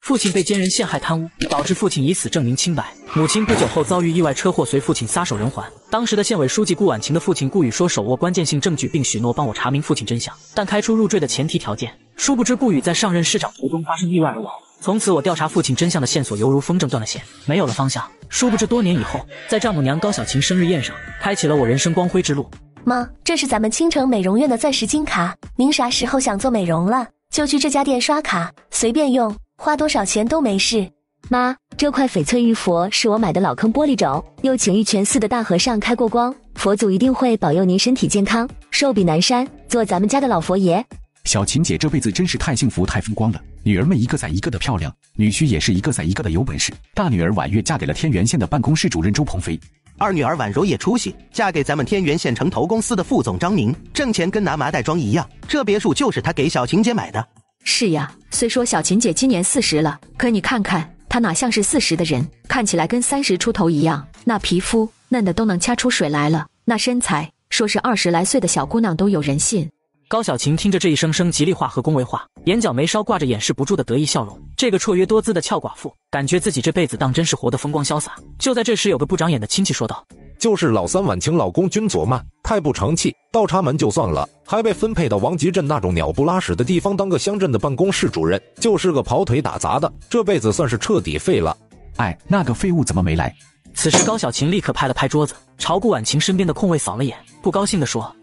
父亲被奸人陷害贪污，导致父亲以死证明清白。母亲不久后遭遇意外车祸，随父亲撒手人寰。当时的县委书记顾婉晴的父亲顾宇说手握关键性证据，并许诺帮我查明父亲真相，但开出入赘的前提条件。殊不知顾宇在上任市长途中发生意外而亡。从此我调查父亲真相的线索犹如风筝断了线，没有了方向。殊不知多年以后，在丈母娘高小晴生日宴上，开启了我人生光辉之路。妈，这是咱们青城美容院的钻石金卡，您啥时候想做美容了，就去这家店刷卡，随便用，花多少钱都没事。妈，这块翡翠玉佛是我买的老坑玻璃种，又请玉泉寺的大和尚开过光，佛祖一定会保佑您身体健康，寿比南山，做咱们家的老佛爷。小琴姐这辈子真是太幸福太风光了，女儿们一个赛一个的漂亮，女婿也是一个赛一个的有本事。大女儿婉月嫁给了天元县的办公室主任周鹏飞，二女儿婉柔也出息，嫁给咱们天元县城投公司的副总张明，挣钱跟拿麻袋装一样。这别墅就是他给小琴姐买的。是呀，虽说小琴姐今年40了，可你看看她哪像是40的人，看起来跟30出头一样，那皮肤嫩的都能掐出水来了，那身材说是20来岁的小姑娘都有人信。高小晴听着这一声声吉利话和恭维话，眼角眉梢挂着掩饰不住的得意笑容。这个绰约多姿的俏寡妇，感觉自己这辈子当真是活得风光潇洒。就在这时，有个不长眼的亲戚说道：“就是老三婉晴老公君佐曼，太不成器，倒插门就算了，还被分配到王集镇那种鸟不拉屎的地方当个乡镇的办公室主任，就是个跑腿打杂的，这辈子算是彻底废了。”哎，那个废物怎么没来？此时高小晴立刻拍了拍桌子，朝顾婉晴身边的空位扫了眼，不高兴地说：“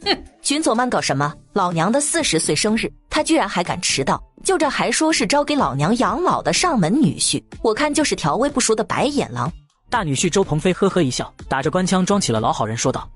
君佐曼搞什么？老娘的40岁生日，他居然还敢迟到，就这还说是招给老娘养老的上门女婿，我看就是条微不熟的白眼狼。”大女婿周鹏飞呵呵一笑，打着官腔装起了老好人，说道：“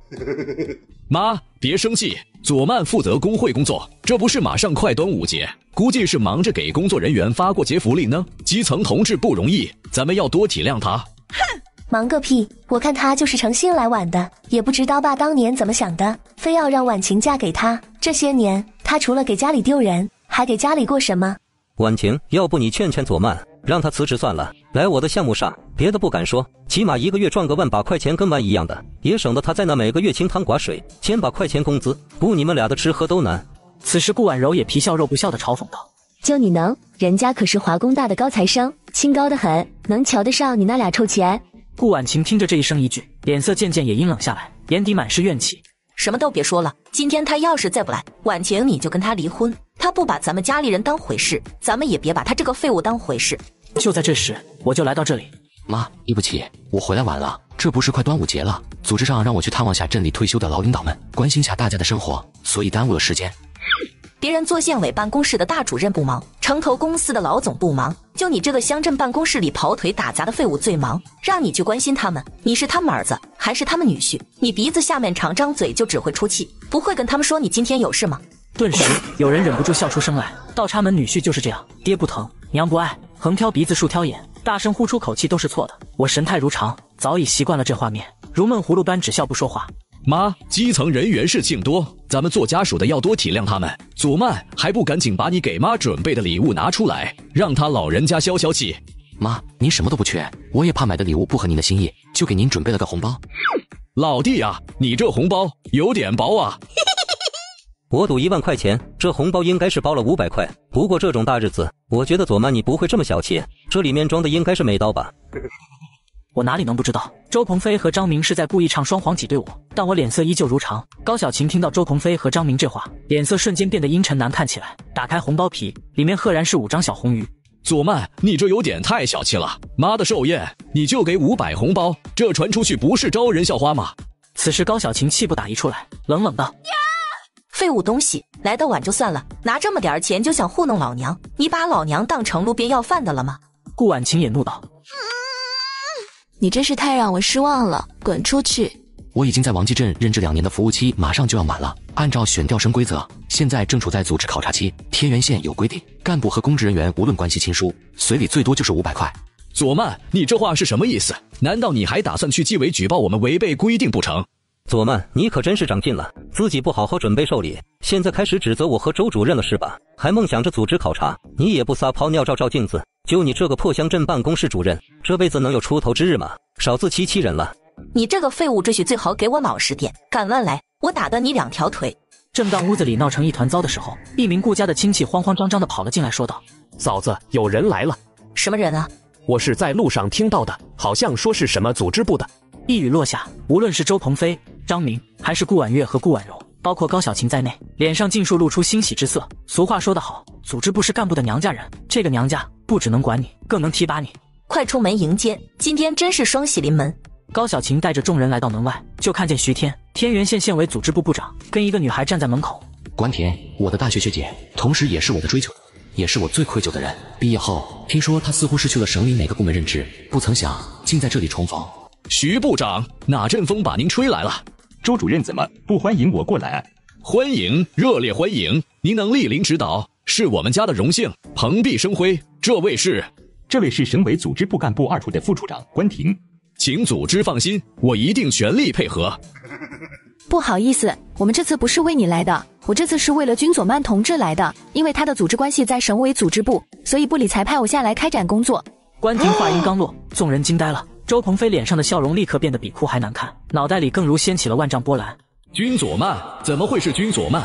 妈，别生气，佐曼负责工会工作，这不是马上快端午节，估计是忙着给工作人员发过节福利呢。基层同志不容易，咱们要多体谅他。”哼，忙个屁！我看他就是诚心来晚的，也不知道爸当年怎么想的，非要让婉晴嫁给他。这些年，他除了给家里丢人，还给家里过什么？婉晴，要不你劝劝佐曼，让他辞职算了，来我的项目上，别的不敢说，起码1个月赚个万把块钱跟完一样的，也省得他在那每个月清汤寡水，1000把块钱工资，顾你们俩的吃喝都难。此时顾婉柔也皮笑肉不笑地嘲讽道：“就你能，人家可是华工大的高材生，清高得很，能瞧得上你那俩臭钱。”顾婉晴听着这一声一句，脸色渐渐也阴冷下来，眼底满是怨气。什么都别说了，今天他要是再不来，婉晴你就跟他离婚。他不把咱们家里人当回事，咱们也别把他这个废物当回事。就在这时，我就来到这里。妈，对不起，我回来晚了，这不是快端午节了，组织上让我去探望下镇里退休的老领导们，关心下大家的生活，所以耽误了时间。别人做县委办公室的大主任不忙，城投公司的老总不忙，就你这个乡镇办公室里跑腿打杂的废物最忙，让你去关心他们，你是他们儿子还是他们女婿？你鼻子下面常张嘴就只会出气，不会跟他们说你今天有事吗？顿时有人忍不住笑出声来，倒插门女婿就是这样，爹不疼娘不爱，横挑鼻子竖挑眼，大声呼出口气都是错的。我神态如常，早已习惯了这画面，如闷葫芦般只笑不说话。妈，基层人员事情多，咱们做家属的要多体谅他们。佐曼还不赶紧把你给妈准备的礼物拿出来，让他老人家消消气。妈，您什么都不缺，我也怕买的礼物不合您的心意，就给您准备了个红包。老弟啊，你这红包有点薄啊。我赌1万块钱，这红包应该是包了500块。不过这种大日子，我觉得佐曼你不会这么小气，这里面装的应该是美刀吧。我哪里能不知道，周鹏飞和张明是在故意唱双簧挤兑我，但我脸色依旧如常。高小晴听到周鹏飞和张明这话，脸色瞬间变得阴沉难看起来，打开红包皮，里面赫然是5张小红鱼。佐曼，你这有点太小气了，妈的寿宴你就给500红包，这传出去不是招人笑话吗？此时高小晴气不打一处来，冷冷道：废物东西，来得晚就算了，拿这么点钱就想糊弄老娘，你把老娘当成路边要饭的了吗？顾婉晴也怒道：你真是太让我失望了，滚出去！我已经在王集镇任职2年的服务期马上就要满了，按照选调升规则，现在正处在组织考察期。天元县有规定，干部和公职人员无论关系亲疏，随礼最多就是500块。佐曼，你这话是什么意思？难道你还打算去纪委举报我们违背规定不成？佐曼，你可真是长进了，自己不好好准备寿礼，现在开始指责我和周主任了是吧？还梦想着组织考察，你也不撒泡尿照照镜子，就你这个破乡镇办公室主任，这辈子能有出头之日吗？少自欺欺人了。你这个废物，这许最好给我老实点，敢乱来，我打断你2条腿。正当屋子里闹成一团糟的时候，一名顾家的亲戚慌慌张张地跑了进来，说道：嫂子，有人来了。什么人啊？我是在路上听到的，好像说是什么组织部的。一语落下，无论是周鹏飞、张明，还是顾婉月和顾婉柔，包括高小晴在内，脸上尽数露出欣喜之色。俗话说得好，组织部是干部的娘家人，这个娘家不只能管你，更能提拔你。快出门迎接，今天真是双喜临门。高小晴带着众人来到门外，就看见徐天，天元县县委组织部部长，跟一个女孩站在门口。关田，我的大学学姐，同时也是我的追求者，也是我最愧疚的人。毕业后，听说她似乎是去了省里哪个部门任职，不曾想竟在这里重逢。徐部长，哪阵风把您吹来了？周主任怎么不欢迎我过来？欢迎，热烈欢迎！您能莅临指导，是我们家的荣幸。蓬荜生辉，这位是省委组织部干部2处的副处长关婷。请组织放心，我一定全力配合。不好意思，我们这次不是为你来的，我这次是为了君佐曼同志来的，因为他的组织关系在省委组织部，所以部里才派我下来开展工作。关婷话音刚落，众人惊呆了。周鹏飞脸上的笑容立刻变得比哭还难看，脑袋里更如掀起了万丈波澜。君佐曼，怎么会是君佐曼？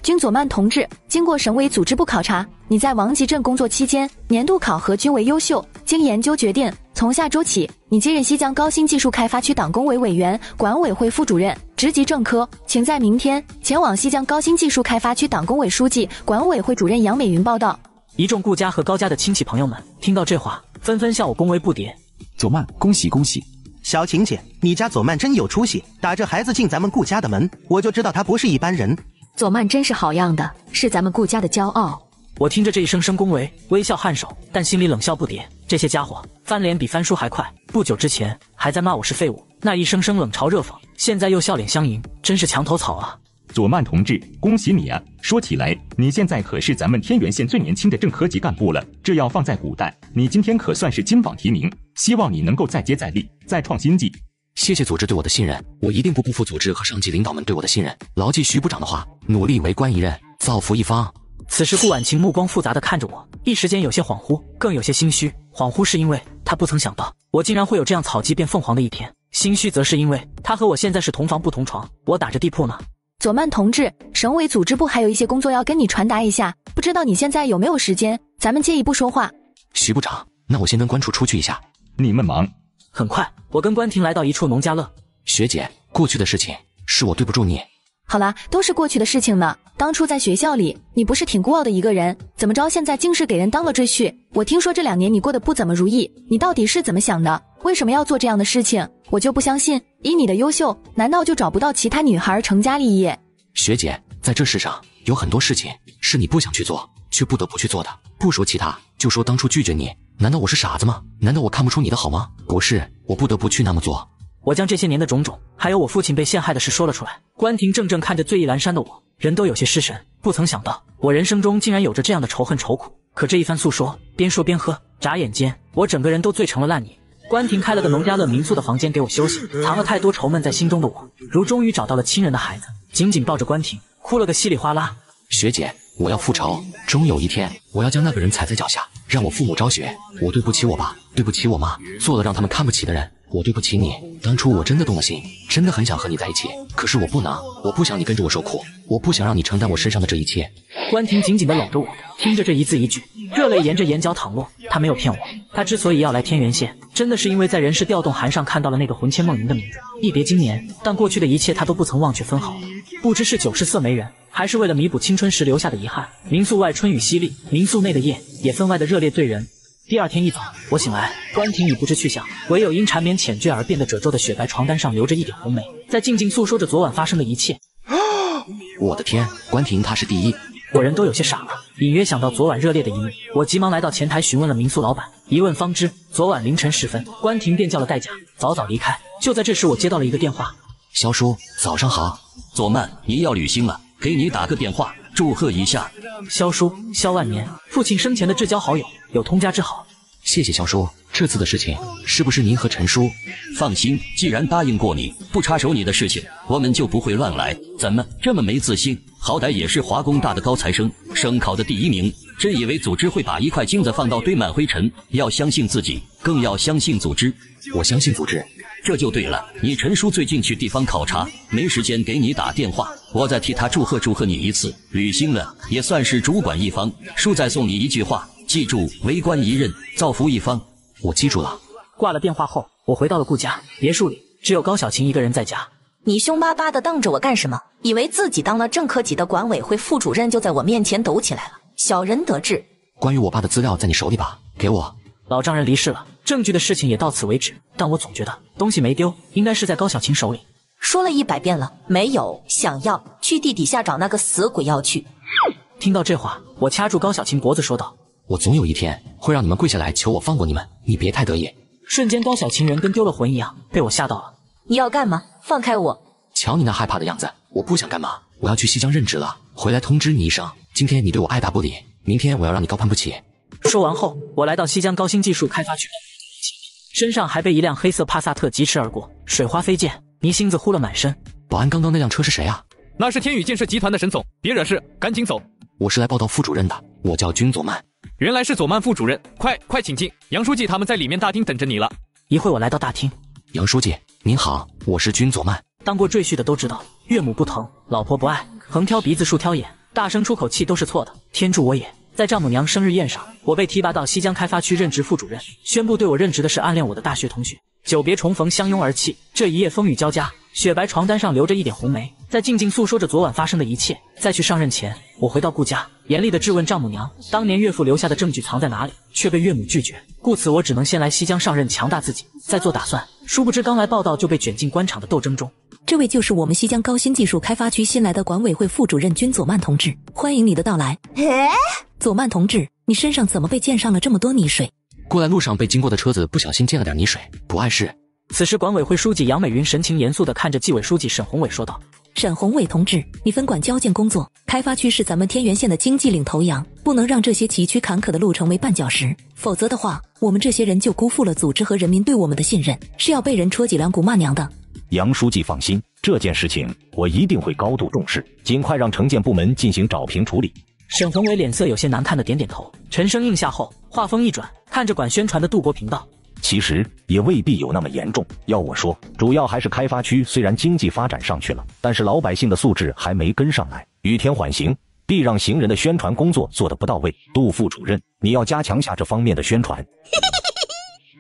君佐曼同志，经过省委组织部考察，你在王集镇工作期间，年度考核均为优秀。经研究决定，从下周起，你接任西江高新技术开发区党工委委员、管委会副主任，职级正科，请在明天前往西江高新技术开发区党工委书记、管委会主任杨美云报道。一众顾家和高家的亲戚朋友们听到这话，纷纷向我恭维不迭。佐曼，恭喜恭喜！小晴姐，你家佐曼真有出息，打着孩子进咱们顾家的门，我就知道他不是一般人。佐曼真是好样的，是咱们顾家的骄傲。我听着这一声声恭维，微笑颔首，但心里冷笑不迭。这些家伙翻脸比翻书还快，不久之前还在骂我是废物，那一声声冷嘲热讽，现在又笑脸相迎，真是墙头草啊！佐曼同志，恭喜你啊！说起来，你现在可是咱们天元县最年轻的正科级干部了，这要放在古代，你今天可算是金榜题名。希望你能够再接再厉，再创新绩。谢谢组织对我的信任，我一定不辜负组织和上级领导们对我的信任，牢记徐部长的话，努力为官一任，造福一方。此时顾婉晴目光复杂地看着我，一时间有些恍惚，更有些心虚。恍惚是因为她不曾想到我竟然会有这样草鸡变凤凰的一天，心虚则是因为她和我现在是同房不同床，我打着地铺呢。佐曼同志，省委组织部还有一些工作要跟你传达一下，不知道你现在有没有时间？咱们借一步说话。徐部长，那我先跟关处出去一下。你们忙。很快，我跟关婷来到一处农家乐。学姐，过去的事情是我对不住你。好啦，都是过去的事情呢。当初在学校里，你不是挺孤傲的一个人，怎么着现在竟是给人当了赘婿？我听说这2年你过得不怎么如意，你到底是怎么想的？为什么要做这样的事情？我就不相信，以你的优秀，难道就找不到其他女孩成家立业？学姐，在这世上有很多事情是你不想去做，却不得不去做的。不说其他，就说当初拒绝你，难道我是傻子吗？难道我看不出你的好吗？不是，我不得不去那么做。我将这些年的种种，还有我父亲被陷害的事说了出来。关婷怔怔看着醉意阑珊的我，人都有些失神。不曾想到，我人生中竟然有着这样的仇恨愁苦。可这一番诉说，边说边喝，眨眼间，我整个人都醉成了烂泥。关婷开了个农家乐民宿的房间给我休息，藏了太多愁闷在心中的我，如终于找到了亲人的孩子，紧紧抱着关婷，哭了个稀里哗啦。学姐，我要复仇，终有一天，我要将那个人踩在脚下，让我父母昭雪。我对不起我爸，对不起我妈，做了让他们看不起的人。我对不起你，当初我真的动了心，真的很想和你在一起，可是我不能，我不想你跟着我受苦，我不想让你承担我身上的这一切。关婷紧紧地搂着我，听着这一字一句，热泪沿着眼角淌落。她没有骗我，她之所以要来天元县，真的是因为在人事调动函上看到了那个魂牵梦萦的名字。一别经年，但过去的一切她都不曾忘却分毫。不知是90色没人，还是为了弥补青春时留下的遗憾。民宿外春雨淅沥，民宿内的夜也分外的热烈醉人。第二天一早，我醒来，关婷已不知去向，唯有因缠绵缱绻而变得褶皱的雪白床单上留着一点红梅，在静静诉说着昨晚发生的一切。我的天，关婷她是第一。我人都有些傻了，隐约想到昨晚热烈的一幕，我急忙来到前台询问了民宿老板，一问方知，昨晚凌晨时分，关婷便叫了代驾，早早离开。就在这时，我接到了一个电话。肖叔，早上好。佐曼，你要旅行了，给你打个电话，祝贺一下。肖叔，肖万年，父亲生前的至交好友，有通家之好。谢谢肖叔，这次的事情是不是您和陈叔？放心，既然答应过你，不插手你的事情，我们就不会乱来。怎么这么没自信？好歹也是华工大的高材生，省考的第1名，真以为组织会把一块金子放到堆满灰尘？要相信自己，更要相信组织。我相信组织。这就对了，你陈叔最近去地方考察，没时间给你打电话，我再替他祝贺你一次。履新了，也算是主管一方。叔再送你一句话，记住，为官一任，造福一方。我记住了。挂了电话后，我回到了顾家，别墅里只有高小琴一个人在家。你凶巴巴的瞪着我干什么？以为自己当了正科级的管委会副主任就在我面前抖起来了？小人得志。关于我爸的资料在你手里吧？给我。老丈人离世了，证据的事情也到此为止，但我总觉得东西没丢，应该是在高小琴手里。说了100遍了，没有，想要去地底下找那个死鬼要去。听到这话，我掐住高小琴脖子说道：我总有一天会让你们跪下来求我放过你们，你别太得意。瞬间高小琴人跟丢了魂一样，被我吓到了。你要干嘛？放开我！瞧你那害怕的样子，我不想干嘛，我要去西江任职了，回来通知你一声。今天你对我爱答不理，明天我要让你高攀不起。说完后，我来到西江高新技术开发区，身上还被一辆黑色帕萨特疾驰而过，水花飞溅，泥星子呼了满身。保安，刚刚那辆车是谁啊？那是天宇建设集团的沈总，别惹事，赶紧走。我是来报道副主任的，我叫君佐曼。原来是佐曼副主任，快请进，杨书记他们在里面大厅等着你了。一会我来到大厅，杨书记您好，我是君佐曼。当过赘婿的都知道，岳母不疼，老婆不爱，横挑鼻子竖挑眼，大声出口气都是错的。天助我也！在丈母娘生日宴上，我被提拔到西江开发区任职副主任，宣布对我任职的是暗恋我的大学同学。久别重逢，相拥而泣。这一夜风雨交加，雪白床单上留着一点红梅，在静静诉说着昨晚发生的一切。在去上任前，我回到顾家，严厉地质问丈母娘，当年岳父留下的证据藏在哪里，却被岳母拒绝。故此，我只能先来西江上任，强大自己，再做打算。殊不知，刚来报道就被卷进官场的斗争中。这位就是我们西江高新技术开发区新来的管委会副主任君佐曼同志，欢迎你的到来。佐曼同志，你身上怎么被溅上了这么多泥水？过来路上被经过的车子不小心溅了点泥水，不碍事。此时管委会书记杨美云神情严肃地看着纪委书记沈宏伟说道：沈宏伟同志，你分管交建工作，开发区是咱们天元县的经济领头羊，不能让这些崎岖坎坷的路成为绊脚石，否则的话，我们这些人就辜负了组织和人民对我们的信任，是要被人戳脊梁骨骂娘的。杨书记放心，这件事情我一定会高度重视，尽快让城建部门进行找平处理。沈宏伟脸色有些难看的点点头，沉声应下后，话锋一转，看着管宣传的杜国平道：其实也未必有那么严重，要我说，主要还是开发区虽然经济发展上去了，但是老百姓的素质还没跟上来，雨天缓行，必让行人的宣传工作做得不到位。杜副主任，你要加强下这方面的宣传。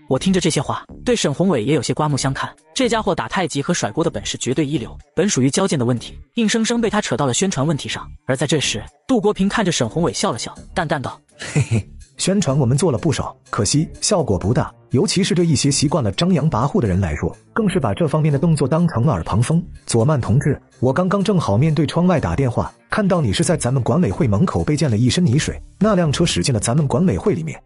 我听着这些话，对沈宏伟也有些刮目相看。这家伙打太极和甩锅的本事绝对一流，本属于交建的问题，硬生生被他扯到了宣传问题上。而在这时，杜国平看着沈宏伟笑了笑，淡淡道：嘿嘿，宣传我们做了不少，可惜效果不大，尤其是对一些习惯了张扬跋扈的人来说，更是把这方面的动作当成了耳旁风。佐曼同志，我刚刚正好面对窗外打电话，看到你是在咱们管委会门口被溅了一身泥水，那辆车驶进了咱们管委会里面。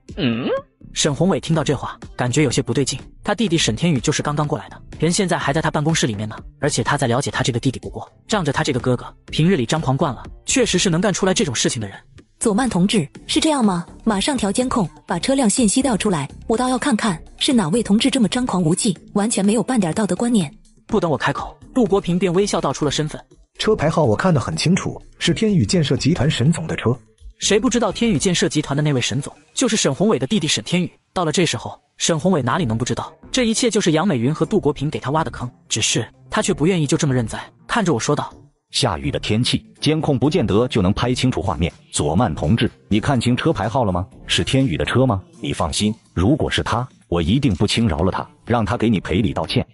沈宏伟听到这话，感觉有些不对劲。他弟弟沈天宇就是刚刚过来的，人现在还在他办公室里面呢。而且他在了解他这个弟弟不过，仗着他这个哥哥平日里张狂惯了，确实是能干出来这种事情的人。佐曼同志，是这样吗？马上调监控，把车辆信息调出来，我倒要看看是哪位同志这么张狂无忌，完全没有半点道德观念。不等我开口，杜国平便微笑道出了身份。车牌号我看得很清楚，是天宇建设集团沈总的车。谁不知道天宇建设集团的那位沈总就是沈宏伟的弟弟沈天宇。到了这时候，沈宏伟哪里能不知道，这一切就是杨美云和杜国平给他挖的坑，只是他却不愿意就这么认栽，看着我说道：下雨的天气，监控不见得就能拍清楚画面。佐曼同志，你看清车牌号了吗？是天宇的车吗？你放心，如果是他，我一定不轻饶了他，让他给你赔礼道歉。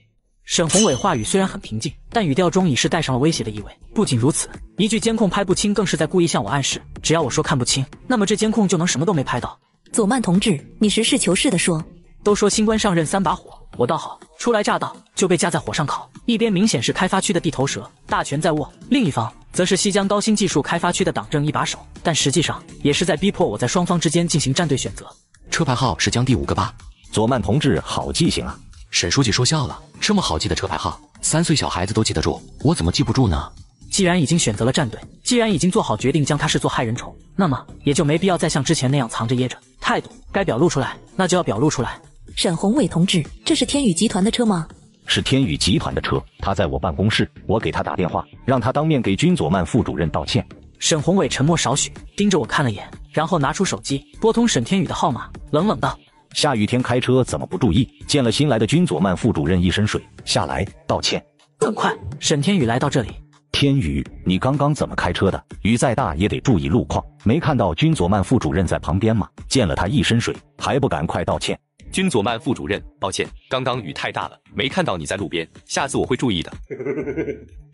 沈宏伟话语虽然很平静，但语调中已是带上了威胁的意味。不仅如此，一句监控拍不清更是在故意向我暗示，只要我说看不清，那么这监控就能什么都没拍到。佐曼同志，你实事求是地说。都说新官上任3把火，我倒好，初来乍到就被架在火上烤。一边明显是开发区的地头蛇，大权在握，另一方则是西江高新技术开发区的党政一把手，但实际上也是在逼迫我在双方之间进行站队选择。车牌号是江第5个吧？佐曼同志好记性啊。沈书记说笑了，这么好记的车牌号，3岁小孩子都记得住，我怎么记不住呢？既然已经选择了站队，既然已经做好决定将他视作害人虫，那么也就没必要再像之前那样藏着掖着，态度该表露出来，那就要表露出来。沈宏伟同志，这是天宇集团的车吗？是天宇集团的车，他在我办公室，我给他打电话，让他当面给君佐曼副主任道歉。沈宏伟沉默少许，盯着我看了眼，然后拿出手机拨通沈天宇的号码，冷冷道：下雨天开车怎么不注意？溅了新来的君佐曼副主任一身水，下来道歉。很快，沈天宇来到这里，天宇，你刚刚怎么开车的？雨再大也得注意路况，没看到君佐曼副主任在旁边吗？溅了他一身水，还不赶快道歉？君佐曼副主任，抱歉，刚刚雨太大了，没看到你在路边，下次我会注意的。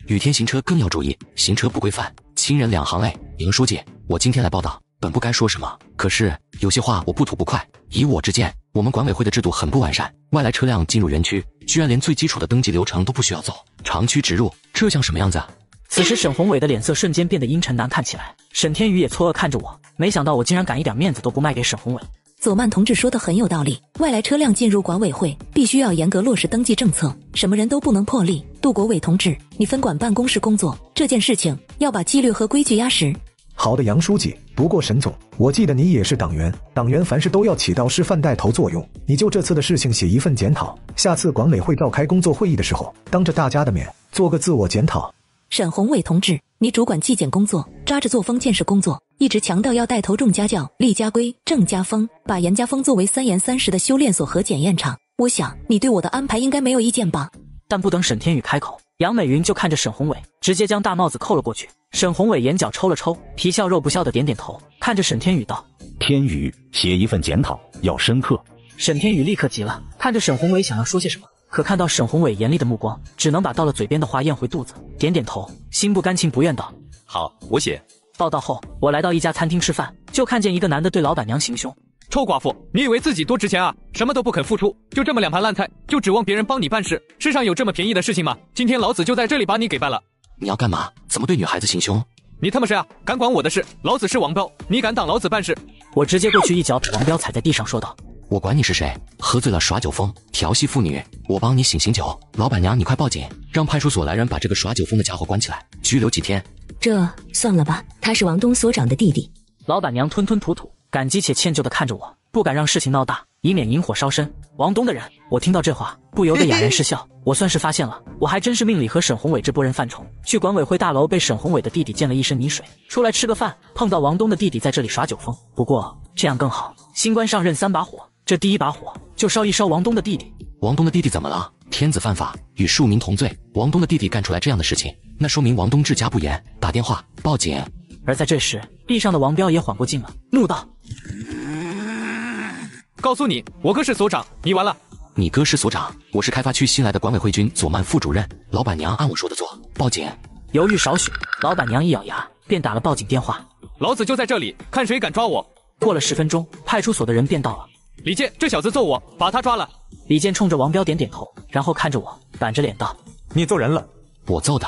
雨天行车更要注意，行车不规范，亲人两行泪。杨书记，我今天来报道，本不该说什么，可是有些话我不吐不快。以我之见，我们管委会的制度很不完善，外来车辆进入园区，居然连最基础的登记流程都不需要走，长驱直入，这像什么样子啊？此时沈宏伟的脸色瞬间变得阴沉难看起来，沈天宇也错愕看着我，没想到我竟然敢一点面子都不卖给沈宏伟。佐曼同志说的很有道理，外来车辆进入管委会必须要严格落实登记政策，什么人都不能破例。杜国伟同志，你分管办公室工作，这件事情要把纪律和规矩压实。好的，杨书记。不过沈总，我记得你也是党员，党员凡事都要起到示范带头作用。你就这次的事情写一份检讨，下次管委会召开工作会议的时候，当着大家的面做个自我检讨。沈宏伟同志，你主管纪检工作，抓着作风建设工作，一直强调要带头重家教、立家规、正家风，把严家风作为3严3实的修炼所和检验场。我想你对我的安排应该没有意见吧？但不等沈天宇开口，杨美云就看着沈宏伟，直接将大帽子扣了过去。沈宏伟眼角抽了抽，皮笑肉不笑的点点头，看着沈天宇道：天宇，写一份检讨要深刻。沈天宇立刻急了，看着沈宏伟想要说些什么，可看到沈宏伟严厉的目光，只能把到了嘴边的话咽回肚子，点点头，心不甘情不愿道：好，我写。报道后，我来到一家餐厅吃饭，就看见一个男的对老板娘行凶。臭寡妇，你以为自己多值钱啊？什么都不肯付出，就这么2盘烂菜，就指望别人帮你办事？世上有这么便宜的事情吗？今天老子就在这里把你给办了。你要干嘛？怎么对女孩子行凶？你他妈谁啊？敢管我的事？老子是王彪，你敢挡老子办事？我直接过去一脚把王彪踩在地上，说道：我管你是谁，喝醉了耍酒疯，调戏妇女，我帮你醒醒酒。老板娘，你快报警，让派出所来人把这个耍酒疯的家伙关起来，拘留几天。这算了吧，他是王东所长的弟弟。老板娘吞吞吐吐，感激且歉疚地看着我，不敢让事情闹大，以免引火烧身。王东的人，我听到这话不由得哑然失笑。我算是发现了，我还真是命里和沈宏伟这波人犯冲。去管委会大楼被沈宏伟的弟弟溅了一身泥水，出来吃个饭，碰到王东的弟弟在这里耍酒疯。不过这样更好，新官上任3把火，这第1把火就烧一烧王东的弟弟。王东的弟弟怎么了？天子犯法，与庶民同罪。王东的弟弟干出来这样的事情，那说明王东治家不严，打电话报警。而在这时，地上的王彪也缓过劲了，怒道：告诉你，我哥是所长，你完了。你哥是所长，我是开发区新来的管委会君佐曼副主任。老板娘按我说的做，报警。犹豫少许，老板娘一咬牙便打了报警电话。老子就在这里，看谁敢抓我。过了10分钟，派出所的人便到了。李健，这小子揍我，把他抓了。李健冲着王彪点点头，然后看着我，板着脸道：你揍人了。我揍的。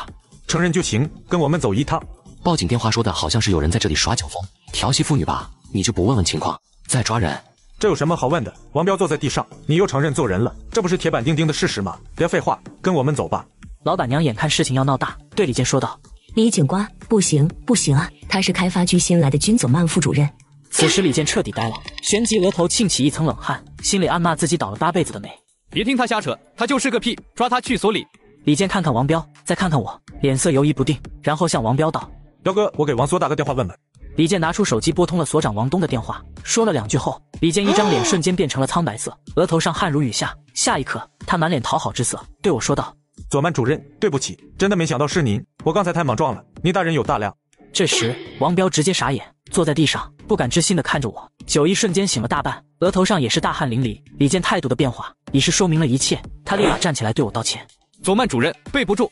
承认就行，跟我们走一趟。报警电话说的好像是有人在这里耍酒疯，调戏妇女吧？你就不问问情况，再抓人？这有什么好问的？王彪坐在地上，你又承认揍人了，这不是铁板钉钉的事实吗？别废话，跟我们走吧。老板娘眼看事情要闹大，对李健说道：李警官，不行啊，他是开发区新来的君佐曼副主任。此时李健彻底呆了，旋即额头沁起一层冷汗，心里暗骂自己倒了8辈子的霉。别听他瞎扯，他就是个屁，抓他去所里。李健看看王彪，再看看我，脸色犹疑不定，然后向王彪道：彪哥，我给王所打个电话问问。李健拿出手机拨通了所长王东的电话，说了2句后，李健一张脸瞬间变成了苍白色，额头上汗如雨下。下一刻，他满脸讨好之色，对我说道：佐曼主任，对不起，真的没想到是您，我刚才太莽撞了，您大人有大量。这时，王彪直接傻眼，坐在地上，不敢置信地看着我，酒意瞬间醒了大半，额头上也是大汗淋漓。李健态度的变化，已是说明了一切。他立马站起来对我道歉：佐曼主任，对不住，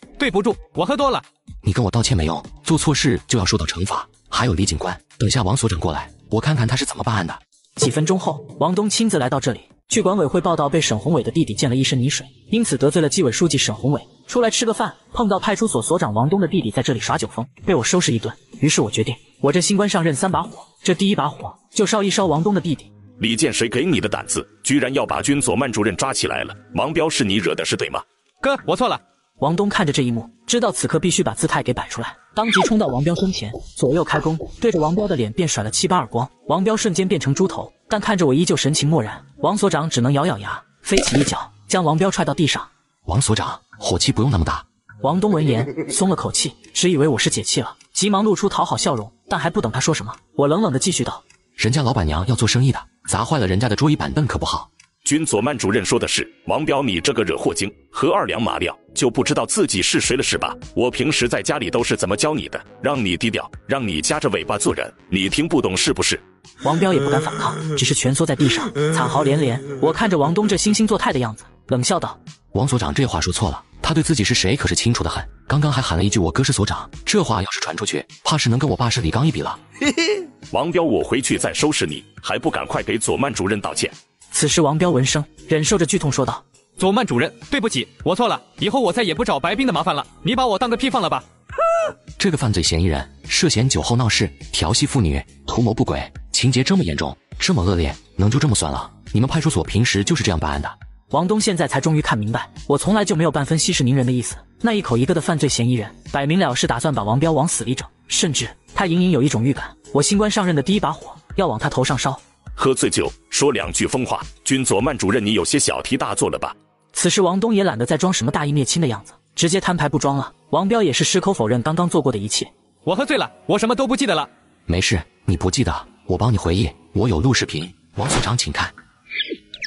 我喝多了。你跟我道歉没用，做错事就要受到惩罚。还有李警官，等下王所长过来，我看看他是怎么办案的。几分钟后，王东亲自来到这里，去管委会报道被沈宏伟的弟弟溅了一身泥水，因此得罪了纪委书记沈宏伟。出来吃个饭，碰到派出所所长王东的弟弟在这里耍酒疯，被我收拾一顿。于是我决定，我这新官上任3把火，这第1把火就烧一烧王东的弟弟。李健，谁给你的胆子，居然要把君佐曼主任抓起来了？王彪是你惹的，是对吗？哥，我错了。王东看着这一幕，知道此刻必须把姿态给摆出来，当即冲到王彪身前，左右开弓，对着王彪的脸便甩了7、8耳光。王彪瞬间变成猪头，但看着我依旧神情漠然。王所长只能咬咬牙，飞起一脚将王彪踹到地上。王所长，火气不用那么大。王东闻言松了口气，只以为我是解气了，急忙露出讨好笑容，但还不等他说什么，我冷冷地继续道：人家老板娘要做生意的，砸坏了人家的桌椅板凳可不好。军佐曼主任说的是，王彪你这个惹祸精，喝2两马料就不知道自己是谁了是吧？我平时在家里都是怎么教你的？让你低调，让你夹着尾巴做人，你听不懂是不是？王彪也不敢反抗，只是蜷缩在地上，惨嚎连连。我看着王东这惺惺作态的样子，冷笑道：王所长这话说错了，他对自己是谁可是清楚的很，刚刚还喊了一句我哥是所长，这话要是传出去，怕是能跟我爸是李刚一比了。王彪，我回去再收拾你，还不赶快给佐曼主任道歉？此时王彪闻声，忍受着剧痛说道：佐曼主任，对不起，我错了，以后我再也不找白冰的麻烦了，你把我当个屁放了吧。这个犯罪嫌疑人涉嫌酒后闹事、调戏妇女、图谋不轨，情节这么严重，这么恶劣，能就这么算了？你们派出所平时就是这样办案的？王东现在才终于看明白，我从来就没有半分息事宁人的意思。那一口一个的犯罪嫌疑人，摆明了是打算把王彪往死里整，甚至他隐隐有一种预感，我新官上任的第一把火要往他头上烧。喝醉酒说2句疯话，军佐曼主任你有些小题大做了吧？此时王东也懒得再装什么大义灭亲的样子，直接摊牌不装了。王彪也是矢口否认刚刚做过的一切。我喝醉了，我什么都不记得了。没事，你不记得，我帮你回忆，我有录视频。王所长请看。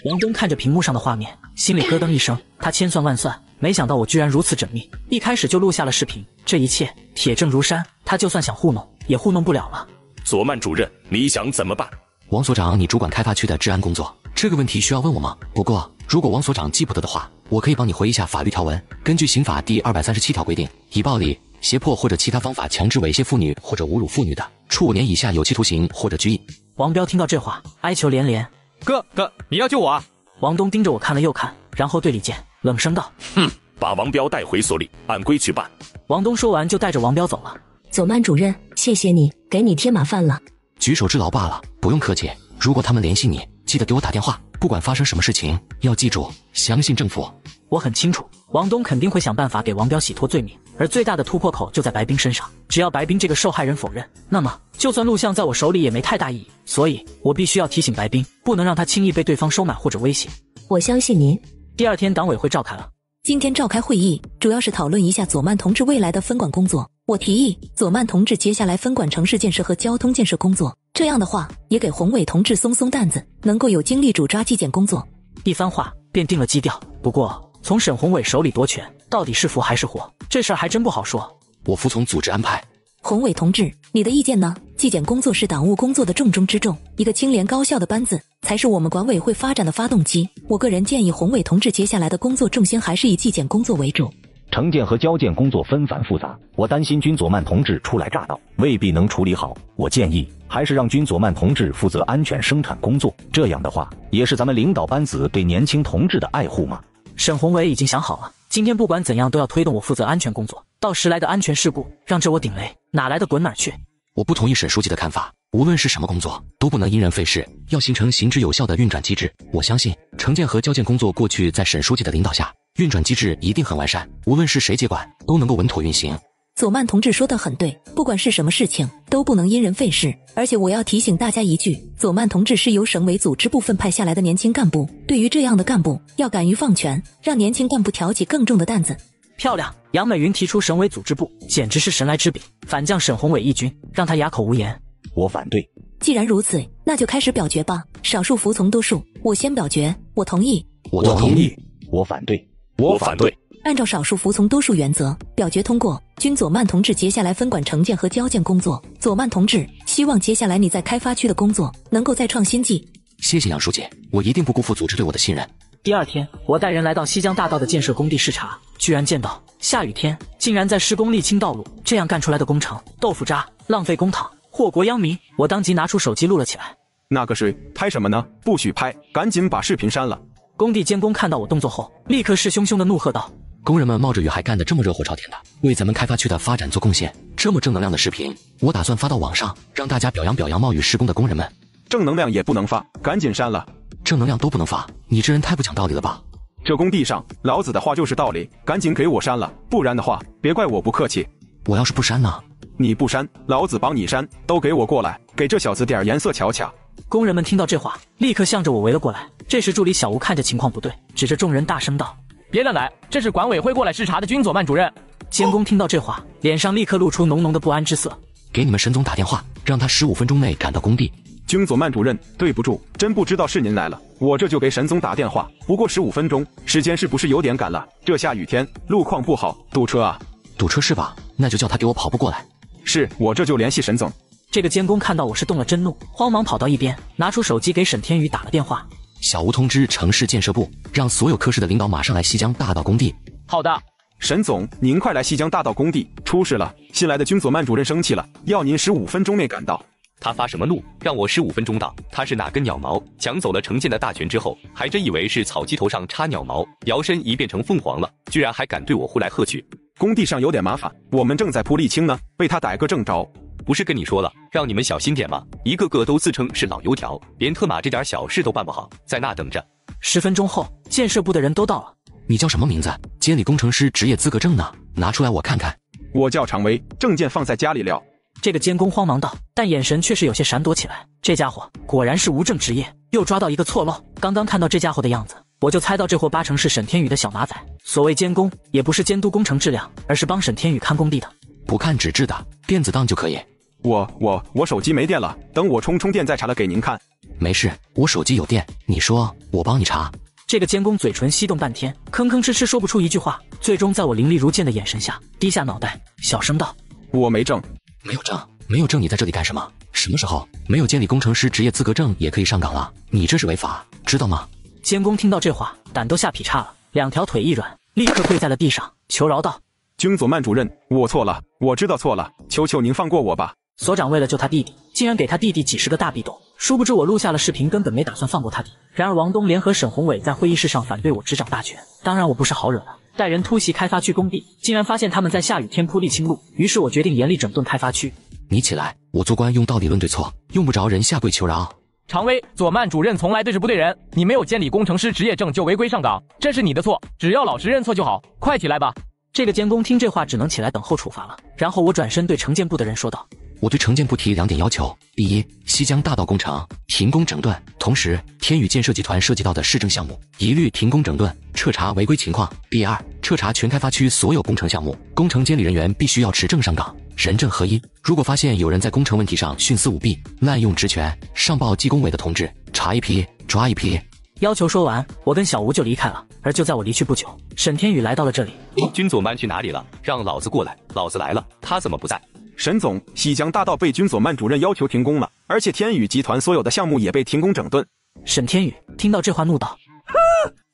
王东看着屏幕上的画面，心里咯噔一声，他千算万算，没想到我居然如此缜密，一开始就录下了视频。这一切铁证如山，他就算想糊弄也糊弄不了了。佐曼主任，你想怎么办？王所长，你主管开发区的治安工作，这个问题需要问我吗？不过如果王所长记不得的话，我可以帮你回忆一下法律条文。根据刑法第237条规定，以暴力、胁迫或者其他方法强制猥亵妇女或者侮辱妇女的，处5年以下有期徒刑或者拘役。王彪听到这话，哀求连连：哥，你要救我啊！王东盯着我看了又看，然后对李健冷声道：哼，把王彪带回所里，按规矩办。王东说完就带着王彪走了。佐曼主任，谢谢你，给你添麻烦了。举手之劳罢了，不用客气。如果他们联系你，记得给我打电话，不管发生什么事情，要记住，相信政府。我很清楚，王东肯定会想办法给王彪洗脱罪名，而最大的突破口就在白冰身上。只要白冰这个受害人否认，那么就算录像在我手里也没太大意义。所以我必须要提醒白冰，不能让他轻易被对方收买或者威胁。我相信您。第2天党委会召开了。今天召开会议，主要是讨论一下佐曼同志未来的分管工作。我提议佐曼同志接下来分管城市建设和交通建设工作，这样的话也给宏伟同志松松担子，能够有精力主抓纪检工作。一番话便定了基调。不过从沈宏伟手里夺权，到底是福还是祸，这事儿还真不好说。我服从组织安排。宏伟同志，你的意见呢？纪检工作是党务工作的重中之重，一个清廉高效的班子才是我们管委会发展的发动机。我个人建议宏伟同志接下来的工作重心还是以纪检工作为主。城建和交建工作纷繁复杂，我担心军佐曼同志初来乍到，未必能处理好。我建议还是让军佐曼同志负责安全生产工作，这样的话也是咱们领导班子对年轻同志的爱护嘛。沈宏伟已经想好了，今天不管怎样都要推动我负责安全工作，到时来的安全事故让这我顶雷，哪来的滚哪去。我不同意沈书记的看法，无论是什么工作都不能因人废事，要形成行之有效的运转机制。我相信城建和交建工作过去在沈书记的领导下，运转机制一定很完善，无论是谁接管都能够稳妥运行。佐曼同志说得很对，不管是什么事情都不能因人废事。而且我要提醒大家一句，佐曼同志是由省委组织部分派下来的年轻干部，对于这样的干部要敢于放权，让年轻干部挑起更重的担子。漂亮，杨美云提出省委组织部，简直是神来之笔，反将沈宏伟一军，让他哑口无言。我反对。既然如此，那就开始表决吧，少数服从多数。我先表决，我同意。我同意。我反对。我反对。按照少数服从多数原则，表决通过，军佐曼同志接下来分管城建和交建工作。佐曼同志，希望接下来你在开发区的工作能够再创新纪。谢谢杨书记，我一定不辜负组织对我的信任。第2天，我带人来到西江大道的建设工地视察，居然见到下雨天竟然在施工沥青道路，这样干出来的工程豆腐渣，浪费公帑，祸国殃民。我当即拿出手机录了起来。那个谁，拍什么呢？不许拍，赶紧把视频删了。工地监工看到我动作后，立刻势汹汹地怒喝道：工人们冒着雨还干得这么热火朝天的，为咱们开发区的发展做贡献，这么正能量的视频，我打算发到网上，让大家表扬表扬冒雨施工的工人们。正能量也不能发，赶紧删了。正能量都不能发，你这人太不讲道理了吧？这工地上老子的话就是道理，赶紧给我删了，不然的话别怪我不客气。我要是不删呢？你不删，老子帮你删，都给我过来，给这小子点颜色瞧瞧。工人们听到这话，立刻向着我围了过来。这时助理小吴看着情况不对，指着众人大声道：别乱来，这是管委会过来视察的军佐曼主任。监工听到这话，脸上立刻露出浓浓的不安之色。给你们沈总打电话，让他15分钟内赶到工地。君佐曼主任，对不住，真不知道是您来了，我这就给沈总打电话。不过15分钟，时间是不是有点赶了？这下雨天，路况不好，堵车啊。堵车是吧？那就叫他给我跑步过来。是，我这就联系沈总。这个监工看到我是动了真怒，慌忙跑到一边，拿出手机给沈天宇打了电话。小吴通知城市建设部，让所有科室的领导马上来西江大道工地。好的。沈总，您快来西江大道工地，出事了！新来的君佐曼主任生气了，要您15分钟内赶到。他发什么怒？让我15分钟到？他是哪根鸟毛？抢走了程建的大权之后，还真以为是草鸡头上插鸟毛，摇身一变成凤凰了，居然还敢对我呼来喝去！工地上有点麻烦，我们正在铺沥青呢，被他逮个正着。不是跟你说了，让你们小心点吗？一个个都自称是老油条，连特马这点小事都办不好，在那等着。10分钟后，建设部的人都到了。你叫什么名字？监理工程师职业资格证呢？拿出来我看看。我叫常威，证件放在家里了。这个监工慌忙道，但眼神却是有些闪躲起来。这家伙果然是无证职业，又抓到一个错漏。刚刚看到这家伙的样子，我就猜到这货8成是沈天宇的小马仔。所谓监工，也不是监督工程质量，而是帮沈天宇看工地的。不看纸质的，电子档就可以。我手机没电了，等我充电再查了给您看。没事，我手机有电，你说我帮你查。这个监工嘴唇翕动半天，吭吭哧哧说不出一句话，最终在我凌厉如剑的眼神下，低下脑袋，小声道：“我没证。”没有证？没有证你在这里干什么？什么时候没有监理工程师职业资格证也可以上岗了？你这是违法，知道吗？监工听到这话，胆都吓劈叉了，2条腿一软，立刻跪在了地上，求饶道：“君佐曼主任，我错了，我知道错了，求求您放过我吧。”所长为了救他弟弟，竟然给他弟弟几10个大壁咚。殊不知我录下了视频，根本没打算放过他弟。然而王东联合沈宏伟在会议室上反对我执掌大权，当然我不是好惹的，带人突袭开发区工地，竟然发现他们在下雨天铺沥青路，于是我决定严厉整顿开发区。你起来，我做官用道理论对错，用不着人下跪求饶。常威，佐曼主任从来对事不对人，你没有监理工程师职业证就违规上岗，这是你的错，只要老实认错就好，快起来吧。这个监工听这话只能起来等候处罚了。然后我转身对城建部的人说道：“我对城建部提2点要求：第一，西江大道工程停工整顿，同时天宇建设集团涉及到的市政项目一律停工整顿，彻查违规情况。第二，彻查全开发区所有工程项目，工程监理人员必须要持证上岗，人证合一。如果发现有人在工程问题上徇私舞弊、滥用职权，上报纪工委的同志，查一批抓一批。”要求说完，我跟小吴就离开了。而就在我离去不久，沈天宇来到了这里。君佐曼去哪里了？让老子过来，老子来了，他怎么不在？沈总，西江大道被君佐曼主任要求停工了，而且天宇集团所有的项目也被停工整顿。沈天宇听到这话怒道：“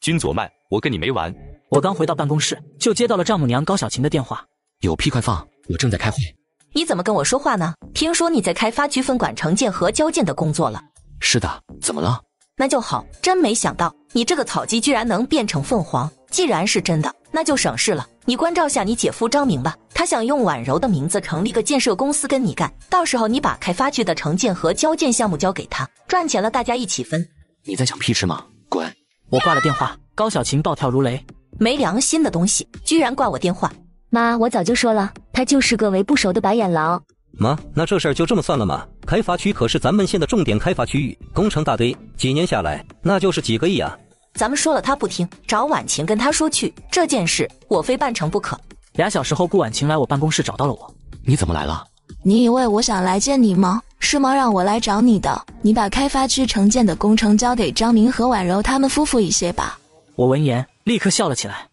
君佐曼，我跟你没完！”我刚回到办公室，就接到了丈母娘高小琴的电话：“有屁快放，我正在开会。”你怎么跟我说话呢？听说你在开发区分管城建和交建的工作了？是的，怎么了？那就好，真没想到你这个草鸡居然能变成凤凰。既然是真的，那就省事了。你关照下你姐夫张明吧，他想用婉柔的名字成立个建设公司跟你干，到时候你把开发区的城建和交建项目交给他，赚钱了大家一起分。你在讲屁吃吗？滚！我挂了电话，高小琴暴跳如雷：“没良心的东西，居然挂我电话！”妈，我早就说了，他就是个为不熟的白眼狼。妈，那这事儿就这么算了吗？开发区可是咱们县的重点开发区域，工程大堆，几年下来那就是几个亿啊。咱们说了他不听，找婉晴跟他说去，这件事我非办成不可。2小时后，顾婉晴来我办公室找到了我。你怎么来了？你以为我想来见你吗？是吗？让我来找你的。你把开发区城建的工程交给张明和婉柔他们夫妇一些吧。我闻言立刻笑了起来。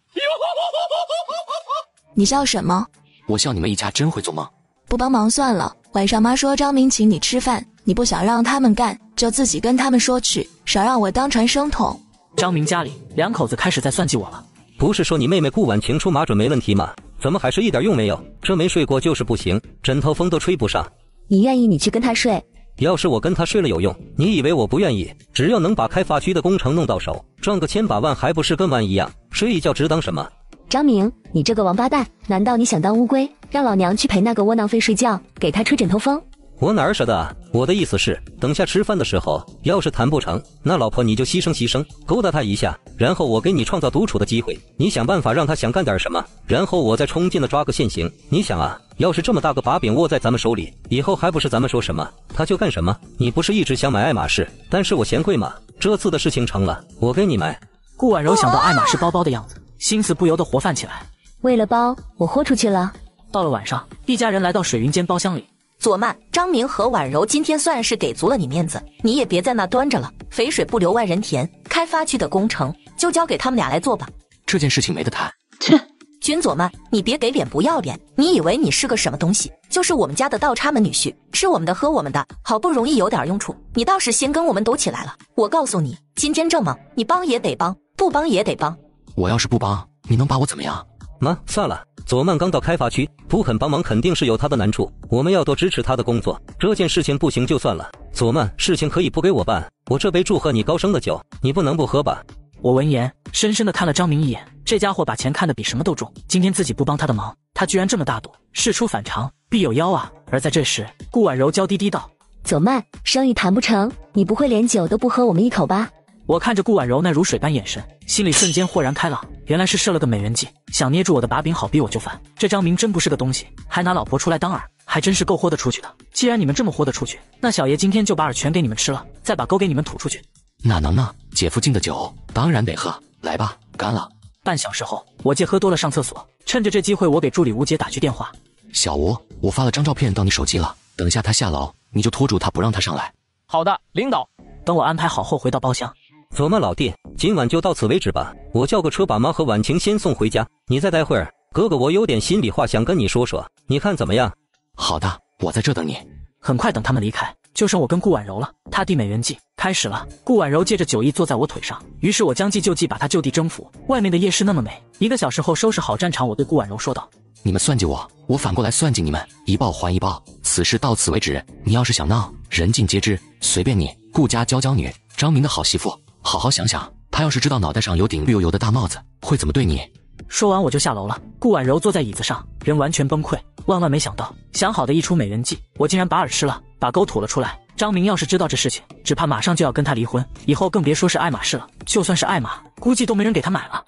你笑什么？我笑你们一家真会做梦。不帮忙算了，晚上妈说张明请你吃饭，你不想让他们干，就自己跟他们说去，少让我当传声筒。张明家里2口子开始在算计我了。不是说你妹妹顾婉晴出马准没问题吗？怎么还是一点用没有？这没睡过就是不行，枕头风都吹不上。你愿意你去跟他睡，要是我跟他睡了有用？你以为我不愿意？只要能把开发区的工程弄到手，赚个千把万还不是跟玩一样？睡一觉只当什么？张明，你这个王八蛋，难道你想当乌龟，让老娘去陪那个窝囊废睡觉，给他吹枕头风？我哪儿舍得啊？我的意思是，等下吃饭的时候，要是谈不成，那老婆你就牺牲牺牲，勾搭他一下，然后我给你创造独处的机会，你想办法让他想干点什么，然后我再冲进了抓个现行。你想啊，要是这么大个把柄握在咱们手里，以后还不是咱们说什么他就干什么？你不是一直想买爱马仕，但是我嫌贵吗？这次的事情成了，我给你买。顾婉柔想到爱马仕包包的样子，心思不由得活泛起来。为了包，我豁出去了。到了晚上，一家人来到水云间包厢里。左曼、张明和婉柔今天算是给足了你面子，你也别在那端着了。肥水不流外人田，开发区的工程就交给他们俩来做吧。这件事情没得谈。切，君左曼，你别给脸不要脸！你以为你是个什么东西？就是我们家的倒插门女婿，吃我们的喝我们的，好不容易有点用处，你倒是先跟我们抖起来了。我告诉你，今天这忙，你帮也得帮，不帮也得帮。我要是不帮，你能把我怎么样？妈，算了，左曼刚到开发区，不肯帮忙肯定是有他的难处，我们要多支持他的工作。这件事情不行就算了，左曼，事情可以不给我办，我这杯祝贺你高升的酒，你不能不喝吧？我闻言，深深的看了张明一眼，这家伙把钱看得比什么都重，今天自己不帮他的忙，他居然这么大度，事出反常必有妖啊！而在这时，顾婉柔娇滴滴道：“左曼，生意谈不成，你不会连酒都不喝我们一口吧？”我看着顾婉柔那如水般眼神，心里瞬间豁然开朗，原来是设了个美人计，想捏住我的把柄，好逼我就范。这张明真不是个东西，还拿老婆出来当饵，还真是够豁得出去的。既然你们这么豁得出去，那小爷今天就把饵全给你们吃了，再把沟给你们吐出去。哪能呢？姐夫敬的酒当然得喝，来吧，干了。半小时后，我借喝多了上厕所，趁着这机会，我给助理吴姐打去电话。小吴，我发了张照片到你手机了，等下他下楼，你就拖住他不让他上来。好的，领导。等我安排好后回到包厢。左曼老弟，今晚就到此为止吧，我叫个车把妈和婉晴先送回家，你再待会儿。哥哥，我有点心里话想跟你说说，你看怎么样？好的，我在这等你。很快等他们离开，就剩我跟顾婉柔了。他递美人计开始了，顾婉柔借着酒意坐在我腿上，于是我将计就计，把她就地征服。外面的夜市那么美，1个小时后收拾好战场，我对顾婉柔说道：“你们算计我，我反过来算计你们，一报还一报。此事到此为止，你要是想闹，人尽皆知，随便你。顾家娇娇女，张明的好媳妇，好好想想，他要是知道脑袋上有顶绿油油的大帽子，会怎么对你？”说完我就下楼了。顾婉柔坐在椅子上，人完全崩溃。万万没想到，想好的一出美人计，我竟然把饵吃了，把沟吐了出来。张明要是知道这事情，只怕马上就要跟他离婚，以后更别说是爱马仕了，就算是爱马，估计都没人给他买了。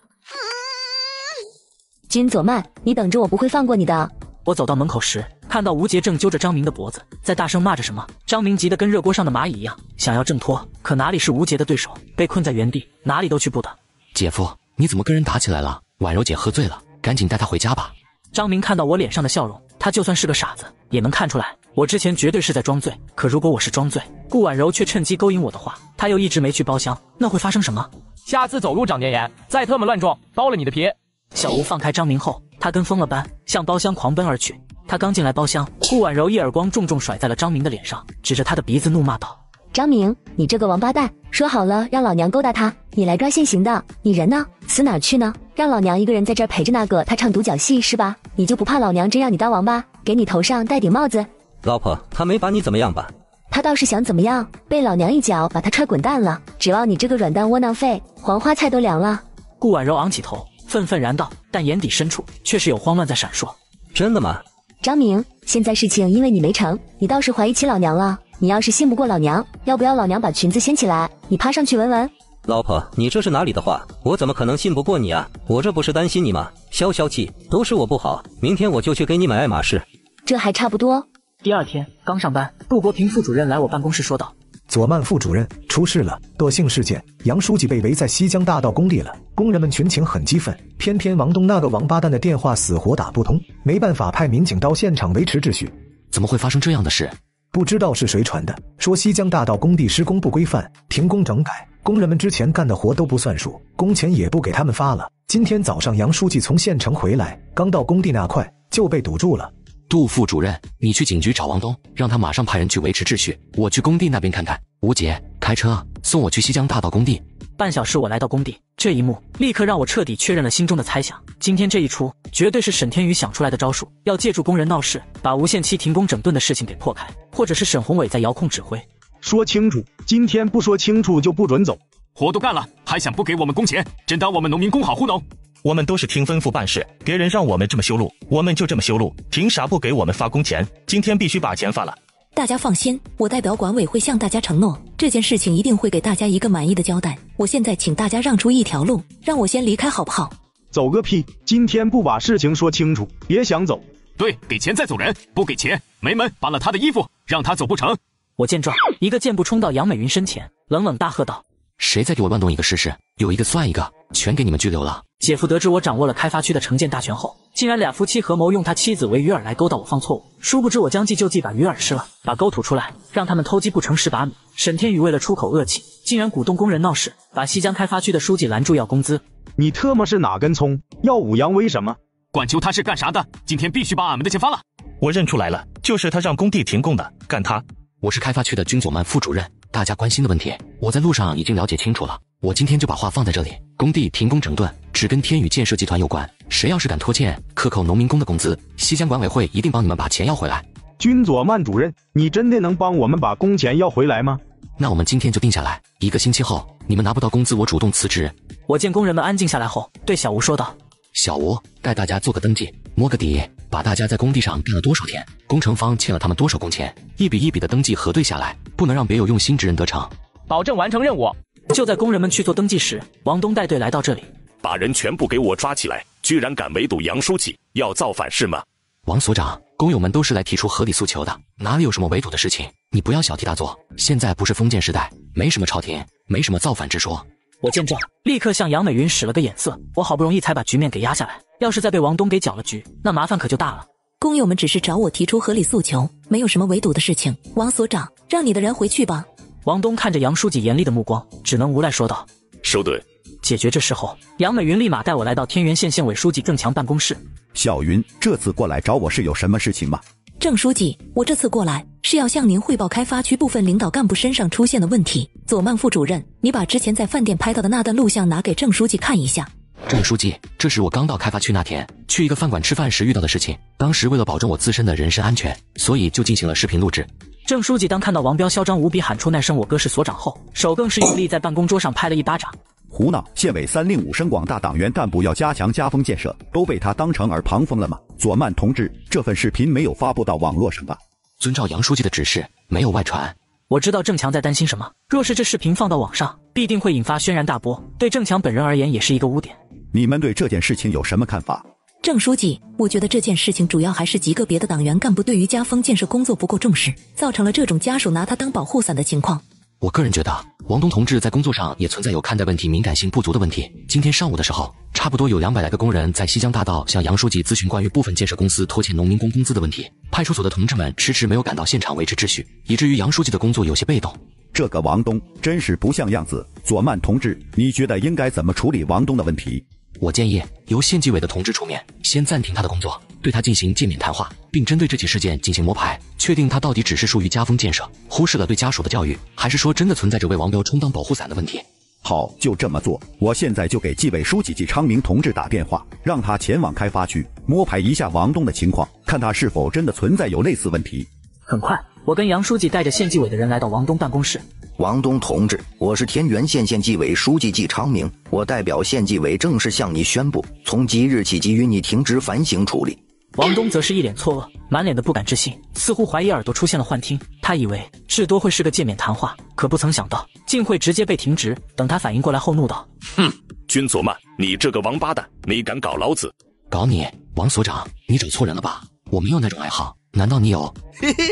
君左曼，你等着，我不会放过你的。我走到门口时，看到吴杰正揪着张明的脖子，在大声骂着什么。张明急得跟热锅上的蚂蚁一样，想要挣脱，可哪里是吴杰的对手，被困在原地，哪里都去不得。姐夫，你怎么跟人打起来了？婉柔姐喝醉了，赶紧带她回家吧。张明看到我脸上的笑容，他就算是个傻子，也能看出来，我之前绝对是在装醉。可如果我是装醉，顾婉柔却趁机勾引我的话，他又一直没去包厢，那会发生什么？下次走路长点眼，再特么乱撞，剥了你的皮！小吴放开张明后，他跟疯了般向包厢狂奔而去。他刚进来包厢，顾婉柔一耳光重重甩在了张明的脸上，指着他的鼻子怒骂道：“张明，你这个王八蛋，说好了让老娘勾搭他，你来抓现行的，你人呢？死哪儿去呢？让老娘一个人在这儿陪着那个他唱独角戏是吧？你就不怕老娘真让你当王八，给你头上戴顶帽子？”老婆，他没把你怎么样吧？他倒是想怎么样，被老娘一脚把他踹滚蛋了，指望你这个软蛋窝囊废，黄花菜都凉了。顾婉柔昂起头，愤愤然道，但眼底深处却是有慌乱在闪烁。真的吗？张明，现在事情因为你没成，你倒是怀疑起老娘了。你要是信不过老娘，要不要老娘把裙子掀起来，你趴上去闻闻？老婆，你这是哪里的话？我怎么可能信不过你啊？我这不是担心你吗？消消气，都是我不好，明天我就去给你买爱马仕。这还差不多。第二天刚上班，杜国平副主任来我办公室说道：“左曼副主任，出事了！惰性事件，杨书记被围在西江大道工地了。工人们群情很激愤，偏偏王东那个王八蛋的电话死活打不通，没办法派民警到现场维持秩序。怎么会发生这样的事？不知道是谁传的，说西江大道工地施工不规范，停工整改，工人们之前干的活都不算数，工钱也不给他们发了。今天早上杨书记从县城回来，刚到工地那块就被堵住了。”杜副主任，你去警局找王东，让他马上派人去维持秩序。我去工地那边看看。吴杰，开车送我去西江大道工地。半小时我来到工地，这一幕立刻让我彻底确认了心中的猜想。今天这一出绝对是沈天宇想出来的招数，要借助工人闹事，把无限期停工整顿的事情给破开，或者是沈宏伟在遥控指挥。说清楚，今天不说清楚就不准走。活都干了，还想不给我们工钱，真当我们农民工好糊弄？我们都是听吩咐办事，别人让我们这么修路，我们就这么修路，凭啥不给我们发工钱？今天必须把钱发了。大家放心，我代表管委会向大家承诺，这件事情一定会给大家一个满意的交代。我现在请大家让出一条路，让我先离开好不好？走个屁！今天不把事情说清楚，别想走。对，给钱再走人，不给钱，没门扒了他的衣服，让他走不成。我见状，一个箭步冲到杨美云身前，冷冷大喝道：“谁再给我乱动一个试试？有一个算一个，全给你们拘留了！”姐夫得知我掌握了开发区的城建大权后，竟然俩夫妻合谋用他妻子为鱼饵来勾到我放错误。殊不知我将计就计，把鱼饵吃了，把钩吐出来，让他们偷鸡不成蚀把米。沈天宇为了出口恶气，竟然鼓动工人闹事，把西江开发区的书记拦住要工资。你特么是哪根葱？耀武扬威什么？管求他是干啥的？今天必须把俺们的钱发了。我认出来了，就是他让工地停工的，干他！我是开发区的军佐曼副主任，大家关心的问题，我在路上已经了解清楚了。我今天就把话放在这里，工地停工整顿只跟天宇建设集团有关，谁要是敢拖欠克扣农民工的工资，西江管委会一定帮你们把钱要回来。军佐曼主任，你真的能帮我们把工钱要回来吗？那我们今天就定下来，1个星期后你们拿不到工资，我主动辞职。我见工人们安静下来后，对小吴说道：小吴，带大家做个登记，摸个底，把大家在工地上干了多少天，工程方欠了他们多少工钱，一笔一笔的登记核对下来，不能让别有用心之人得逞。保证完成任务。就在工人们去做登记时，王东带队来到这里，把人全部给我抓起来！居然敢围堵杨书记，要造反是吗？王所长，工友们都是来提出合理诉求的，哪里有什么围堵的事情？你不要小题大做，现在不是封建时代，没什么朝廷，没什么造反之说。我见状，立刻向杨美云使了个眼色，我好不容易才把局面给压下来，要是再被王东给搅了局，那麻烦可就大了。工友们只是找我提出合理诉求，没有什么围堵的事情。王所长，让你的人回去吧。王东看着杨书记严厉的目光，只能无奈说道：收队。解决这事后，杨美云立马带我来到天元县县委书记郑强办公室。小云，这次过来找我是有什么事情吗？郑书记，我这次过来是要向您汇报开发区部分领导干部身上出现的问题。佐曼副主任，你把之前在饭店拍到的那段录像拿给郑书记看一下。郑书记，这是我刚到开发区那天去一个饭馆吃饭时遇到的事情，当时为了保证我自身的人身安全，所以就进行了视频录制。郑书记当看到王彪嚣张无比喊出“耐生我哥是所长”后，手更是用力在办公桌上拍了一巴掌。胡闹！县委305省广大党员干部要加强家风建设，都被他当成耳旁风了吗？佐曼同志，这份视频没有发布到网络上吧？遵照杨书记的指示，没有外传。我知道郑强在担心什么，若是这视频放到网上，必定会引发轩然大波，对郑强本人而言也是一个污点。你们对这件事情有什么看法？郑书记，我觉得这件事情主要还是极个别的党员干部对于家风建设工作不够重视，造成了这种家属拿他当保护伞的情况。我个人觉得，王东同志在工作上也存在有看待问题敏感性不足的问题。今天上午的时候，差不多有200来个工人在西江大道向杨书记咨询关于部分建设公司拖欠农民工工资的问题，派出所的同志们迟迟没有赶到现场维持秩序，以至于杨书记的工作有些被动。这个王东真是不像样子。佐曼同志，你觉得应该怎么处理王东的问题？我建议由县纪委的同志出面，先暂停他的工作，对他进行诫免谈话，并针对这起事件进行摸排，确定他到底只是属于家风建设，忽视了对家属的教育，还是说真的存在着为王彪充当保护伞的问题。好，就这么做。我现在就给纪委书记纪昌明同志打电话，让他前往开发区摸排一下王东的情况，看他是否真的存在有类似问题。很快，我跟杨书记带着县纪委的人来到王东办公室。王东同志，我是天元县县纪委书记纪昌明，我代表县纪委正式向你宣布，从即日起给予你停职反省处理。王东则是一脸错愕，满脸的不敢置信，似乎怀疑耳朵出现了幻听。他以为至多会是个诫免谈话，可不曾想到竟会直接被停职。等他反应过来后，怒道：哼，军佐曼，你这个王八蛋，你敢搞老子？搞你？王所长，你找错人了吧？我没有那种爱好，难道你有？嘿嘿。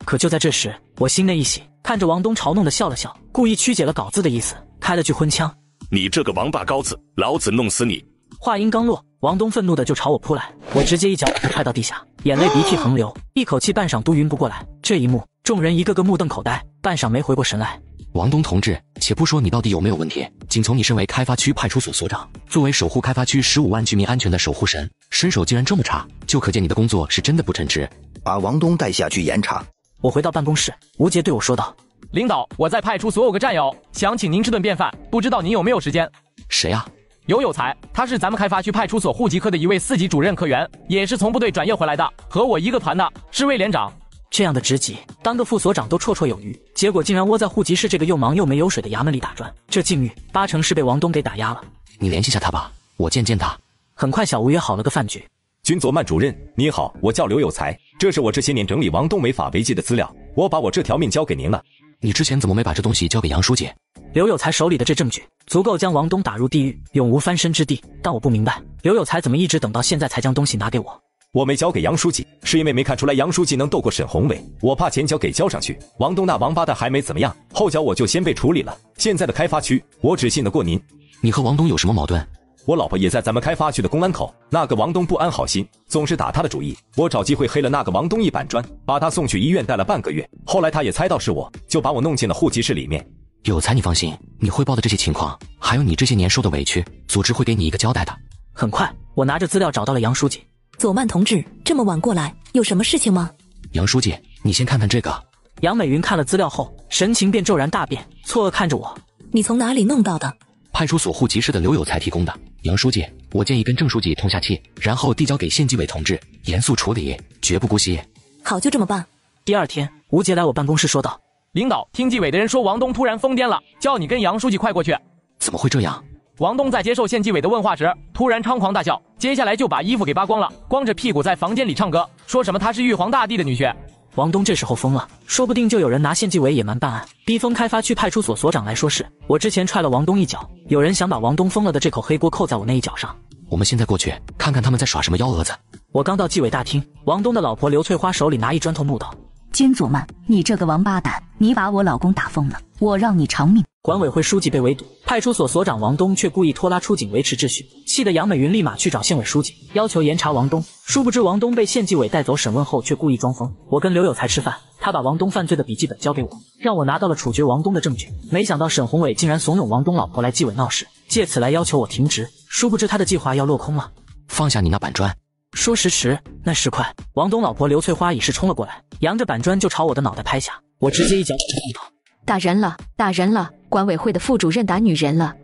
可就在这时，我心内一喜，看着王东嘲弄的笑了笑，故意曲解了稿子的意思，开了句荤腔：你这个王八羔子，老子弄死你！话音刚落，王东愤怒的就朝我扑来，我直接一脚把他踹到地下，眼泪鼻涕横流，一口气半晌都匀不过来。这一幕，众人一个个目瞪口呆，半晌没回过神来。王东同志，且不说你到底有没有问题，仅从你身为开发区派出所所长，作为守护开发区15万居民安全的守护神，身手竟然这么差，就可见你的工作是真的不称职。把王东带下去严查。我回到办公室，吴杰对我说道：领导，我在派出所有个战友，想请您吃顿便饭，不知道您有没有时间？谁啊？尤有才，他是咱们开发区派出所户籍科的一位4级主任科员，也是从部队转业回来的，和我一个团的，是位连长。这样的职级，当个副所长都绰绰有余，结果竟然窝在户籍室这个又忙又没油水的衙门里打转，这境遇8成是被王东给打压了。你联系下他吧，我见他。很快，小吴约好了个饭局。军佐曼主任，你好，我叫刘有才，这是我这些年整理王东违法违纪的资料，我把我这条命交给您了。你之前怎么没把这东西交给杨书记？刘有才手里的这证据足够将王东打入地狱，永无翻身之地。但我不明白，刘有才怎么一直等到现在才将东西拿给我？我没交给杨书记，是因为没看出来杨书记能斗过沈宏伟，我怕前脚给交上去，王东那王八蛋还没怎么样，后脚我就先被处理了。现在的开发区，我只信得过您。你和王东有什么矛盾？我老婆也在咱们开发区的公安口，那个王东不安好心，总是打他的主意。我找机会黑了那个王东一板砖，把他送去医院待了半个月。后来他也猜到是我，就把我弄进了户籍室里面。有才你放心，你汇报的这些情况，还有你这些年受的委屈，组织会给你一个交代的。很快，我拿着资料找到了杨书记。左曼同志，这么晚过来，有什么事情吗？杨书记，你先看看这个。杨美云看了资料后，神情便骤然大变，错愕看着我。你从哪里弄到的？派出所户籍室的刘有才提供的。杨书记，我建议跟郑书记通下气，然后递交给县纪委同志，严肃处理，绝不姑息。好，就这么办。第二天，吴杰来我办公室说道：领导，听纪委的人说王东突然疯癫了，叫你跟杨书记快过去。怎么会这样？王东在接受县纪委的问话时，突然猖狂大叫，接下来就把衣服给扒光了，光着屁股在房间里唱歌，说什么他是玉皇大帝的女婿。王东这时候疯了，说不定就有人拿县纪委野蛮办案，逼封开发区派出所所长来说事。我之前踹了王东一脚，有人想把王东封了的这口黑锅扣在我那一脚上。我们现在过去看看他们在耍什么幺蛾子。我刚到纪委大厅，王东的老婆刘翠花手里拿一砖头怒道：金左曼，你这个王八蛋，你把我老公打疯了，我让你偿命。管委会书记被围堵，派出所所长王东却故意拖拉出警维持秩序，气得杨美云立马去找县委书记，要求严查王东。殊不知王东被县纪委带走审问后，却故意装疯。我跟刘有才吃饭，他把王东犯罪的笔记本交给我，让我拿到了处决王东的证据。没想到沈宏伟竟然怂恿王东老婆来纪委闹事，借此来要求我停职。殊不知他的计划要落空了。放下你那板砖！说时迟，那时快，王东老婆刘翠花已是冲了过来，扬着板砖就朝我的脑袋拍下，我直接一脚把他撞倒。打人了，打人了！管委会的副主任打女人了。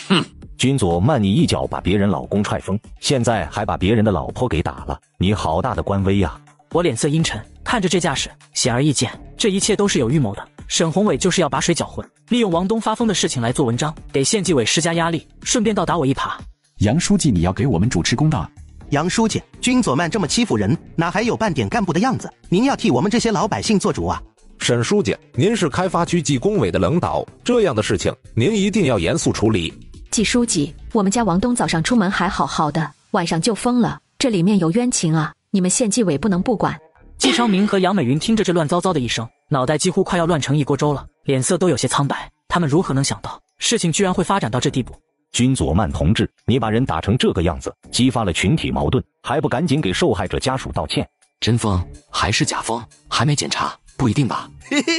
哼，君左曼，你一脚把别人老公踹疯，现在还把别人的老婆给打了，你好大的官威呀！我脸色阴沉，看着这架势，显而易见，这一切都是有预谋的。沈宏伟就是要把水搅浑，利用王东发疯的事情来做文章，给县纪委施加压力，顺便倒打我一耙。杨书记，你要给我们主持公道。杨书记，君左曼这么欺负人，哪还有半点干部的样子？您要替我们这些老百姓做主啊！沈书记，您是开发区纪工委的领导，这样的事情您一定要严肃处理。季书记，我们家王东早上出门还好好的，晚上就疯了，这里面有冤情啊！你们县纪委不能不管。季昌明和杨美云听着这乱糟糟的一声，脑袋几乎快要乱成一锅粥了，脸色都有些苍白。他们如何能想到事情居然会发展到这地步？君左曼同志，你把人打成这个样子，激发了群体矛盾，还不赶紧给受害者家属道歉？真疯还是假疯？还没检查，不一定吧？嘿嘿。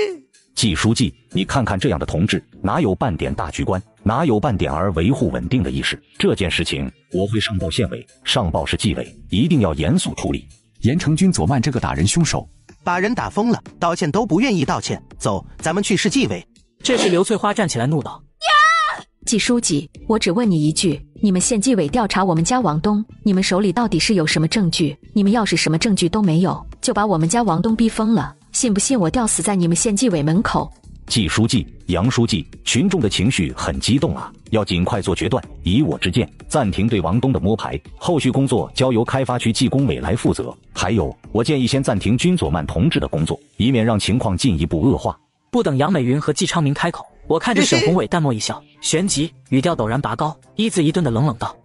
季书记，你看看这样的同志，哪有半点大局观，哪有半点儿维护稳定的意识？这件事情我会上报县委，上报是纪委，一定要严肃处理，严惩君左曼这个打人凶手。把人打疯了，道歉都不愿意道歉，走，咱们去市纪委。这时刘翠花站起来怒道：季书记，我只问你一句，你们县纪委调查我们家王东，你们手里到底是有什么证据？你们要是什么证据都没有，就把我们家王东逼疯了，信不信我吊死在你们县纪委门口？季书记、杨书记，群众的情绪很激动啊，要尽快做决断。以我之见，暂停对王东的摸排，后续工作交由开发区纪工委来负责。还有，我建议先暂停君左曼同志的工作，以免让情况进一步恶化。不等杨美云和季昌明开口，我看着沈宏伟淡漠一笑，旋即语调陡然拔高，一字一顿的冷冷道：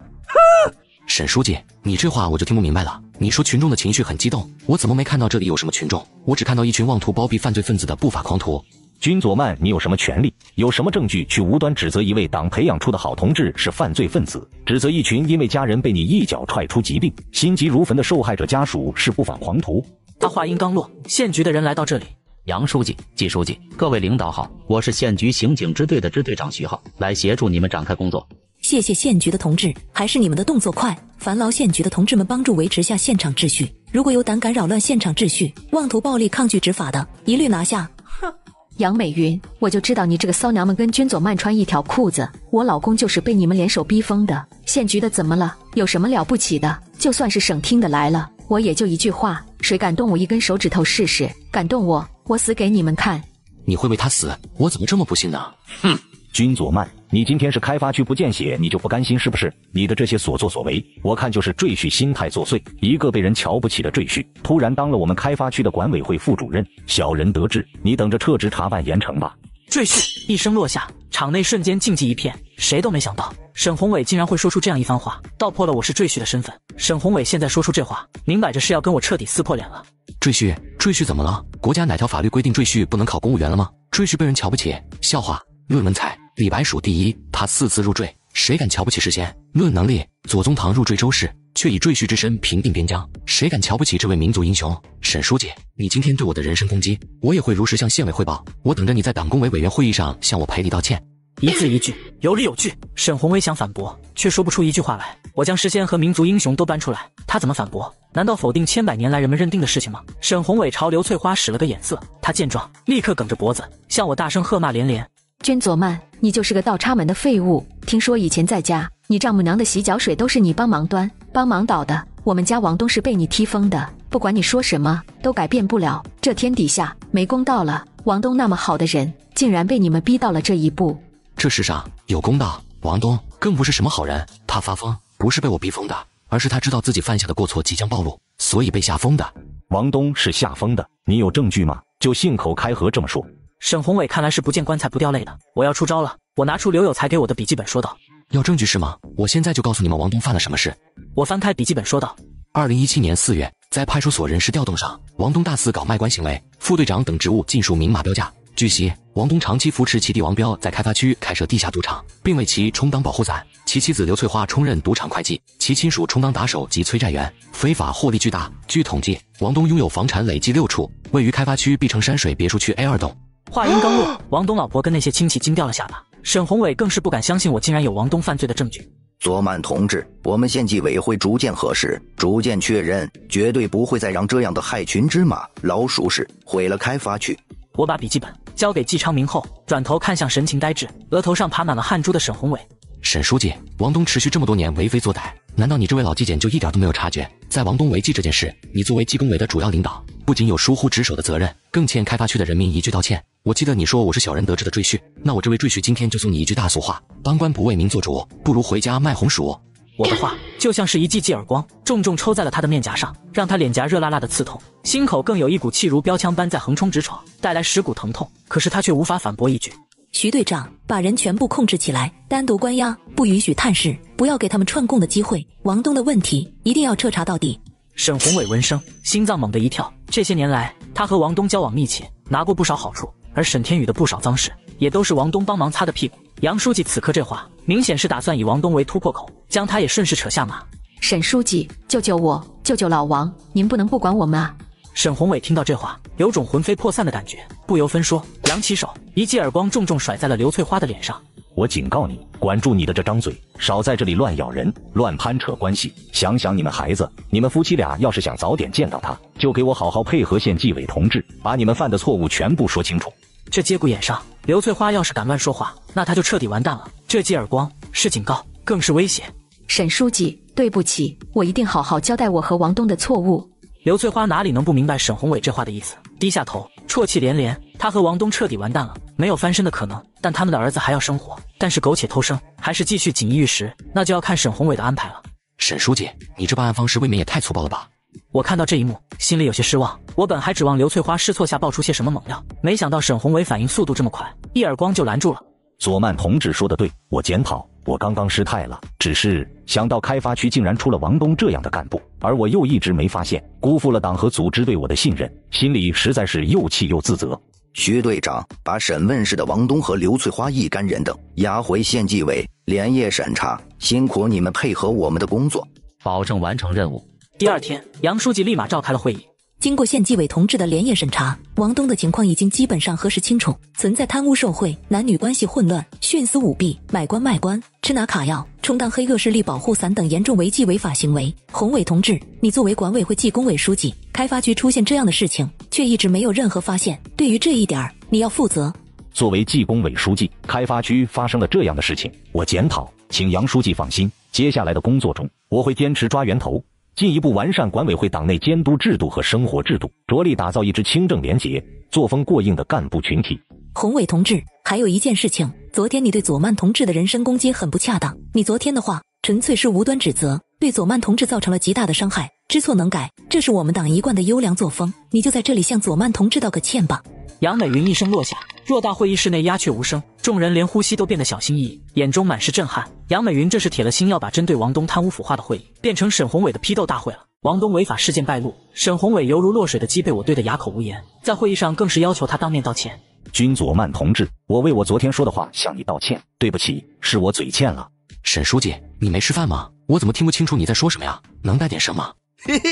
沈书记，你这话我就听不明白了。你说群众的情绪很激动，我怎么没看到这里有什么群众？我只看到一群妄图包庇犯罪分子的不法狂徒。君左曼，你有什么权利？有什么证据去无端指责一位党培养出的好同志是犯罪分子？指责一群因为家人被你一脚踹出疾病、心急如焚的受害者家属是不法狂徒？他话音刚落，县局的人来到这里。杨书记、季书记，各位领导好，我是县局刑警支队的支队长徐浩，来协助你们展开工作。谢谢县局的同志，还是你们的动作快，烦劳县局的同志们帮助维持下现场秩序。如果有胆敢扰乱现场秩序、妄图暴力抗拒执法的，一律拿下。哼！杨美云，我就知道你这个骚娘们跟君左曼穿一条裤子，我老公就是被你们联手逼疯的。县局的怎么了？有什么了不起的？就算是省厅的来了，我也就一句话，谁敢动我一根手指头试试？敢动我，我死给你们看！你会为他死？我怎么这么不信呢？哼！君左曼，你今天是开发区不见血，你就不甘心是不是？你的这些所作所为，我看就是赘婿心态作祟。一个被人瞧不起的赘婿，突然当了我们开发区的管委会副主任，小人得志，你等着撤职查办严惩吧。赘婿一声落下，场内瞬间静寂一片，谁都没想到沈宏伟竟然会说出这样一番话，道破了我是赘婿的身份。沈宏伟现在说出这话，明摆着是要跟我彻底撕破脸了。赘婿怎么了？国家哪条法律规定赘婿不能考公务员了吗？赘婿被人瞧不起，笑话。论文采，李白数第一，他4次入赘，谁敢瞧不起世贤？论能力，左宗棠入赘周氏，却以赘婿之身平定边疆，谁敢瞧不起这位民族英雄？沈书记，你今天对我的人身攻击，我也会如实向县委汇报。我等着你在党工委委员会议上向我赔礼道歉。一字一句，有理有据。沈宏伟想反驳，却说不出一句话来。我将世贤和民族英雄都搬出来，他怎么反驳？难道否定千百年来人们认定的事情吗？沈宏伟朝刘翠花使了个眼色，他见状立刻梗着脖子向我大声喝骂连连。君佐曼，你就是个倒插门的废物！听说以前在家，你丈母娘的洗脚水都是你帮忙端、帮忙倒的。我们家王东是被你踢疯的，不管你说什么，都改变不了。这天底下没公道了，王东那么好的人，竟然被你们逼到了这一步。这世上有公道，王东更不是什么好人。他发疯不是被我逼疯的，而是他知道自己犯下的过错即将暴露，所以被吓疯的。王东是吓疯的，你有证据吗？就信口开河这么说。沈宏伟看来是不见棺材不掉泪的，我要出招了。我拿出刘有才给我的笔记本说道：要证据是吗？我现在就告诉你们王东犯了什么事。我翻开笔记本说道：2017年4月，在派出所人事调动上，王东大肆搞卖官行为，副队长等职务尽数明码标价。据悉，王东长期扶持其弟王彪在开发区开设地下赌场，并为其充当保护伞。其妻子刘翠花充任赌场会计，其亲属充当打手及催债员，非法获利巨大。据统计，王东拥有房产累计6处，位于开发区碧城山水别墅区 A2栋。话音刚落，王东老婆跟那些亲戚惊掉了下巴。沈宏伟更是不敢相信我竟然有王东犯罪的证据。佐曼同志，我们县纪委会逐渐核实，逐渐确认，绝对不会再让这样的害群之马、老鼠屎毁了开发区。我把笔记本交给季昌明后，转头看向神情呆滞、额头上爬满了汗珠的沈宏伟。沈书记，王东持续这么多年为非作歹，难道你这位老纪检就一点都没有察觉？在王东违纪这件事，你作为纪工委的主要领导，不仅有疏忽职守的责任，更欠开发区的人民一句道歉。我记得你说我是小人得志的赘婿，那我这位赘婿今天就送你一句大俗话：当官不为民做主，不如回家卖红薯。我的话就像是一记记耳光，重重抽在了他的面颊上，让他脸颊热辣辣的刺痛，心口更有一股气如标枪般在横冲直闯，带来蚀骨疼痛。可是他却无法反驳一句。徐队长，把人全部控制起来，单独关押，不允许探视，不要给他们串供的机会。王东的问题一定要彻查到底。沈宏伟闻声，心脏猛地一跳。这些年来，他和王东交往密切，拿过不少好处，而沈天宇的不少脏事，也都是王东帮忙擦的屁股。杨书记此刻这话，明显是打算以王东为突破口，将他也顺势扯下马。沈书记，救救我，救救老王，您不能不管我们啊！沈宏伟听到这话，有种魂飞魄散的感觉，不由分说，扬起手，一记耳光重重甩在了刘翠花的脸上。我警告你，管住你的这张嘴，少在这里乱咬人，乱攀扯关系。想想你们孩子，你们夫妻俩要是想早点见到他，就给我好好配合县纪委同志，把你们犯的错误全部说清楚。这节骨眼上，刘翠花要是敢乱说话，那他就彻底完蛋了。这记耳光是警告，更是威胁。沈书记，对不起，我一定好好交代我和王东的错误。刘翠花哪里能不明白沈宏伟这话的意思，低下头，啜泣连连。他和王东彻底完蛋了，没有翻身的可能，但他们的儿子还要生活。但是苟且偷生，还是继续锦衣玉食，那就要看沈宏伟的安排了。沈书记，你这办案方式未免也太粗暴了吧？我看到这一幕，心里有些失望。我本还指望刘翠花试错下爆出些什么猛料，没想到沈宏伟反应速度这么快，一耳光就拦住了。佐曼同志说的对，我检讨，我刚刚失态了。只是想到开发区竟然出了王东这样的干部，而我又一直没发现，辜负了党和组织对我的信任，心里实在是又气又自责。徐队长，把审问室的王东和刘翠花一干人等押回县纪委，连夜审查。辛苦你们配合我们的工作，保证完成任务。第二天，杨书记立马召开了会议。经过县纪委同志的连夜审查，王东的情况已经基本上核实清楚，存在贪污受贿、男女关系混乱、徇私舞弊、买官卖官、吃拿卡要、充当黑恶势力保护伞等严重违纪违法行为。宏伟同志，你作为管委会纪工委书记，开发区出现这样的事情，却一直没有任何发现，对于这一点你要负责。作为纪工委书记，开发区发生了这样的事情，我检讨，请杨书记放心，接下来的工作中，我会坚持抓源头，进一步完善管委会党内监督制度和生活制度，着力打造一支清正廉洁、作风过硬的干部群体。宏伟同志，还有一件事情，昨天你对佐曼同志的人身攻击很不恰当，你昨天的话纯粹是无端指责，对佐曼同志造成了极大的伤害，知错能改，这是我们党一贯的优良作风，你就在这里向佐曼同志道个歉吧。杨美云一声落下，偌大会议室内鸦雀无声，众人连呼吸都变得小心翼翼，眼中满是震撼。杨美云这是铁了心要把针对王东贪污腐化的会议变成沈宏伟的批斗大会了。王东违法事件败露，沈宏伟犹如落水的鸡被我对得哑口无言，在会议上更是要求他当面道歉。君佐曼同志，我为我昨天说的话向你道歉，对不起，是我嘴欠了。沈书记，你没吃饭吗？我怎么听不清楚你在说什么呀？能带点声吗？嘿嘿。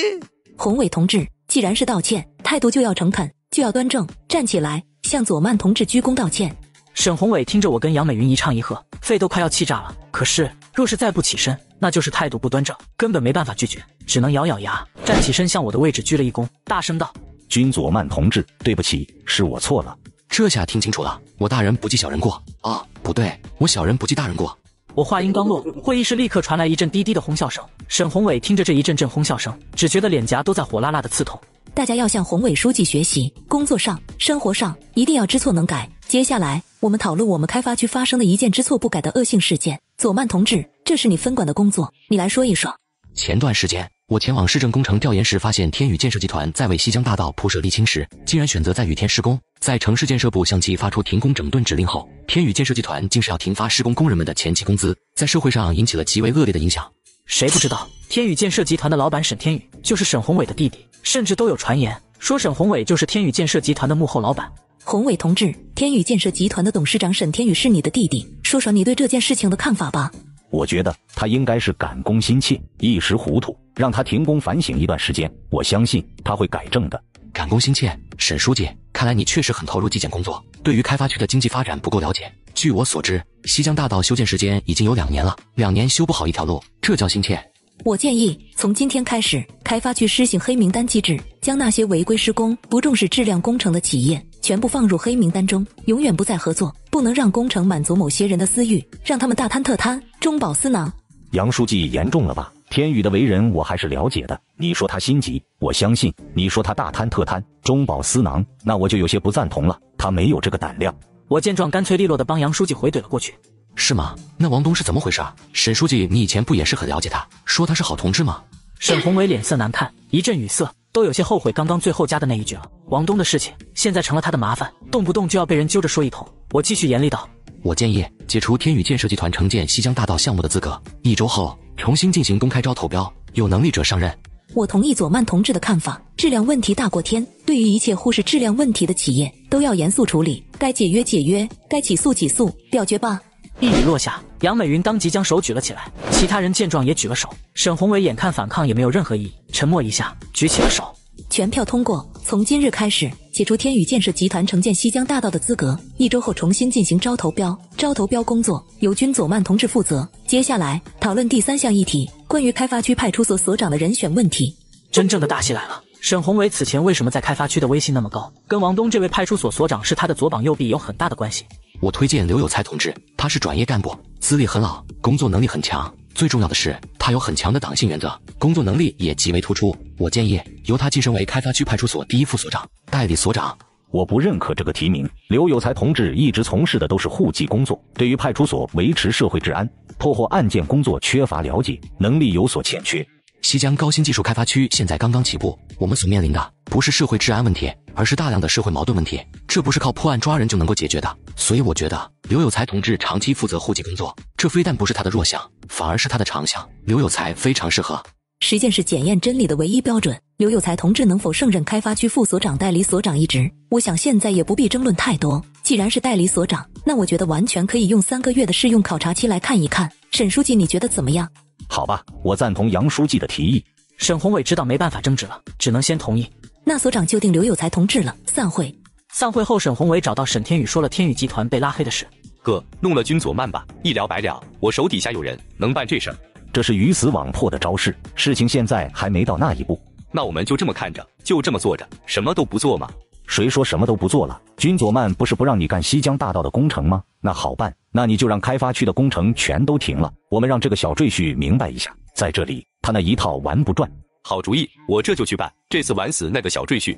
宏伟同志，既然是道歉，态度就要诚恳，就要端正，站起来，向左曼同志鞠躬道歉。沈宏伟听着我跟杨美云一唱一和，肺都快要气炸了。可是若是再不起身，那就是态度不端正，根本没办法拒绝，只能咬咬牙站起身，向我的位置鞠了一躬，大声道：君左曼同志，对不起，是我错了。这下听清楚了，我大人不记小人过啊，不对，我小人不记大人过。我话音刚落，会议室立刻传来一阵低低的哄笑声。沈宏伟听着这一阵阵哄笑声，只觉得脸颊都在火辣辣的刺痛。大家要向宏伟书记学习，工作上、生活上一定要知错能改。接下来，我们讨论我们开发区发生的一件知错不改的恶性事件。左曼同志，这是你分管的工作，你来说一说。前段时间，我前往市政工程调研时，发现天宇建设集团在为西江大道铺设沥青时，竟然选择在雨天施工。在城市建设部向其发出停工整顿指令后，天宇建设集团竟是要停发施工工人们的前期工资，在社会上引起了极为恶劣的影响。谁不知道天宇建设集团的老板沈天宇就是沈宏伟的弟弟，甚至都有传言说沈宏伟就是天宇建设集团的幕后老板。宏伟同志，天宇建设集团的董事长沈天宇是你的弟弟，说说你对这件事情的看法吧。我觉得他应该是赶工心切，一时糊涂，让他停工反省一段时间，我相信他会改正的。赶工心切，沈书记，看来你确实很投入纪检工作，对于开发区的经济发展不够了解。据我所知，西江大道修建时间已经有2年了，2年修不好一条路，这叫心切。我建议从今天开始，开发区施行黑名单机制，将那些违规施工、不重视质量工程的企业全部放入黑名单中，永远不再合作，不能让工程满足某些人的私欲，让他们大贪特贪，中饱私囊。杨书记严重了吧？天宇的为人我还是了解的，你说他心急，我相信；你说他大贪特贪，中饱私囊，那我就有些不赞同了，他没有这个胆量。我见状干脆利落地帮杨书记回怼了过去。是吗？那王东是怎么回事？沈书记，你以前不也是很了解他，说他是好同志吗？沈宏伟脸色难看，一阵语塞，都有些后悔刚刚最后加的那一句了。王东的事情现在成了他的麻烦，动不动就要被人揪着说一通。我继续严厉道：我建议解除天宇建设集团承建西江大道项目的资格，1周后重新进行公开招投标，有能力者上任。我同意左曼同志的看法，质量问题大过天，对于一切忽视质量问题的企业都要严肃处理，该解约解约，该起诉起诉，表决吧。一语落下，杨美云当即将手举了起来，其他人见状也举了手。沈宏伟眼看反抗也没有任何意义，沉默一下，举起了手。全票通过，从今日开始解除天宇建设集团承建西江大道的资格，1周后重新进行招投标，招投标工作由君左曼同志负责。接下来讨论第3项议题，关于开发区派出所所长的人选问题。真正的大戏来了，沈宏伟此前为什么在开发区的威信那么高？跟王东这位派出所所长是他的左膀右臂有很大的关系。我推荐刘有才同志，他是转业干部，资历很老，工作能力很强，最重要的是他有很强的党性原则，工作能力也极为突出。我建议由他晋升为开发区派出所第1副所长、代理所长。我不认可这个提名。刘有才同志一直从事的都是户籍工作，对于派出所维持社会治安、破获案件工作缺乏了解，能力有所欠缺。西江高新技术开发区现在刚刚起步，我们所面临的不是社会治安问题，而是大量的社会矛盾问题，这不是靠破案抓人就能够解决的。所以我觉得刘有才同志长期负责户籍工作，这非但不是他的弱项，反而是他的长项。刘有才非常适合。实践是检验真理的唯一标准，刘有才同志能否胜任开发区副所长、代理所长一职，我想现在也不必争论太多。既然是代理所长，那我觉得完全可以用3个月的试用考察期来看一看。沈书记，你觉得怎么样？好吧，我赞同杨书记的提议。沈宏伟知道没办法争执了，只能先同意。那所长就定刘有才同志了。散会。散会后，沈宏伟找到沈天宇，说了天宇集团被拉黑的事。哥，弄了君左曼吧，一了百了。我手底下有人能办这事儿。这是鱼死网破的招式，事情现在还没到那一步。那我们就这么看着，就这么做着，什么都不做吗？谁说什么都不做了？君左曼不是不让你干西江大道的工程吗？那好办，那你就让开发区的工程全都停了。我们让这个小赘婿明白一下，在这里他那一套玩不转。好主意，我这就去办，这次玩死那个小赘婿。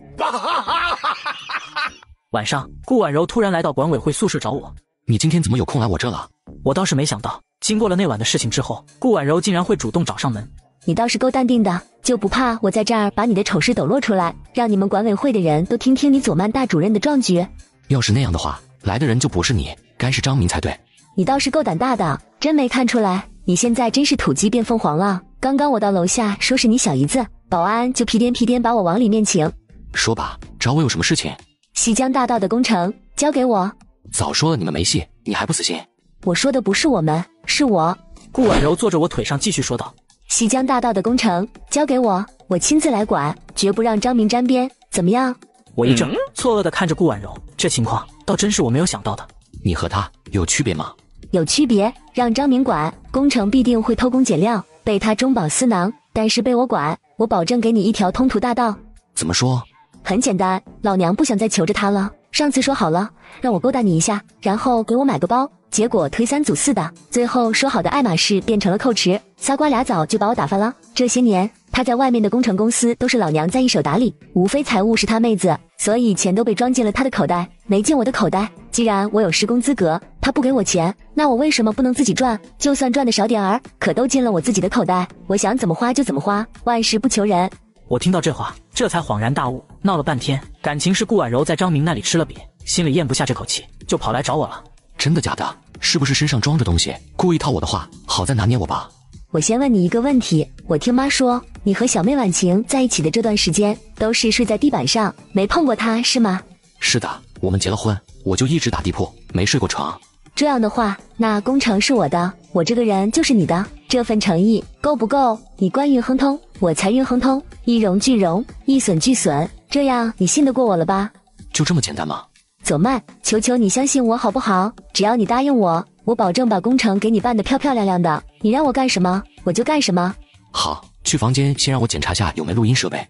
晚上，顾婉柔突然来到管委会宿舍找我。你今天怎么有空来我这了？我倒是没想到，经过了那晚的事情之后，顾婉柔竟然会主动找上门。你倒是够淡定的，就不怕我在这儿把你的丑事抖落出来，让你们管委会的人都听听你左曼大主任的壮举？要是那样的话，来的人就不是你，该是张明才对。你倒是够胆大的，真没看出来，你现在真是土鸡变凤凰了。刚刚我到楼下说是你小姨子，保安就屁颠屁颠把我往里面请。说吧，找我有什么事情？西江大道的工程交给我。早说了你们没戏，你还不死心？我说的不是我们，是我。顾婉柔坐着我腿上继续说道：“西江大道的工程交给我，我亲自来管，绝不让张明沾边，怎么样？”我一怔，错愕地看着顾婉柔，这情况倒真是我没有想到的。你和他有区别吗？有区别，让张明管工程必定会偷工减料，被他中饱私囊，但是被我管，我保证给你一条通途大道。怎么说？很简单，老娘不想再求着他了。上次说好了，让我勾搭你一下，然后给我买个包，结果推三阻四的，最后说好的爱马仕变成了蔻驰，仨瓜俩枣就把我打发了。这些年他在外面的工程公司都是老娘在一手打理，无非财务是他妹子，所以钱都被装进了他的口袋，没进我的口袋。既然我有施工资格，他不给我钱，那我为什么不能自己赚？就算赚的少点儿，可都进了我自己的口袋，我想怎么花就怎么花，万事不求人。我听到这话，这才恍然大悟，闹了半天，感情是顾婉柔在张明那里吃了瘪，心里咽不下这口气，就跑来找我了。真的假的？是不是身上装着东西，故意套我的话，好在拿捏我吧？我先问你一个问题，我听妈说，你和小妹婉晴在一起的这段时间，都是睡在地板上，没碰过她是吗？是的，我们结了婚，我就一直打地铺，没睡过床。这样的话，那工程是我的，我这个人就是你的，这份诚意够不够？你官运亨通，我财运亨通，一荣俱荣，一损俱损，这样你信得过我了吧？就这么简单吗？左曼，求求你相信我好不好？只要你答应我，我保证把工程给你办得漂漂亮亮的，你让我干什么我就干什么。好，去房间先让我检查下有没录音设备。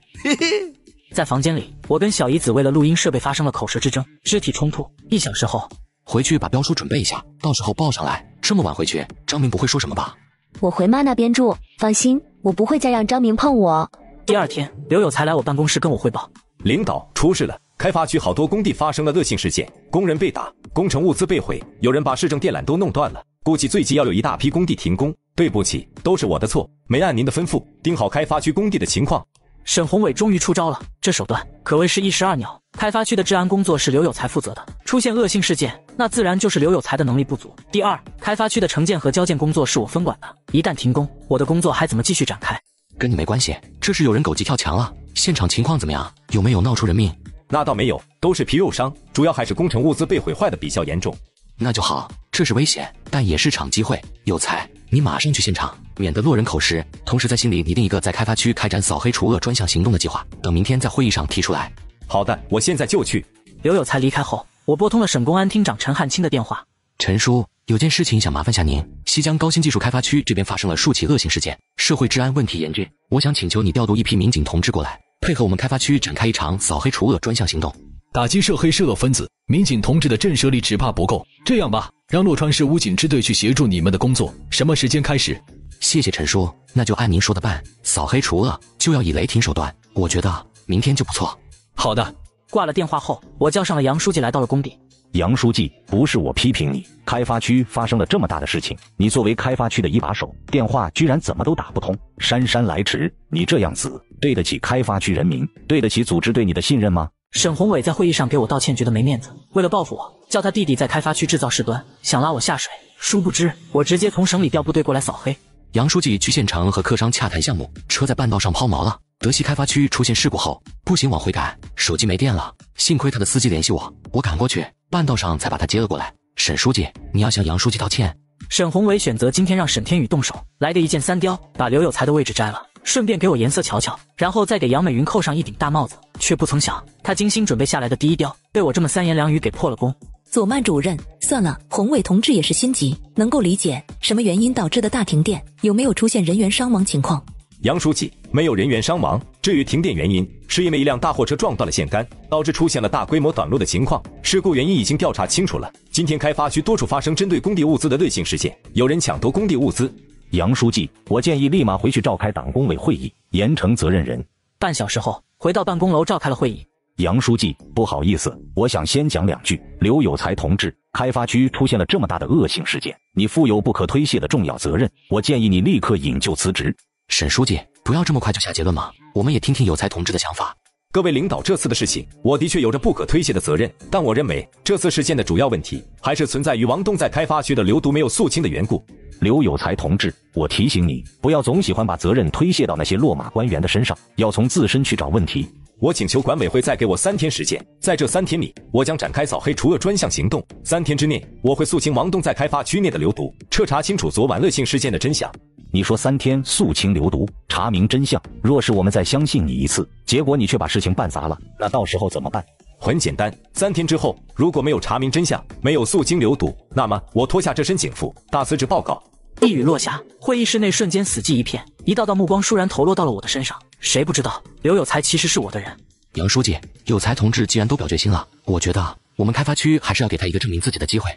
在房间里，我跟小姨子为了录音设备发生了口舌之争，肢体冲突。1小时后，回去把标书准备一下，到时候报上来。这么晚回去，张明不会说什么吧？我回妈那边住，放心，我不会再让张明碰我。第二天，刘有才来我办公室跟我汇报，领导，出事了，开发区好多工地发生了恶性事件，工人被打，工程物资被毁，有人把市政电缆都弄断了，估计最近要有一大批工地停工。对不起，都是我的错，没按您的吩咐盯好开发区工地的情况。沈宏伟终于出招了，这手段可谓是一石二鸟。开发区的治安工作是刘有才负责的，出现恶性事件，那自然就是刘有才的能力不足。第二，开发区的城建和交建工作是我分管的，一旦停工，我的工作还怎么继续展开？跟你没关系，这是有人狗急跳墙了。现场情况怎么样？有没有闹出人命？那倒没有，都是皮肉伤，主要还是工程物资被毁坏的比较严重。那就好，这是危险，但也是场机会。有才，你马上去现场，免得落人口实。同时在心里拟定一个在开发区开展扫黑除恶专项行动的计划，等明天在会议上提出来。好的，我现在就去。刘有才离开后，我拨通了省公安厅长陈汉卿的电话。陈叔，有件事情想麻烦下您。西江高新技术开发区这边发生了数起恶性事件，社会治安问题严峻，我想请求你调度一批民警同志过来，配合我们开发区展开一场扫黑除恶专项行动。打击涉黑涉恶分子，民警同志的震慑力只怕不够。这样吧，让洛川市武警支队去协助你们的工作，什么时间开始？谢谢陈叔，那就按您说的办。扫黑除恶就要以雷霆手段，我觉得明天就不错。好的。挂了电话后，我叫上了杨书记来到了工地。杨书记，不是我批评你，开发区发生了这么大的事情，你作为开发区的一把手，电话居然怎么都打不通，姗姗来迟，你这样子对得起开发区人民，对得起组织对你的信任吗？沈宏伟在会议上给我道歉，觉得没面子，为了报复我，叫他弟弟在开发区制造事端，想拉我下水。殊不知，我直接从省里调部队过来扫黑。杨书记去县城和客商洽谈项目，车在半道上抛锚了。德西开发区出现事故后，不行往回赶，手机没电了。幸亏他的司机联系我，我赶过去，半道上才把他接了过来。沈书记，你要向杨书记道歉。沈宏伟选择今天让沈天宇动手，来个一箭三雕，把刘有才的位置摘了，顺便给我颜色瞧瞧，然后再给杨美云扣上一顶大帽子。却不曾想，他精心准备下来的第一雕，被我这么三言两语给破了功。左曼主任，算了，宏伟同志也是心急，能够理解什么原因导致的大停电，有没有出现人员伤亡情况？杨书记，没有人员伤亡。至于停电原因，是因为一辆大货车撞到了线杆，导致出现了大规模短路的情况。事故原因已经调查清楚了。今天开发区多处发生针对工地物资的恶性事件，有人抢夺工地物资。杨书记，我建议立马回去召开党工委会议，严惩责任人。半小时后，回到办公楼召开了会议。杨书记，不好意思，我想先讲两句。刘有才同志，开发区出现了这么大的恶性事件，你负有不可推卸的重要责任，我建议你立刻引咎辞职。沈书记，不要这么快就下结论嘛，我们也听听有才同志的想法。各位领导，这次的事情我的确有着不可推卸的责任，但我认为这次事件的主要问题还是存在于王东在开发区的流毒没有肃清的缘故。刘有才同志，我提醒你，不要总喜欢把责任推卸到那些落马官员的身上，要从自身去找问题。我请求管委会再给我3天时间，在这3天里，我将展开扫黑除恶专项行动。3天之内，我会肃清王东在开发区内的流毒，彻查清楚昨晚恶性事件的真相。你说3天肃清流毒，查明真相，若是我们再相信你一次，结果你却把事情办砸了，那到时候怎么办？很简单，3天之后，如果没有查明真相，没有肃清流毒，那么我脱下这身警服，大辞职报告。一语落下，会议室内瞬间死寂一片，一道道目光倏然投落到了我的身上。谁不知道刘有才其实是我的人？杨书记，有才同志既然都表决心了，我觉得我们开发区还是要给他一个证明自己的机会。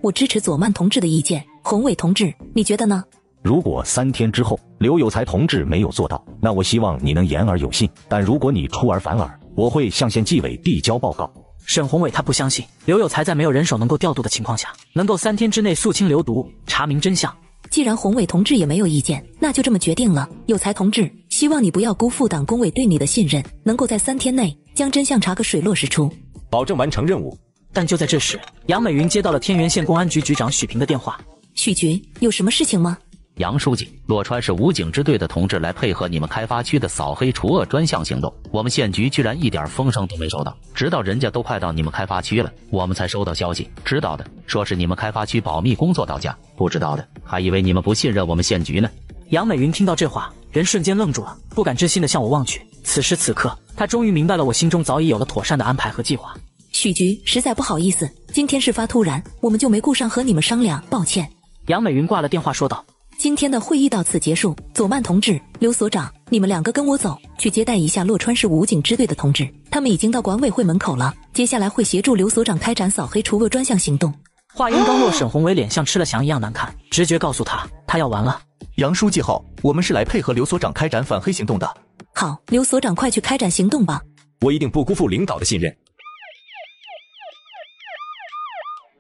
我支持左曼同志的意见，宏伟同志，你觉得呢？如果3天之后刘有才同志没有做到，那我希望你能言而有信，但如果你出尔反尔，我会向县纪委递交报告。沈宏伟他不相信刘有才在没有人手能够调度的情况下，能够3天之内肃清流毒，查明真相。既然宏伟同志也没有意见，那就这么决定了。有才同志，希望你不要辜负党工委对你的信任，能够在3天内将真相查个水落石出，保证完成任务。但就在这时，杨美云接到了天元县公安局局长许平的电话。许局，有什么事情吗？杨书记，洛川市武警支队的同志来配合你们开发区的扫黑除恶专项行动，我们县局居然一点风声都没收到，直到人家都快到你们开发区了，我们才收到消息。知道的说是你们开发区保密工作到家，不知道的还以为你们不信任我们县局呢。杨美云听到这话，人瞬间愣住了，不敢置信地向我望去。此时此刻，她终于明白了我心中早已有了妥善的安排和计划。许局，实在不好意思，今天事发突然，我们就没顾上和你们商量，抱歉。杨美云挂了电话说道。今天的会议到此结束，左曼同志、刘所长，你们2个跟我走，去接待一下洛川市武警支队的同志，他们已经到管委会门口了，接下来会协助刘所长开展扫黑除恶专项行动。话音刚落，沈宏伟脸像吃了翔一样难看，直觉告诉他要完了。杨书记好，我们是来配合刘所长开展反黑行动的。好，刘所长快去开展行动吧。我一定不辜负领导的信任。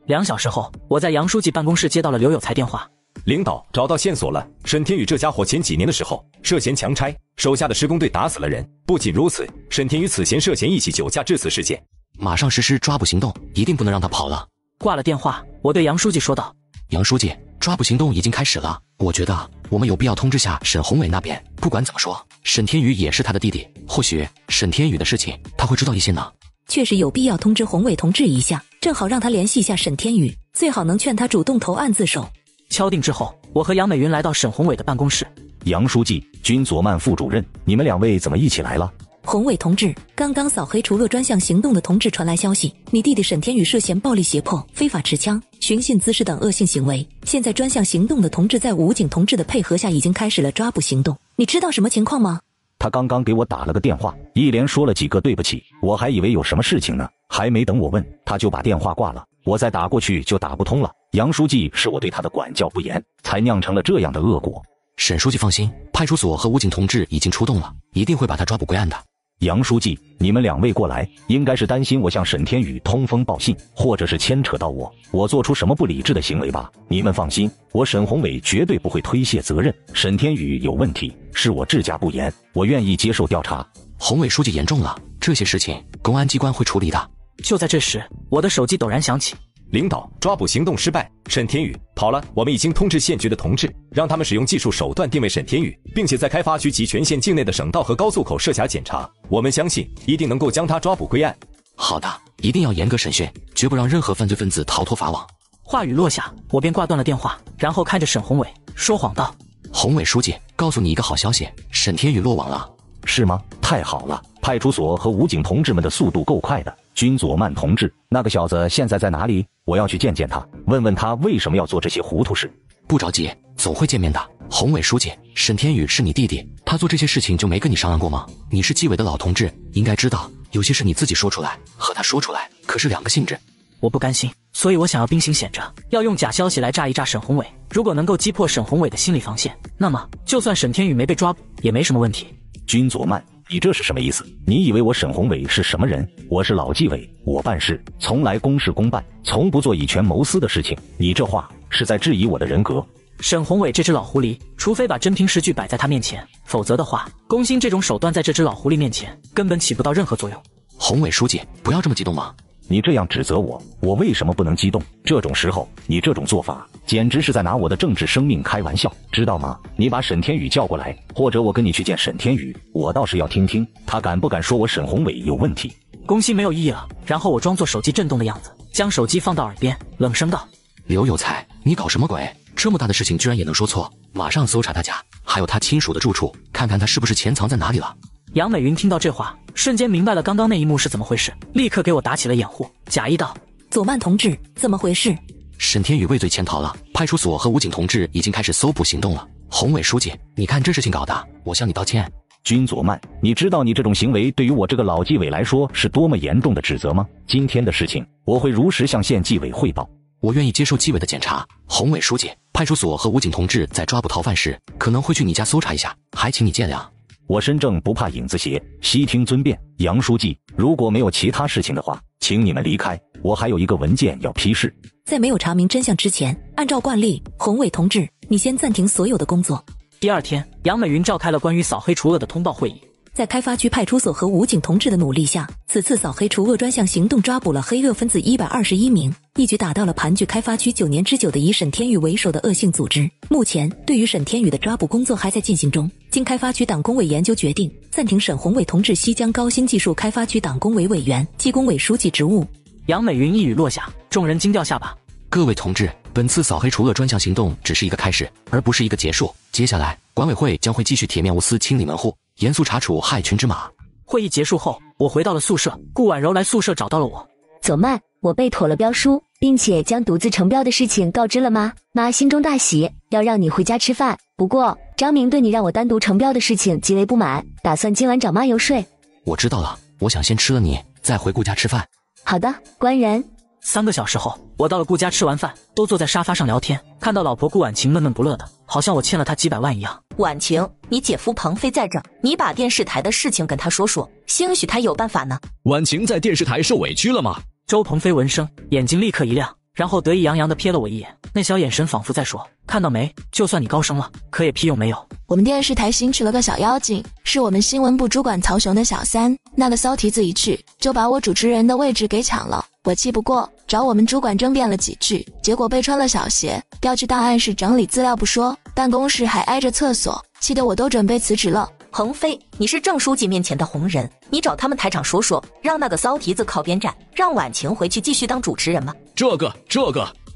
2小时后，我在杨书记办公室接到了刘有才电话。领导找到线索了，沈天宇这家伙前几年的时候涉嫌强拆，手下的施工队打死了人。不仅如此，沈天宇此前涉嫌一起酒驾致死事件。马上实施抓捕行动，一定不能让他跑了。挂了电话，我对杨书记说道。杨书记，抓捕行动已经开始了，我觉得我们有必要通知下沈宏伟那边。不管怎么说，沈天宇也是他的弟弟，或许沈天宇的事情他会知道一些呢。确实有必要通知宏伟同志一下，正好让他联系一下沈天宇，最好能劝他主动投案自首。敲定之后，我和杨美云来到沈宏伟的办公室。杨书记，军左曼副主任，你们2位怎么一起来了？宏伟同志，刚刚扫黑除恶专项行动的同志传来消息，你弟弟沈天宇涉嫌暴力胁迫、非法持枪、寻衅滋事等恶性行为。现在专项行动的同志在武警同志的配合下，已经开始了抓捕行动。你知道什么情况吗？他刚刚给我打了个电话，一连说了几个对不起，我还以为有什么事情呢，还没等我问，他就把电话挂了。我再打过去就打不通了。杨书记是我对他的管教不严，才酿成了这样的恶果。沈书记放心，派出所和武警同志已经出动了，一定会把他抓捕归案的。杨书记，你们2位过来，应该是担心我向沈天宇通风报信，或者是牵扯到我做出什么不理智的行为吧？你们放心，我沈宏伟绝对不会推卸责任。沈天宇有问题，是我治家不严，我愿意接受调查。宏伟书记严重了，这些事情公安机关会处理的。就在这时，我的手机陡然响起。领导，抓捕行动失败，沈天宇跑了。我们已经通知县局的同志，让他们使用技术手段定位沈天宇，并且在开发区及全县境内的省道和高速口设卡检查。我们相信一定能够将他抓捕归案。好的，一定要严格审讯，绝不让任何犯罪分子逃脱法网。话语落下，我便挂断了电话，然后看着沈宏伟说谎道：宏伟书记，告诉你一个好消息，沈天宇落网了。是吗？太好了，派出所和武警同志们的速度够快的。军左曼同志，那个小子现在在哪里？我要去见见他，问问他为什么要做这些糊涂事。不着急，总会见面的。宏伟书记，沈天宇是你弟弟，他做这些事情就没跟你商量过吗？你是纪委的老同志，应该知道有些事你自己说出来和他说出来可是2个性质。我不甘心，所以我想要兵行险着，要用假消息来炸一炸沈宏伟。如果能够击破沈宏伟的心理防线，那么就算沈天宇没被抓捕也没什么问题。军左曼，你这是什么意思？你以为我沈宏伟是什么人？我是老纪委，我办事从来公事公办，从不做以权谋私的事情。你这话是在质疑我的人格。沈宏伟这只老狐狸，除非把真凭实据摆在他面前，否则的话，攻心这种手段在这只老狐狸面前根本起不到任何作用。宏伟书记，不要这么激动嘛。你这样指责我，我为什么不能激动？这种时候，你这种做法简直是在拿我的政治生命开玩笑，知道吗？你把沈天宇叫过来，或者我跟你去见沈天宇，我倒是要听听他敢不敢说我沈宏伟有问题。攻击没有意义了，然后我装作手机震动的样子，将手机放到耳边，冷声道：刘有才，你搞什么鬼？这么大的事情居然也能说错？马上搜查他家，还有他亲属的住处，看看他是不是潜藏在哪里了。杨美云听到这话，瞬间明白了刚刚那一幕是怎么回事，立刻给我打起了掩护，假意道：左曼同志，怎么回事？沈天宇畏罪潜逃了，派出所和武警同志已经开始搜捕行动了。宏伟书记，你看这事情搞的，我向你道歉。君左曼，你知道你这种行为对于我这个老纪委来说是多么严重的指责吗？今天的事情我会如实向县纪委汇报。我愿意接受纪委的检查。宏伟书记，派出所和武警同志在抓捕逃犯时可能会去你家搜查一下，还请你见谅。我身正不怕影子斜，悉听尊便。杨书记，如果没有其他事情的话，请你们离开，我还有一个文件要批示。在没有查明真相之前，按照惯例，宏伟同志，你先暂停所有的工作。第二天，杨美云召开了关于扫黑除恶的通报会议。在开发区派出所和武警同志的努力下，此次扫黑除恶专项行动抓捕了黑恶分子121名，一举打到了盘踞开发区9年之久的以沈天宇为首的恶性组织。目前，对于沈天宇的抓捕工作还在进行中。经开发区党工委研究决定，暂停沈宏伟同志西江高新技术开发区党工委委员暨工委书记职务。杨美云一语落下，众人惊掉下巴。各位同志，本次扫黑除恶专项行动只是一个开始，而不是一个结束。接下来，管委会将会继续铁面无私清理门户，严肃查处害群之马。会议结束后，我回到了宿舍，顾婉柔来宿舍找到了我。左曼，我被妥了标书，并且将独自成标的事情告知了妈，妈心中大喜，要让你回家吃饭。不过，张明对你让我单独成标的事情极为不满，打算今晚找妈游说。我知道了，我想先吃了你，再回顾家吃饭。好的，官人。3个小时后，我到了顾家，吃完饭都坐在沙发上聊天，看到老婆顾婉晴闷闷不乐的，好像我欠了她几百万一样。婉晴，你姐夫鹏飞在这，你把电视台的事情跟他说说，兴许他有办法呢。婉晴在电视台受委屈了吗？周鹏飞闻声，眼睛立刻一亮，然后得意洋洋地瞥了我一眼，那小眼神仿佛在说：看到没，就算你高升了，可也屁用没有。我们电视台新娶了个小妖精，是我们新闻部主管曹雄的小三，那个骚蹄子一去就把我主持人的位置给抢了，我气不过，找我们主管争辩了几句，结果被穿了小鞋，调去档案室整理资料不说，办公室还挨着厕所，气得我都准备辞职了。鹏飞，你是郑书记面前的红人，你找他们台长说说，让那个骚蹄子靠边站，让婉晴回去继续当主持人吗？这个。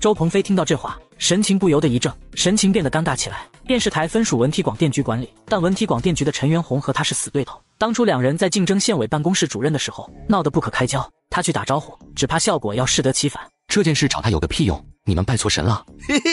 周鹏飞听到这话，神情不由得一怔，神情变得尴尬起来。电视台分属文体广电局管理，但文体广电局的陈元洪和他是死对头。当初两人在竞争县委办公室主任的时候，闹得不可开交。他去打招呼，只怕效果要适得其反。这件事找他有个屁用？你们拜错神了。嘿嘿，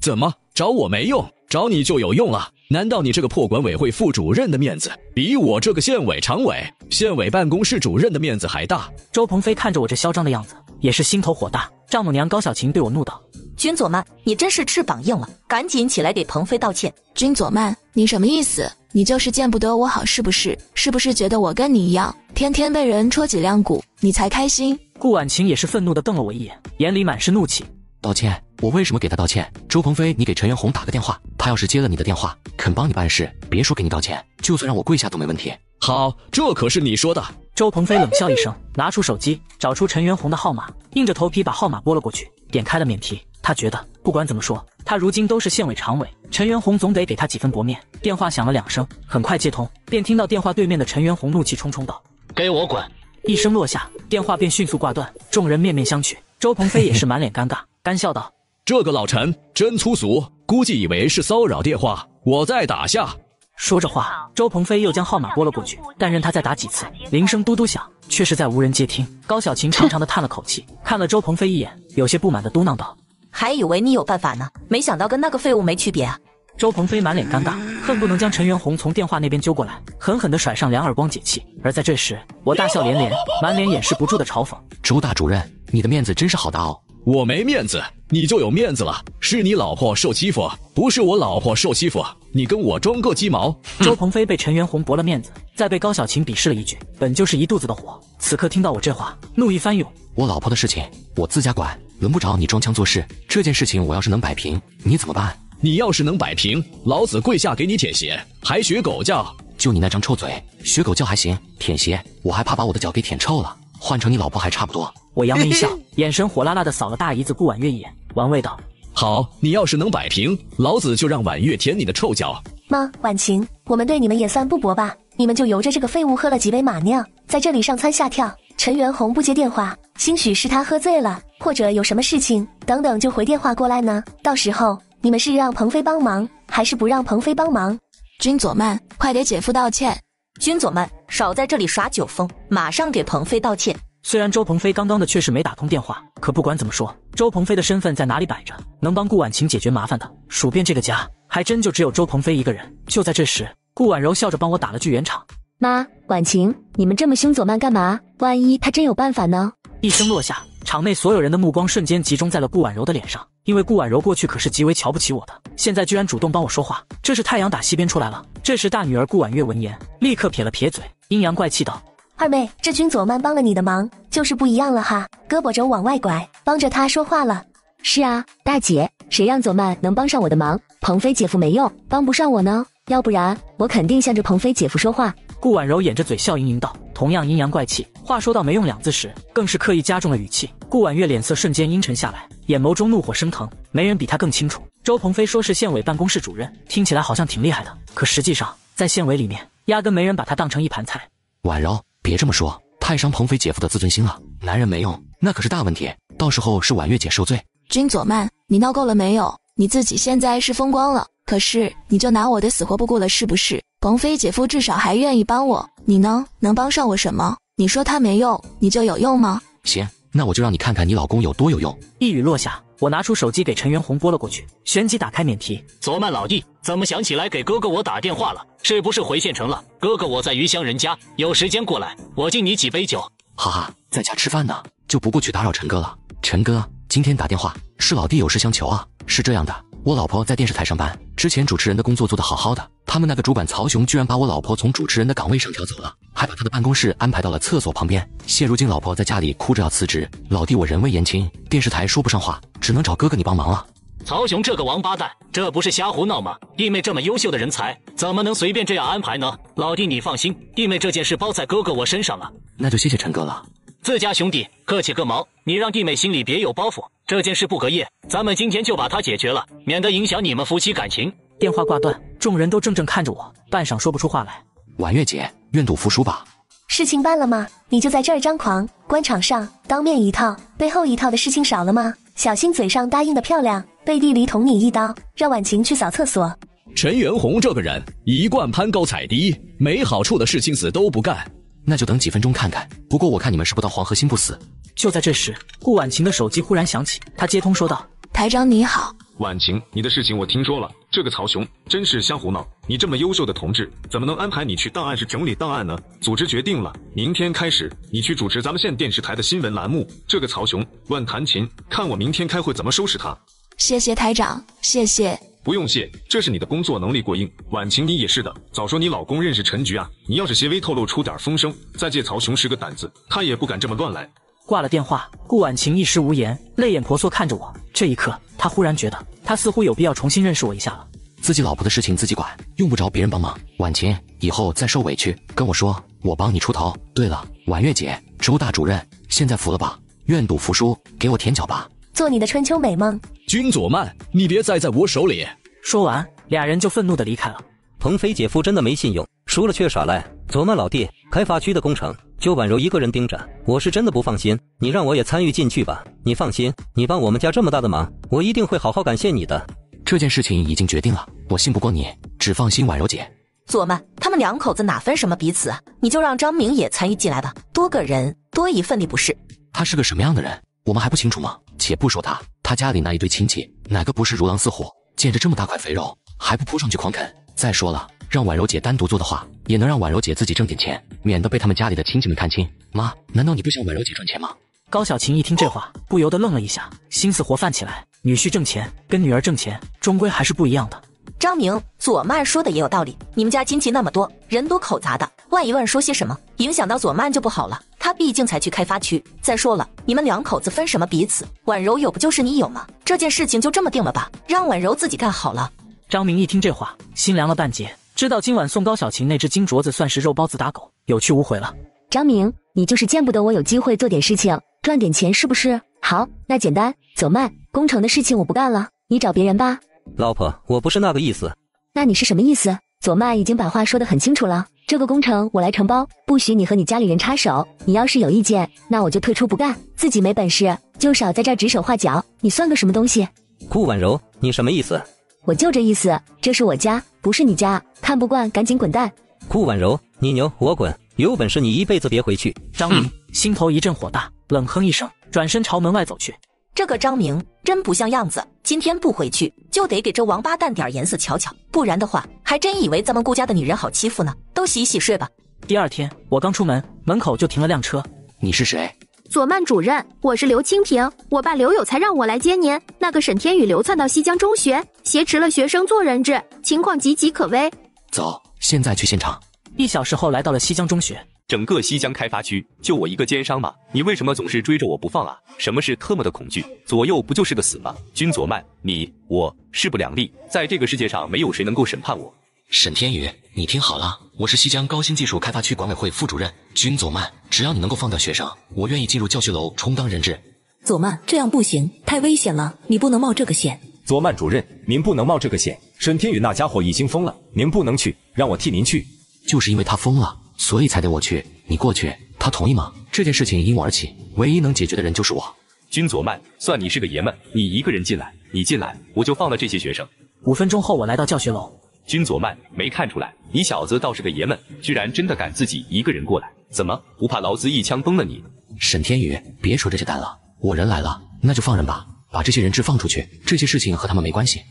怎么找我没用，找你就有用了？难道你这个破管委会副主任的面子比我这个县委常委、县委办公室主任的面子还大？周鹏飞看着我这嚣张的样子，也是心头火大。丈母娘高小琴对我怒道：君左曼，你真是翅膀硬了，赶紧起来给鹏飞道歉。君左曼，你什么意思？你就是见不得我好是不是？是不是觉得我跟你一样，天天被人戳脊梁骨，你才开心？顾婉晴也是愤怒地瞪了我一眼，眼里满是怒气。道歉？我为什么给他道歉？周鹏飞，你给陈元洪打个电话，他要是接了你的电话，肯帮你办事，别说给你道歉，就算让我跪下都没问题。好，这可是你说的。周鹏飞冷笑一声，拿出手机，找出陈元洪的号码，硬着头皮把号码拨了过去，点开了免提。他觉得不管怎么说，他如今都是县委常委，陈元洪总得给他几分薄面。电话响了2声，很快接通，便听到电话对面的陈元洪怒气冲冲道：给我滚！一声落下，电话便迅速挂断，众人面面相觑。周鹏飞也是满脸尴尬，干笑道：这个老陈真粗俗，估计以为是骚扰电话，我再打下。说着话，周鹏飞又将号码拨了过去，但任他再打几次，铃声嘟嘟响，却是再无人接听。高小琴长长的叹了口气，看了周鹏飞一眼，有些不满的嘟囔道：还以为你有办法呢，没想到跟那个废物没区别啊。周鹏飞满脸尴尬，恨不能将陈元洪从电话那边揪过来，狠狠地甩上2耳光解气。而在这时，我大笑连连，满脸掩饰不住的嘲讽：周大主任，你的面子真是好大哦。我没面子，你就有面子了。是你老婆受欺负，不是我老婆受欺负。你跟我争个鸡毛！周鹏飞被陈元洪驳了面子，再被高小琴鄙视了一句，本就是一肚子的火。此刻听到我这话，怒意翻涌。我老婆的事情我自家管，轮不着你装腔作势。这件事情我要是能摆平，你怎么办？你要是能摆平，老子跪下给你舔鞋，还学狗叫。就你那张臭嘴，学狗叫还行，舔鞋我还怕把我的脚给舔臭了。换成你老婆还差不多。我扬了一笑，眼神火辣辣的扫了大姨子顾婉月一眼，玩味道：好，你要是能摆平，老子就让婉月舔你的臭脚。妈，婉晴，我们对你们也算不薄吧？你们就由着这个废物喝了几杯马尿，在这里上蹿下跳。陈元红不接电话，兴许是他喝醉了，或者有什么事情，等等就回电话过来呢。到时候你们是让鹏飞帮忙，还是不让鹏飞帮忙？君左曼，快给姐夫道歉！君左曼，少在这里耍酒疯，马上给鹏飞道歉。虽然周鹏飞刚刚的确实没打通电话，可不管怎么说，周鹏飞的身份在哪里摆着，能帮顾婉晴解决麻烦的，数遍这个家还真就只有周鹏飞一个人。就在这时，顾婉柔笑着帮我打了句圆场。妈，婉晴，你们这么凶左曼干嘛？万一他真有办法呢？一声落下，场内所有人的目光瞬间集中在了顾婉柔的脸上，因为顾婉柔过去可是极为瞧不起我的，现在居然主动帮我说话，这是太阳打西边出来了。这时大女儿顾婉月闻言，立刻撇了撇嘴，阴阳怪气道：二妹，这君左曼帮了你的忙，就是不一样了哈，胳膊肘往外拐，帮着他说话了。是啊，大姐，谁让左曼能帮上我的忙？鹏飞姐夫没用，帮不上我呢，要不然我肯定向着鹏飞姐夫说话。顾婉柔掩着嘴笑盈盈道，同样阴阳怪气。话说到没用两字时，更是刻意加重了语气。顾婉月脸色瞬间阴沉下来，眼眸中怒火升腾。没人比他更清楚，周鹏飞说是县委办公室主任，听起来好像挺厉害的，可实际上在县委里面，压根没人把他当成一盘菜。婉柔，别这么说，太伤鹏飞姐夫的自尊心了。男人没用，那可是大问题，到时候是婉月姐受罪。君左曼，你闹够了没有？你自己现在是风光了，可是你就拿我的死活不顾了是不是？鹏飞姐夫至少还愿意帮我，你呢？能帮上我什么？你说他没用，你就有用吗？行，那我就让你看看你老公有多有用。一语落下，我拿出手机给陈元红拨了过去，旋即打开免提。左曼老弟，怎么想起来给哥哥我打电话了？是不是回县城了？哥哥我在余乡人家，有时间过来，我敬你几杯酒。哈哈，在家吃饭呢，就不过去打扰陈哥了。陈哥，今天打电话是老弟有事相求啊。是这样的，我老婆在电视台上班，之前主持人的工作做得好好的，他们那个主管曹雄居然把我老婆从主持人的岗位上调走了，还把他的办公室安排到了厕所旁边。现如今老婆在家里哭着要辞职，老弟我人微言轻，电视台说不上话，只能找哥哥你帮忙了。曹雄这个王八蛋，这不是瞎胡闹吗？弟妹这么优秀的人才，怎么能随便这样安排呢？老弟你放心，弟妹这件事包在哥哥我身上了。那就谢谢陈哥了。自家兄弟客气个毛，你让弟妹心里别有包袱。这件事不隔夜，咱们今天就把它解决了，免得影响你们夫妻感情。电话挂断，众人都怔怔看着我，半晌说不出话来。婉月姐，愿赌服输吧。事情办了吗？你就在这儿张狂，官场上当面一套，背后一套的事情少了吗？小心嘴上答应的漂亮，背地里捅你一刀，让婉晴去扫厕所。陈元红这个人一贯攀高踩低，没好处的事情死都不干。那就等几分钟看看，不过我看你们是不到黄河心不死。就在这时，顾婉晴的手机忽然响起，她接通说道：台长你好。婉晴，你的事情我听说了，这个曹雄真是瞎胡闹，你这么优秀的同志，怎么能安排你去档案室整理档案呢？组织决定了，明天开始你去主持咱们县电视台的新闻栏目，这个曹雄乱弹琴，看我明天开会怎么收拾他。谢谢台长，谢谢。不用谢，这是你的工作能力过硬。婉晴你也是的，早说你老公认识陈局啊，你要是些微透露出点风声，再借曹雄是个胆子，他也不敢这么乱来。挂了电话，顾婉晴一时无言，泪眼婆娑看着我。这一刻，她忽然觉得，她似乎有必要重新认识我一下了。自己老婆的事情自己管，用不着别人帮忙。婉晴，以后再受委屈跟我说，我帮你出头。对了，婉月姐，周大主任，现在服了吧？愿赌服输，给我舔脚吧。做你的春秋美梦。君左曼，你别栽在我手里。说完，俩人就愤怒地离开了。鹏飞姐夫真的没信用，输了却耍赖。左曼老弟，开发区的工程就婉柔一个人盯着，我是真的不放心，你让我也参与进去吧。你放心，你帮我们家这么大的忙，我一定会好好感谢你的。这件事情已经决定了，我信不过你，只放心婉柔姐。左曼，他们两口子哪分什么彼此啊？你就让张明也参与进来吧，多个人多一份力不是？他是个什么样的人，我们还不清楚吗？且不说他家里那一堆亲戚，哪个不是如狼似虎？见着这么大块肥肉，还不扑上去狂啃？再说了，让婉柔姐单独做的话，也能让婉柔姐自己挣点钱，免得被他们家里的亲戚们看清。妈，难道你不想婉柔姐赚钱吗？高小琴一听这话，不由得愣了一下，心思活泛起来。女婿挣钱跟女儿挣钱，终归还是不一样的。张明，左曼说的也有道理，你们家亲戚那么多，人多口杂的，万一乱说些什么，影响到左曼就不好了。他毕竟才去开发区。再说了，你们两口子分什么彼此？婉柔有不就是你有吗？这件事情就这么定了吧，让婉柔自己干好了。张明一听这话，心凉了半截，知道今晚送高小琴那只金镯子算是肉包子打狗，有去无回了。张明，你就是见不得我有机会做点事情，赚点钱是不是？好，那简单，走慢，工程的事情我不干了，你找别人吧。老婆，我不是那个意思。那你是什么意思？左曼已经把话说得很清楚了，这个工程我来承包，不许你和你家里人插手。你要是有意见，那我就退出不干。自己没本事，就少在这儿指手画脚。你算个什么东西？顾婉柔，你什么意思？我就这意思，这是我家，不是你家，看不惯赶紧滚蛋。顾婉柔，你牛我滚，有本事你一辈子别回去。张明心头一阵火大，冷哼一声，转身朝门外走去。这个张明真不像样子，今天不回去就得给这王八蛋点颜色瞧瞧，不然的话还真以为咱们顾家的女人好欺负呢。都洗洗睡吧。第二天我刚出门，门口就停了辆车。你是谁？左曼主任，我是刘清平，我爸刘有才让我来接您。那个沈天宇流窜到西江中学，挟持了学生做人质，情况岌岌可危。走，现在去现场。1小时后来到了西江中学。整个西江开发区就我一个奸商吗？你为什么总是追着我不放啊？什么是特么的恐惧？左右不就是个死吗？君左曼，你我势不两立，在这个世界上没有谁能够审判我。沈天宇，你听好了，我是西江高新技术开发区管委会副主任君左曼，只要你能够放掉学生，我愿意进入教学楼充当人质。左曼，这样不行，太危险了，你不能冒这个险。左曼主任，您不能冒这个险，沈天宇那家伙已经疯了，您不能去，让我替您去。就是因为他疯了，所以才得我去，你过去，他同意吗？这件事情因我而起，唯一能解决的人就是我。君左曼，算你是个爷们，你一个人进来，你进来我就放了这些学生。5分钟后我来到教学楼。君左曼，没看出来，你小子倒是个爷们，居然真的敢自己一个人过来，怎么不怕老子一枪崩了你？沈天宇，别说这些蛋了，我人来了，那就放人吧，把这些人质放出去，这些事情和他们没关系。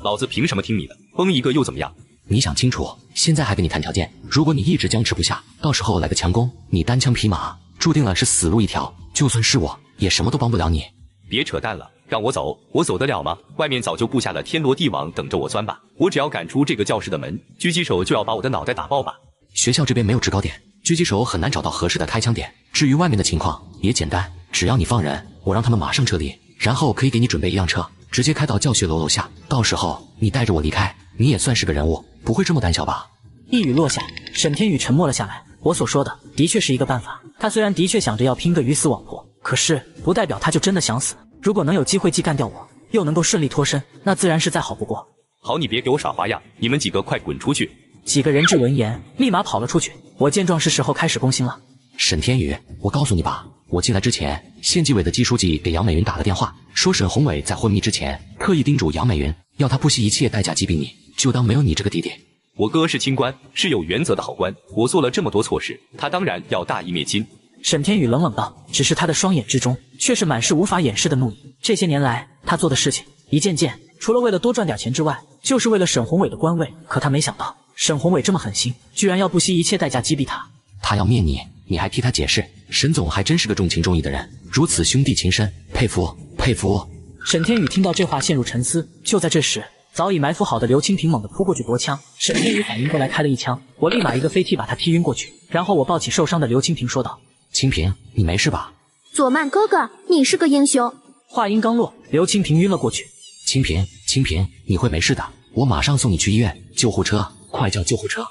老子凭什么听你的？崩一个又怎么样？你想清楚，现在还跟你谈条件，如果你一直僵持不下，到时候来个强攻，你单枪匹马，注定了是死路一条，就算是我，也什么都帮不了你。别扯淡了，让我走，我走得了吗？外面早就布下了天罗地网等着我钻吧，我只要赶出这个教室的门，狙击手就要把我的脑袋打爆吧。学校这边没有制高点，狙击手很难找到合适的开枪点，至于外面的情况也简单，只要你放人，我让他们马上撤离，然后可以给你准备一辆车，直接开到教学楼楼下，到时候你带着我离开，你也算是个人物，不会这么胆小吧？一语落下，沈天宇沉默了下来。我所说的的确是一个办法，他虽然的确想着要拼个鱼死网破，可是不代表他就真的想死。如果能有机会既干掉我，又能够顺利脱身，那自然是再好不过。好，你别给我耍花样，你们几个快滚出去！几个人质闻言立马跑了出去。我见状是时候开始攻心了。沈天宇，我告诉你吧，我进来之前，县纪委的季书记给杨美云打了电话，说沈宏伟在昏迷之前特意叮嘱杨美云，要他不惜一切代价击毙你，就当没有你这个弟弟。我哥是清官，是有原则的好官，我做了这么多错事，他当然要大义灭亲。沈天宇冷冷道，只是他的双眼之中却是满是无法掩饰的怒意。这些年来他做的事情一件件，除了为了多赚点钱之外，就是为了沈宏伟的官位。可他没想到沈宏伟这么狠心，居然要不惜一切代价击毙他。他要灭你，你还替他解释，沈总还真是个重情重义的人，如此兄弟情深，佩服佩服。沈天宇听到这话陷入沉思。就在这时，早已埋伏好的刘清平猛地扑过去夺枪，沈天宇反应过来开了一枪，我立马一个飞踢把他踢晕过去，然后我抱起受伤的刘清平说道：清平，你没事吧？左曼哥哥，你是个英雄。话音刚落，刘清平晕了过去。清平，清平，你会没事的，我马上送你去医院，救护车，快叫救护车。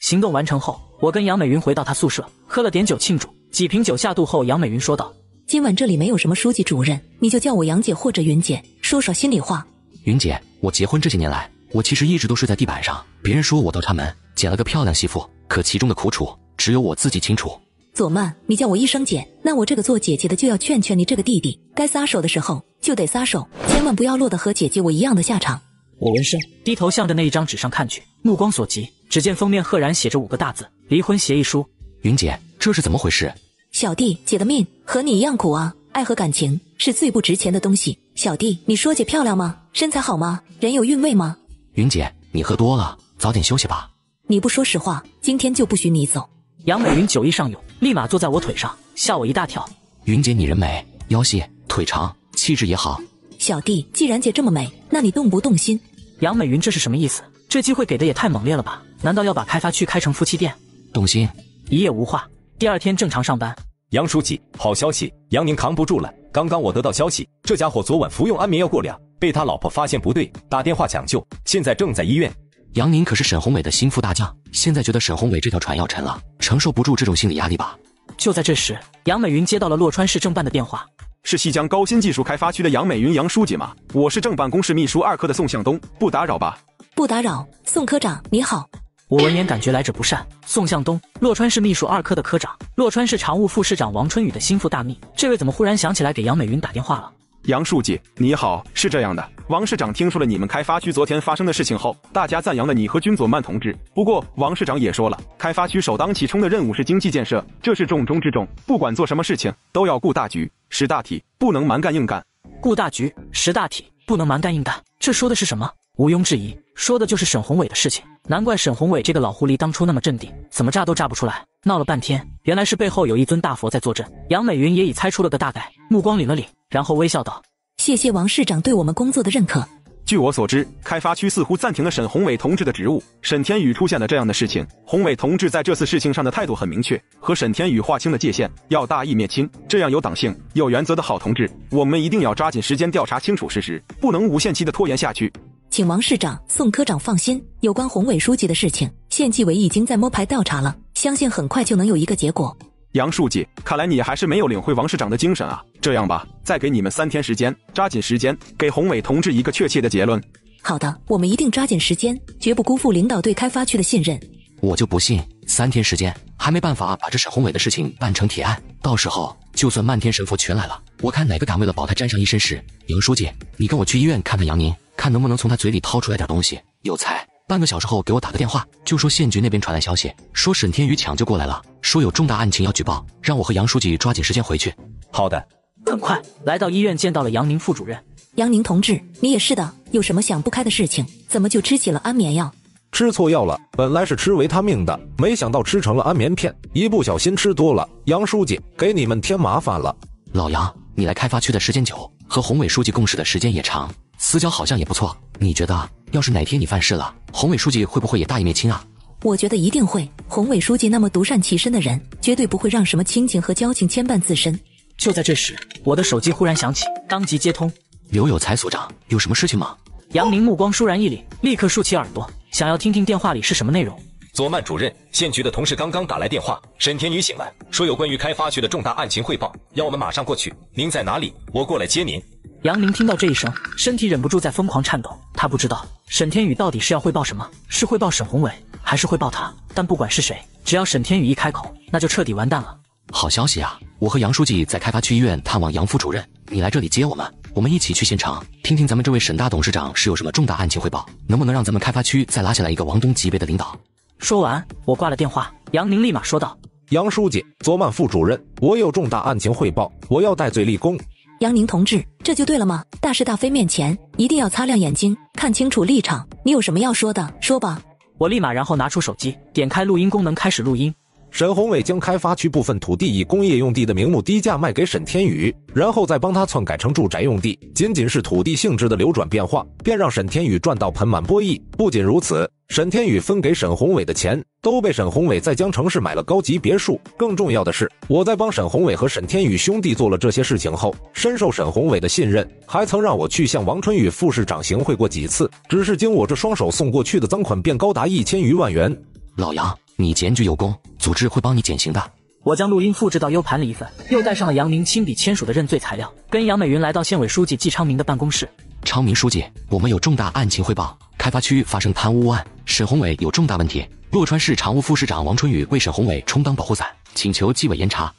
行动完成后，我跟杨美云回到她宿舍，喝了点酒庆祝。几瓶酒下肚后，杨美云说道：今晚这里没有什么书记主任，你就叫我杨姐或者云姐，说说心里话。云姐，我结婚这些年来，我其实一直都睡在地板上，别人说我倒插门，捡了个漂亮媳妇，可其中的苦楚，只有我自己清楚。左曼，你叫我一声姐，那我这个做姐姐的就要劝劝你这个弟弟，该撒手的时候就得撒手，千万不要落得和姐姐我一样的下场。我闻声低头向着那一张纸上看去，目光所及，只见封面赫然写着5个大字：离婚协议书。云姐，这是怎么回事？小弟，姐的命和你一样苦啊，爱和感情是最不值钱的东西。小弟，你说姐漂亮吗？身材好吗？人有韵味吗？云姐，你喝多了，早点休息吧。你不说实话，今天就不许你走。杨美云酒意上涌，立马坐在我腿上，吓我一大跳。云姐，你人美，腰细腿长，气质也好。小弟，既然姐这么美，那你动不动心？杨美云这是什么意思？这机会给的也太猛烈了吧？难道要把开发区开成夫妻店？动心。一夜无话，第二天正常上班。杨书记，好消息，杨宁扛不住了。刚刚我得到消息，这家伙昨晚服用安眠药过量，被他老婆发现不对，打电话抢救，现在正在医院。杨宁可是沈宏伟的心腹大将，现在觉得沈宏伟这条船要沉了，承受不住这种心理压力吧。就在这时，杨美云接到了洛川市政办的电话。是西江高新技术开发区的杨美云杨书记吗？我是正办公室秘书2科的宋向东，不打扰吧？不打扰，宋科长你好。我闻言感觉来者不善。宋向东，洛川市秘书2科的科长，洛川市常务副市长王春雨的心腹大秘，这位怎么忽然想起来给杨美云打电话了？杨书记你好，是这样的，王市长听说了你们开发区昨天发生的事情后，大家赞扬了你和军佐曼同志。不过王市长也说了，开发区首当其冲的任务是经济建设，这是重中之重，不管做什么事情都要顾大局，识大体，不能蛮干硬干。顾大局，识大体，不能蛮干硬干，这说的是什么？毋庸置疑，说的就是沈宏伟的事情。难怪沈宏伟这个老狐狸当初那么镇定，怎么炸都炸不出来。闹了半天，原来是背后有一尊大佛在坐镇。杨美云也已猜出了个大概，目光领了领，然后微笑道：谢谢王市长对我们工作的认可。据我所知，开发区似乎暂停了沈宏伟同志的职务。沈天宇出现了这样的事情，宏伟同志在这次事情上的态度很明确，和沈天宇划清了界限，要大义灭亲。这样有党性、有原则的好同志，我们一定要抓紧时间调查清楚事实，不能无限期的拖延下去。请王市长、宋科长放心，有关宏伟书记的事情，县纪委已经在摸排调查了，相信很快就能有一个结果。杨书记，看来你还是没有领会王市长的精神啊。这样吧，再给你们3天时间，抓紧时间给宏伟同志一个确切的结论。好的，我们一定抓紧时间，绝不辜负领导对开发区的信任。我就不信3天时间还没办法把这沈宏伟的事情办成铁案，到时候就算漫天神佛全来了，我看哪个敢为了保他沾上一身屎。杨书记，你跟我去医院看看杨宁，看能不能从他嘴里掏出来点东西。有才，半个小时后给我打个电话，就说县局那边传来消息，说沈天宇抢救过来了，说有重大案情要举报，让我和杨书记抓紧时间回去。好的。很快来到医院见到了杨宁副主任。杨宁同志，你也是的，有什么想不开的事情，怎么就吃起了安眠药？吃错药了，本来是吃维他命的，没想到吃成了安眠片，一不小心吃多了。杨书记，给你们添麻烦了。老杨，你来开发区的时间久，和宏伟书记共事的时间也长，私交好像也不错。你觉得，要是哪天你犯事了，宏伟书记会不会也大义灭亲啊？我觉得一定会。宏伟书记那么独善其身的人，绝对不会让什么亲情和交情牵绊自身。就在这时，我的手机忽然响起，当即接通。刘有才所长，有什么事情吗？杨宁目光倏然一凛，立刻竖起耳朵，想要听听电话里是什么内容。左曼主任，县局的同事刚刚打来电话，沈天宇醒了，说有关于开发区的重大案情汇报，要我们马上过去。您在哪里？我过来接您。杨宁听到这一声，身体忍不住在疯狂颤抖。他不知道沈天宇到底是要汇报什么，是汇报沈宏伟，还是汇报他？但不管是谁，只要沈天宇一开口，那就彻底完蛋了。好消息啊！我和杨书记在开发区医院探望杨副主任，你来这里接我们，我们一起去现场听听咱们这位沈大董事长是有什么重大案情汇报，能不能让咱们开发区再拉下来一个王东级别的领导。说完，我挂了电话。杨宁立马说道：杨书记，左曼副主任，我有重大案情汇报，我要戴罪立功。杨宁同志，这就对了吗？大是大非面前，一定要擦亮眼睛，看清楚立场。你有什么要说的，说吧。我立马然后拿出手机，点开录音功能，开始录音。沈宏伟将开发区部分土地以工业用地的名目低价卖给沈天宇，然后再帮他篡改成住宅用地，仅仅是土地性质的流转变化，便让沈天宇赚到盆满钵溢。不仅如此，沈天宇分给沈宏伟的钱都被沈宏伟在江城市买了高级别墅。更重要的是，我在帮沈宏伟和沈天宇兄弟做了这些事情后，深受沈宏伟的信任，还曾让我去向王春雨副市长行贿过几次，只是经我这双手送过去的赃款便高达1000余万元。老杨，你检举有功，组织会帮你减刑的。我将录音复制到 U 盘里一份，又带上了杨宁亲笔签署的认罪材料，跟杨美云来到县委书记季昌明的办公室。昌明书记，我们有重大案情汇报，开发区发生贪污案，沈宏伟有重大问题，洛川市常务副市长王春雨为沈宏伟充当保护伞，请求纪委严查。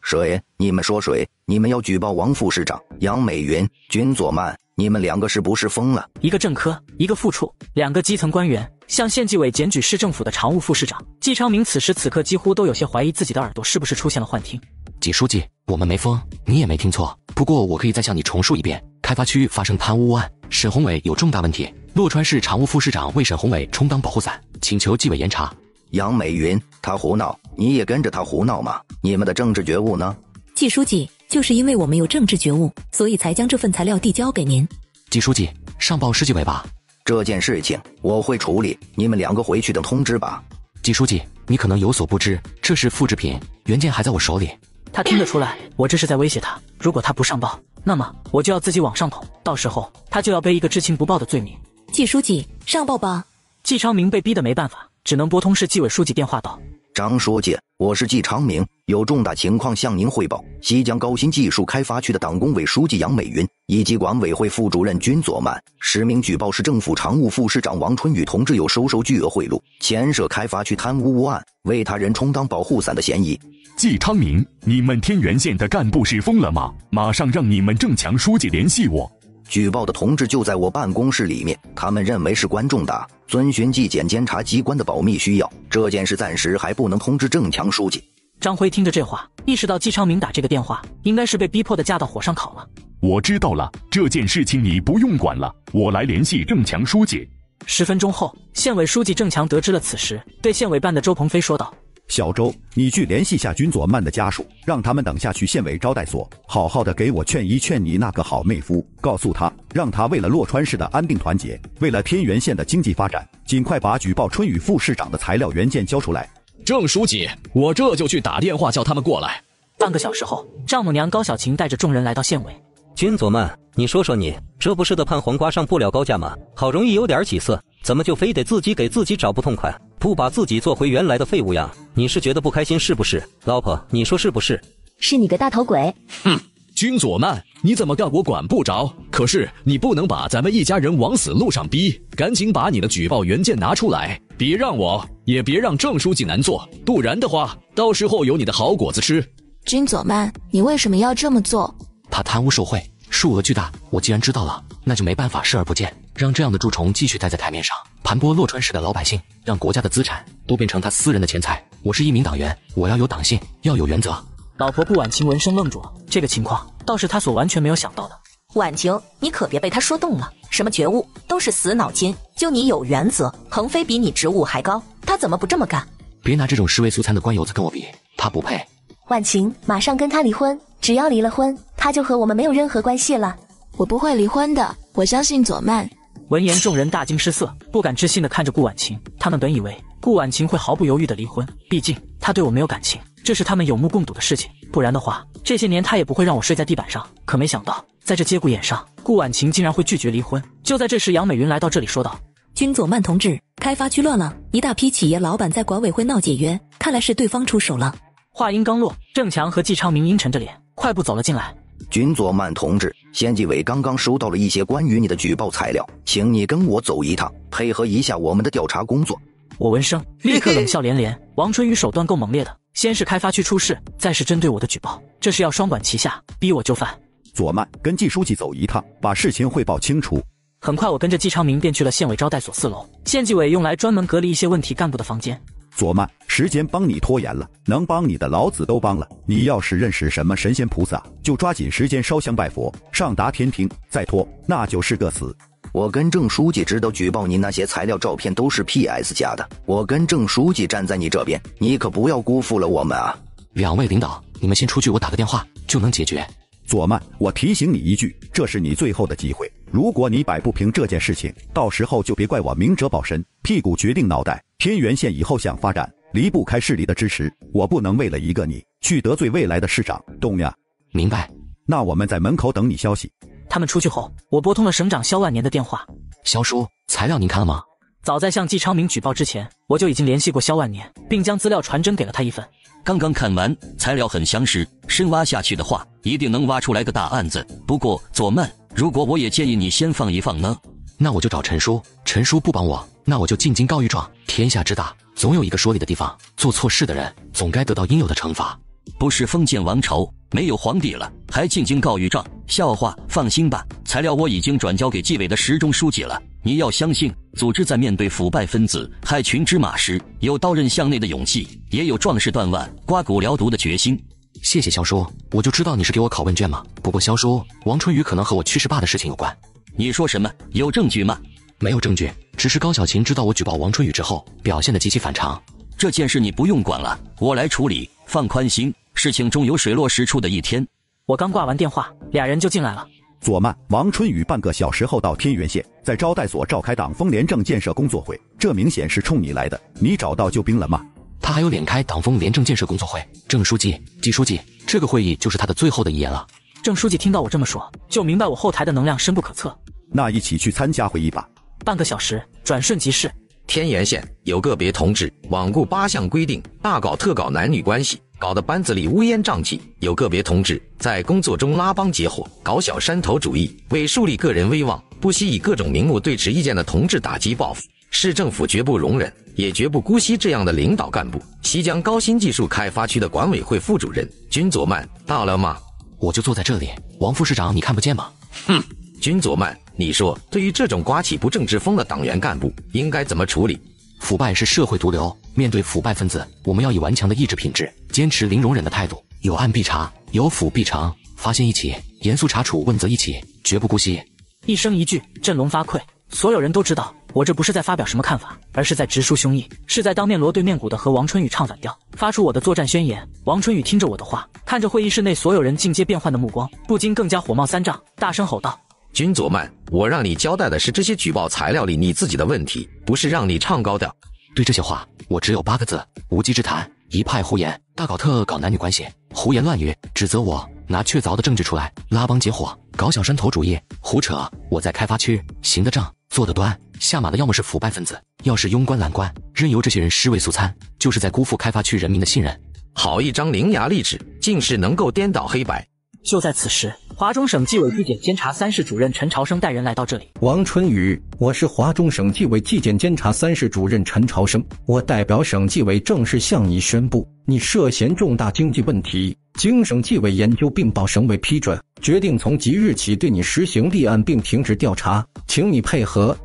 谁？你们说谁？你们要举报王副市长、杨美云、军佐曼，你们两个是不是疯了？一个正科，一个副处，2个基层官员向县纪委检举市政府的常务副市长季昌明，此时此刻几乎都有些怀疑自己的耳朵是不是出现了幻听。季书记，我们没疯，你也没听错，不过我可以再向你重述一遍，开发区发生贪污案，沈宏伟有重大问题，洛川市常务副市长为沈宏伟充当保护伞，请求纪委严查。杨美云，他胡闹，你也跟着他胡闹吗？你们的政治觉悟呢？季书记，就是因为我们有政治觉悟，所以才将这份材料递交给您。季书记，上报市纪委吧。这件事情我会处理，你们2个回去等通知吧。季书记，你可能有所不知，这是复制品，原件还在我手里。他听得出来，我这是在威胁他，如果他不上报，那么我就要自己往上捅，到时候他就要背一个知情不报的罪名。季书记，上报吧。季昌明被逼得没办法，只能拨通市纪委书记电话道：“张书记，我是季昌明，有重大情况向您汇报。西江高新技术开发区的党工委书记杨美云以及管委会副主任君佐曼实名举报市政府常务副市长王春雨同志有收巨额贿赂，牵涉开发区贪污案，为他人充当保护伞的嫌疑。”季昌明，你们天原县的干部是疯了吗？马上让你们郑强书记联系我。举报的同志就在我办公室里面，他们认为事关重大，遵循纪检监察机关的保密需要，这件事暂时还不能通知郑强书记。张辉听着这话，意识到季昌明打这个电话应该是被逼迫的架到火上烤了。我知道了，这件事情你不用管了，我来联系郑强书记。10分钟后，县委书记郑强得知了此事，对县委办的周鹏飞说道：“小周，你去联系下君佐曼的家属，让他们等下去县委招待所，好好的给我劝一劝你那个好妹夫，告诉他，让他为了洛川市的安定团结，为了天原县的经济发展，尽快把举报春雨副市长的材料原件交出来。”郑书记，我这就去打电话叫他们过来。半个小时后，丈母娘高小琴带着众人来到县委。君佐曼，你说说你，这不是的盼黄瓜上不了高架吗？好容易有点起色，怎么就非得自己给自己找不痛快，不把自己做回原来的废物样？你是觉得不开心是不是？老婆，你说是不是？是你个大头鬼！哼，君佐曼，你怎么干我管不着，可是你不能把咱们一家人往死路上逼，赶紧把你的举报原件拿出来，别让我，也别让郑书记难做，不然的话，到时候有你的好果子吃。君佐曼，你为什么要这么做？他贪污受贿，数额巨大，我既然知道了，那就没办法视而不见，让这样的蛀虫继续待在台面上，盘剥洛川市的老百姓，让国家的资产都变成他私人的钱财。我是一名党员，我要有党性，要有原则。老婆顾婉晴闻声愣住了，这个情况倒是他所完全没有想到的。婉晴，你可别被他说动了，什么觉悟都是死脑筋，就你有原则，鹏飞比你职务还高，他怎么不这么干？别拿这种尸位素餐的官油子跟我比，他不配。婉晴，马上跟他离婚，只要离了婚，他就和我们没有任何关系了。我不会离婚的，我相信佐曼。闻言，众人大惊失色，不敢置信地看着顾婉晴。他们本以为顾婉晴会毫不犹豫地离婚，毕竟他对我没有感情，这是他们有目共睹的事情，不然的话，这些年他也不会让我睡在地板上。可没想到，在这节骨眼上，顾婉晴竟然会拒绝离婚。就在这时，杨美云来到这里说道：“君佐曼同志，开发区乱了，一大批企业老板在管委会闹解约，看来是对方出手了。”话音刚落，郑强和季昌明阴沉着脸，快步走了进来。君佐曼同志，县纪委刚刚收到了一些关于你的举报材料，请你跟我走一趟，配合一下我们的调查工作。我闻声立刻冷笑连连。王春雨手段够猛烈的，先是开发区出事，再是针对我的举报，这是要双管齐下，逼我就范。佐曼，跟季书记走一趟，把事情汇报清楚。很快，我跟着季昌明便去了县委招待所4楼，县纪委用来专门隔离一些问题干部的房间。佐曼，时间帮你拖延了，能帮你的老子都帮了。你要是认识什么神仙菩萨，就抓紧时间烧香拜佛，上达天庭，再拖那就是个死。我跟郑书记知道举报你那些材料照片都是 PS 加的，我跟郑书记站在你这边，你可不要辜负了我们啊！两位领导，你们先出去，我打个电话就能解决。佐曼，我提醒你一句，这是你最后的机会，如果你摆不平这件事情，到时候就别怪我明哲保身，屁股决定脑袋。天原县以后想发展，离不开市里的支持，我不能为了一个你去得罪未来的市长，懂呀？明白。那我们在门口等你消息。他们出去后，我拨通了省长肖万年的电话。肖叔，材料您看了吗？早在向季昌明举报之前，我就已经联系过肖万年，并将资料传真给了他一份。刚刚看完，材料很详实，深挖下去的话，一定能挖出来个大案子。不过佐曼，如果我也建议你先放一放呢？那我就找陈叔，陈叔不帮我，那我就进京告御状。天下之大，总有一个说理的地方，做错事的人总该得到应有的惩罚。不是封建王朝，没有皇帝了，还进京告御状？笑话！放心吧，材料我已经转交给纪委的10中书记了。你要相信，组织在面对腐败分子、害群之马时，有刀刃向内的勇气，也有壮士断腕、刮骨疗毒的决心。谢谢肖叔，我就知道你是给我拷问卷嘛。不过肖叔，王春雨可能和我去世坝的事情有关。你说什么？有证据吗？没有证据，只是高小琴知道我举报王春雨之后，表现得极其反常。这件事你不用管了，我来处理，放宽心，事情终有水落石出的一天。我刚挂完电话，俩人就进来了。佐曼，王春雨半个小时后到天原县，在招待所召开党风廉政建设工作会，这明显是冲你来的。你找到救兵了吗？他还有脸开党风廉政建设工作会？郑书记、季书记，这个会议就是他的最后的遗言了。郑书记听到我这么说，就明白我后台的能量深不可测。那一起去参加会议吧。半个小时，转瞬即逝。天元县有个别同志罔顾8项规定，大搞特搞男女关系，搞得班子里乌烟瘴气；有个别同志在工作中拉帮结伙，搞小山头主义，为树立个人威望，不惜以各种名目对持意见的同志打击报复。市政府绝不容忍，也绝不姑息这样的领导干部。西江高新技术开发区的管委会副主任君佐曼到了吗？我就坐在这里，王副市长你看不见吗？哼，君佐曼，你说对于这种刮起不正之风的党员干部应该怎么处理？腐败是社会毒瘤，面对腐败分子，我们要以顽强的意志品质，坚持零容忍的态度，有案必查，有腐必惩，发现一起，严肃查处，问责一起，绝不姑息。一生一句，振聋发聩。所有人都知道，我这不是在发表什么看法，而是在直抒胸臆，是在当面锣对面鼓的和王春雨唱反调，发出我的作战宣言。王春雨听着我的话，看着会议室内所有人境界变幻的目光，不禁更加火冒三丈，大声吼道：君佐曼，我让你交代的是这些举报材料里你自己的问题，不是让你唱高调。对这些话，我只有8个字：无稽之谈，一派胡言，大搞特搞男女关系，胡言乱语，指责我拿确凿的证据出来，拉帮结伙，搞小山头主义，胡扯。我在开发区行得正，坐得端，下马的要么是腐败分子，要是庸官懒官，任由这些人尸位素餐，就是在辜负开发区人民的信任。好一张伶牙俐齿，竟是能够颠倒黑白。就在此时，华中省纪委纪检监察3室主任陈朝生带人来到这里。王春雨，我是华中省纪委纪检监察3室主任陈朝生，我代表省纪委正式向你宣布，你涉嫌重大经济问题，经省纪委研究并报省委批准，决定从即日起对你实行立案并停止调查，请你配合。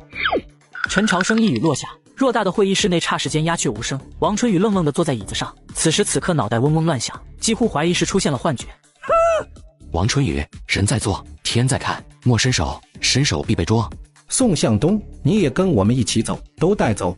陈朝生一语落下，偌大的会议室内霎时间鸦雀无声。王春雨愣愣地坐在椅子上，此时此刻脑袋嗡嗡乱响，几乎怀疑是出现了幻觉。王春雨，人在做，天在看，莫伸手，伸手必被捉。宋向东，你也跟我们一起走，都带走。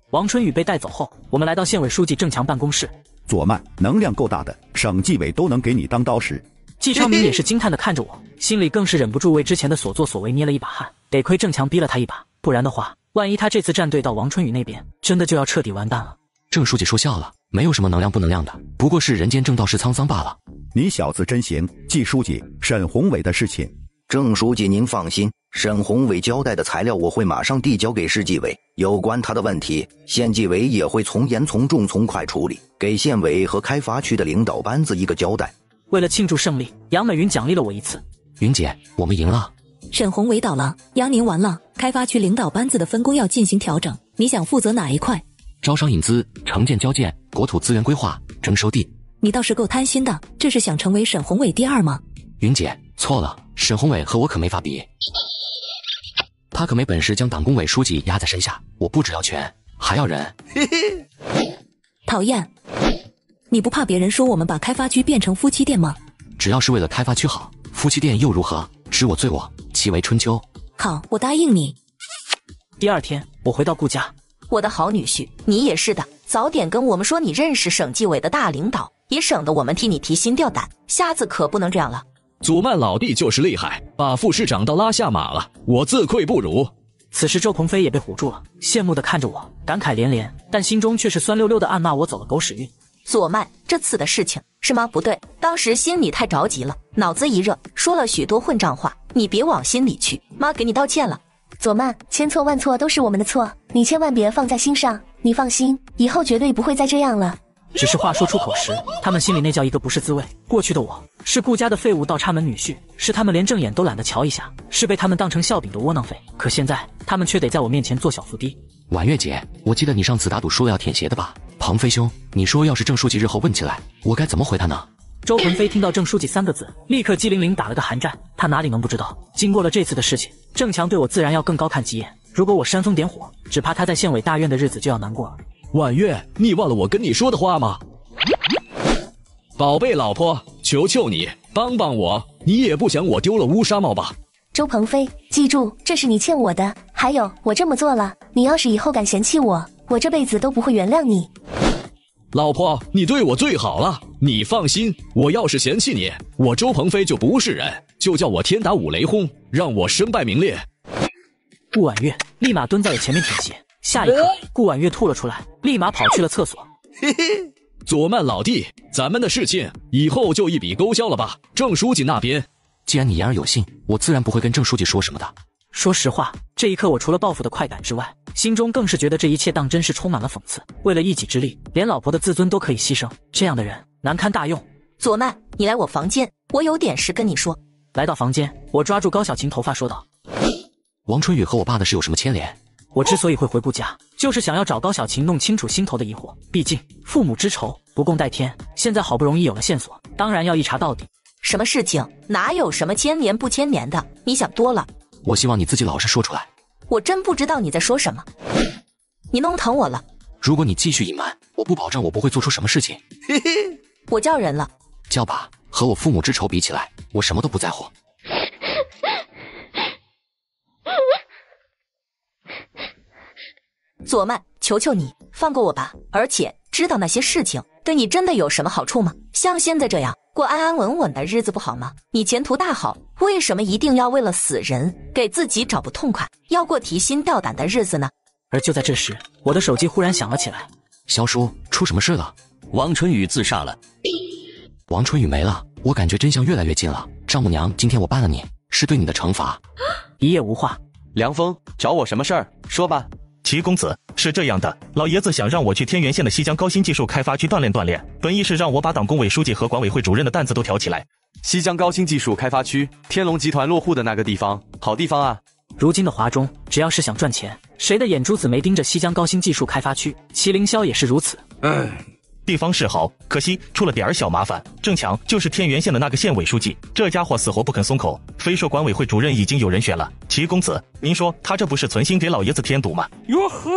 王春雨被带走后，我们来到县委书记郑强办公室。佐曼，能量够大的，省纪委都能给你当刀使。季昌明也是惊叹地看着我，心里更是忍不住为之前的所作所为捏了一把汗。得亏郑强逼了他一把，不然的话，万一他这次站队到王春雨那边，真的就要彻底完蛋了。郑书记说笑了，没有什么能量不能量的，不过是人间正道是沧桑罢了。你小子真行，季书记，沈宏伟的事情，郑书记您放心，沈宏伟交代的材料我会马上递交给市纪委，有关他的问题，县纪委也会从严从重从快处理，给县委和开发区的领导班子一个交代。为了庆祝胜利，杨美云奖励了我一次。云姐，我们赢了。沈宏伟倒了，杨您完了。开发区领导班子的分工要进行调整，你想负责哪一块？招商引资、城建交建、国土资源规划、征收地。你倒是够贪心的，这是想成为沈宏伟第2吗？云姐，错了，沈宏伟和我可没法比，他可没本事将党工委书记压在身下，我不只要权，还要人。讨厌！你不怕别人说我们把开发区变成夫妻店吗？只要是为了开发区好，夫妻店又如何？知我罪我，其为春秋。好，我答应你。第2天，我回到顾家。我的好女婿，你也是的，早点跟我们说你认识省纪委的大领导，也省得我们替你提心吊胆，下次可不能这样了。祖曼老弟就是厉害，把副市长都拉下马了，我自愧不如。此时周鹏飞也被唬住了，羡慕地看着我，感慨连连，但心中却是酸溜溜地暗骂我走了狗屎运。左曼，这次的事情是吗？不对，当时心里太着急了，脑子一热，说了许多混账话，你别往心里去，妈给你道歉了。左曼，千错万错都是我们的错，你千万别放在心上。你放心，以后绝对不会再这样了。只是话说出口时，他们心里那叫一个不是滋味。过去的我是顾家的废物倒插门女婿，是他们连正眼都懒得瞧一下，是被他们当成笑柄的窝囊废。可现在，他们却得在我面前做小伏低。婉月姐，我记得你上次打赌说要舔鞋的吧？鹏飞兄，你说要是郑书记日后问起来，我该怎么回他呢？周鹏飞听到郑书记3个字，立刻机灵灵打了个寒战。他哪里能不知道，经过了这次的事情，郑强对我自然要更高看几眼。如果我煽风点火，只怕他在县委大院的日子就要难过了。婉月，你忘了我跟你说的话吗？宝贝老婆，求求你帮帮我，你也不想我丢了乌纱帽吧？周鹏飞，记住，这是你欠我的。还有，我这么做了，你要是以后敢嫌弃我，我这辈子都不会原谅你。老婆，你对我最好了，你放心，我要是嫌弃你，我周鹏飞就不是人，就叫我天打五雷轰，让我身败名裂。顾婉月立马蹲在我前面舔鞋，下一刻，顾婉月吐了出来，立马跑去了厕所。左曼老弟，咱们的事情以后就一笔勾销了吧？郑书记那边，既然你言而有信，我自然不会跟郑书记说什么的。说实话，这一刻我除了报复的快感之外，心中更是觉得这一切当真是充满了讽刺。为了一己之力，连老婆的自尊都可以牺牲，这样的人难堪大用。左曼，你来我房间，我有点事跟你说。来到房间，我抓住高小琴头发说道：王春雨和我爸的事有什么牵连？我之所以会回顾家，就是想要找高小琴弄清楚心头的疑惑。毕竟父母之仇不共戴天，现在好不容易有了线索，当然要一查到底。什么事情？哪有什么牵连不牵连的？你想多了。我希望你自己老实说出来。我真不知道你在说什么，你弄疼我了。如果你继续隐瞒，我不保证我不会做出什么事情。我叫人了。叫吧，和我父母之仇比起来，我什么都不在乎。左曼，求求你放过我吧！而且知道那些事情对你真的有什么好处吗？像现在这样过安安稳稳的日子不好吗？你前途大好，为什么一定要为了死人给自己找不痛快，要过提心吊胆的日子呢？而就在这时，我的手机忽然响了起来。萧叔，出什么事了？王春雨自杀了。王春雨没了，我感觉真相越来越近了。丈母娘，今天我办了你，是对你的惩罚。一夜无话。凉风，找我什么事儿？说吧。齐公子，是这样的，老爷子想让我去天元县的西江高新技术开发区锻炼锻炼，本意是让我把党工委书记和管委会主任的担子都挑起来。西江高新技术开发区，天龙集团落户的那个地方，好地方啊。如今的华中，只要是想赚钱，谁的眼珠子没盯着西江高新技术开发区？麒麟霄也是如此。地方是好，可惜出了点小麻烦。正巧就是天元县的那个县委书记，这家伙死活不肯松口，非说管委会主任已经有人选了。齐公子，您说他这不是存心给老爷子添堵吗？哟呵，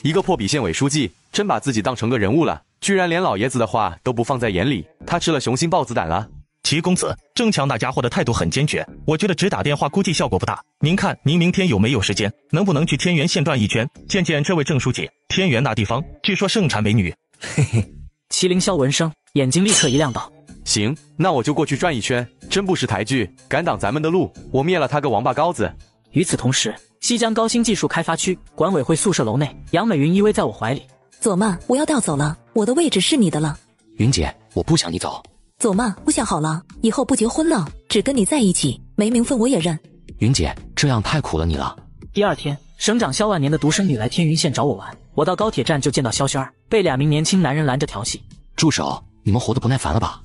一个破笔县委书记，真把自己当成个人物了，居然连老爷子的话都不放在眼里，他吃了雄心豹子胆了。齐公子，正巧那家伙的态度很坚决，我觉得只打电话估计效果不大。您看，您明天有没有时间？能不能去天元县转一圈，见见这位郑书记？天元那地方据说盛产美女。嘿嘿，麒麟霄闻声，眼睛立刻一亮道：行，那我就过去转一圈。真不识抬举，敢挡咱们的路，我灭了他个王八羔子。与此同时，西江高新技术开发区管委会宿舍楼内，杨美云依偎在我怀里。左曼，我要调走了，我的位置是你的了。云姐，我不想你走。左曼，我想好了，以后不结婚了，只跟你在一起，没名分我也认。云姐，这样太苦了你了。第二天，省长萧万年的独生女来天云县找我玩，我到高铁站就见到萧轩儿，被2名年轻男人拦着调戏。住手！你们活得不耐烦了吧？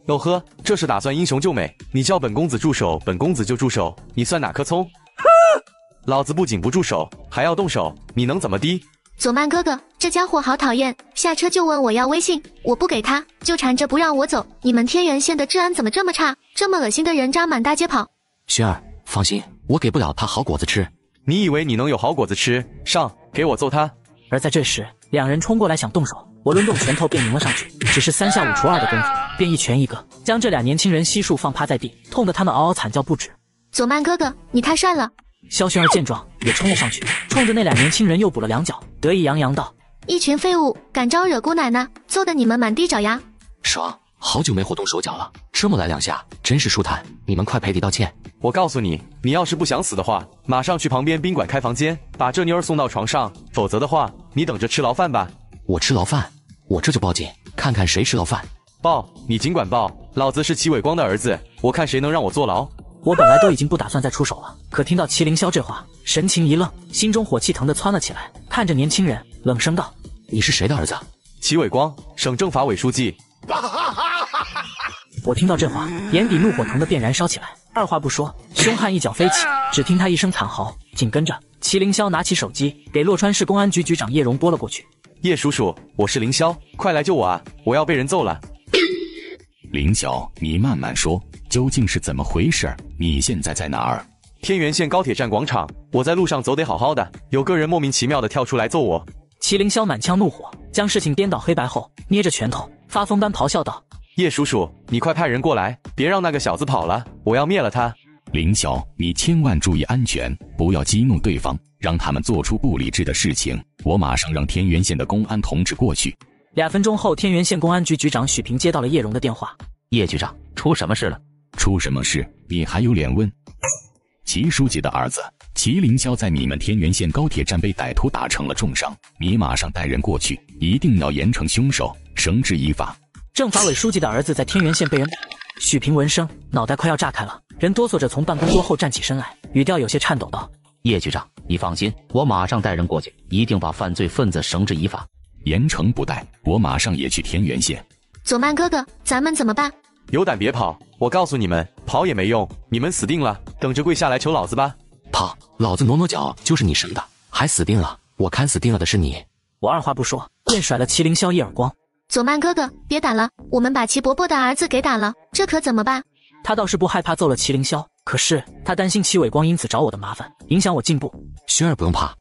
哟呵，这是打算英雄救美？你叫本公子住手，本公子就住手，你算哪棵葱？老子不仅不住手，还要动手，你能怎么的？左曼哥哥，这家伙好讨厌，下车就问我要微信，我不给他，就缠着不让我走。你们天元县的治安怎么这么差？这么恶心的人渣满大街跑。轩儿，放心，我给不了他好果子吃。你以为你能有好果子吃？上，给我揍他！而在这时，2人冲过来想动手，我抡动拳头便迎了上去，只是3下5除2的功夫，便一拳一个，将这2年轻人悉数放趴在地，痛得他们嗷嗷惨叫不止。左曼哥哥，你太帅了！萧轩儿见状也冲了上去，冲着那2年轻人又补了2脚，得意洋洋道：一群废物，敢招惹姑奶奶，揍得你们满地找牙！爽，好久没活动手脚了，这么来2下，真是舒坦。你们快赔礼道歉。我告诉你，你要是不想死的话，马上去旁边宾馆开房间，把这妞儿送到床上，否则的话，你等着吃牢饭吧。我吃牢饭？我这就报警，看看谁吃牢饭。报，你尽管报，老子是齐伟光的儿子，我看谁能让我坐牢。我本来都已经不打算再出手了，可听到麒麟霄这话，神情一愣，心中火气腾地窜了起来，看着年轻人冷声道：你是谁的儿子？齐伟光，省政法委书记。我听到这话，眼底怒火腾地便燃烧起来，二话不说，凶悍一脚飞起，只听他一声惨嚎，紧跟着麒麟霄拿起手机给洛川市公安局局长叶荣拨了过去。叶叔叔，我是凌霄，快来救我啊，我要被人揍了。凌霄，你慢慢说，究竟是怎么回事？你现在在哪儿？天元县高铁站广场，我在路上走得好好的，有个人莫名其妙的跳出来揍我。麒麟霄满腔怒火，将事情颠倒黑白后，捏着拳头发疯般咆哮道：叶叔叔，你快派人过来，别让那个小子跑了，我要灭了他。凌霄，你千万注意安全，不要激怒对方，让他们做出不理智的事情。我马上让天元县的公安同志过去。2分钟后，天元县公安局局长许平接到了叶荣的电话。叶局长，出什么事了？出什么事？你还有脸问？齐书记的儿子齐凌霄在你们天元县高铁站被歹徒打成了重伤，你马上带人过去，一定要严惩凶手，绳之以法。政法委书记的儿子在天元县被人打。许平闻声，脑袋快要炸开了，人哆嗦着从办公桌后站起身来，语调有些颤抖道：“叶局长，你放心，我马上带人过去，一定把犯罪分子绳之以法，严惩不贷。我马上也去天元县。”左曼哥哥，咱们怎么办？有胆别跑！我告诉你们，跑也没用，你们死定了！等着跪下来求老子吧！跑，老子挪挪脚就是你生的，还死定了！我看死定了的是你！我二话不说，便甩了麒麟霄一耳光。左曼哥哥，别打了，我们把齐伯伯的儿子给打了，这可怎么办？他倒是不害怕揍了麒麟霄，可是他担心齐伟光因此找我的麻烦，影响我进步。轩儿不用怕。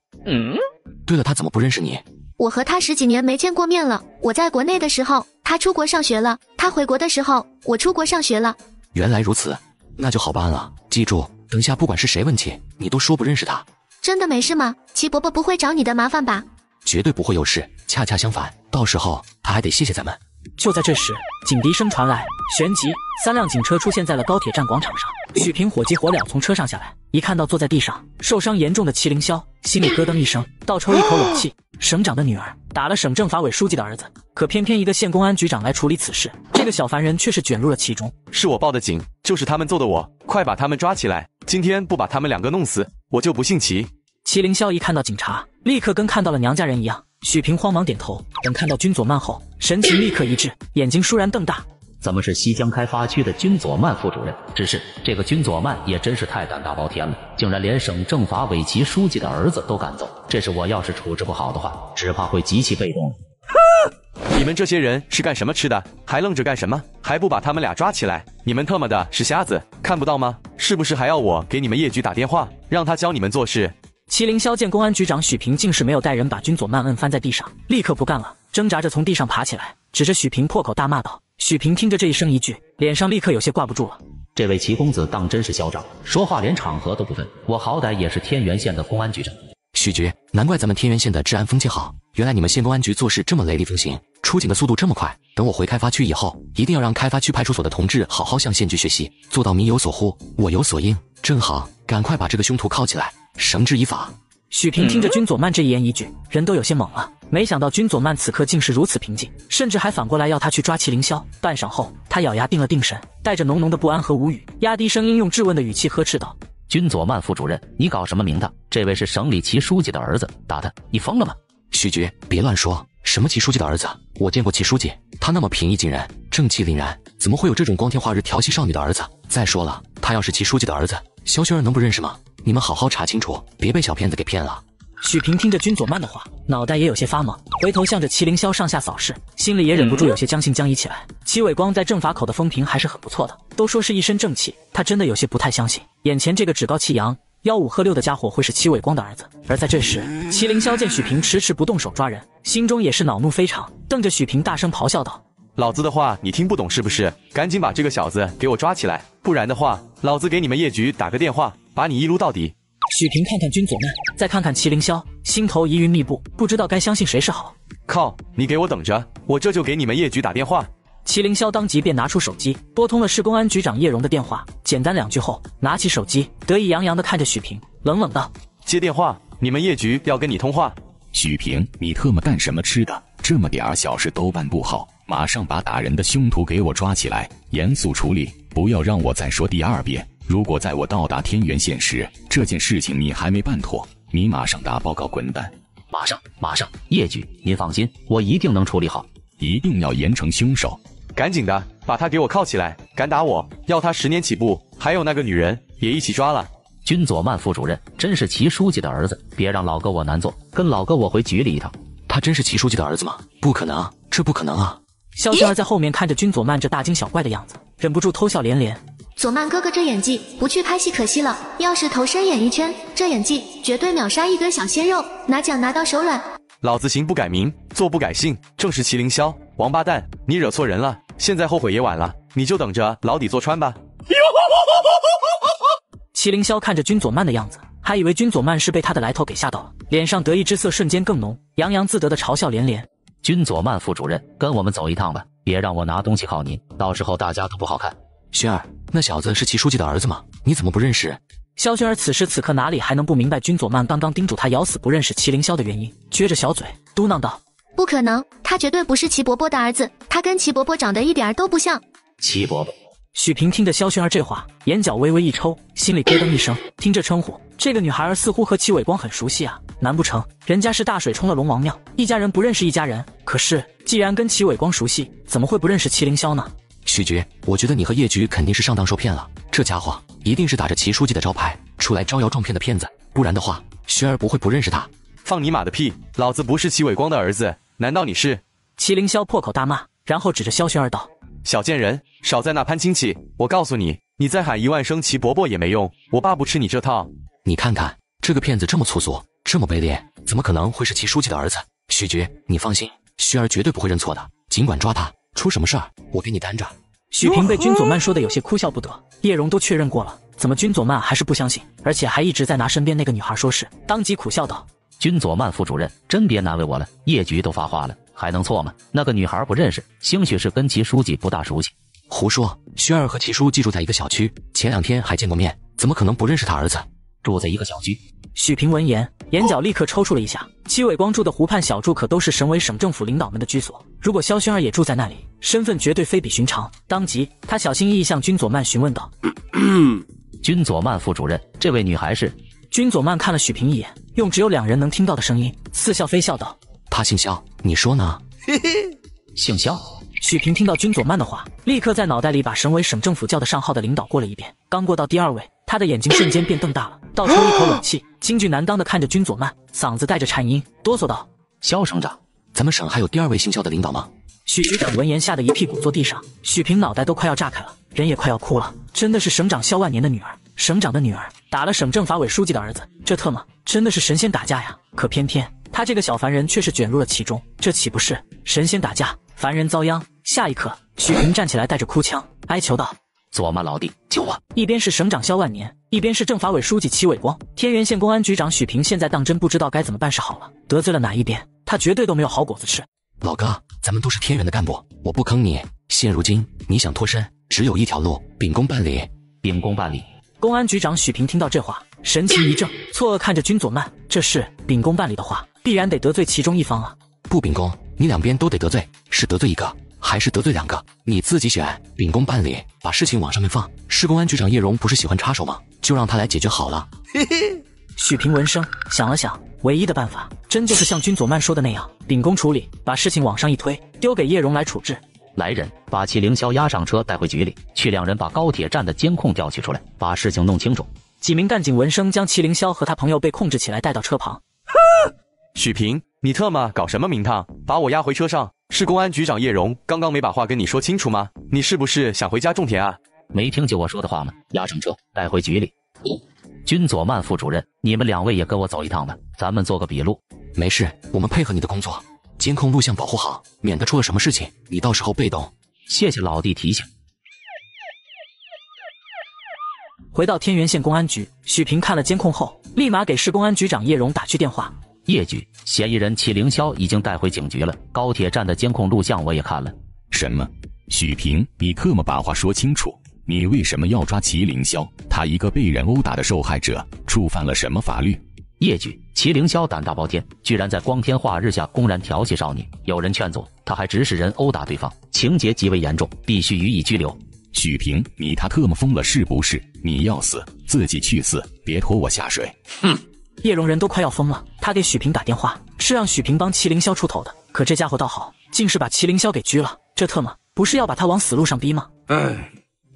对了，他怎么不认识你？我和他10几年没见过面了。我在国内的时候，他出国上学了；他回国的时候，我出国上学了。原来如此，那就好办了。记住，等下不管是谁问起，你都说不认识他。真的没事吗？齐伯伯不会找你的麻烦吧？绝对不会有事，恰恰相反，到时候他还得谢谢咱们。就在这时，警笛声传来，旋即3辆警车出现在了高铁站广场上。许平火急火燎从车上下来，一看到坐在地上受伤严重的麒麟霄，心里咯噔一声，倒抽一口冷气。省长的女儿打了省政法委书记的儿子，可偏偏一个县公安局长来处理此事，这个小凡人却是卷入了其中。是我报的警，就是他们揍的我，快把他们抓起来！今天不把他们2个弄死，我就不姓齐。麒麟霄一看到警察，立刻跟看到了娘家人一样。许平慌忙点头，等看到君佐曼后，神情立刻一致，眼睛倏然瞪大。怎么是西江开发区的君佐曼副主任？只是这个君佐曼也真是太胆大包天了，竟然连省政法委其书记的儿子都敢揍。这是我要是处置不好的话，只怕会极其被动。你们这些人是干什么吃的？还愣着干什么？还不把他们俩抓起来？你们他妈的是瞎子，看不到吗？是不是还要我给你们叶局打电话，让他教你们做事？麒麟霄见公安局长许平竟是没有带人把君佐曼摁翻在地上，立刻不干了，挣扎着从地上爬起来，指着许平破口大骂道。许平听着这一声一句，脸上立刻有些挂不住了。这位齐公子当真是嚣张，说话连场合都不分。我好歹也是天元县的公安局长。许局，难怪咱们天元县的治安风气好，原来你们县公安局做事这么雷厉风行，出警的速度这么快。等我回开发区以后，一定要让开发区派出所的同志好好向县局学习，做到民有所呼，我有所应。正好，赶快把这个凶徒铐起来，绳之以法。许平听着君佐曼这一言一句，人都有些懵了。没想到君佐曼此刻竟是如此平静，甚至还反过来要他去抓麒麟霄。半晌后，他咬牙定了定神，带着浓浓的不安和无语，压低声音用质问的语气呵斥道：“君佐曼副主任，你搞什么名堂？这位是省里齐书记的儿子，打他，你疯了吗？”许局，别乱说，什么齐书记的儿子？我见过齐书记，他那么平易近人，正气凛然，怎么会有这种光天化日调戏少女的儿子？再说了，他要是齐书记的儿子，萧轩儿能不认识吗？你们好好查清楚，别被小骗子给骗了。许平听着君佐曼的话，脑袋也有些发懵，回头向着麒麟霄上下扫视，心里也忍不住有些将信将疑起来。齐伟光在政法口的风评还是很不错的，都说是一身正气，他真的有些不太相信眼前这个趾高气扬、吆五喝六的家伙会是齐伟光的儿子。而在这时，麒麟霄见许平迟迟不动手抓人，心中也是恼怒非常，瞪着许平大声咆哮道：“老子的话你听不懂是不是？赶紧把这个小子给我抓起来，不然的话，老子给你们叶局打个电话，把你一撸到底。”许平看看君佐曼，再看看麒麟霄，心头疑云密布，不知道该相信谁是好。靠，你给我等着，我这就给你们叶局打电话。麒麟霄当即便拿出手机，拨通了市公安局长叶荣的电话，简单2句后，拿起手机，得意洋洋地看着许平，冷冷道：“接电话，你们叶局要跟你通话。”许平，你特么干什么吃的？这么点小事都办不好，马上把打人的凶徒给我抓起来，严肃处理，不要让我再说第2遍。如果在我到达天元县时，这件事情你还没办妥，你马上打报告滚蛋！马上，叶局，您放心，我一定能处理好，一定要严惩凶手。赶紧的，把他给我铐起来！敢打我，要他10年起步。还有那个女人也一起抓了。君佐曼副主任真是齐书记的儿子，别让老哥我难做，跟老哥我回局里一趟。他真是齐书记的儿子吗？不可能，这不可能啊！萧薰儿在后面看着君佐曼这大惊小怪的样子，忍不住偷笑连连。佐曼哥哥这演技，不去拍戏可惜了。要是投身演艺圈，这演技绝对秒杀一堆小鲜肉，拿奖拿到手软。老子行不改名，坐不改姓，正是麒麟霄，王八蛋，你惹错人了，现在后悔也晚了，你就等着牢底坐穿吧。麒麟霄看着君佐曼的样子，还以为君佐曼是被他的来头给吓到了，脸上得意之色瞬间更浓，洋洋自得的嘲笑连连。君佐曼副主任，跟我们走一趟吧，别让我拿东西铐您，到时候大家都不好看。轩儿，那小子是齐书记的儿子吗？你怎么不认识？萧薰儿此时此刻哪里还能不明白君佐曼刚刚叮嘱他咬死不认识麒麟霄的原因，撅着小嘴嘟囔道：“不可能，他绝对不是齐伯伯的儿子，他跟齐伯伯长得一点都不像。”齐伯伯，许平听着萧薰儿这话，眼角微微一抽，心里咯噔一声。听这称呼，这个女孩儿似乎和齐伟光很熟悉啊，难不成人家是大水冲了龙王庙，一家人不认识一家人？可是既然跟齐伟光熟悉，怎么会不认识麒麟霄呢？许局，我觉得你和叶局肯定是上当受骗了，这家伙一定是打着齐书记的招牌出来招摇撞骗的骗子，不然的话，薰儿不会不认识他。放你妈的屁！老子不是齐伟光的儿子，难道你是？麒麟霄破口大骂，然后指着萧薰儿道：“小贱人，少在那攀亲戚！我告诉你，你再喊1万声齐伯伯也没用，我爸不吃你这套。”你看看这个骗子这么粗俗，这么卑劣，怎么可能会是齐书记的儿子？许局，你放心，薰儿绝对不会认错的，尽管抓他，出什么事儿我给你担着。许平被君佐曼说的有些哭笑不得，叶蓉都确认过了，怎么君佐曼还是不相信，而且还一直在拿身边那个女孩说事，当即苦笑道：“君佐曼副主任，真别难为我了，叶局都发话了，还能错吗？那个女孩不认识，兴许是跟齐书记不大熟悉。”胡说，薰儿和齐书记住在一个小区，前2天还见过面，怎么可能不认识他儿子？住在一个小区。许平闻言，眼角立刻抽搐了一下。戚伟光住的湖畔小筑可都是省委省政府领导们的居所，如果萧薰儿也住在那里，身份绝对非比寻常。当即，他小心翼翼向君佐曼询问道：“君佐曼副主任，这位女孩是？”君佐曼看了许平一眼，用只有2人能听到的声音，似笑非笑道：“她姓萧，你说呢？”姓萧。许平听到君佐曼的话，立刻在脑袋里把省委省政府叫得上号的领导过了一遍。刚过到第2位，他的眼睛瞬间变瞪大了，倒抽一口冷气，京剧难当的看着君佐曼，嗓子带着颤音，哆嗦道：“萧省长，咱们省还有第2位姓萧的领导吗？”许局长闻言吓得一屁股坐地上，许平脑袋都快要炸开了，人也快要哭了。真的是省长萧万年的女儿，省长的女儿打了省政法委书记的儿子，这特么真的是神仙打架呀！可偏偏他这个小凡人却是卷入了其中，这岂不是神仙打架，凡人遭殃？下一刻，许平站起来，带着哭腔哀求道：“佐曼老弟，救我！”一边是省长萧万年，一边是政法委书记齐伟光，天元县公安局长许平现在当真不知道该怎么办是好了。得罪了哪一边，他绝对都没有好果子吃。老哥，咱们都是天元的干部，我不坑你。现如今你想脱身，只有一条路，秉公办理。秉公办理。公安局长许平听到这话，神情一怔，错愕看着君佐曼。这事秉公办理的话，必然得得罪其中一方啊。不秉公，你两边都得得罪，是得罪一个，还是得罪2个？你自己选。秉公办理，把事情往上面放。市公安局长叶荣不是喜欢插手吗？就让他来解决好了。许平闻声想了想，唯一的办法真就是像君佐曼说的那样，秉公处理，把事情往上一推，丢给叶荣来处置。来人，把齐凌霄押上车带回局里，去2人把高铁站的监控调取出来，把事情弄清楚。几名干警闻声将齐凌霄和他朋友被控制起来，带到车旁。许平，你特么搞什么名堂？把我押回车上！是公安局长叶荣刚刚没把话跟你说清楚吗？你是不是想回家种田啊？没听见我说的话吗？押上车带回局里。君佐曼副主任，你们2位也跟我走一趟吧，咱们做个笔录。没事，我们配合你的工作，监控录像保护好，免得出了什么事情，你到时候被动。谢谢老弟提醒。回到天元县公安局，许平看了监控后，立马给市公安局长叶荣打去电话。叶局，嫌疑人齐凌霄已经带回警局了，高铁站的监控录像我也看了。什么？许平，你特么把话说清楚，你为什么要抓齐凌霄？他一个被人殴打的受害者，触犯了什么法律？叶局，齐凌霄胆大包天，居然在光天化日下公然调戏少女，有人劝阻，他还指使人殴打对方，情节极为严重，必须予以拘留。许平，你他特么疯了是不是？你要死自己去死，别拖我下水。哼！叶荣人都快要疯了，他给许平打电话是让许平帮齐凌霄出头的，可这家伙倒好，竟是把齐凌霄给拘了，这特么不是要把他往死路上逼吗？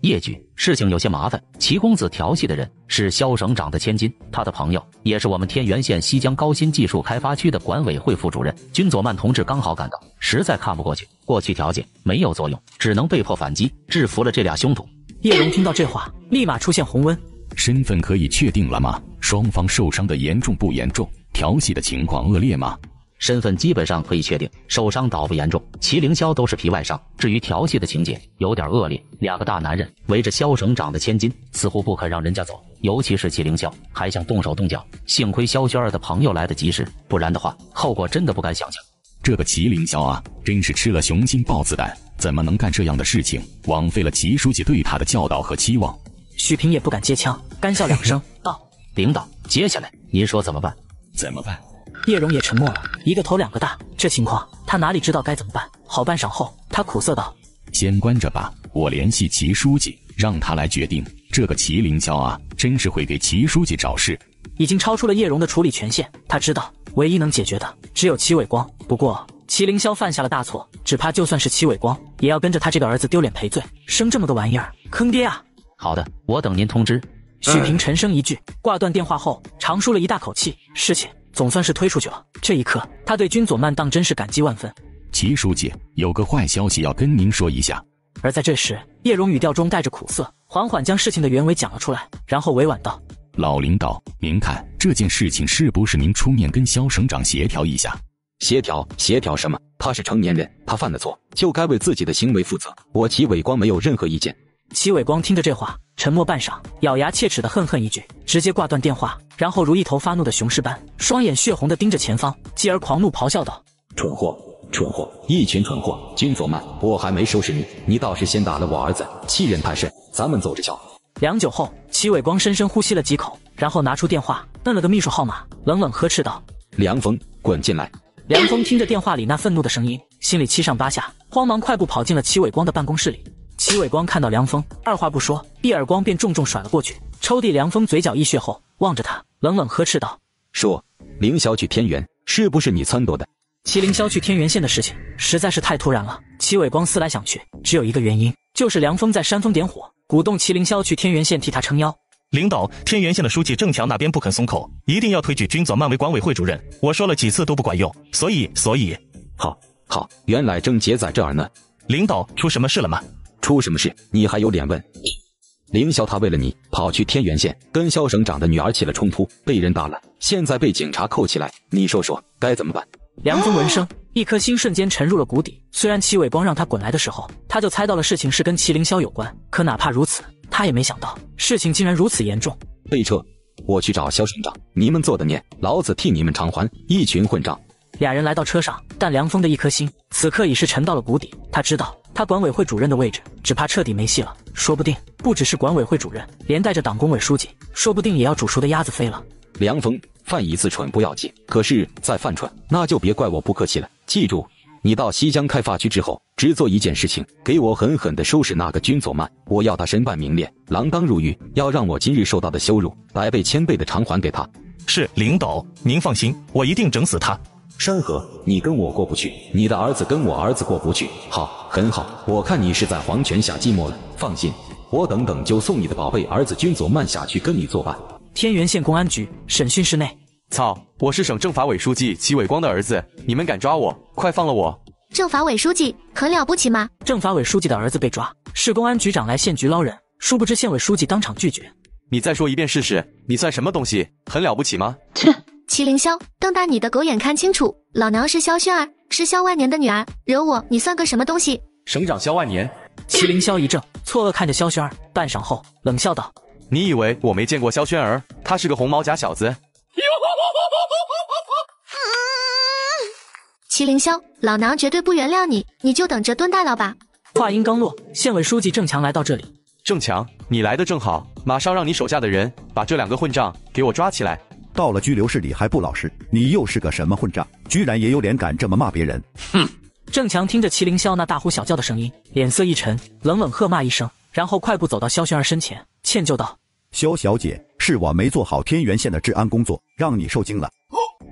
叶局，事情有些麻烦，齐公子调戏的人是萧省长的千金，他的朋友也是我们天元县西江高新技术开发区的管委会副主任君佐曼同志刚好赶到，实在看不过去，过去调解没有作用，只能被迫反击，制服了这俩凶徒。叶荣听到这话，立马出现红温。身份可以确定了吗？双方受伤的严重不严重？调戏的情况恶劣吗？身份基本上可以确定，受伤倒不严重，齐凌霄都是皮外伤。至于调戏的情节，有点恶劣，2个大男人围着萧省长的千金，似乎不肯让人家走，尤其是齐凌霄，还想动手动脚。幸亏萧薰儿的朋友来得及时，不然的话，后果真的不敢想象。这个齐凌霄啊，真是吃了雄心豹子胆，怎么能干这样的事情？枉费了齐书记对他的教导和期望。许平也不敢接枪，干笑2声道：“领导，接下来您说怎么办？”怎么办？叶荣也沉默了，一个头2个大，这情况他哪里知道该怎么办？好半晌后，他苦涩道：“先关着吧，我联系齐书记，让他来决定。这个麒麟霄啊，真是会给齐书记找事。已经超出了叶蓉的处理权限，他知道唯一能解决的只有齐伟光。不过麒麟霄犯下了大错，只怕就算是齐伟光，也要跟着他这个儿子丢脸赔罪。生这么个玩意儿，坑爹啊！好的，我等您通知。许平沉声一句，挂断电话后长舒了一大口气，事情总算是推出去了。这一刻，他对君佐曼当真是感激万分。齐书记，有个坏消息要跟您说一下。而在这时，叶蓉语调中带着苦涩，缓缓将事情的原委讲了出来，然后委婉道：老领导，您看这件事情是不是您出面跟肖省长协调一下？协调什么？他是成年人，他犯了错就该为自己的行为负责。我齐伟光没有任何意见。齐伟光听着这话，沉默半晌，咬牙切齿的恨一句，直接挂断电话，然后如一头发怒的雄狮般，双眼血红的盯着前方，继而狂怒咆哮道：蠢货，一群蠢货！君佐曼，我还没收拾你，你倒是先打了我儿子，欺人太甚！咱们走着瞧。良久后，齐伟光深深呼吸了几口，然后拿出电话，摁了个秘书号码，冷冷呵斥道：梁峰，滚进来！梁峰听着电话里那愤怒的声音，心里七上八下，慌忙快步跑进了齐伟光的办公室里。齐伟光看到梁峰，二话不说，一耳光便重重甩了过去，抽地梁峰嘴角溢血后，望着他，冷冷呵斥道：说，凌霄去天元，是不是你撺掇的？麒麟霄去天元县的事情实在是太突然了，齐伟光思来想去，只有一个原因，就是梁峰在煽风点火，鼓动麒麟霄去天元县替他撑腰。领导，天元县的书记郑强那边不肯松口，一定要推举君佐曼为管委会主任，我说了几次都不管用，所以好，原来症结在这儿呢。领导，出什么事了吗？出什么事？你还有脸问？凌霄他为了你跑去天元县，跟肖省长的女儿起了冲突，被人打了，现在被警察扣起来，你说说该怎么办？梁峰闻声，一颗心瞬间沉入了谷底。虽然齐伟光让他滚来的时候，他就猜到了事情是跟麒麟霄有关，可哪怕如此，他也没想到事情竟然如此严重。备车，我去找肖省长，你们做的孽，老子替你们偿还！一群混账！俩人来到车上，但梁峰的一颗心此刻已是沉到了谷底。他知道他管委会主任的位置只怕彻底没戏了，说不定不只是管委会主任，连带着党工委书记，说不定也要煮熟的鸭子飞了。梁峰，犯一次蠢不要紧，可是再犯蠢，那就别怪我不客气了。记住，你到西江开发区之后，只做一件事情，给我狠狠地收拾那个君佐曼，我要他身败名裂，锒铛入狱，要让我今日受到的羞辱100倍1000倍的偿还给他。是领导，您放心，我一定整死他。山河，你跟我过不去，你的儿子跟我儿子过不去。好，很好，我看你是在黄泉下寂寞了。放心，我等就送你的宝贝儿子君佐曼下去跟你作伴。天元县公安局审讯室内，操！我是省政法委书记齐伟光的儿子，你们敢抓我，快放了我！政法委书记很了不起吗？政法委书记的儿子被抓，市公安局长来县局捞人，殊不知县委书记当场拒绝。你再说一遍试试，你算什么东西？很了不起吗？切！麒麟霄，瞪大你的狗眼看清楚，老娘是萧轩儿，是萧万年的女儿，惹我你算个什么东西？省长萧万年。麒麟霄一怔，错愕看着萧轩儿，半晌后冷笑道：你以为我没见过萧轩儿？他是个红毛假小子。麒麟霄，老娘绝对不原谅你，你就等着蹲大牢吧。话音刚落，县委书记郑强来到这里。郑强，你来的正好，马上让你手下的人把这2个混账给我抓起来。到了拘留室里还不老实，你又是个什么混账？居然也有脸敢这么骂别人！哼！郑强听着麒麟霄那大呼小叫的声音，脸色一沉，冷冷喝骂一声，然后快步走到萧轩儿身前，歉疚道：萧小姐，是我没做好天元县的治安工作，让你受惊了。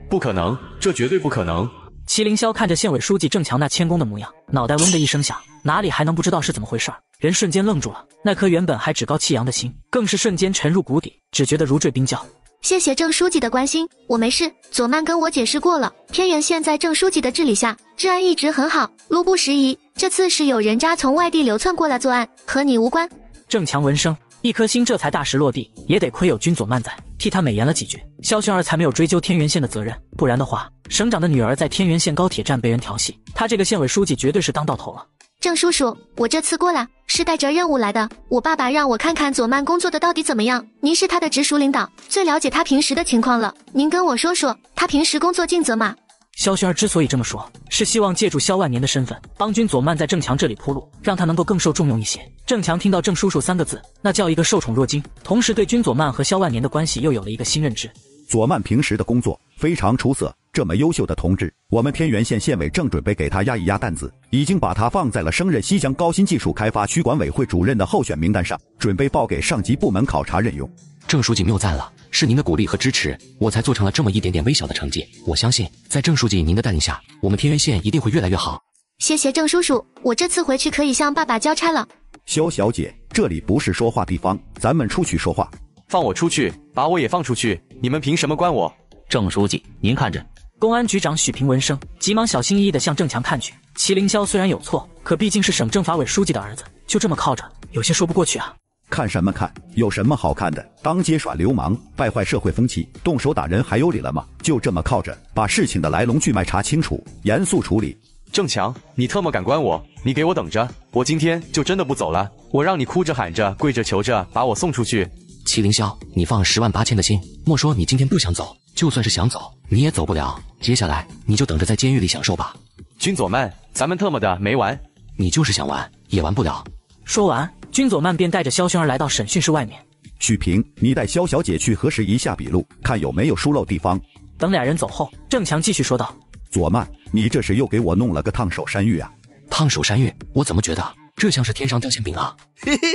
不可能，这绝对不可能！麒麟霄看着县委书记郑强那谦恭的模样，脑袋嗡的一声响，哪里还能不知道是怎么回事？人瞬间愣住了，那颗原本还趾高气扬的心，更是瞬间沉入谷底，只觉得如坠冰窖。谢谢郑书记的关心，我没事。佐曼跟我解释过了，天元县在郑书记的治理下，治安一直很好，路不拾遗。这次是有人渣从外地流窜过来作案，和你无关。郑强闻声，一颗心这才大石落地，也得亏有君佐曼在，替他美言了几句，萧轩儿才没有追究天元县的责任。不然的话，省长的女儿在天元县高铁站被人调戏，他这个县委书记绝对是当到头了。郑叔叔，我这次过来是带着任务来的。我爸爸让我看看佐曼工作的到底怎么样。您是他的直属领导，最了解他平时的情况了。您跟我说说，他平时工作尽责吗？萧轩儿之所以这么说，是希望借助萧万年的身份，帮君佐曼在郑强这里铺路，让他能够更受重用一些。郑强听到郑叔叔3个字，那叫一个受宠若惊，同时对君佐曼和萧万年的关系又有了一个新认知。佐曼平时的工作非常出色，这么优秀的同志，我们天元县县委正准备给他压一压担子，已经把他放在了升任西江高新技术开发区管委会主任的候选名单上，准备报给上级部门考察任用。郑书记谬赞了，是您的鼓励和支持，我才做成了这么一点点微小的成绩。我相信，在郑书记您的带领下，我们天元县一定会越来越好。谢谢郑叔叔，我这次回去可以向爸爸交差了。肖小姐，这里不是说话地方，咱们出去说话。放我出去，把我也放出去，你们凭什么关我？郑书记，您看着。公安局长许平闻声，急忙小心翼翼地向郑强看去。祁凌霄虽然有错，可毕竟是省政法委书记的儿子，就这么靠着，有些说不过去啊。看什么看？有什么好看的？当街耍流氓，败坏社会风气，动手打人还有理了吗？就这么靠着，把事情的来龙去脉查清楚，严肃处理。郑强，你特么敢关我？你给我等着，我今天就真的不走了，我让你哭着喊着跪着求着把我送出去。祁凌霄，你放10万8千的心，莫说你今天不想走，就算是想走，你也走不了。接下来你就等着在监狱里享受吧。君左曼，咱们特么的没完！你就是想玩，也玩不了。说完，君左曼便带着肖萱儿来到审讯室外面。许平，你带肖小姐去核实一下笔录，看有没有疏漏地方。等俩人走后，郑强继续说道：左曼，你这是又给我弄了个烫手山芋啊！烫手山芋，我怎么觉得这像是天上掉馅饼啊？嘿嘿。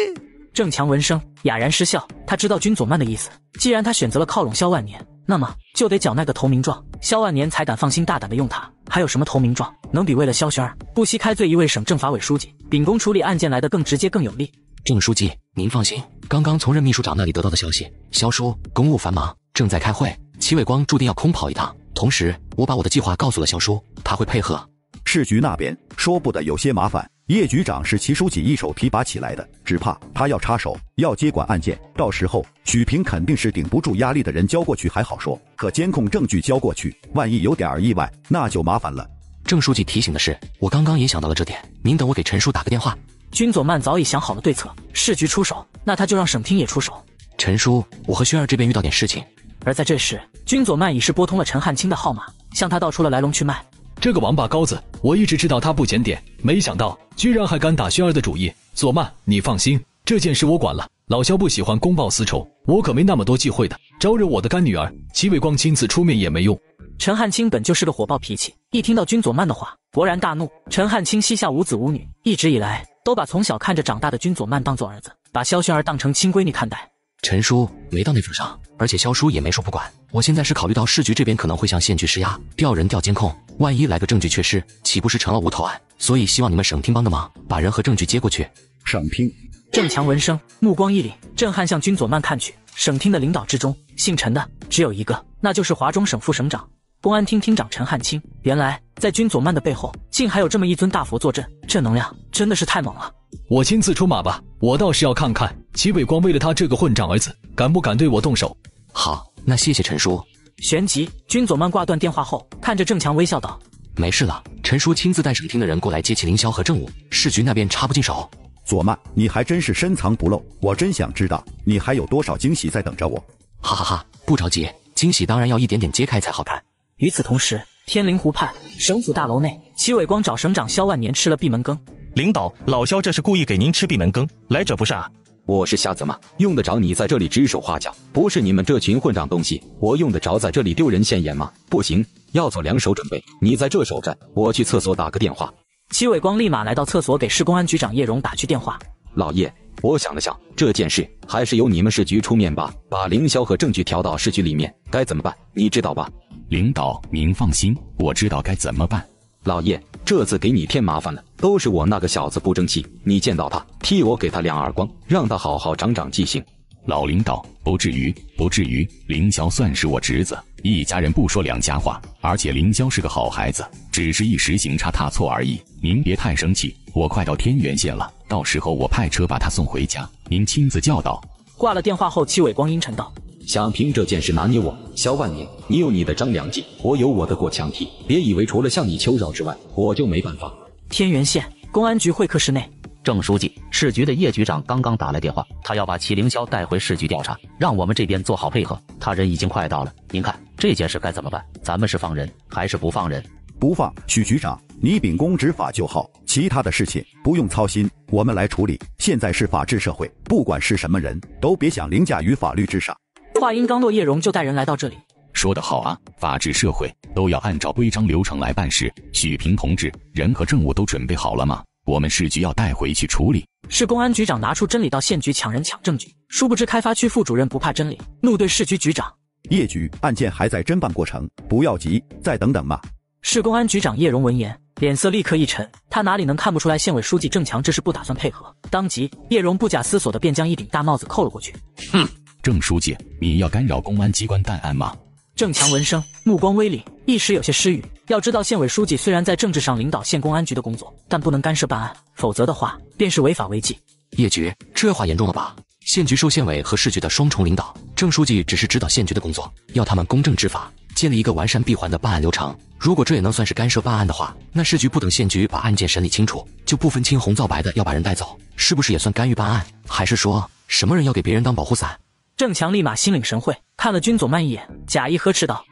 郑强闻声哑然失笑，他知道君左曼的意思，既然他选择了靠拢萧万年，那么就得缴纳个投名状，萧万年才敢放心大胆的用他。还有什么投名状能比为了萧萱儿不惜开罪一位省政法委书记秉公处理案件来的更直接更有力？郑书记，您放心，刚刚从任秘书长那里得到的消息，萧叔公务繁忙，正在开会，祁伟光注定要空跑一趟。同时，我把我的计划告诉了萧叔，他会配合。市局那边说不得有些麻烦，叶局长是祁书记一手提拔起来的，只怕他要插手，要接管案件，到时候许平肯定是顶不住压力的人交过去还好说，可监控证据交过去，万一有点意外，那就麻烦了。郑书记提醒的是，我刚刚也想到了这点，您等我给陈叔打个电话。君左曼早已想好了对策，市局出手，那他就让省厅也出手。陈叔，我和萱儿这边遇到点事情。而在这时，君左曼已是拨通了陈汉卿的号码，向他道出了来龙去脉。这个王八羔子，我一直知道他不检点，没想到居然还敢打萱儿的主意。左曼，你放心，这件事我管了。老萧不喜欢公报私仇，我可没那么多忌讳的。招惹我的干女儿，祁伟光亲自出面也没用。陈汉卿本就是个火爆脾气，一听到君左曼的话，勃然大怒。陈汉卿膝下无子无女，一直以来都把从小看着长大的君左曼当做儿子，把萧萱儿当成亲闺女看待。陈叔没到那份上，而且萧叔也没说不管。我现在是考虑到市局这边可能会向县局施压，调人调监控，万一来个证据缺失，岂不是成了无头案？所以希望你们省厅帮个忙，把人和证据接过去。省厅。郑强闻声，目光一凛，震撼向君左曼看去。省厅的领导之中，姓陈的只有一个，那就是华中省副省长、公安厅厅长陈汉卿。原来在君左曼的背后，竟还有这么一尊大佛坐镇，这能量真的是太猛了。我亲自出马吧，我倒是要看看祁伟光为了他这个混账儿子，敢不敢对我动手。好，那谢谢陈叔。旋即，君左曼挂断电话后，看着郑强微笑道：没事了，陈叔亲自带省厅的人过来接祁凌霄和政务，市局那边插不进手。左曼，你还真是深藏不露，我真想知道你还有多少惊喜在等着我。哈哈哈，不着急，惊喜当然要一点点揭开才好看。与此同时，天灵湖畔省府大楼内，祁伟光找省长萧万年吃了闭门羹。领导，老萧这是故意给您吃闭门羹，来者不善啊！我是瞎子吗？用得着你在这里指手画脚？不是你们这群混账东西，我用得着在这里丢人现眼吗？不行，要做2手准备。你在这守着，我去厕所打个电话。祁伟光立马来到厕所，给市公安局长叶荣打去电话。老叶，我想了想，这件事还是由你们市局出面吧，把凌霄和证据调到市局里面，该怎么办？你知道吧？领导，您放心，我知道该怎么办。老叶，这次给你添麻烦了，都是我那个小子不争气，你见到他，替我给他2耳光，让他好好长长记性。老领导，不至于，不至于，凌霄算是我侄子，一家人不说两家话，而且凌霄是个好孩子，只是一时行差踏错而已，您别太生气，我快到天元县了，到时候我派车把他送回家，您亲自教导。挂了电话后，祁伟光阴沉道：想凭这件事拿捏我，萧万年，你有你的张良计，我有我的过墙梯，别以为除了向你求饶之外，我就没办法。天元县公安局会客室内，郑书记，市局的叶局长刚刚打来电话，他要把祁凌霄带回市局调查，让我们这边做好配合。他人已经快到了，您看这件事该怎么办？咱们是放人还是不放人？不放，许局长，你秉公执法就好，其他的事情不用操心，我们来处理。现在是法治社会，不管是什么人，都别想凌驾于法律之上。话音刚落，叶荣就带人来到这里。说得好啊，法治社会都要按照规章流程来办事。许平同志，人和证物都准备好了吗？我们市局要带回去处理。市公安局长拿出真理到县局抢人抢证据，殊不知开发区副主任不怕真理，怒对市局局长：叶局，案件还在侦办过程，不要急，再等等嘛。市公安局长叶荣闻言，脸色立刻一沉，他哪里能看不出来县委书记郑强这是不打算配合？当即，叶荣不假思索地便将一顶大帽子扣了过去。哼，郑书记，你要干扰公安机关办案吗？郑强闻声，目光微凛，一时有些失语。要知道，县委书记虽然在政治上领导县公安局的工作，但不能干涉办案，否则的话便是违法违纪。叶局，这话严重了吧？县局受县委和市局的双重领导，郑书记只是指导县局的工作，要他们公正执法，建立一个完善闭环的办案流程。如果这也能算是干涉办案的话，那市局不等县局把案件审理清楚，就不分青红皂白的要把人带走，是不是也算干预办案？还是说什么人要给别人当保护伞？郑强立马心领神会，看了军佐曼一眼，假意呵斥道：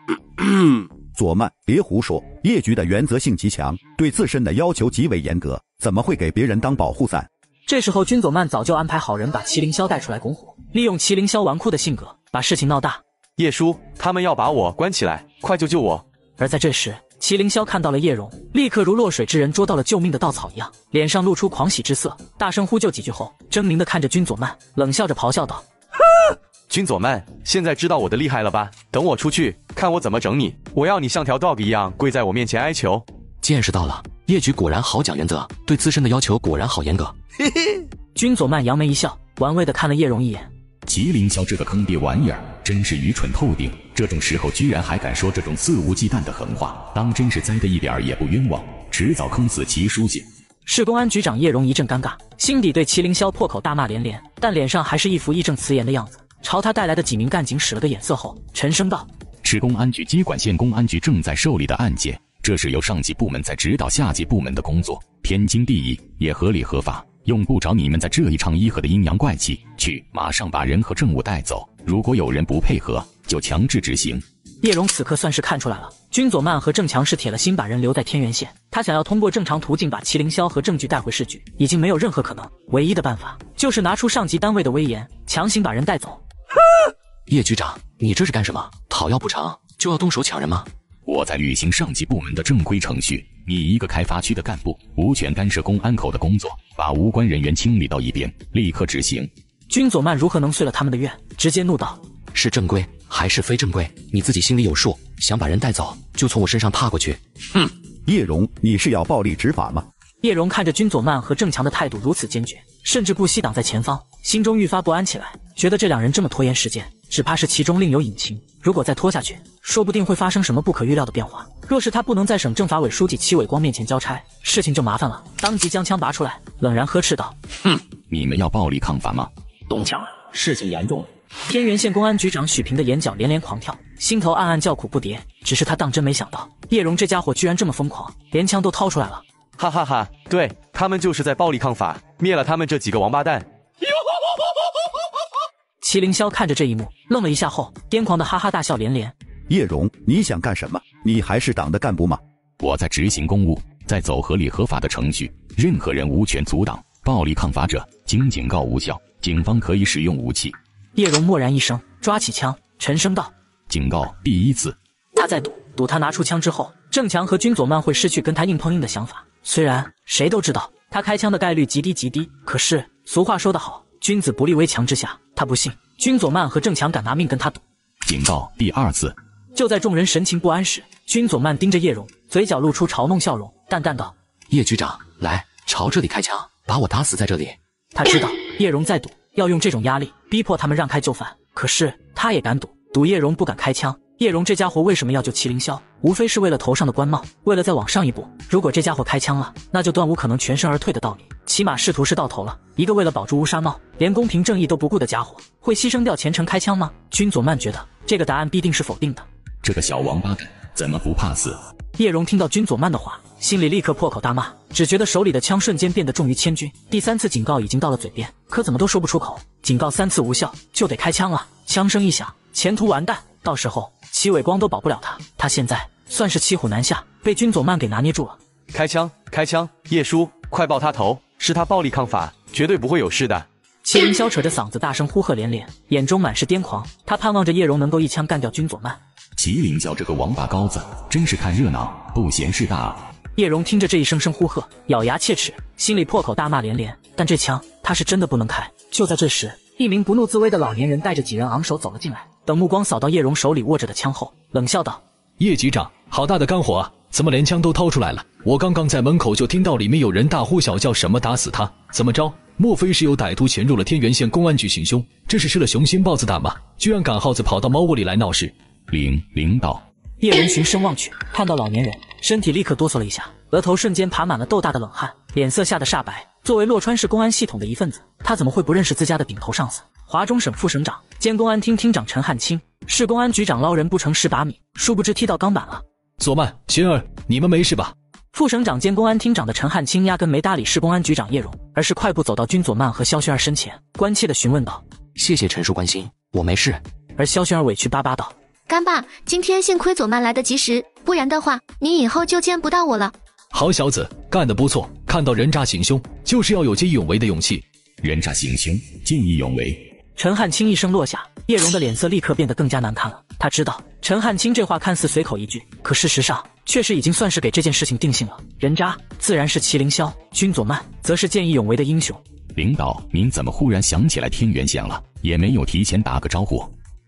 佐曼，别胡说，叶局的原则性极强，对自身的要求极为严格，怎么会给别人当保护伞？这时候军佐曼早就安排好人把麒麟霄带出来拱火，利用麒麟霄纨绔的性格把事情闹大。叶叔，他们要把我关起来，快救救我！而在这时，麒麟霄看到了叶荣，立刻如落水之人捉到了救命的稻草一样，脸上露出狂喜之色，大声呼救几句后，狰狞地看着军佐曼，冷笑着咆哮道：军佐曼，现在知道我的厉害了吧？等我出去，看我怎么整你！我要你像条 dog 一样跪在我面前哀求。见识到了，叶局果然好讲原则，对自身的要求果然好严格。嘿嘿，军佐曼扬眉一笑，玩味地看了叶荣一眼。麒麟霄这个坑爹玩意儿，真是愚蠢透顶！这种时候居然还敢说这种肆无忌惮的狠话，当真是栽得一点儿也不冤枉，迟早坑死齐书记。市公安局长叶荣一阵尴尬，心底对麒麟霄破口大骂连连，但脸上还是一副义正辞严的样子，朝他带来的几名干警使了个眼色后，沉声道：市公安局接管县公安局正在受理的案件，这是由上级部门在指导下级部门的工作，天经地义，也合理合法。用不着你们在这一唱一和的阴阳怪气，去马上把人和证物带走。如果有人不配合，就强制执行。叶荣此刻算是看出来了，军佐曼和郑强是铁了心把人留在天元县，他想要通过正常途径把麒麟霄和证据带回市局，已经没有任何可能，唯一的办法就是拿出上级单位的威严，强行把人带走。叶局长，你这是干什么？讨要不成就要动手抢人吗？我在履行上级部门的正规程序，你一个开发区的干部无权干涉公安口的工作，把无关人员清理到一边，立刻执行。军佐曼如何能遂了他们的愿，直接怒道：是正规还是非正规，你自己心里有数，想把人带走就从我身上踏过去。哼，叶荣，你是要暴力执法吗？叶荣看着军佐曼和郑强的态度如此坚决，甚至不惜挡在前方，心中愈发不安起来，觉得这两人这么拖延时间，只怕是其中另有隐情。如果再拖下去，说不定会发生什么不可预料的变化。若是他不能在省政法委书记戚伟光面前交差，事情就麻烦了。当即将枪拔出来，冷然呵斥道：哼，你们要暴力抗法吗？东强，事情严重了。天元县公安局长许平的眼角连连狂跳，心头暗暗叫苦不迭。只是他当真没想到，叶荣这家伙居然这么疯狂，连枪都掏出来了。哈哈哈，对，他们就是在暴力抗法，灭了他们这几个王八蛋。麒麟霄看着这一幕，愣了一下后，癫狂的哈哈大笑连连。叶荣，你想干什么？你还是党的干部吗？我在执行公务，在走合理合法的程序，任何人无权阻挡。暴力抗法者，经警告无效，警方可以使用武器。叶荣默然一声，抓起枪，沉声道：警告第1次。他在赌他拿出枪之后，郑强和军佐曼会失去跟他硬碰硬的想法。虽然谁都知道他开枪的概率极低极低，可是俗话说得好，君子不立危墙之下。他不信军佐曼和郑强敢拿命跟他赌。警告第2次。就在众人神情不安时，军佐曼盯着叶荣，嘴角露出嘲弄笑容，淡淡道：叶局长，来，朝这里开枪，把我打死在这里。他知道叶荣在赌，要用这种压力逼迫他们让开就范，可是他也敢赌叶荣不敢开枪。叶荣这家伙为什么要救麒麟霄？无非是为了头上的官帽，为了再往上一步。如果这家伙开枪了，那就断无可能全身而退的道理，起码仕途是到头了。一个为了保住乌纱帽，连公平正义都不顾的家伙，会牺牲掉前程开枪吗？军佐曼觉得这个答案必定是否定的。这个小王八蛋怎么不怕死？叶荣听到军佐曼的话，心里立刻破口大骂，只觉得手里的枪瞬间变得重于千钧。第3次警告已经到了嘴边，可怎么都说不出口。警告3次无效，就得开枪了。枪声一响，前途完蛋，到时候戚伟光都保不了他。他现在算是骑虎难下，被军佐曼给拿捏住了。开枪，叶叔，快爆他头！是他暴力抗法，绝对不会有事的。麒麟霄扯着嗓子大声呼喝连连，眼中满是癫狂。他盼望着叶蓉能够一枪干掉君佐曼。麒麟霄这个王八羔子，真是看热闹不嫌事大啊！叶蓉听着这一声声呼喝，咬牙切齿，心里破口大骂连连。但这枪他是真的不能开。就在这时，一名不怒自威的老年人带着几人昂首走了进来，等目光扫到叶蓉手里握着的枪后，冷笑道：“叶局长，好大的肝火啊！怎么连枪都掏出来了？我刚刚在门口就听到里面有人大呼小叫，什么打死他？怎么着？莫非是有歹徒潜入了天元县公安局行凶？这是吃了雄心豹子胆吗？居然赶耗子跑到猫窝里来闹事！”领导。叶蓉循声望去，看到老年人，身体立刻哆嗦了一下，额头瞬间爬满了豆大的冷汗，脸色吓得煞白。作为洛川市公安系统的一份子，他怎么会不认识自家的顶头上司华中省副省长兼公安厅厅长陈汉卿？市公安局长捞人不成10把米，殊不知踢到钢板了。左曼、薰儿，你们没事吧？副省长兼公安厅长的陈汉卿压根没搭理市公安局长叶蓉，而是快步走到君佐曼和萧薰儿身前，关切地询问道：“谢谢陈叔关心，我没事。”而萧薰儿委屈巴巴道：“干爸，今天幸亏佐曼来得及时，不然的话，你以后就见不到我了。”好小子，干得不错！看到人渣行凶，就是要有见义勇为的勇气。人渣行凶，见义勇为。陈汉卿一声落下，叶蓉的脸色立刻变得更加难看了。他知道陈汉卿这话看似随口一句，可事实上确实已经算是给这件事情定性了。人渣自然是麒麟霄，君佐曼则是见义勇为的英雄。领导，您怎么忽然想起来天元县了？也没有提前打个招呼。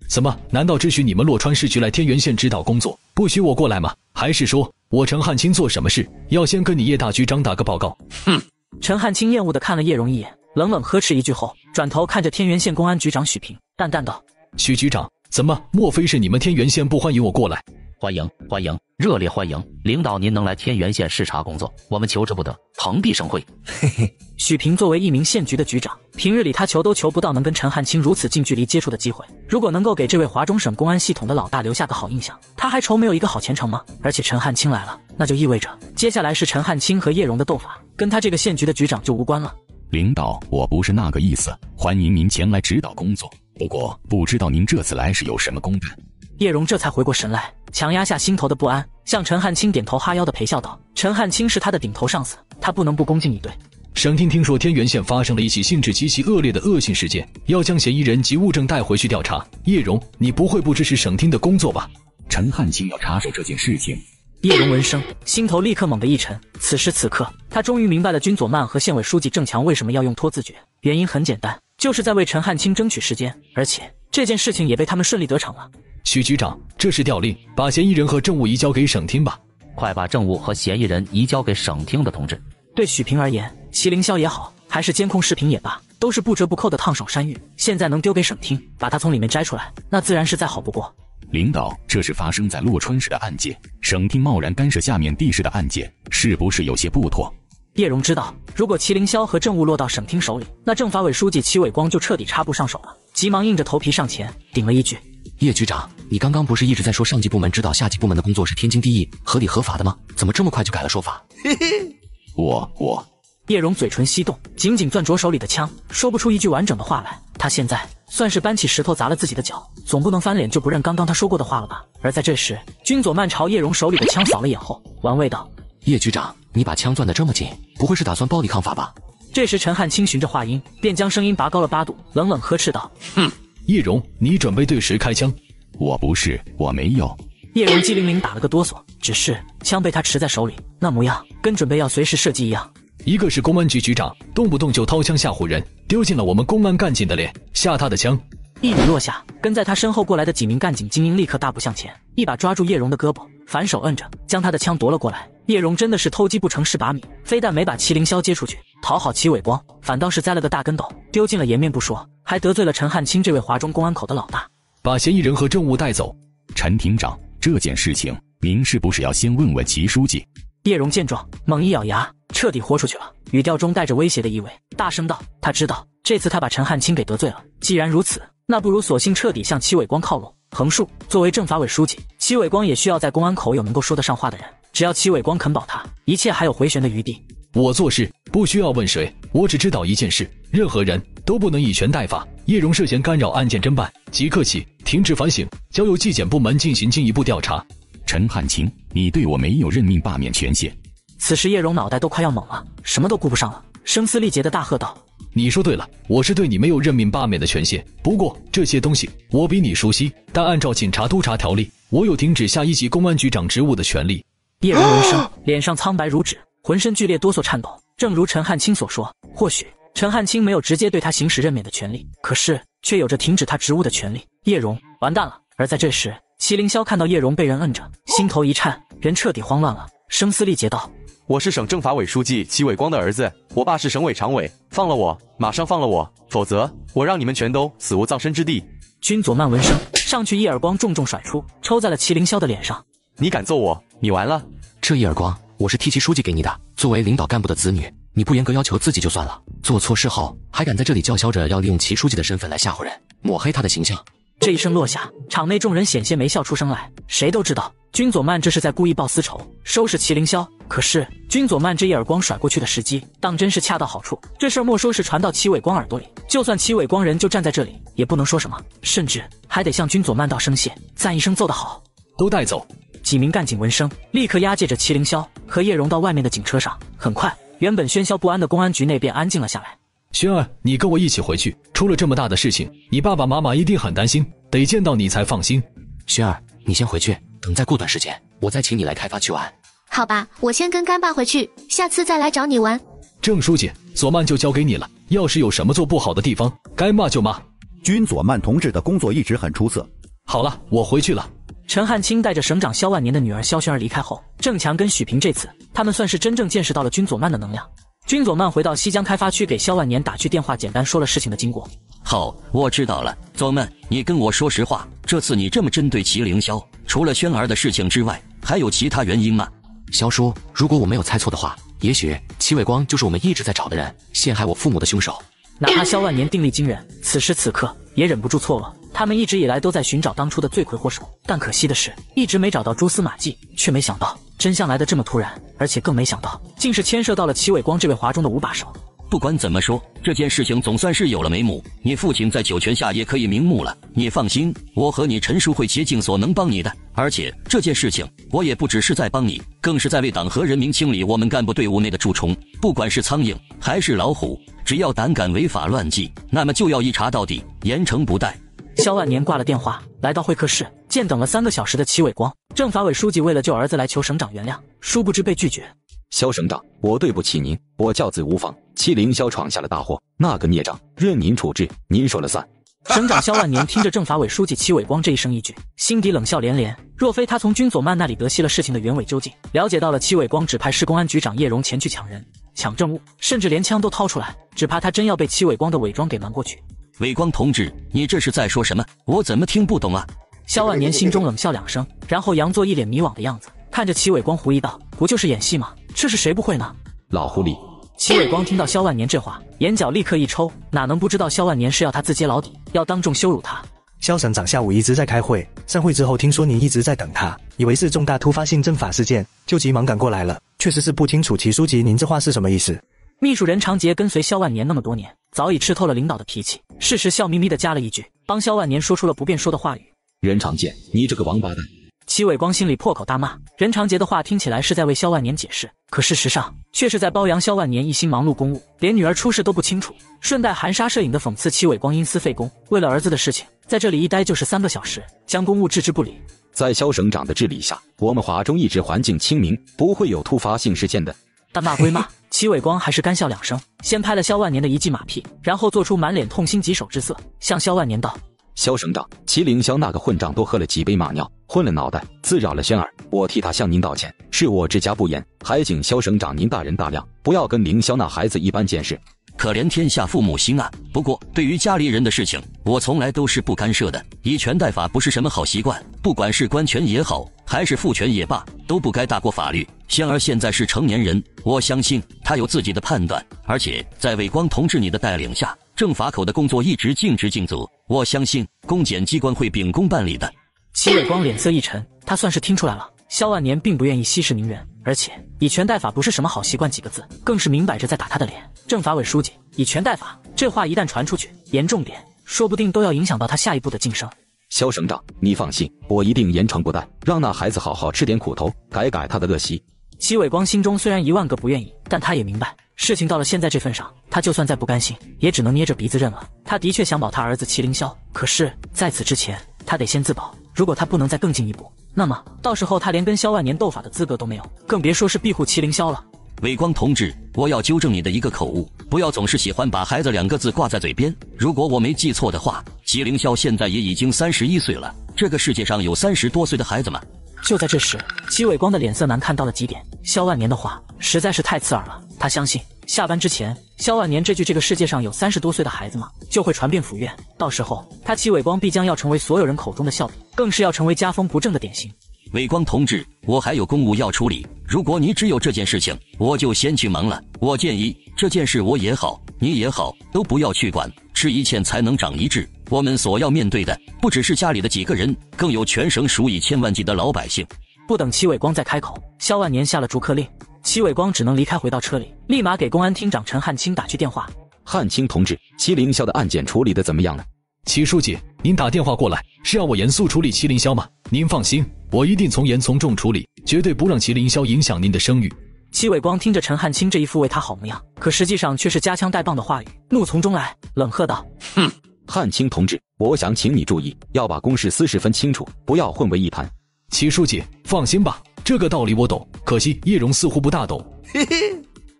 怎么？难道只许你们洛川市局来天元县指导工作，不许我过来吗？还是说我陈汉卿做什么事要先跟你叶大局长打个报告？哼！陈汉卿厌恶地看了叶蓉一眼，冷冷呵斥一句后，转头看着天元县公安局长许平，淡淡道：“许局长，怎么？莫非是你们天元县不欢迎我过来？”欢迎，欢迎，热烈欢迎！领导您能来天元县视察工作，我们求之不得，蓬荜生辉。嘿嘿，许平作为一名县局的局长，平日里他求都求不到能跟陈汉卿如此近距离接触的机会。如果能够给这位华中省公安系统的老大留下个好印象，他还愁没有一个好前程吗？而且陈汉卿来了，那就意味着接下来是陈汉卿和叶蓉的斗法，跟他这个县局的局长就无关了。领导，我不是那个意思，欢迎您前来指导工作。不过不知道您这次来是有什么公干？叶蓉这才回过神来，强压下心头的不安，向陈汉卿点头哈腰的陪笑道：“陈汉卿是他的顶头上司，他不能不恭敬以对。”省厅听说天元县发生了一起性质极其恶劣的恶性事件，要将嫌疑人及物证带回去调查。叶蓉，你不会不支持省厅的工作吧？陈汉卿要插手这件事情。叶蓉闻声，心头立刻猛地一沉。此时此刻，他终于明白了君佐曼和县委书记郑强为什么要用拖字诀，原因很简单，就是在为陈汉卿争取时间，而且这件事情也被他们顺利得逞了。许局长，这是调令，把嫌疑人和证物移交给省厅吧。快把证物和嫌疑人移交给省厅的同志。对许平而言，麒麟霄也好，还是监控视频也罢，都是不折不扣的烫手山芋。现在能丢给省厅，把他从里面摘出来，那自然是再好不过。领导，这是发生在洛川市的案件，省厅贸然干涉下面地市的案件，是不是有些不妥？叶蓉知道，如果麒麟霄和政务落到省厅手里，那政法委书记齐伟光就彻底插不上手了，急忙硬着头皮上前顶了一句：“叶局长，你刚刚不是一直在说上级部门指导下级部门的工作是天经地义、合理合法的吗？怎么这么快就改了说法？”嘿嘿，我。叶蓉嘴唇翕动，紧紧攥着手里的枪，说不出一句完整的话来。他现在算是搬起石头砸了自己的脚，总不能翻脸就不认刚刚他说过的话了吧？而在这时，君佐曼朝叶蓉手里的枪扫了眼后，玩味道：“叶局长，你把枪攥得这么紧，不会是打算暴力抗法吧？”这时陈汉卿循着话音，便将声音拔高了8度，冷冷呵斥道：“哼，叶蓉，你准备对谁开枪？”“我不是，我没有。”叶蓉机灵灵打了个哆嗦，只是枪被他持在手里，那模样跟准备要随时射击一样。一个是公安局局长，动不动就掏枪吓唬人，丢进了我们公安干警的脸，吓他的枪。一语落下，跟在他身后过来的几名干警精英立刻大步向前，一把抓住叶蓉的胳膊，反手摁着，将他的枪夺了过来。叶蓉真的是偷鸡不成蚀把米，非但没把麒麟霄接出去讨好齐伟光，反倒是栽了个大跟斗，丢尽了颜面不说，还得罪了陈汉卿这位华中公安口的老大。把嫌疑人和证物带走。陈厅长，这件事情您是不是要先问问齐书记？叶蓉见状，猛一咬牙，彻底豁出去了，语调中带着威胁的意味，大声道：“他知道这次他把陈汉卿给得罪了，既然如此，那不如索性彻底向齐伟光靠拢。横竖作为政法委书记，齐伟光也需要在公安口有能够说得上话的人，只要齐伟光肯保他，一切还有回旋的余地。我做事不需要问谁，我只知道一件事，任何人都不能以权代法。叶蓉涉嫌干扰案件侦办，即刻起停职反省，交由纪检部门进行进一步调查。”陈汉卿，你对我没有任命罢免权限。此时叶蓉脑袋都快要懵了，什么都顾不上了，声嘶力竭的大喝道：“你说对了，我是对你没有任命罢免的权限。不过这些东西我比你熟悉，但按照警察督察条例，我有停止下一级公安局长职务的权利。”叶荣闻声，脸上苍白如纸，浑身剧烈哆嗦颤抖。正如陈汉卿所说，或许陈汉卿没有直接对他行使任免的权利，可是却有着停止他职务的权利。叶荣完蛋了。而在这时，祁凌霄看到叶荣被人摁着，心头一颤，人彻底慌乱了，声嘶力竭道：“我是省政法委书记祁伟光的儿子，我爸是省委常委，放了我，马上放了我，否则我让你们全都死无葬身之地。”君佐曼闻声上去一耳光重重甩出，抽在了祁凌霄的脸上。“你敢揍我，你完了！”这一耳光我是替祁书记给你的，作为领导干部的子女，你不严格要求自己就算了，做错事后还敢在这里叫嚣着要利用祁书记的身份来吓唬人，抹黑他的形象。这一声落下，场内众人险些没笑出声来。谁都知道君佐曼这是在故意报私仇，收拾祁凌霄。可是君佐曼这一耳光甩过去的时机，当真是恰到好处。这事儿莫说是传到祁伟光耳朵里，就算祁伟光人就站在这里，也不能说什么，甚至还得向君佐曼道声谢，赞一声奏得好。都带走！几名干警闻声，立刻押解着祁凌霄和叶荣到外面的警车上。很快，原本喧嚣不安的公安局内便安静了下来。轩儿，你跟我一起回去。出了这么大的事情，你爸爸妈妈一定很担心，得见到你才放心。轩儿，你先回去，等再过段时间，我再请你来开发区玩。好吧，我先跟干爸回去，下次再来找你玩。郑书记，左曼就交给你了，要是有什么做不好的地方，该骂就骂。君佐曼同志的工作一直很出色。好了，我回去了。陈汉卿带着省长萧万年的女儿萧萱儿离开后，郑强跟许平这次他们算是真正见识到了君佐曼的能量。君佐曼回到西江开发区，给萧万年打去电话，简单说了事情的经过。好，我知道了。佐曼，你跟我说实话，这次你这么针对祁凌霄，除了萱儿的事情之外，还有其他原因吗？萧叔，如果我没有猜错的话，也许祁伟光就是我们一直在找的人，陷害我父母的凶手。哪怕萧万年定力惊人，此时此刻也忍不住错愕。他们一直以来都在寻找当初的罪魁祸首，但可惜的是，一直没找到蛛丝马迹，却没想到真相来得这么突然，而且更没想到，竟是牵涉到了祁伟光这位华中的五把手。不管怎么说，这件事情总算是有了眉目，你父亲在九泉下也可以瞑目了。你放心，我和你陈叔会竭尽所能帮你的，而且这件事情我也不只是在帮你，更是在为党和人民清理我们干部队伍内的蛀虫。不管是苍蝇还是老虎，只要胆敢违法乱纪，那么就要一查到底，严惩不贷。萧万年挂了电话，来到会客室，见等了3个小时的祁伟光。政法委书记为了救儿子来求省长原谅，殊不知被拒绝。萧省长，我对不起您，我教子无方，祁凌霄闯下了大祸，那个孽障任您处置，您说了算。省长萧万年听着政法委书记祁伟光这一声一句，心底冷笑连连。若非他从君佐曼那里得悉了事情的原委究竟，了解到了祁伟光指派市公安局长叶荣前去抢人、抢证物，甚至连枪都掏出来，只怕他真要被祁伟光的伪装给瞒过去。伟光同志，你这是在说什么？我怎么听不懂啊？萧万年心中冷笑2声，然后佯作一脸迷惘的样子，看着祁伟光狐疑道：“不就是演戏吗？这是谁不会呢？”老狐狸。祁伟光听到萧万年这话，眼角立刻一抽，哪能不知道萧万年是要他自揭老底，要当众羞辱他。萧省长下午一直在开会，散会之后听说您一直在等他，以为是重大突发性政法事件，就急忙赶过来了。确实是不清楚祁书记您这话是什么意思。秘书任长杰跟随萧万年那么多年，早已吃透了领导的脾气，适时笑眯眯地加了一句，帮萧万年说出了不便说的话语。任长杰，你这个王八蛋！祁伟光心里破口大骂，任长杰的话听起来是在为萧万年解释，可事实上却是在褒扬萧万年一心忙碌公务，连女儿出事都不清楚，顺带含沙射影的讽刺祁伟光因私废公，为了儿子的事情，在这里一待就是3个小时，将公务置之不理。在萧省长的治理下，我们华中一直环境清明，不会有突发性事件的。但骂归骂，祁伟光还是干笑2声，先拍了萧万年的一记马屁，然后做出满脸痛心疾首之色，向萧万年道：“萧省长，祁凌霄那个混账多喝了几杯马尿，昏了脑袋，滋扰了萱儿，我替他向您道歉，是我之家不严，还请萧省长您大人大量，不要跟凌霄那孩子一般见识。”可怜天下父母心啊！不过对于家里人的事情，我从来都是不干涉的。以权代法不是什么好习惯，不管是官权也好，还是父权也罢，都不该大过法律。仙儿现在是成年人，我相信他有自己的判断，而且在伟光同志你的带领下，政法口的工作一直尽职尽责，我相信公检机关会秉公办理的。祁伟光脸色一沉，他算是听出来了，萧万年并不愿意息事宁人，而且以权代法不是什么好习惯几个字，更是明摆着在打他的脸。政法委书记以权代法，这话一旦传出去，严重点，说不定都要影响到他下一步的晋升。萧省长，你放心，我一定严惩不贷，让那孩子好好吃点苦头，改改他的恶习。祁伟光心中虽然1万个不愿意，但他也明白，事情到了现在这份上，他就算再不甘心，也只能捏着鼻子认了。他的确想保他儿子麒麟霄，可是在此之前，他得先自保。如果他不能再更进一步，那么到时候他连跟萧万年斗法的资格都没有，更别说是庇护麒麟霄了。伟光同志，我要纠正你的一个口误，不要总是喜欢把孩子2个字挂在嘴边。如果我没记错的话，麒麟霄现在也已经31岁了。这个世界上有30多岁的孩子吗？就在这时，齐伟光的脸色难看到了极点。萧万年的话实在是太刺耳了，他相信下班之前，萧万年这句“这个世界上有30多岁的孩子吗”就会传遍府院，到时候他齐伟光必将要成为所有人口中的笑柄，更是要成为家风不正的典型。伟光同志，我还有公务要处理，如果你只有这件事情，我就先去忙了。我建议这件事我也好，你也好，都不要去管，吃一堑才能长一智。我们所要面对的不只是家里的几个人，更有全省数以千万计的老百姓。不等齐伟光再开口，萧万年下了逐客令，齐伟光只能离开，回到车里，立马给公安厅长陈汉卿打去电话。汉卿同志，麒麟霄的案件处理的怎么样了？齐书记，您打电话过来是让我严肃处理麒麟霄吗？您放心，我一定从严从重处理，绝对不让麒麟霄影响您的声誉。齐伟光听着陈汉卿这一副为他好模样，可实际上却是夹枪带棒的话语，怒从中来，冷喝道：哼，汉卿同志，我想请你注意，要把公事私事分清楚，不要混为一谈。齐书记，放心吧，这个道理我懂，可惜叶荣似乎不大懂。嘿嘿。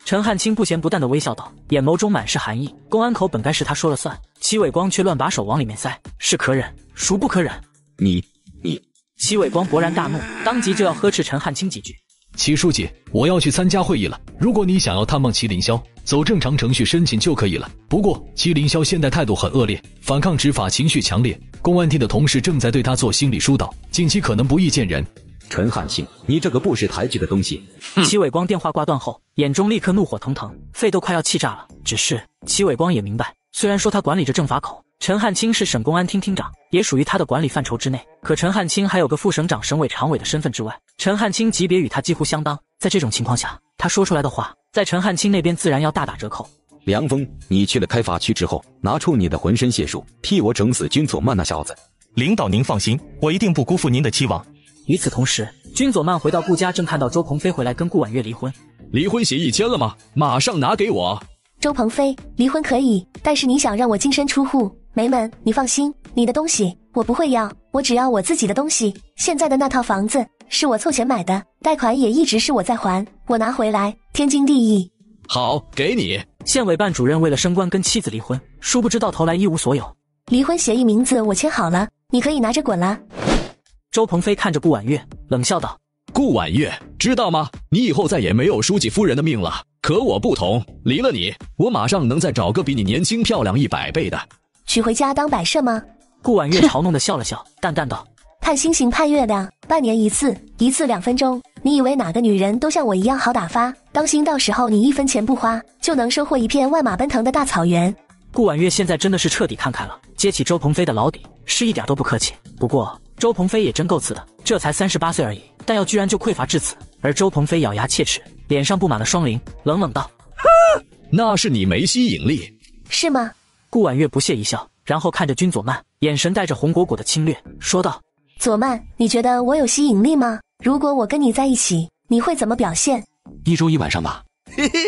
陈汉卿不咸不淡的微笑道，眼眸中满是寒意。公安口本该是他说了算，齐伟光却乱把手往里面塞，是可忍，孰不可忍？你，齐伟光勃然大怒，当即就要呵斥陈汉卿几句。齐书记，我要去参加会议了，如果你想要探望麒麟霄，走正常程序申请就可以了。不过麒麟霄现在态度很恶劣，反抗执法情绪强烈，公安厅的同事正在对他做心理疏导，近期可能不宜见人。陈汉卿，你这个不识抬举的东西！齐伟光电话挂断后，眼中立刻怒火腾腾，肺都快要气炸了。只是齐伟光也明白，虽然说他管理着政法口，陈汉卿是省公安厅厅长，也属于他的管理范畴之内，可陈汉卿还有个副省长、省委常委的身份之外，陈汉卿级别与他几乎相当。在这种情况下，他说出来的话，在陈汉卿那边自然要大打折扣。梁峰，你去了开发区之后，拿出你的浑身解数，替我整死君佐曼那小子。领导您放心，我一定不辜负您的期望。与此同时，君佐曼回到顾家，正看到周鹏飞回来跟顾婉月离婚。离婚协议签了吗？马上拿给我。周鹏飞，离婚可以，但是你想让我净身出户？梅门，你放心，你的东西我不会要，我只要我自己的东西。现在的那套房子是我凑钱买的，贷款也一直是我在还，我拿回来天经地义。好，给你。县委办主任为了升官跟妻子离婚，殊不知到头来一无所有。离婚协议名字我签好了，你可以拿着滚了。周鹏飞看着顾婉月，冷笑道：顾婉月，知道吗？你以后再也没有书记夫人的命了。可我不同，离了你，我马上能再找个比你年轻漂亮100倍的。娶回家当摆设吗？顾婉月嘲弄的笑了笑，淡淡道：盼星星盼月亮，半年一次，一次2分钟。你以为哪个女人都像我一样好打发？当心到时候你1分钱不花，就能收获一片万马奔腾的大草原。顾婉月现在真的是彻底看开了，接起周鹏飞的老底是一点都不客气。不过周鹏飞也真够次的，这才38岁而已，弹药居然就匮乏至此。而周鹏飞咬牙切齿，脸上布满了霜鳞，冷冷道：那是你没吸引力，是吗？顾婉月不屑一笑，然后看着君佐曼，眼神带着红果果的侵略，说道：佐曼，你觉得我有吸引力吗？如果我跟你在一起，你会怎么表现？1周1晚上吧。嘿嘿。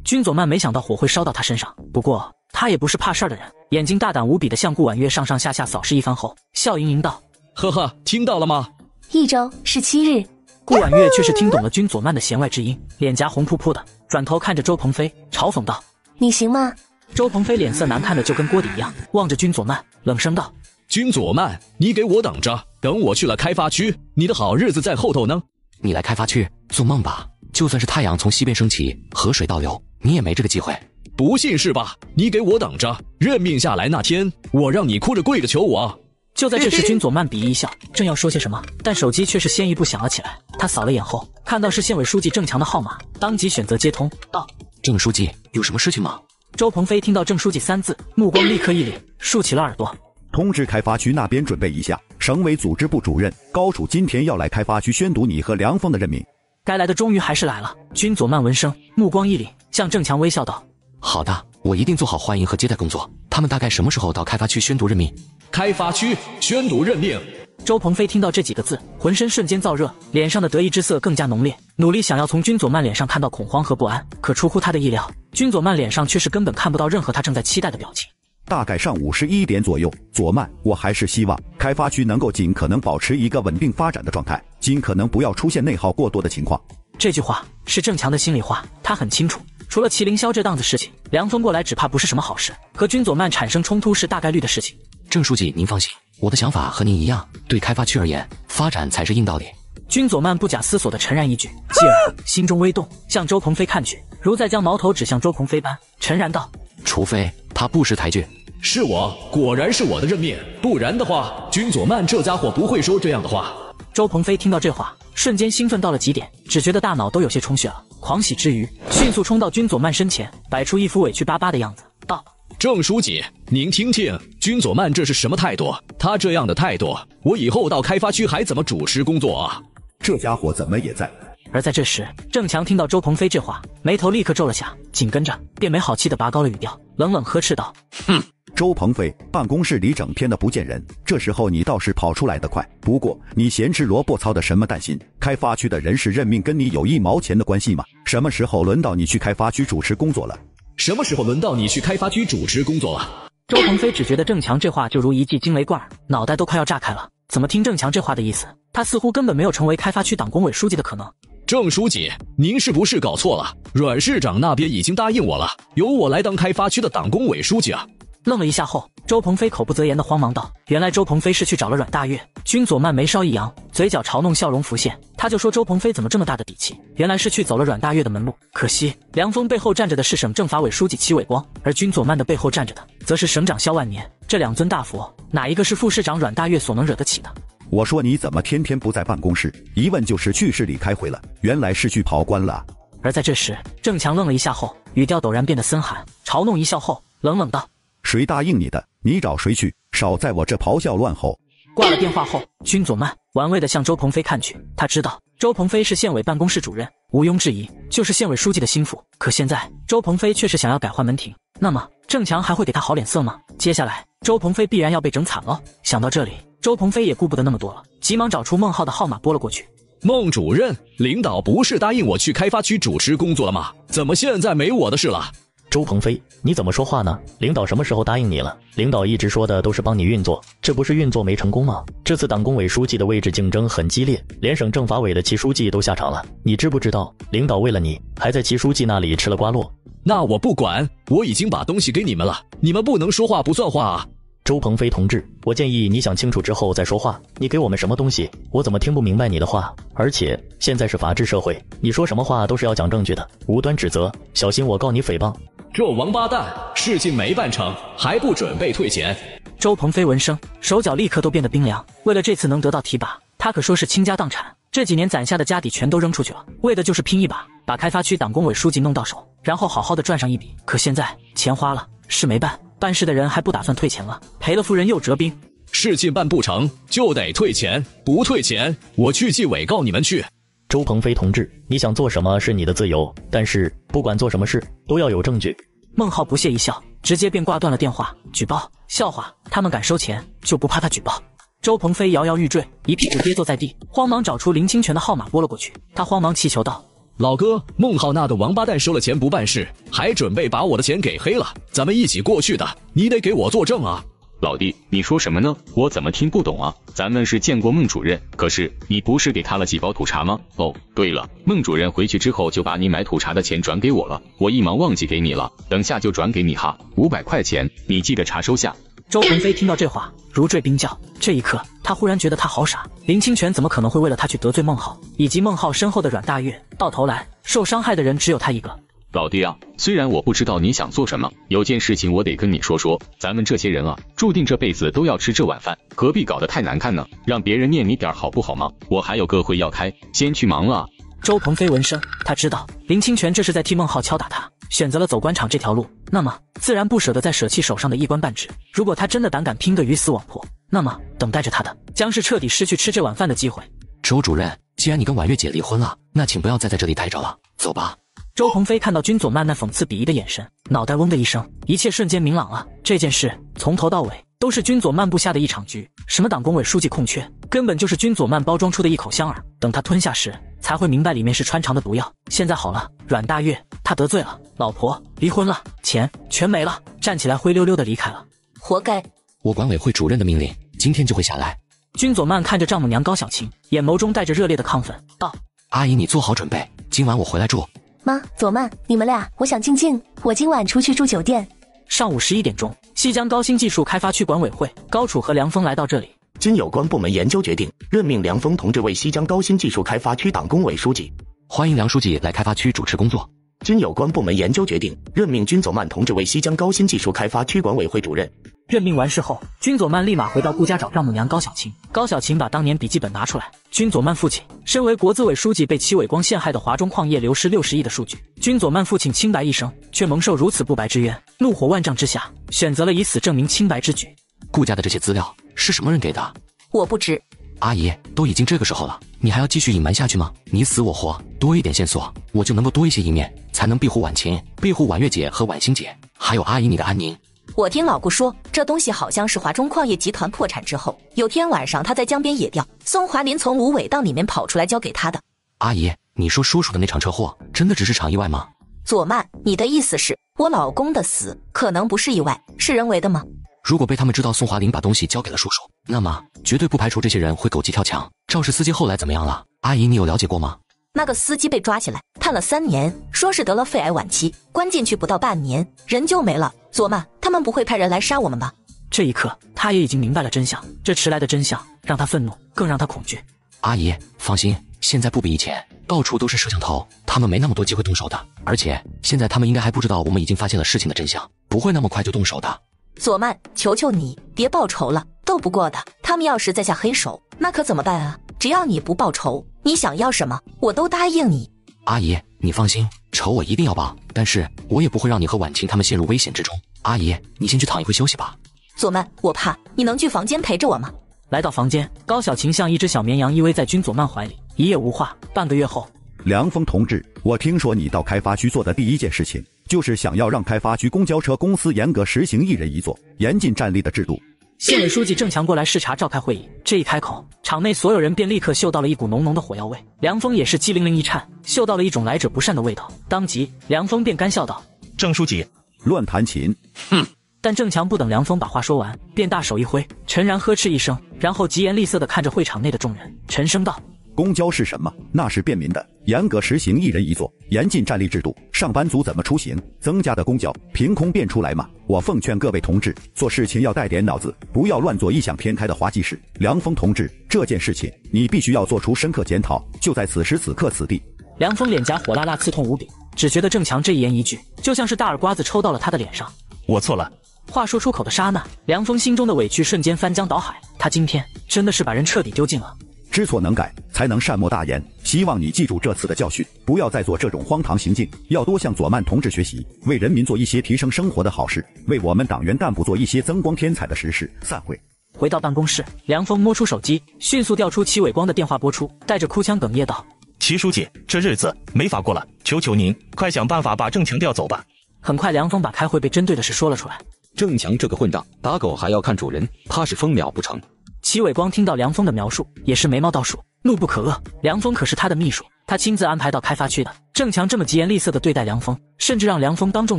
君佐曼没想到火会烧到他身上，不过他也不是怕事儿的人，眼睛大胆无比的向顾婉月上上下下扫视一番后，笑盈盈道：呵呵，听到了吗？1周是7日。顾婉月却是听懂了君佐曼的弦外之音，脸颊红扑扑的，转头看着周鹏飞，嘲讽道：你行吗？周鹏飞脸色难看的就跟锅底一样，望着君佐曼，冷声道：君佐曼，你给我等着，等我去了开发区，你的好日子在后头呢。你来开发区做梦吧，就算是太阳从西边升起，河水倒流，你也没这个机会。不信是吧？你给我等着，任命下来那天，我让你哭着跪着求我。就在这时，君佐曼鄙夷一笑，正要说些什么，但手机却是先一步响了起来。他扫了眼后，看到是县委书记郑强的号码，当即选择接通，道：郑书记，有什么事情吗？周鹏飞听到郑书记3字，目光立刻一凛，竖起了耳朵。通知开发区那边准备一下，省委组织部主任高楚今天要来开发区宣读你和梁峰的任命。该来的终于还是来了。君佐曼闻声，目光一凛，向郑强微笑道：好的，我一定做好欢迎和接待工作。他们大概什么时候到开发区宣读任命？开发区宣读任命。周鹏飞听到这几个字，浑身瞬间燥热，脸上的得意之色更加浓烈，努力想要从君佐曼脸上看到恐慌和不安。可出乎他的意料，君佐曼脸上却是根本看不到任何他正在期待的表情。大概上午11点左右，佐曼，我还是希望开发区能够尽可能保持一个稳定发展的状态，尽可能不要出现内耗过多的情况。这句话是郑强的心里话，他很清楚，除了麒麟霄这档子事情，梁峰过来只怕不是什么好事，和君佐曼产生冲突是大概率的事情。郑书记，您放心，我的想法和您一样，对开发区而言，发展才是硬道理。君佐曼不假思索地沉然一句，继而心中微动，向周鹏飞看去，如在将矛头指向周鹏飞般，沉然道：除非他不识抬举。是我，果然是我的任命，不然的话，君佐曼这家伙不会说这样的话。周鹏飞听到这话，瞬间兴奋到了极点，只觉得大脑都有些充血了。狂喜之余，迅速冲到君佐曼身前，摆出一副委屈巴巴的样子，道：郑书记，您听听，君佐曼这是什么态度？他这样的态度，我以后到开发区还怎么主持工作啊？这家伙怎么也在？而在这时，郑强听到周鹏飞这话，眉头立刻皱了下，紧跟着便没好气地拔高了语调，冷冷呵斥道：哼！周鹏飞，办公室里整天的不见人，这时候你倒是跑出来的快。不过你闲吃萝卜操的什么蛋心？开发区的人事任命跟你有1毛钱的关系吗？什么时候轮到你去开发区主持工作了？什么时候轮到你去开发区主持工作了？周鹏飞只觉得郑强这话就如一记惊雷罐，脑袋都快要炸开了。怎么听郑强这话的意思，他似乎根本没有成为开发区党工委书记的可能。郑书记，您是不是搞错了？阮市长那边已经答应我了，由我来当开发区的党工委书记啊。愣了一下后，周鹏飞口不择言的慌忙道：原来周鹏飞是去找了阮大岳。君佐曼眉梢一扬，嘴角嘲弄笑容浮现，他就说周鹏飞怎么这么大的底气，原来是去走了阮大岳的门路。可惜梁峰背后站着的是省政法委书记齐伟光，而君佐曼的背后站着的则是省长萧万年，这两尊大佛，哪一个是副市长阮大岳所能惹得起的？我说你怎么天天不在办公室？一问就是去市里开会了，原来是去跑官了。而在这时，郑强愣了一下后，语调陡然变得森寒，嘲弄一笑后，冷冷道：谁答应你的？你找谁去？少在我这咆哮乱吼！挂了电话后，君佐曼玩味地向周鹏飞看去，他知道周鹏飞是县委办公室主任，毋庸置疑就是县委书记的心腹。可现在周鹏飞却是想要改换门庭，那么郑强还会给他好脸色吗？接下来周鹏飞必然要被整惨了。想到这里，周鹏飞也顾不得那么多了，急忙找出孟浩的号码拨了过去。孟主任，领导不是答应我去开发区主持工作了吗？怎么现在没我的事了？周鹏飞，你怎么说话呢？领导什么时候答应你了？领导一直说的都是帮你运作，这不是运作没成功吗？这次党工委书记的位置竞争很激烈，连省政法委的齐书记都下场了。你知不知道，领导为了你，还在齐书记那里吃了瓜落？那我不管，我已经把东西给你们了，你们不能说话不算话啊！周鹏飞同志，我建议你想清楚之后再说话。你给我们什么东西，我怎么听不明白你的话？而且现在是法治社会，你说什么话都是要讲证据的，无端指责，小心我告你诽谤。这王八蛋，事情没办成，还不准备退钱？周鹏飞闻声，手脚立刻都变得冰凉。为了这次能得到提拔，他可说是倾家荡产，这几年攒下的家底全都扔出去了，为的就是拼一把，把开发区党工委书记弄到手，然后好好的赚上一笔。可现在钱花了，事没办，办事的人还不打算退钱了，赔了夫人又折兵。事情办不成就得退钱，不退钱我去纪委告你们去。周鹏飞同志，你想做什么是你的自由，但是不管做什么事都要有证据。孟浩不屑一笑，直接便挂断了电话。举报？笑话，他们敢收钱就不怕他举报？周鹏飞摇摇欲坠，一屁股跌坐在地，慌忙找出林清泉的号码拨了过去。他慌忙祈求道：老哥，孟浩那个王八蛋收了钱不办事，还准备把我的钱给黑了，咱们一起过去的，你得给我作证啊！老弟，你说什么呢？我怎么听不懂啊？咱们是见过孟主任，可是你不是给他了几包土茶吗？哦，对了，孟主任回去之后就把你买土茶的钱转给我了，我一忙忘记给你了，等下就转给你哈，500块钱，你记着查收下。周鹏飞听到这话，如坠冰窖。这一刻，他忽然觉得他好傻，林清泉怎么可能会为了他去得罪孟浩，以及孟浩身后的阮大岳？到头来，受伤害的人只有他一个。老弟啊，虽然我不知道你想做什么，有件事情我得跟你说说，咱们这些人啊，注定这辈子都要吃这碗饭，何必搞得太难看呢？让别人念你点好不好吗？我还有个会要开，先去忙了。周鹏飞闻声，他知道林清泉这是在替孟浩敲打他，选择了走官场这条路，那么自然不舍得再舍弃手上的一官半职。如果他真的胆敢拼个鱼死网破，那么等待着他的将是彻底失去吃这碗饭的机会。周主任，既然你跟婉月姐离婚了，那请不要再在这里待着了，走吧。周鹏飞看到君佐曼那讽刺鄙夷的眼神，脑袋嗡的一声，一切瞬间明朗了。这件事从头到尾都是君佐曼布下的一场局，什么党工委书记空缺，根本就是君佐曼包装出的一口香饵。等他吞下时，才会明白里面是穿肠的毒药。现在好了，阮大岳他得罪了老婆离婚了，钱全没了，站起来灰溜溜的离开了。活该！我管委会主任的命令今天就会下来。君佐曼看着丈母娘高小晴，眼眸中带着热烈的亢奋，道：阿姨，你做好准备，今晚我回来住。妈，佐曼，你们俩，我想静静，我今晚出去住酒店。上午11点钟，西江高新技术开发区管委会，高楚和梁峰来到这里。经有关部门研究决定，任命梁峰同志为西江高新技术开发区党工委书记。欢迎梁书记来开发区主持工作。经有关部门研究决定，任命君佐曼同志为西江高新技术开发区管委会主任。任命完事后，君佐曼立马回到顾家找丈母娘高小晴。高小晴把当年笔记本拿出来，君佐曼父亲身为国资委书记被戚伟光陷害的华中矿业流失60亿的数据，君佐曼父亲清白一生，却蒙受如此不白之冤，怒火万丈之下，选择了以死证明清白之举。顾家的这些资料是什么人给的？我不知。阿姨，都已经这个时候了，你还要继续隐瞒下去吗？你死我活，多一点线索，我就能够多一些一面，才能庇护婉晴，庇护婉月姐和婉欣姐，还有阿姨你的安宁。我听老顾说，这东西好像是华中矿业集团破产之后，有天晚上他在江边野钓，宋华林从芦苇荡里面跑出来交给他的。阿姨，你说叔叔的那场车祸真的只是场意外吗？佐曼，你的意思是我老公的死可能不是意外，是人为的吗？如果被他们知道宋华林把东西交给了叔叔，那么绝对不排除这些人会狗急跳墙。肇事司机后来怎么样了？阿姨，你有了解过吗？那个司机被抓起来，判了3年，说是得了肺癌晚期，关进去不到半年，人就没了。佐曼，他们不会派人来杀我们吧？这一刻，他也已经明白了真相。这迟来的真相让他愤怒，更让他恐惧。阿姨，放心，现在不比以前，到处都是摄像头，他们没那么多机会动手的。而且现在他们应该还不知道我们已经发现了事情的真相，不会那么快就动手的。佐曼，求求你别报仇了，斗不过的。他们要是再下黑手，那可怎么办啊？只要你不报仇，你想要什么我都答应你。阿姨，你放心，仇我一定要报，但是我也不会让你和婉晴他们陷入危险之中。阿姨，你先去躺一会休息吧。佐曼，我怕你能去房间陪着我吗？来到房间，高小晴像一只小绵羊依偎在君佐曼怀里，一夜无话。半个月后，梁峰同志，我听说你到开发区做的第一件事情，就是想要让开发区公交车公司严格实行1人1座、严禁站立的制度。县委书记郑强过来视察召开会议，这一开口，场内所有人便立刻嗅到了一股浓浓的火药味。梁峰也是机灵灵一颤，嗅到了一种来者不善的味道，当即梁峰便干笑道：郑书记，乱弹琴。哼！但郑强不等梁峰把话说完，便大手一挥，沉然呵斥一声，然后疾言厉色地看着会场内的众人，沉声道：公交是什么？那是便民的，严格实行1人1座，严禁站立制度，上班族怎么出行？增加的公交凭空变出来吗？我奉劝各位同志，做事情要带点脑子，不要乱做异想天开的滑稽事。梁峰同志，这件事情你必须要做出深刻检讨，就在此时此刻此地。梁峰脸颊火辣辣，刺痛无比，只觉得郑强这一言一句，就像是大耳刮子抽到了他的脸上。我错了。话说出口的刹那，梁峰心中的委屈瞬间翻江倒海，他今天真的是把人彻底丢尽了。知错能改，才能善莫大焉。希望你记住这次的教训，不要再做这种荒唐行径，要多向佐曼同志学习，为人民做一些提升生活的好事，为我们党员干部做一些增光添彩的实事。散会。回到办公室，梁峰摸出手机，迅速调出戚伟光的电话拨出，带着哭腔哽咽道：齐书记，这日子没法过了，求求您，快想办法把郑强调走吧。很快，梁峰把开会被针对的事说了出来。郑强这个混账，打狗还要看主人，他是疯了不成？齐伟光听到梁峰的描述，也是眉毛倒竖，怒不可遏。梁峰可是他的秘书，他亲自安排到开发区的。郑强这么疾言厉色的对待梁峰，甚至让梁峰当众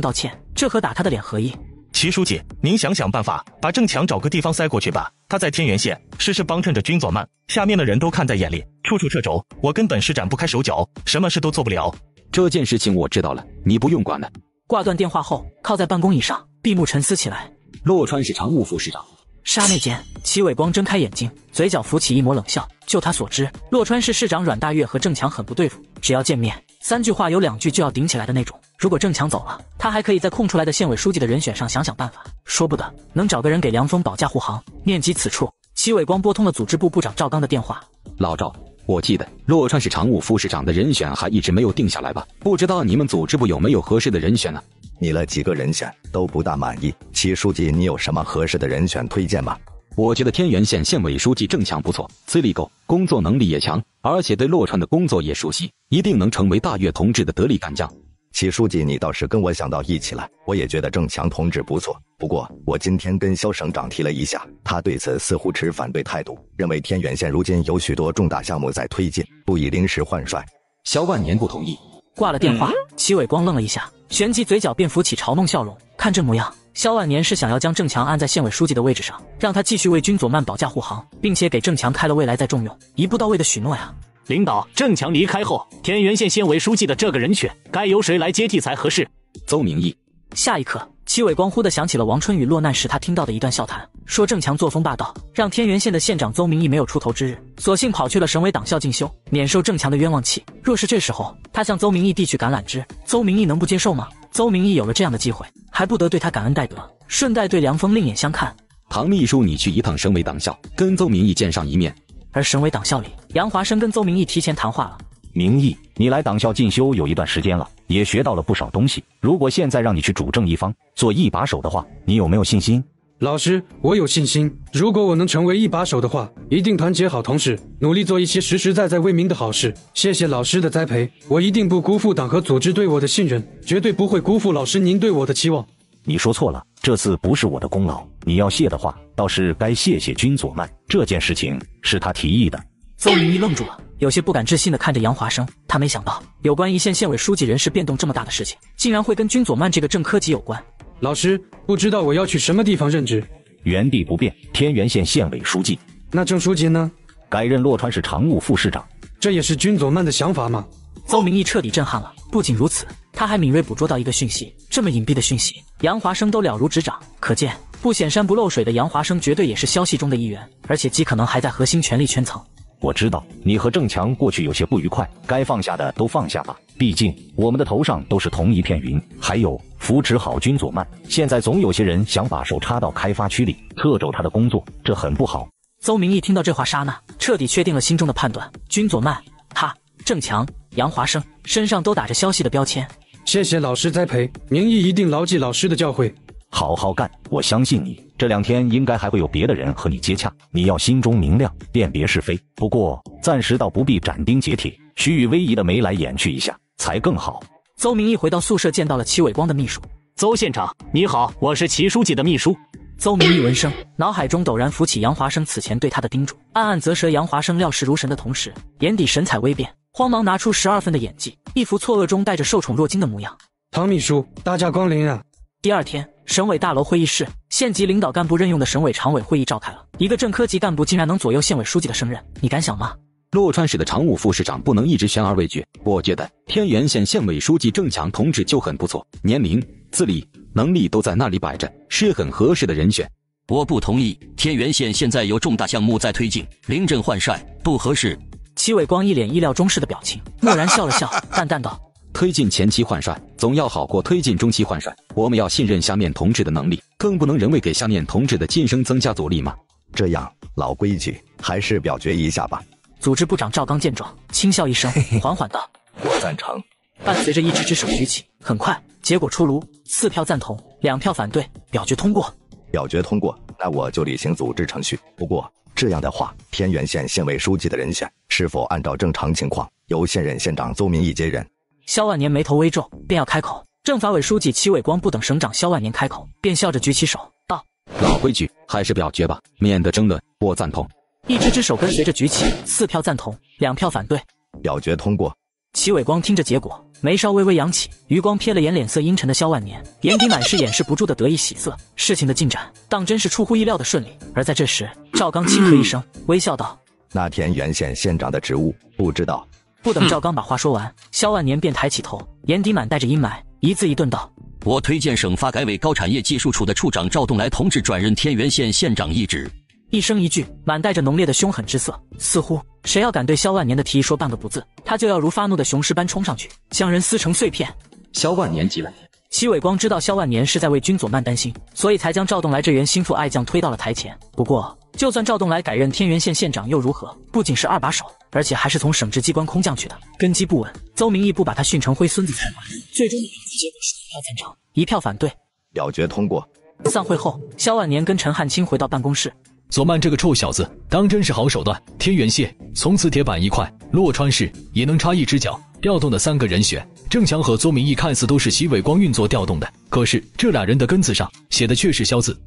道歉，这和打他的脸合一。齐书记，您想想办法，把郑强找个地方塞过去吧。他在天元县事事帮衬着君佐曼，下面的人都看在眼里，处处掣肘，我根本是展不开手脚，什么事都做不了。这件事情我知道了，你不用管了。挂断电话后，靠在办公椅上，闭目沉思起来。洛川市常务副市长。刹那间，齐伟光睁开眼睛，嘴角浮起一抹冷笑。就他所知，洛川市市长阮大岳和郑强很不对付，只要见面，3句话有2句就要顶起来的那种。如果郑强走了，他还可以在空出来的县委书记的人选上想想办法，说不得能找个人给梁峰保驾护航。念及此处，齐伟光拨通了组织部部长赵刚的电话。老赵，我记得洛川市常务副市长的人选还一直没有定下来吧？不知道你们组织部有没有合适的人选呢？拟了几个人选都不大满意，齐书记，你有什么合适的人选推荐吗？我觉得天元县县委书记郑强不错，资历够，工作能力也强，而且对洛川的工作也熟悉，一定能成为大岳同志的得力干将。齐书记，你倒是跟我想到一起来，我也觉得郑强同志不错。不过我今天跟肖省长提了一下，他对此似乎持反对态度，认为天元县如今有许多重大项目在推进，不宜临时换帅。肖万年不同意。挂了电话，齐伟光愣了一下，旋即嘴角便浮起嘲弄笑容。看这模样，萧万年是想要将郑强按在县委书记的位置上，让他继续为军左慢保驾护航，并且给郑强开了未来再重用，一步到位的许诺呀。领导，郑强离开后，天元县县委书记的这个人选，该由谁来接替才合适？邹明义。下一刻，戚伟光忽地想起了王春雨落难时他听到的一段笑谈，说郑强作风霸道，让天元县的县长邹明义没有出头之日，索性跑去了省委党校进修，免受郑强的冤枉气。若是这时候他向邹明义递去橄榄枝，邹明义能不接受吗？邹明义有了这样的机会，还不得对他感恩戴德，顺带对梁峰另眼相看。唐秘书，你去一趟省委党校，跟邹明义见上一面。而省委党校里，杨华生跟邹明义提前谈话了。明义，你来党校进修有一段时间了，也学到了不少东西。如果现在让你去主政一方，做一把手的话，你有没有信心？老师，我有信心。如果我能成为一把手的话，一定团结好同事，努力做一些实实在在为民的好事。谢谢老师的栽培，我一定不辜负党和组织对我的信任，绝对不会辜负老师您对我的期望。你说错了，这次不是我的功劳。你要谢的话，倒是该谢谢军左慢，这件事情是他提议的。邹明义愣住了，有些不敢置信地看着杨华生。他没想到，有关一县县委书记人事变动这么大的事情，竟然会跟军左慢这个正科级有关。老师，不知道我要去什么地方任职？原地不变，天元县县委书记。那郑书记呢？改任洛川市常务副市长。这也是军左慢的想法吗？邹明义彻底震撼了。不仅如此，他还敏锐捕捉到一个讯息，这么隐蔽的讯息，杨华生都了如指掌。可见，不显山不漏水的杨华生绝对也是消息中的一员，而且极可能还在核心权力圈层。我知道你和郑强过去有些不愉快，该放下的都放下吧。毕竟我们的头上都是同一片云。还有，扶持好军左慢，现在总有些人想把手插到开发区里，掣肘他的工作，这很不好。邹明义听到这话刹那，彻底确定了心中的判断。军左慢，他、郑强、杨华生身上都打着消息的标签。谢谢老师栽培，明义一定牢记老师的教诲。好好干，我相信你。这2天应该还会有别的人和你接洽，你要心中明亮，辨别是非。不过暂时倒不必斩钉截铁，虚与委蛇的眉来眼去一下才更好。邹明义回到宿舍，见到了戚伟光的秘书。邹县长，你好，我是齐书记的秘书。邹明义闻声，脑海中陡然浮起杨华生此前对他的叮嘱，暗暗啧舌杨华生料事如神的同时，眼底神采微变，慌忙拿出12分的演技，一副错愕中带着受宠若惊的模样。唐秘书，大驾光临啊！第2天，省委大楼会议室，县级领导干部任用的省委常委会议召开了。一个正科级干部竟然能左右县委书记的升任，你敢想吗？洛川市的常务副市长不能一直悬而未决，我觉得天元县县委书记郑强同志就很不错，年龄、资历、能力都在那里摆着，是很合适的人选。我不同意，天元县现在有重大项目在推进，临阵换帅不合适。戚伟光一脸意料中事的表情，默然笑了笑，淡淡道：推进前期换帅总要好过推进中期换帅，我们要信任下面同志的能力，更不能人为给下面同志的晋升增加阻力嘛。这样老规矩，还是表决一下吧。组织部长赵刚见状，轻笑一声，缓缓道：我赞成。伴随着一只只手举起，很快结果出炉，4票赞同，2票反对，表决通过。表决通过，那我就履行组织程序。不过这样的话，天元县县委书记的人选是否按照正常情况由现任县长邹明义接任？萧万年眉头微皱，便要开口。政法委书记戚伟光不等省长萧万年开口，便笑着举起手道：老规矩，还是表决吧，免得争论。我赞同。一只手跟随着举起，4票赞同，2票反对，表决通过。戚伟光听着结果，眉梢微微扬起，余光瞥了眼脸色阴沉的萧万年，眼底满是掩饰不住的得意喜色。事情的进展当真是出乎意料的顺利。而在这时，赵刚轻咳一声，微笑道：那天原县县长的职务不知道。不等赵刚把话说完，萧万年便抬起头，眼底满带着阴霾，一字一顿道：我推荐省发改委高产业技术处的处长赵栋来同志转任天元县县长一职。一声一句，满带着浓烈的凶狠之色，似乎谁要敢对萧万年的提议说半个不字，他就要如发怒的雄狮般冲上去，将人撕成碎片。萧万年急了。戚伟光知道萧万年是在为军左慢担心，所以才将赵栋来这员心腹爱将推到了台前。不过，就算赵栋来改任天元县县长又如何？不仅是2把手，而且还是从省直机关空降去的，根基不稳。邹明义不把他训成灰孙子才怪。最终的表决结果是2票赞成，1票反对，表决通过。散会后，萧万年跟陈汉卿回到办公室。左慢这个臭小子当真是好手段，天元县从此铁板一块，洛川市也能插一只脚。调动的3个人选，郑强和邹明义看似都是戚伟光运作调动的，可是这俩人的根子上写的却是萧字。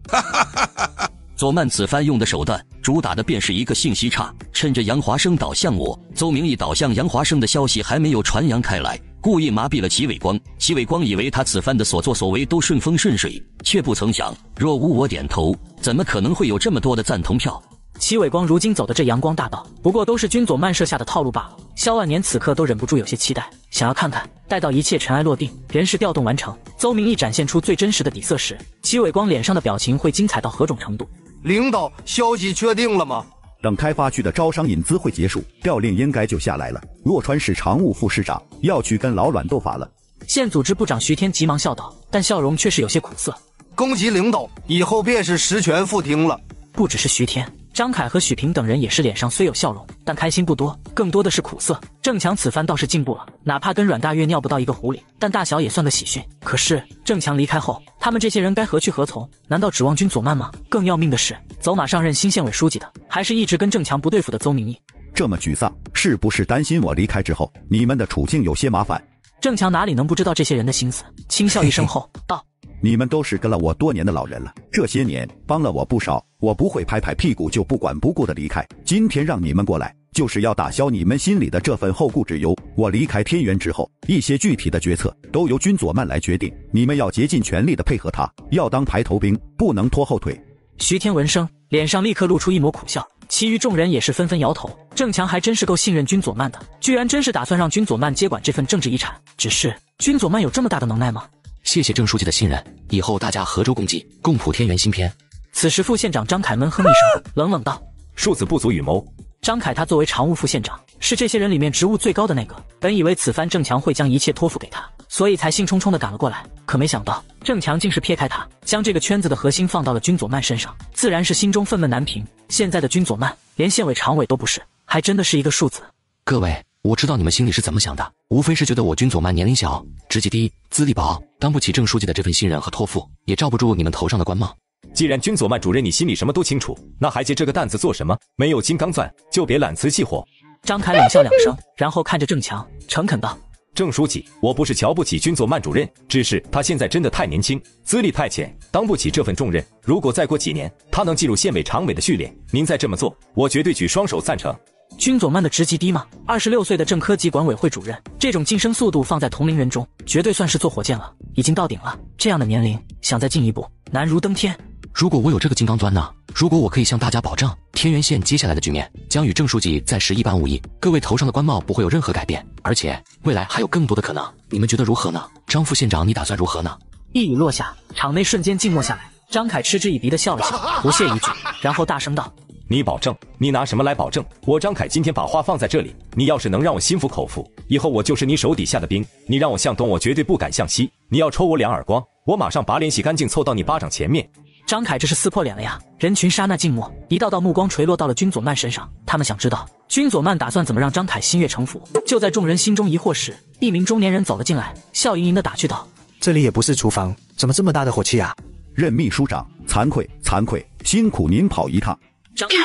左慢此番用的手段，主打的便是一个信息差，趁着杨华生倒向我，邹明义倒向杨华生的消息还没有传扬开来，故意麻痹了齐伟光。齐伟光以为他此番的所作所为都顺风顺水，却不曾想，若无我点头，怎么可能会有这么多的赞同票？齐伟光如今走的这阳光大道，不过都是军佐漫设下的套路罢了。萧万年此刻都忍不住有些期待，想要看看，待到一切尘埃落定，人事调动完成，邹明义展现出最真实的底色时，齐伟光脸上的表情会精彩到何种程度？领导，消息确定了吗？等开发区的招商引资会结束，调令应该就下来了。洛川市常务副市长要去跟老阮斗法了。县组织部长徐天急忙笑道，但笑容却是有些苦涩。恭喜领导，以后便是实权副厅了。不只是徐天，张凯和许平等人也是脸上虽有笑容，但开心不多，更多的是苦涩。郑强此番倒是进步了，哪怕跟阮大岳尿不到一个壶里，但大小也算个喜讯。可是郑强离开后，他们这些人该何去何从？难道指望军佐漫吗？更要命的是，走马上任新县委书记的，还是一直跟郑强不对付的邹明义。这么沮丧，是不是担心我离开之后，你们的处境有些麻烦？郑强哪里能不知道这些人的心思，轻笑一声后道：你们都是跟了我多年的老人了，这些年帮了我不少，我不会拍拍屁股就不管不顾的离开。今天让你们过来，就是要打消你们心里的这份后顾之忧。我离开天元之后，一些具体的决策都由军佐漫来决定，你们要竭尽全力的配合他，要当排头兵，不能拖后腿。徐天闻声，脸上立刻露出一抹苦笑，其余众人也是纷纷摇头。郑强还真是够信任军佐漫的，居然真是打算让军佐漫接管这份政治遗产。只是军佐漫有这么大的能耐吗？谢谢郑书记的信任，以后大家合舟共济，共谱天元新篇。此时副县长张凯闷哼一声，冷冷道：庶子不足与谋。张凯他作为常务副县长，是这些人里面职务最高的那个，本以为此番郑强会将一切托付给他，所以才兴冲冲地赶了过来。可没想到郑强竟是撇开他，将这个圈子的核心放到了军佐漫身上，自然是心中愤懑难平。现在的军佐漫连县委常委都不是，还真的是一个庶子。各位，我知道你们心里是怎么想的，无非是觉得我军佐漫年龄小，职级低，资历薄，当不起郑书记的这份信任和托付，也罩不住你们头上的官帽。既然军佐漫主任你心里什么都清楚，那还接这个担子做什么？没有金刚钻就别揽瓷器活。张凯冷笑两声，然后看着郑强诚恳道：郑书记，我不是瞧不起军佐漫主任，只是他现在真的太年轻，资历太浅，当不起这份重任。如果再过几年他能进入县委常委的序列，您再这么做，我绝对举双手赞成。军佐漫的职级低吗？26岁的正科级管委会主任，这种晋升速度放在同龄人中，绝对算是坐火箭了，已经到顶了。这样的年龄，想再进一步，难如登天。如果我有这个金刚钻呢？如果我可以向大家保证，天元县接下来的局面将与郑书记暂时一般无异，各位头上的官帽不会有任何改变，而且未来还有更多的可能，你们觉得如何呢？张副县长，你打算如何呢？一语落下，场内瞬间静默下来。张凯嗤之以鼻地笑了笑，不屑一句，然后大声道：你保证？你拿什么来保证？我张凯今天把话放在这里，你要是能让我心服口服，以后我就是你手底下的兵。你让我向东，我绝对不敢向西。你要抽我2耳光，我马上把脸洗干净，凑到你巴掌前面。张凯这是撕破脸了呀！人群刹那静默，一道道目光垂落到了军佐漫身上，他们想知道军佐漫打算怎么让张凯心悦诚服。就在众人心中疑惑时，一名中年人走了进来，笑盈盈地打趣道：这里也不是厨房，怎么这么大的火气啊？任秘书长，惭愧惭愧，辛苦您跑一趟。张凯、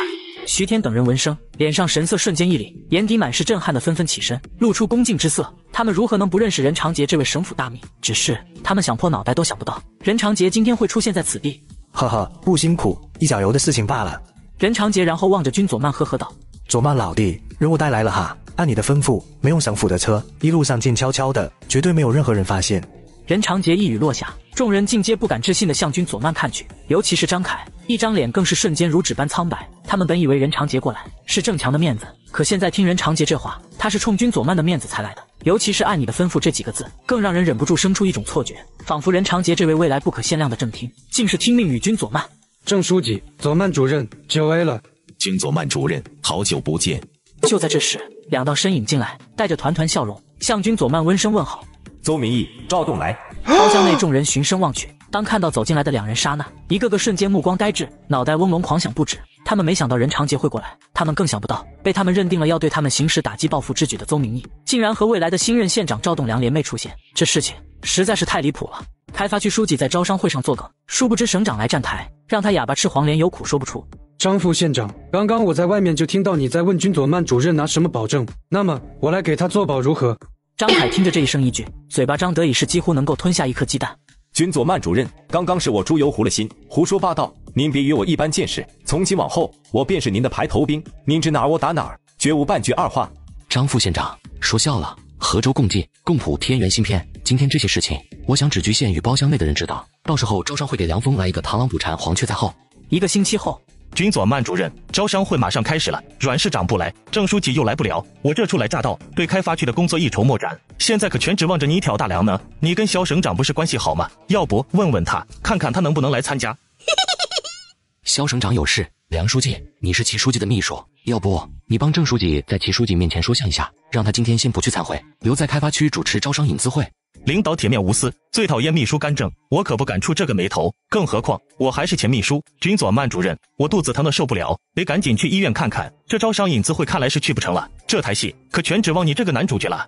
徐天等人闻声，脸上神色瞬间一凛，眼底满是震撼的纷纷起身，露出恭敬之色。他们如何能不认识任长杰这位省府大秘？只是他们想破脑袋都想不到，任长杰今天会出现在此地。呵呵，不辛苦，一脚油的事情罢了。任长杰然后望着军佐漫呵呵道：佐漫老弟，任务带来了哈，按你的吩咐，没用省府的车，一路上静悄悄的，绝对没有任何人发现。任长杰一语落下，众人尽皆不敢置信地向军佐漫看去，尤其是张凯，一张脸更是瞬间如纸般苍白。他们本以为任长杰过来是郑强的面子，可现在听任长杰这话，他是冲军佐漫的面子才来的。尤其是按你的吩咐这几个字，更让人忍不住生出一种错觉，仿佛任长杰这位未来不可限量的正厅，竟是听命于军佐漫。郑书记，佐漫主任，久违了。军佐漫主任，好久不见。就在这时，两道身影进来，带着团团笑容，向军佐漫温声问好。邹明义、赵栋来。包厢内众人循声望去，当看到走进来的两人刹那，一个个瞬间目光呆滞，脑袋嗡隆狂响不止。他们没想到任长杰会过来，他们更想不到被他们认定了要对他们行使打击报复之举的邹明义，竟然和未来的新任县长赵栋梁联袂出现。这事情实在是太离谱了。开发区书记在招商会上作梗，殊不知省长来站台，让他哑巴吃黄连，有苦说不出。张副县长，刚刚我在外面就听到你在问军佐漫主任拿什么保证，那么我来给他做保如何？张凯听着这一声一句，嘴巴张得已是几乎能够吞下一颗鸡蛋。军佐漫主任，刚刚是我猪油糊了心，胡说八道，您别与我一般见识。从今往后，我便是您的排头兵，您指哪儿我打哪儿，绝无半句二话。张副县长说笑了，合舟共济，共谱天元芯片。今天这些事情，我想只局限于包厢内的人知道，到时候招商会给梁峰来一个螳螂捕蝉，黄雀在后。1个星期后，军佐曼主任，招商会马上开始了，阮市长不来，郑书记又来不了，我这初来乍到，对开发区的工作一筹莫展，现在可全指望着你一挑大梁呢。你跟肖省长不是关系好吗？要不问问他，看看他能不能来参加。肖省长有事，梁书记，你是齐书记的秘书，要不你帮郑书记在齐书记面前说项一下，让他今天先不去参会，留在开发区主持招商引资会。领导铁面无私，最讨厌秘书干政，我可不敢出这个眉头，更何况我还是前秘书军佐曼主任，我肚子疼得受不了，得赶紧去医院看看。这招商引资会看来是去不成了，这台戏可全指望你这个男主角了。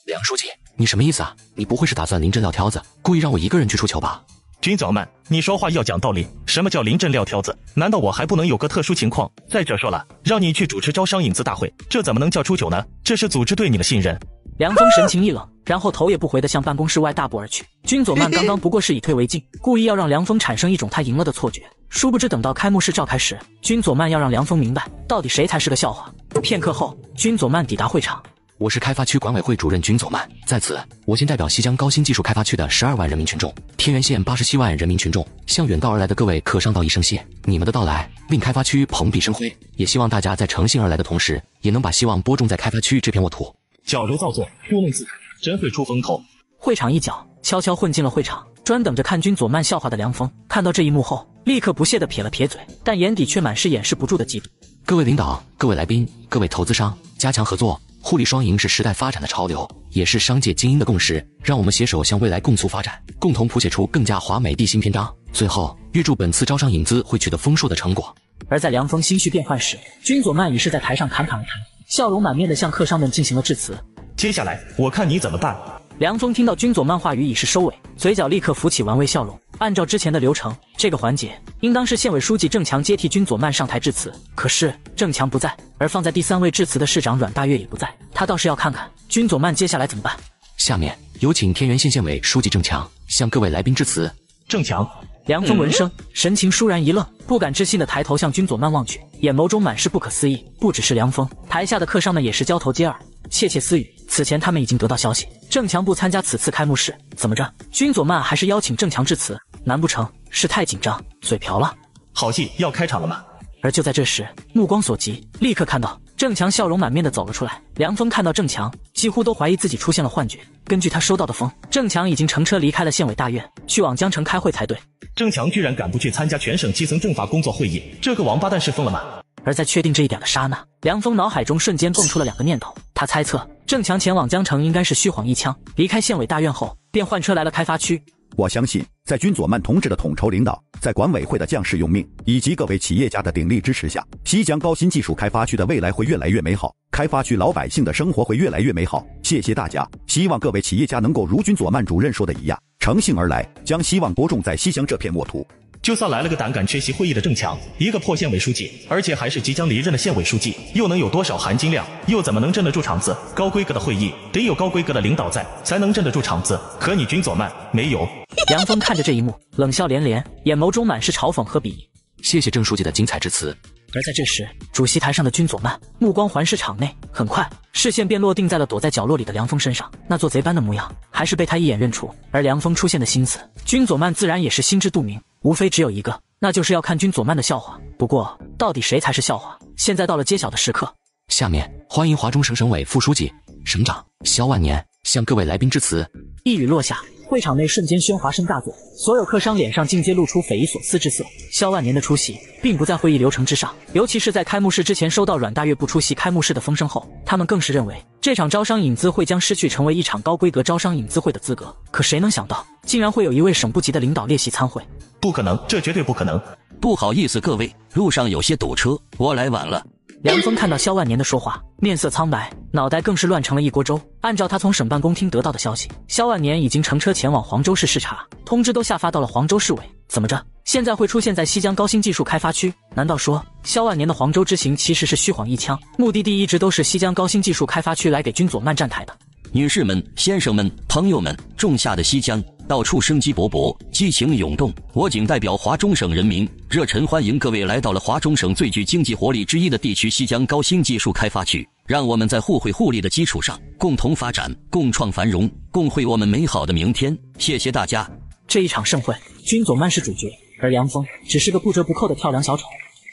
梁书记，你什么意思啊？你不会是打算临阵撂挑子，故意让我一个人去出糗吧？军佐曼，你说话要讲道理，什么叫临阵撂挑子？难道我还不能有个特殊情况？再者说了，让你去主持招商引资大会，这怎么能叫出糗呢？这是组织对你的信任。梁峰神情一冷，然后头也不回地向办公室外大步而去。军佐曼刚刚不过是以退为进，故意要让梁峰产生一种他赢了的错觉。殊不知等到开幕式召开时，军佐曼要让梁峰明白到底谁才是个笑话。片刻后，军佐曼抵达会场。我是开发区管委会主任军佐曼，在此我先代表西江高新技术开发区的12万人民群众，天元县87万人民群众，向远道而来的各位客商道一声谢。你们的到来令开发区蓬荜生辉，也希望大家在诚信而来的同时，也能把希望播种在开发区这片沃土。矫揉造作，故弄自真会出风头。会场一角悄悄混进了会场，专等着看军佐曼笑话的梁峰看到这一幕后，立刻不屑地撇了撇嘴，但眼底却满是掩饰不住的嫉妒。各位领导，各位来宾，各位投资商，加强合作，互利双赢是时代发展的潮流，也是商界精英的共识。让我们携手向未来共促发展，共同谱写出更加华美的新篇章。最后，预祝本次招商引资会取得丰硕的成果。而在梁峰心绪变幻时，军佐曼已是在台上侃侃而谈，笑容满面地向客商们进行了致辞。接下来我看你怎么办。梁峰听到军佐曼话语已是收尾，嘴角立刻浮起玩味笑容。按照之前的流程，这个环节应当是县委书记郑强接替军佐曼上台致辞，可是郑强不在，而放在第3位致辞的市长阮大岳也不在，他倒是要看看军佐曼接下来怎么办。下面有请天元县县委书记郑强向各位来宾致辞。郑强。梁峰闻声，神情倏然一愣，不敢置信地抬头向军佐曼望去，眼眸中满是不可思议。不只是梁峰，台下的客商们也是交头接耳，窃窃私语。此前他们已经得到消息，郑强不参加此次开幕式，怎么着？军佐曼还是邀请郑强致辞？难不成是太紧张，嘴瓢了？好戏要开场了吗？而就在这时，目光所及，立刻看到郑强笑容满面地走了出来。梁峰看到郑强，几乎都怀疑自己出现了幻觉。根据他收到的风，郑强已经乘车离开了县委大院，去往江城开会才对。郑强居然敢不去参加全省基层政法工作会议，这个王八蛋是疯了吗？而在确定这一点的刹那，梁峰脑海中瞬间蹦出了2个念头。他猜测郑强前往江城应该是虚晃一枪，离开县委大院后便换车来了开发区。我相信，在军佐曼同志的统筹领导，在管委会的将士用命，以及各位企业家的鼎力支持下，西江高新技术开发区的未来会越来越美好，开发区老百姓的生活会越来越美好。谢谢大家，希望各位企业家能够如军佐曼主任说的一样，诚信而来，将希望播种在西江这片沃土。就算来了个胆敢缺席会议的郑强，一个破县委书记，而且还是即将离任的县委书记，又能有多少含金量？又怎么能镇得住场子？高规格的会议得有高规格的领导在，才能镇得住场子。可你军佐曼没有。梁峰看着这一幕，冷笑连连，眼眸中满是嘲讽和鄙夷。谢谢郑书记的精彩致辞。而在这时，主席台上的军佐曼目光环视场内，很快视线便落定在了躲在角落里的梁峰身上。那做贼般的模样，还是被他一眼认出。而梁峰出现的心思，军佐曼自然也是心知肚明，无非只有一个，那就是要看军佐曼的笑话。不过，到底谁才是笑话？现在到了揭晓的时刻。下面欢迎华中省省委副书记、省长肖万年向各位来宾致辞。一语落下，会场内瞬间喧哗声大作，所有客商脸上尽皆露出匪夷所思之色。肖万年的出席并不在会议流程之上，尤其是在开幕式之前收到阮大岳不出席开幕式的风声后，他们更是认为这场招商引资会将失去成为一场高规格招商引资会的资格。可谁能想到，竟然会有一位省部级的领导列席参会？不可能，这绝对不可能！不好意思各位，路上有些堵车，我来晚了。梁峰看到肖万年的说话，面色苍白，脑袋更是乱成了一锅粥。按照他从省办公厅得到的消息，肖万年已经乘车前往黄州市视察，通知都下发到了黄州市委。怎么着，现在会出现在西江高新技术开发区？难道说肖万年的黄州之行其实是虚晃一枪，目的地一直都是西江高新技术开发区来给军佐曼站台的？女士们、先生们、朋友们，仲夏的西江到处生机勃勃，激情涌动。我谨代表华中省人民，热忱欢迎各位来到了华中省最具经济活力之一的地区西江高新技术开发区。让我们在互惠互利的基础上共同发展，共创繁荣，共绘我们美好的明天。谢谢大家。这一场盛会，君佐曼是主角，而梁峰只是个不折不扣的跳梁小丑。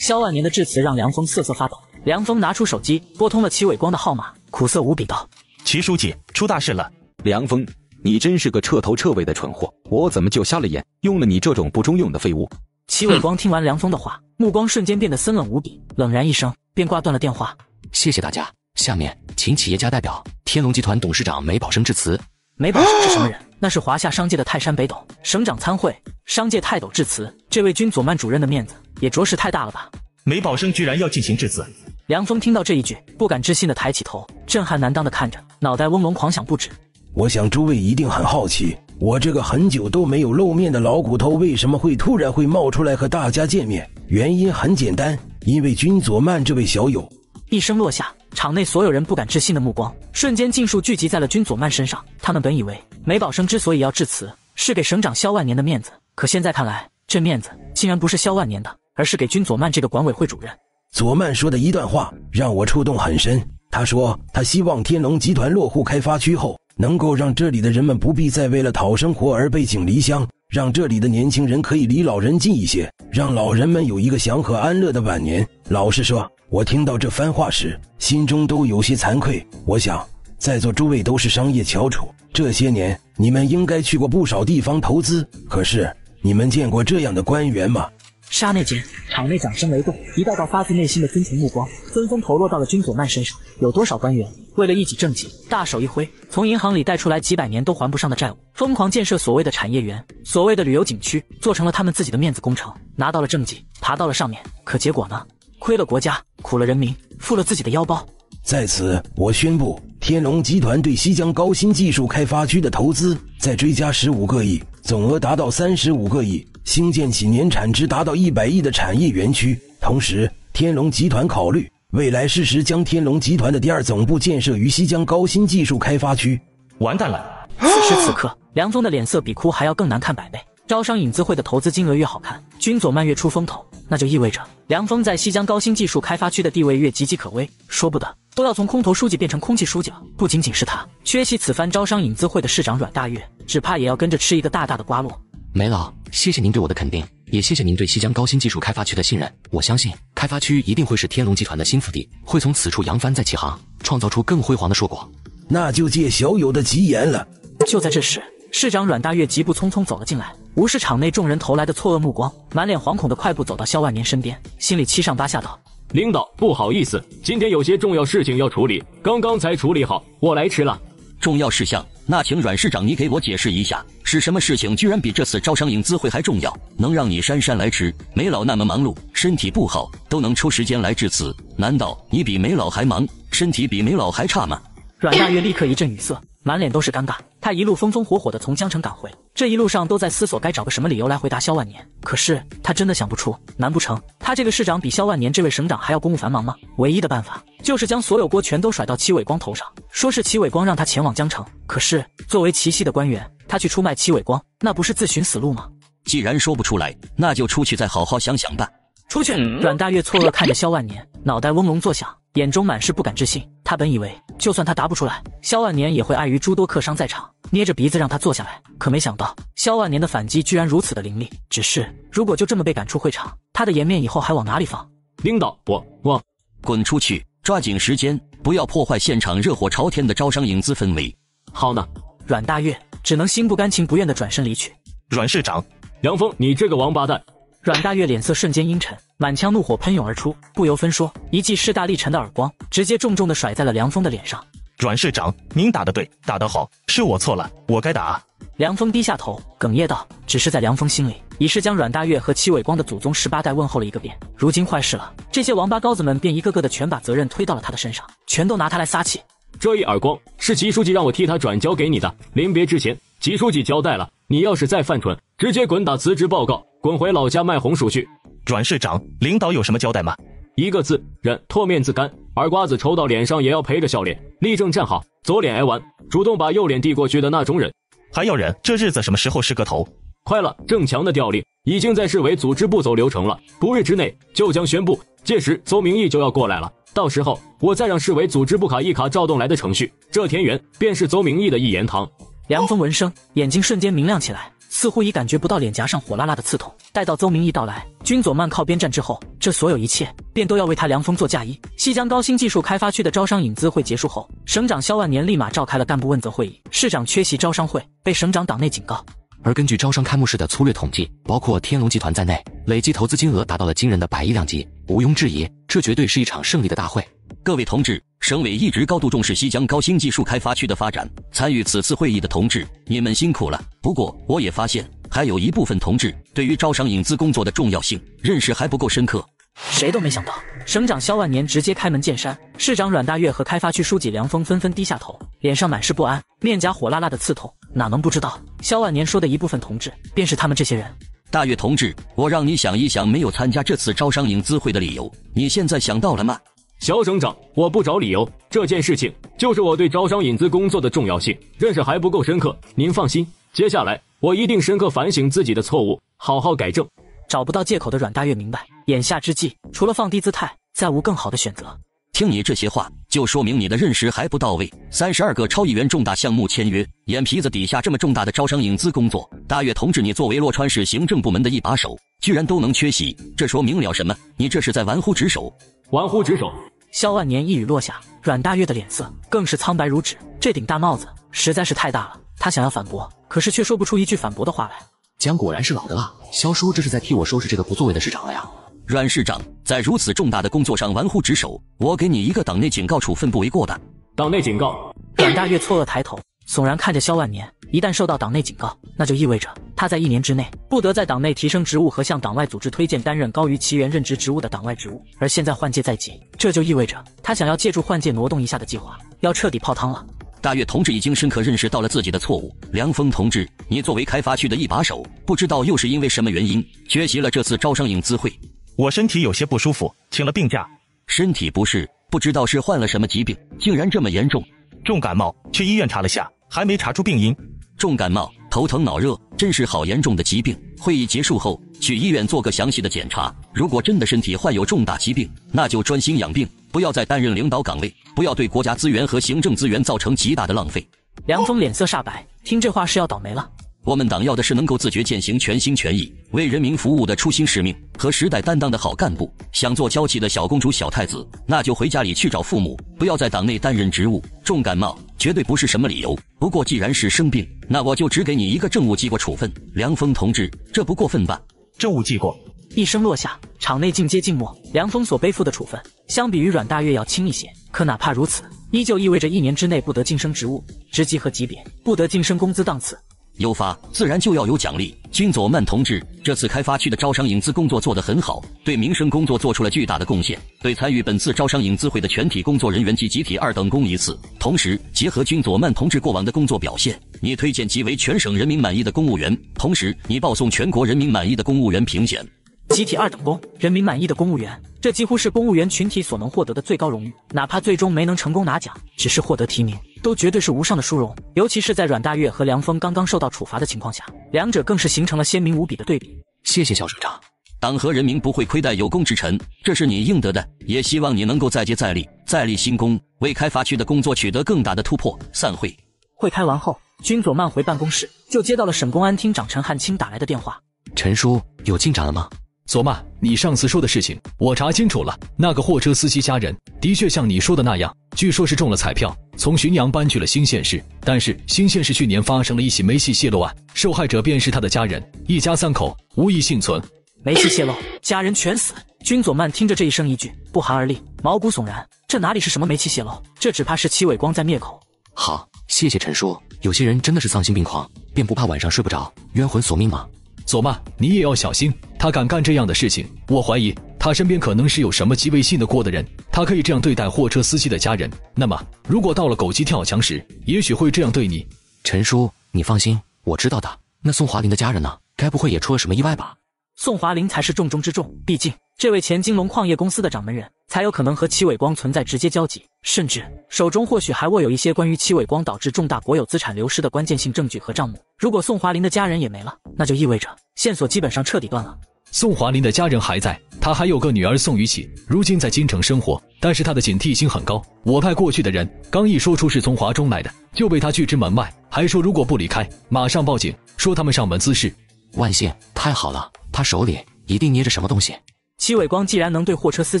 萧万年的致辞让梁峰瑟瑟发抖。梁峰拿出手机拨通了齐伟光的号码，苦涩无比道：齐书记，出大事了。梁峰，你真是个彻头彻尾的蠢货，我怎么就瞎了眼，用了你这种不中用的废物。齐伟光听完梁峰的话，目光瞬间变得森冷无比，冷然一声便挂断了电话。谢谢大家，下面请企业家代表天龙集团董事长梅宝生致辞。梅宝生是什么人？那是华夏商界的泰山北斗，省长参会，商界泰斗致辞，这位君佐曼主任的面子也着实太大了吧？梅宝生居然要进行致辞。梁峰听到这一句，不敢置信地抬起头，震撼难当地看着，脑袋嗡嗡狂响不止。我想诸位一定很好奇，我这个很久都没有露面的老骨头为什么会突然会冒出来和大家见面？原因很简单，因为君佐曼这位小友。一声落下，场内所有人不敢置信的目光瞬间尽数聚集在了君佐曼身上。他们本以为梅宝生之所以要致辞，是给省长萧万年的面子，可现在看来，这面子竟然不是萧万年的，而是给君佐曼这个管委会主任。佐曼说的一段话让我触动很深，他说他希望天龙集团落户开发区后，能够让这里的人们不必再为了讨生活而背井离乡，让这里的年轻人可以离老人近一些，让老人们有一个祥和安乐的晚年。老实说，我听到这番话时，心中都有些惭愧。我想，在座诸位都是商业翘楚，这些年你们应该去过不少地方投资，可是你们见过这样的官员吗？刹那间，场内掌声雷动，一道道发自内心的尊崇目光纷纷投落到了君佐曼身上。有多少官员为了一己政绩，大手一挥，从银行里贷出来几百年都还不上的债务，疯狂建设所谓的产业园、所谓的旅游景区，做成了他们自己的面子工程，拿到了政绩，爬到了上面，可结果呢？亏了国家，苦了人民，负了自己的腰包。在此，我宣布，天龙集团对西江高新技术开发区的投资再追加15个亿，总额达到35个亿，兴建起年产值达到100亿的产业园区。同时，天龙集团考虑未来适时将天龙集团的第2总部建设于西江高新技术开发区。完蛋了！此时此刻，梁峰的脸色比哭还要更难看100倍。招商引资会的投资金额越好看，君佐曼越出风头，那就意味着梁峰在西江高新技术开发区的地位越岌岌可危，说不得都要从空头书记变成空气书记了。不仅仅是他，缺席此番招商引资会的市长阮大岳，只怕也要跟着吃一个大大的瓜落。梅老，谢谢您对我的肯定，也谢谢您对西江高新技术开发区的信任。我相信开发区一定会是天龙集团的新腹地，会从此处扬帆再起航，创造出更辉煌的硕果。那就借小友的吉言了。就在这时，市长阮大岳急步匆匆走了进来，无视场内众人投来的错愕目光，满脸惶恐的快步走到萧万年身边，心里七上八下道：领导，不好意思，今天有些重要事情要处理，刚刚才处理好，我来迟了。重要事项，那请阮市长你给我解释一下，是什么事情居然比这次招商引资会还重要，能让你姗姗来迟？梅老那么忙碌，身体不好，都能抽时间来致辞，难道你比梅老还忙，身体比梅老还差吗？阮大岳立刻一阵语塞，满脸都是尴尬。他一路风风火火地从江城赶回，这一路上都在思索该找个什么理由来回答萧万年。可是他真的想不出，难不成他这个市长比萧万年这位省长还要公务繁忙吗？唯一的办法就是将所有锅全都甩到齐伟光头上，说是齐伟光让他前往江城。可是作为齐系的官员，他去出卖齐伟光，那不是自寻死路吗？既然说不出来，那就出去再好好想想吧。出去！阮大岳错愕看着萧万年，脑袋嗡隆作响，眼中满是不敢置信。他本以为就算他答不出来，萧万年也会碍于诸多客商在场，捏着鼻子让他坐下来。可没想到萧万年的反击居然如此的凌厉。只是如果就这么被赶出会场，他的颜面以后还往哪里放？领导，我滚出去，抓紧时间，不要破坏现场热火朝天的招商引资氛围。好呢。阮大岳只能心不甘情不愿地转身离去。阮市长，梁峰，你这个王八蛋！阮大岳脸色瞬间阴沉，满腔怒火喷涌而出，不由分说，一记势大力沉的耳光直接重重地甩在了梁峰的脸上。阮市长，您打得对，打得好，是我错了，我该打。梁峰低下头，哽咽道：“只是在梁峰心里，已是将阮大岳和齐伟光的祖宗18代问候了一个遍。如今坏事了，这些王八羔子们便一个个的全把责任推到了他的身上，全都拿他来撒气。这一耳光是齐书记让我替他转交给你的，临别之前，齐书记交代了，你要是再犯蠢，直接滚打辞职报告，滚回老家卖红薯去。”阮市长，领导有什么交代吗？一个字，忍，唾面自干。耳瓜子抽到脸上也要陪着笑脸，立正站好，左脸挨完，主动把右脸递过去的那种忍。还要忍？这日子什么时候是个头？快了，郑强的调令已经在市委组织部走流程了，不日之内就将宣布，届时邹明义就要过来了，到时候我再让市委组织部卡一卡赵栋来的程序，这田园便是邹明义的一言堂。凉风闻声，眼睛瞬间明亮起来，似乎已感觉不到脸颊上火辣辣的刺痛。待到邹明义到来，军佐曼靠边站之后，这所有一切便都要为他凉风做嫁衣。西江高新技术开发区的招商引资会结束后，省长萧万年立马召开了干部问责会议。市长缺席招商会，被省长党内警告。而根据招商开幕式的粗略统计，包括天龙集团在内，累计投资金额达到了惊人的100亿两级，毋庸置疑，这绝对是一场胜利的大会。各位同志，省委一直高度重视西江高新技术开发区的发展，参与此次会议的同志，你们辛苦了。不过，我也发现还有一部分同志对于招商引资工作的重要性认识还不够深刻。谁都没想到，省长萧万年直接开门见山，市长阮大岳和开发区书记梁峰纷纷低下头，脸上满是不安，面颊火辣辣的刺痛。哪能不知道，萧万年说的一部分同志，便是他们这些人。大岳同志，我让你想一想没有参加这次招商引资会的理由，你现在想到了吗？萧省长，我不找理由，这件事情就是我对招商引资工作的重要性认识还不够深刻。您放心，接下来我一定深刻反省自己的错误，好好改正。找不到借口的阮大岳明白，眼下之际，除了放低姿态，再无更好的选择。听你这些话，就说明你的认识还不到位。32个超亿元重大项目签约，眼皮子底下这么重大的招商引资工作，大岳同志，你作为洛川市行政部门的一把手，居然都能缺席，这说明了什么？你这是在玩忽职守。玩忽职守。萧万年一语落下，阮大岳的脸色更是苍白如纸，这顶大帽子实在是太大了。他想要反驳，可是却说不出一句反驳的话来。姜果然是老的辣，萧叔这是在替我收拾这个不作为的市长了呀。阮市长在如此重大的工作上玩忽职守，我给你一个党内警告处分不为过的。党内警告。阮大岳错愕抬头，悚然看着萧万年。一旦受到党内警告，那就意味着他在1年之内不得在党内提升职务和向党外组织推荐担任高于其原任职职务的党外职务。而现在换届在即，这就意味着他想要借助换届挪动一下的计划要彻底泡汤了。大岳同志已经深刻认识到了自己的错误。梁峰同志，你作为开发区的一把手，不知道又是因为什么原因缺席了这次招商引资会？我身体有些不舒服，请了病假。身体不适，不知道是患了什么疾病，竟然这么严重。重感冒，去医院查了下，还没查出病因。重感冒、头疼脑热，真是好严重的疾病。会议结束后，去医院做个详细的检查。如果真的身体患有重大疾病，那就专心养病，不要再担任领导岗位，不要对国家资源和行政资源造成极大的浪费。梁峰脸色煞白，听这话是要倒霉了。我们党要的是能够自觉践行全心全意为人民服务的初心使命和时代担当的好干部。想做娇气的小公主小太子，那就回家里去找父母，不要在党内担任职务。重感冒绝对不是什么理由，不过既然是生病，那我就只给你一个政务记过处分。梁峰同志，这不过分吧？政务记过。一声落下，场内尽皆静默。梁峰所背负的处分相比于阮大岳要轻一些，可哪怕如此，依旧意味着1年之内不得晋升职务、职级和级别，不得晋升工资档次。有罚自然就要有奖励。军佐曼同志，这次开发区的招商引资工作做得很好，对民生工作做出了巨大的贡献，对参与本次招商引资会的全体工作人员及集体2等功一次。同时结合军佐曼同志过往的工作表现，你推荐即为全省人民满意的公务员，同时你报送全国人民满意的公务员评选。集体2等功，人民满意的公务员，这几乎是公务员群体所能获得的最高荣誉。哪怕最终没能成功拿奖，只是获得提名，都绝对是无上的殊荣。尤其是在阮大岳和梁峰刚刚受到处罚的情况下，两者更是形成了鲜明无比的对比。谢谢萧省长。党和人民不会亏待有功之臣，这是你应得的，也希望你能够再接再厉，再立新功，为开发区的工作取得更大的突破。散会。会开完后，军佐曼回办公室，就接到了省公安厅长陈汉卿打来的电话。陈叔，有进展了吗？佐曼，你上次说的事情我查清楚了，那个货车司机家人的确像你说的那样，据说是中了彩票，从浔阳搬去了新县市。但是新县市去年发生了一起煤气泄漏案，受害者便是他的家人，一家3口无一幸存。煤气泄漏，家人全死。军佐曼听着这一声一句，不寒而栗，毛骨悚然。这哪里是什么煤气泄漏，这只怕是戚伟光在灭口。好，谢谢陈叔。有些人真的是丧心病狂，便不怕晚上睡不着，冤魂索命吗？佐曼，你也要小心，他敢干这样的事情，我怀疑他身边可能是有什么极为信得过的人，他可以这样对待货车司机的家人，那么如果到了狗急跳墙时，也许会这样对你。陈叔，你放心，我知道的。那宋华林的家人呢？该不会也出了什么意外吧？宋华林才是重中之重，毕竟这位前金龙矿业公司的掌门人，才有可能和戚伟光存在直接交集，甚至手中或许还握有一些关于戚伟光导致重大国有资产流失的关键性证据和账目。如果宋华林的家人也没了，那就意味着线索基本上彻底断了。宋华林的家人还在，他还有个女儿宋雨启，如今在京城生活，但是他的警惕心很高。我派过去的人，刚一说出是从华中来的，就被他拒之门外，还说如果不离开，马上报警，说他们上门滋事。万幸，太好了，他手里一定捏着什么东西。戚伟光既然能对货车司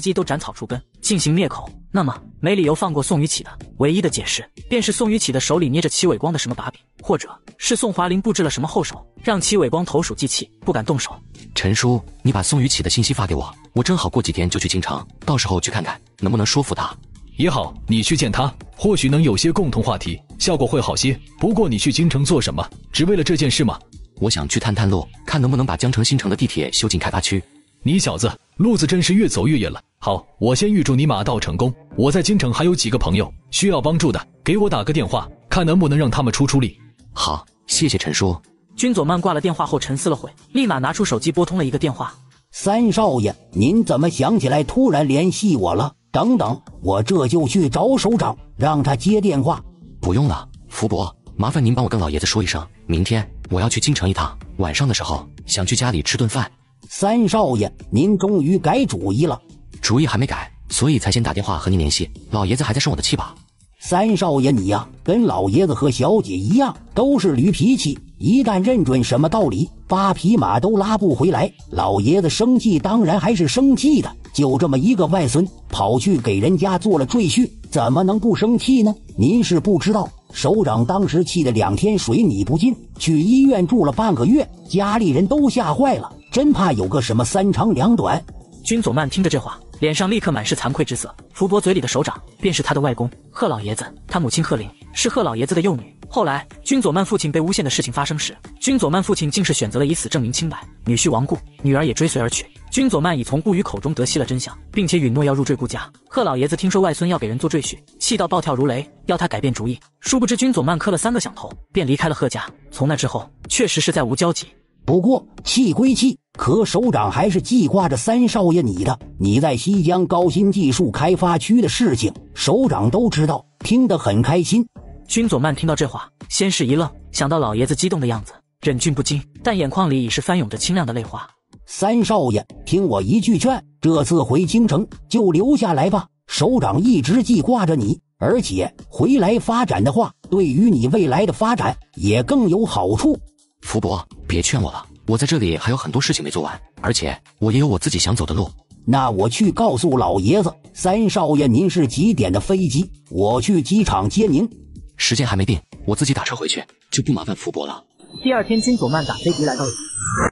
机都斩草除根，进行灭口，那么没理由放过宋雨启的。唯一的解释便是宋雨启的手里捏着戚伟光的什么把柄，或者是宋华林布置了什么后手，让戚伟光投鼠忌器，不敢动手。陈叔，你把宋雨启的信息发给我，我正好过几天就去京城，到时候去看看能不能说服他。也好，你去见他，或许能有些共同话题，效果会好些。不过你去京城做什么？只为了这件事吗？我想去探探路，看能不能把江城新城的地铁修进开发区。你小子路子真是越走越远了。好，我先预祝你马到成功。我在京城还有几个朋友需要帮助的，给我打个电话，看能不能让他们出力。好，谢谢陈叔。君佐曼挂了电话后沉思了会，立马拿出手机拨通了一个电话。三少爷，您怎么想起来突然联系我了？等等，我这就去找首长，让他接电话。不用了，福伯，麻烦您帮我跟老爷子说一声，明天我要去京城一趟，晚上的时候想去家里吃顿饭。三少爷，您终于改主意了？主意还没改，所以才先打电话和您联系。老爷子还在生我的气吧？三少爷你呀，跟老爷子和小姐一样，都是驴脾气，一旦认准什么道理，8匹马都拉不回来。老爷子生气当然还是生气的，就这么一个外孙跑去给人家做了赘婿，怎么能不生气呢？您是不知道，首长当时气得2天水你不进，去医院住了半个月，家里人都吓坏了，真怕有个什么3长2短。君佐曼听着这话，脸上立刻满是惭愧之色。福伯嘴里的首长便是他的外公贺老爷子，他母亲贺林是贺老爷子的幼女。后来君佐曼父亲被诬陷的事情发生时，君佐曼父亲竟是选择了以死证明清白，女婿亡故，女儿也追随而去。君佐曼已从顾宇口中得悉了真相，并且允诺要入赘顾家。贺老爷子听说外孙要给人做赘婿，气到暴跳如雷，要他改变主意。殊不知君佐曼磕了3个响头，便离开了贺家。从那之后，确实是再无交集。不过气归气，可首长还是记挂着三少爷你的。你在西江高新技术开发区的事情，首长都知道，听得很开心。君佐曼听到这话，先是一愣，想到老爷子激动的样子，忍俊不禁，但眼眶里已是翻涌着清亮的泪花。三少爷，听我一句劝，这次回京城就留下来吧。首长一直记挂着你，而且回来发展的话，对于你未来的发展也更有好处。福伯，别劝我了，我在这里还有很多事情没做完，而且我也有我自己想走的路。那我去告诉老爷子，三少爷您是几点的飞机？我去机场接您。时间还没定，我自己打车回去，就不麻烦福伯了。第二天，君佐曼打飞机来到。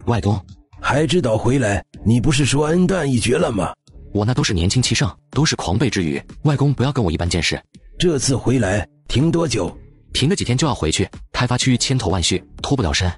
外公，还知道回来？你不是说恩断义绝了吗？我那都是年轻气盛，都是狂悖之语。外公不要跟我一般见识。这次回来停多久？停个几天就要回去。开发区千头万绪，脱不了身。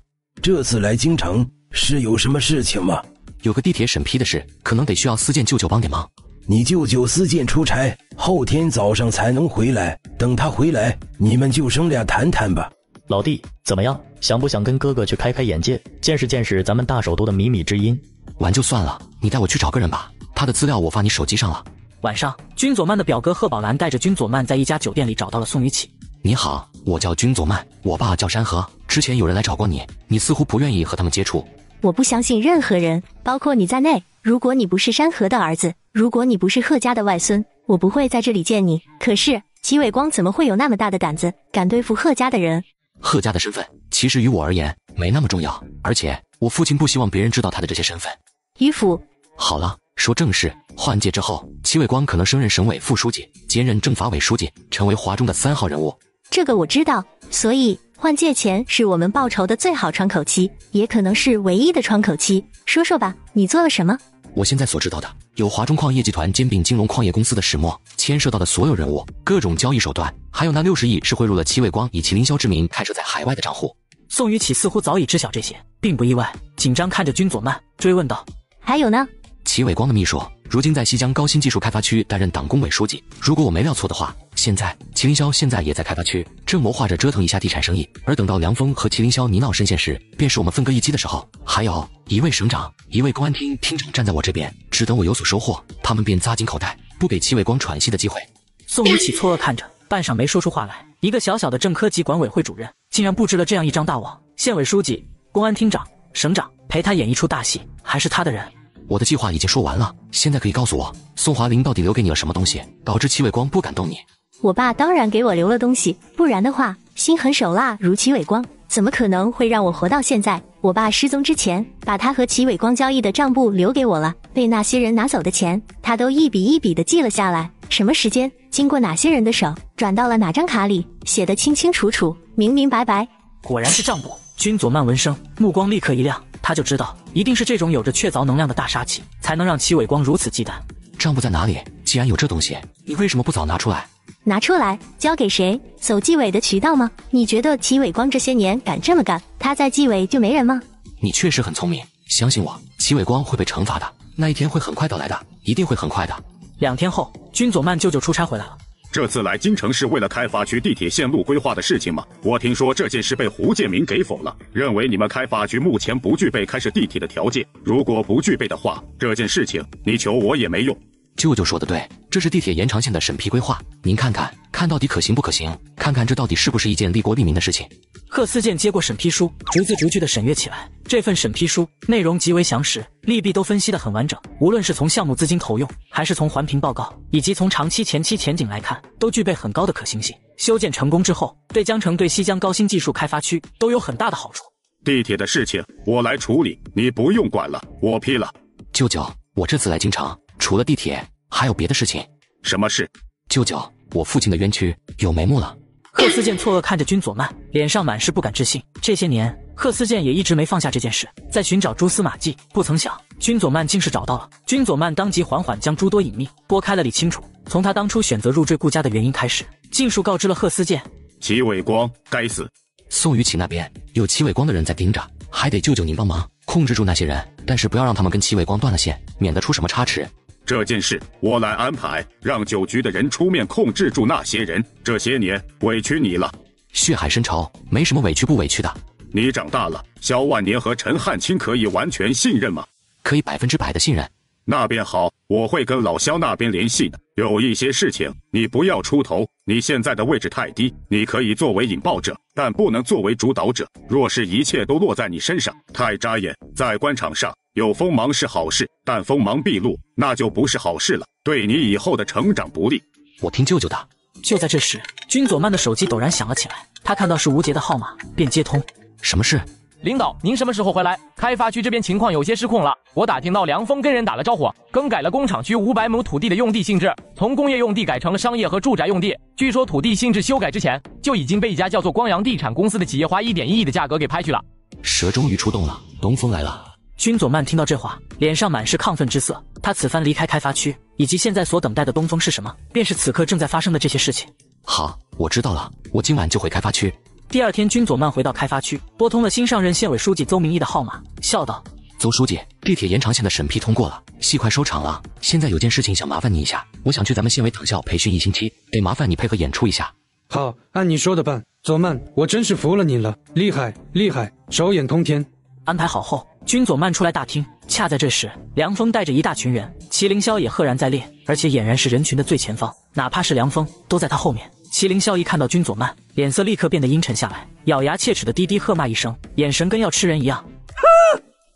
这次来京城是有什么事情吗？有个地铁审批的事，可能得需要司剑舅舅帮点忙。你舅舅司剑出差，后天早上才能回来。等他回来，你们就生俩谈谈吧。老弟，怎么样？想不想跟哥哥去开开眼界，见识见识咱们大首都的靡靡之音？完就算了，你带我去找个人吧。他的资料我发你手机上了。晚上，君佐曼的表哥贺宝兰带着君佐曼在一家酒店里找到了宋雨启。你好，我叫君佐曼，我爸叫山河。之前有人来找过你，你似乎不愿意和他们接触。我不相信任何人，包括你在内。如果你不是山河的儿子，如果你不是贺家的外孙，我不会在这里见你。可是齐伟光怎么会有那么大的胆子，敢对付贺家的人？贺家的身份其实于我而言没那么重要，而且我父亲不希望别人知道他的这些身份。于府，好了，说正事。换届之后，齐伟光可能升任省委副书记，兼任政法委书记，成为华中的3号人物。这个我知道，所以换届前是我们报仇的最好窗口期，也可能是唯一的窗口期。说说吧，你做了什么？我现在所知道的，有华中矿业集团兼并金融矿业公司的始末，牵涉到的所有人物、各种交易手段，还有那60亿是汇入了齐伟光以麒麟霄之名开设在海外的账户。宋雨启似乎早已知晓这些，并不意外，紧张看着君佐曼，追问道：“还有呢？”齐伟光的秘书如今在西江高新技术开发区担任党工委书记。如果我没料错的话，现在麒麟霄现在也在开发区，正谋划着折腾一下地产生意。而等到梁峰和麒麟霄泥淖深陷时，便是我们分割一击的时候。还有一位省长，一位公安厅厅长站在我这边，只等我有所收获，他们便扎紧口袋，不给齐伟光喘息的机会。宋雨启错愕看着，半晌没说出话来。一个小小的政科级管委会主任，竟然布置了这样一张大网，县委书记、公安厅长、省长、陪他演一出大戏，还是他的人。我的计划已经说完了，现在可以告诉我，宋华林到底留给你了什么东西，导致齐伟光不敢动你？我爸当然给我留了东西，不然的话，心狠手辣如齐伟光，怎么可能会让我活到现在？我爸失踪之前，把他和齐伟光交易的账簿留给我了，被那些人拿走的钱，他都一笔一笔的记了下来，什么时间，经过哪些人的手，转到了哪张卡里，写得清清楚楚，明明白白。果然是账簿。君佐曼闻声，目光立刻一亮，他就知道，一定是这种有着确凿能量的大杀器，才能让齐伟光如此忌惮。账簿在哪里？既然有这东西，你为什么不早拿出来？拿出来交给谁？走纪委的渠道吗？你觉得齐伟光这些年敢这么干，他在纪委就没人吗？你确实很聪明，相信我，齐伟光会被惩罚的，那一天会很快到来的，一定会很快的。2天后，君佐曼舅舅出差回来了。这次来京城是为了开发区地铁线路规划的事情吗？我听说这件事被胡建明给否了，认为你们开发区目前不具备开设地铁的条件。如果不具备的话，这件事情你求我也没用。舅舅说的对，这是地铁延长线的审批规划，您看看，看到底可行不可行？看看这到底是不是一件利国利民的事情？贺思健接过审批书，逐字逐句的审阅起来。这份审批书内容极为详实，利弊都分析得很完整。无论是从项目资金投用，还是从环评报告，以及从长期、前期前景来看，都具备很高的可行性。修建成功之后，对江城、对西江高新技术开发区都有很大的好处。地铁的事情我来处理，你不用管了，我批了。舅舅，我这次来京城，除了地铁，还有别的事情。什么事？舅舅，我父亲的冤屈有眉目了。贺思健错愕看着君佐曼，脸上满是不敢置信。这些年，贺思健也一直没放下这件事，在寻找蛛丝马迹。不曾想，君佐曼竟是找到了。君佐曼当即缓缓将诸多隐秘拨开了理清楚，从他当初选择入赘顾家的原因开始，尽数告知了贺思健。齐伟光，该死！宋雨启那边有齐伟光的人在盯着，还得舅舅您帮忙控制住那些人，但是不要让他们跟齐伟光断了线，免得出什么差池。这件事我来安排，让酒局的人出面控制住那些人。这些年委屈你了，血海深仇，没什么委屈不委屈的。你长大了，萧万年和陈汉卿可以完全信任吗？可以100%的信任。那便好，我会跟老萧那边联系的。有一些事情你不要出头，你现在的位置太低，你可以作为引爆者，但不能作为主导者。若是一切都落在你身上，太扎眼。在官场上有锋芒是好事，但锋芒毕露，那就不是好事了，对你以后的成长不利。我听舅舅的。就在这时，君佐曼的手机陡然响了起来，他看到是吴杰的号码，便接通。什么事？领导，您什么时候回来？开发区这边情况有些失控了，我打听到梁峰跟人打了招呼，更改了工厂区500亩土地的用地性质，从工业用地改成了商业和住宅用地。据说土地性质修改之前，就已经被一家叫做光阳地产公司的企业花1.1亿的价格给拍去了。蛇终于出动了，东风来了。君佐曼听到这话，脸上满是亢奋之色。他此番离开开发区，以及现在所等待的东风是什么，便是此刻正在发生的这些事情。好，我知道了，我今晚就回开发区。第2天，君佐曼回到开发区，拨通了新上任县委书记邹明义的号码，笑道：“邹书记，地铁延长线的审批通过了，戏快收场了。现在有件事情想麻烦你一下，我想去咱们县委党校培训1星期，得麻烦你配合演出一下。”好，按你说的办。佐曼，我真是服了你了，厉害厉害，手眼通天。安排好后，君佐曼出来大厅。恰在这时，梁峰带着一大群人，麒麟霄也赫然在列，而且俨然是人群的最前方，哪怕是梁峰都在他后面。麒麟霄一看到君佐曼，脸色立刻变得阴沉下来，咬牙切齿的低低喝骂一声，眼神跟要吃人一样。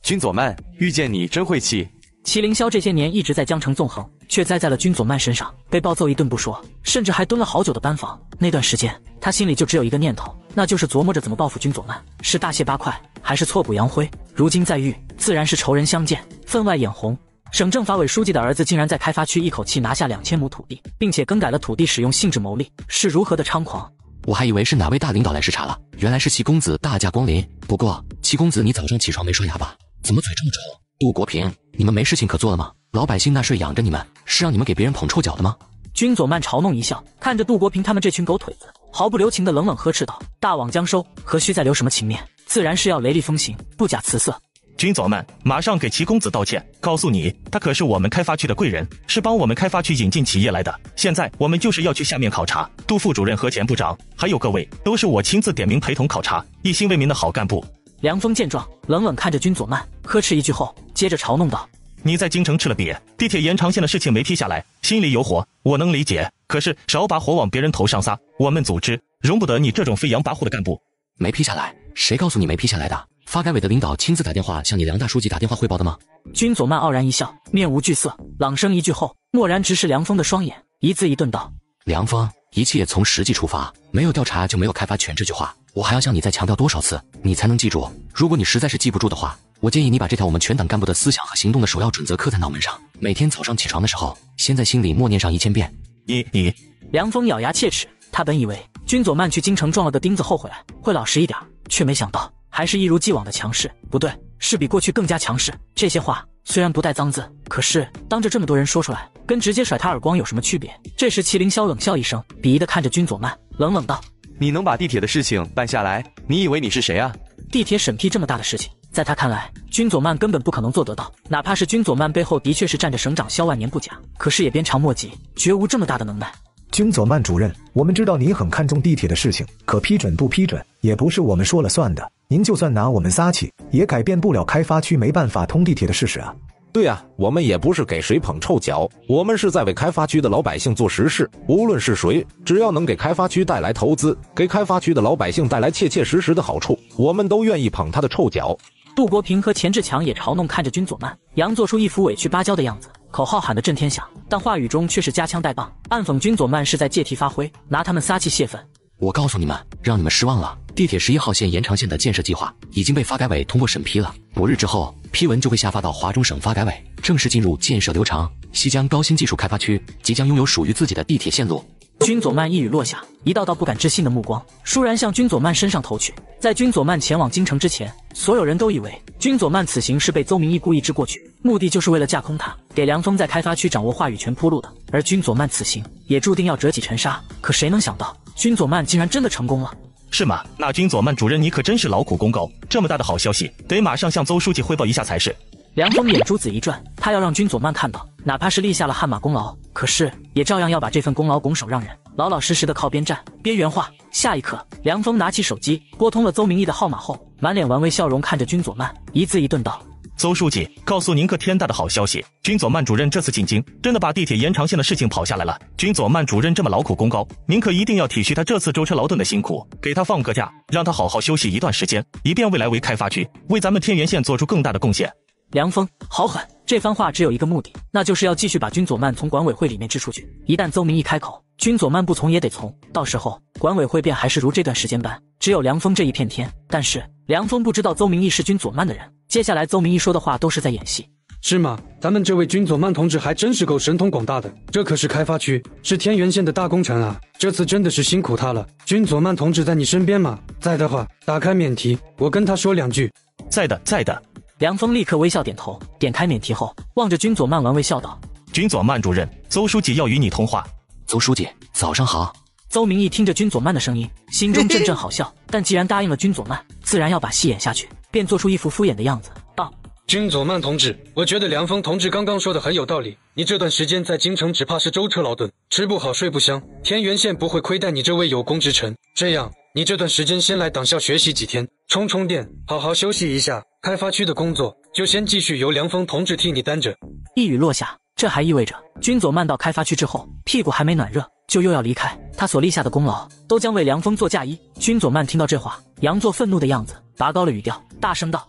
君佐曼，遇见你真晦气。麒麟霄这些年一直在江城纵横，却栽在了君佐曼身上，被暴揍一顿不说，甚至还蹲了好久的班房。那段时间，他心里就只有一个念头，那就是琢磨着怎么报复君佐曼，是大卸八块，还是挫骨扬灰。如今在狱，自然是仇人相见，分外眼红。省政法委书记的儿子竟然在开发区一口气拿下2000亩土地，并且更改了土地使用性质牟利，是如何的猖狂！我还以为是哪位大领导来视察了，原来是齐公子大驾光临。不过，齐公子你早上起床没刷牙吧？怎么嘴这么臭？杜国平，你们没事情可做了吗？老百姓纳税养着你们，是让你们给别人捧臭脚的吗？君佐曼嘲弄一笑，看着杜国平他们这群狗腿子，毫不留情的冷冷呵斥道：“大网将收，何须再留什么情面？自然是要雷厉风行，不假辞色。”君佐曼，马上给齐公子道歉，告诉你，他可是我们开发区的贵人，是帮我们开发区引进企业来的。现在我们就是要去下面考察，杜副主任和钱部长，还有各位，都是我亲自点名陪同考察，一心为民的好干部。梁峰见状，冷冷看着君佐曼，呵斥一句后，接着嘲弄道：“你在京城吃了瘪，地铁延长线的事情没批下来，心里有火，我能理解。可是少把火往别人头上撒，我们组织容不得你这种飞扬跋扈的干部。”没批下来？谁告诉你没批下来的？发改委的领导亲自打电话向你梁大书记打电话汇报的吗？君佐曼傲然一笑，面无惧色，朗声一句后，蓦然直视梁峰的双眼，一字一顿道：梁峰，一切从实际出发，没有调查就没有开发权这句话，我还要向你再强调多少次，你才能记住？如果你实在是记不住的话，我建议你把这条我们全党干部的思想和行动的首要准则刻在脑门上，每天早上起床的时候，先在心里默念上1000遍。你……梁峰咬牙切齿，他本以为君佐曼去京城撞了个钉子后回来会老实一点，却没想到还是一如既往的强势，不对，是比过去更加强势。这些话虽然不带脏字，可是当着这么多人说出来，跟直接甩他耳光有什么区别？这时麒麟霄冷笑一声，鄙夷地看着君佐曼，冷冷道：你能把地铁的事情办下来，你以为你是谁啊？地铁审批这么大的事情，在他看来，君佐曼根本不可能做得到。哪怕是君佐曼背后的确是站着省长萧万年不假，可是也鞭长莫及，绝无这么大的能耐。君佐曼主任，我们知道你很看重地铁的事情，可批准不批准也不是我们说了算的。您就算拿我们撒气，也改变不了开发区没办法通地铁的事实啊。对啊，我们也不是给谁捧臭脚，我们是在为开发区的老百姓做实事。无论是谁，只要能给开发区带来投资，给开发区的老百姓带来切切实实的好处，我们都愿意捧他的臭脚。杜国平和钱志强也嘲弄看着君佐曼，佯做出一副委屈巴交的样子，口号喊得震天响，但话语中却是夹枪带棒，暗讽君佐曼是在借题发挥，拿他们撒气泄愤。我告诉你们，让你们失望了，地铁11号线延长线的建设计划已经被发改委通过审批了，5日之后批文就会下发到华中省发改委，正式进入建设流程。西江高新技术开发区即将拥有属于自己的地铁线路。君佐曼一语落下，一道道不敢置信的目光倏然向君佐曼身上投去。在君佐曼前往京城之前，所有人都以为君佐曼此行是被邹明义故意支过去，目的就是为了架空他，给梁峰在开发区掌握话语权铺路的。而君佐曼此行也注定要折戟沉沙。可谁能想到，君佐曼竟然真的成功了。是吗？那君佐曼主任你可真是劳苦功高，这么大的好消息，得马上向邹书记汇报一下才是。梁峰眼珠子一转，他要让君佐曼看到，哪怕是立下了汗马功劳，可是也照样要把这份功劳拱手让人，老老实实的靠边站。边缘化。下一刻，梁峰拿起手机拨通了邹明义的号码后，满脸玩味笑容看着君佐曼，一字一顿道：邹书记，告诉您个天大的好消息，君佐曼主任这次进京，真的把地铁延长线的事情跑下来了。君佐曼主任这么劳苦功高，您可一定要体恤他这次舟车劳顿的辛苦，给他放个假，让他好好休息一段时间，以便未来为开发区，为咱们天元县做出更大的贡献。梁峰好狠，这番话只有一个目的，那就是要继续把君佐曼从管委会里面支出去。一旦邹明义开口，君佐曼不从也得从，到时候管委会便还是如这段时间般，只有梁峰这一片天。但是梁峰不知道邹明义是君佐曼的人，接下来邹明义说的话都是在演戏。是吗？咱们这位君佐曼同志还真是够神通广大的，这可是开发区，是天元县的大工程啊！这次真的是辛苦他了。君佐曼同志在你身边吗？在的话，打开免提，我跟他说2句。在的，在的。梁峰立刻微笑点头，点开免提后，望着君佐曼玩味笑道：君佐曼主任，邹书记要与你通话。邹书记，早上好。邹明义听着君佐曼的声音，心中阵阵好笑，但既然答应了君佐曼，自然要把戏演下去，便做出一副敷衍的样子，道：君佐曼同志，我觉得梁峰同志刚刚说的很有道理，你这段时间在京城只怕是舟车劳顿，吃不好睡不香，天元县不会亏待你这位有功之臣。这样，你这段时间先来党校学习几天，充充电，好好休息一下，开发区的工作就先继续由梁峰同志替你担着。一语落下，这还意味着君佐曼到开发区之后，屁股还没暖热就又要离开，他所立下的功劳都将为梁峰做嫁衣。君佐曼听到这话，佯作愤怒的样子，拔高了语调，大声道：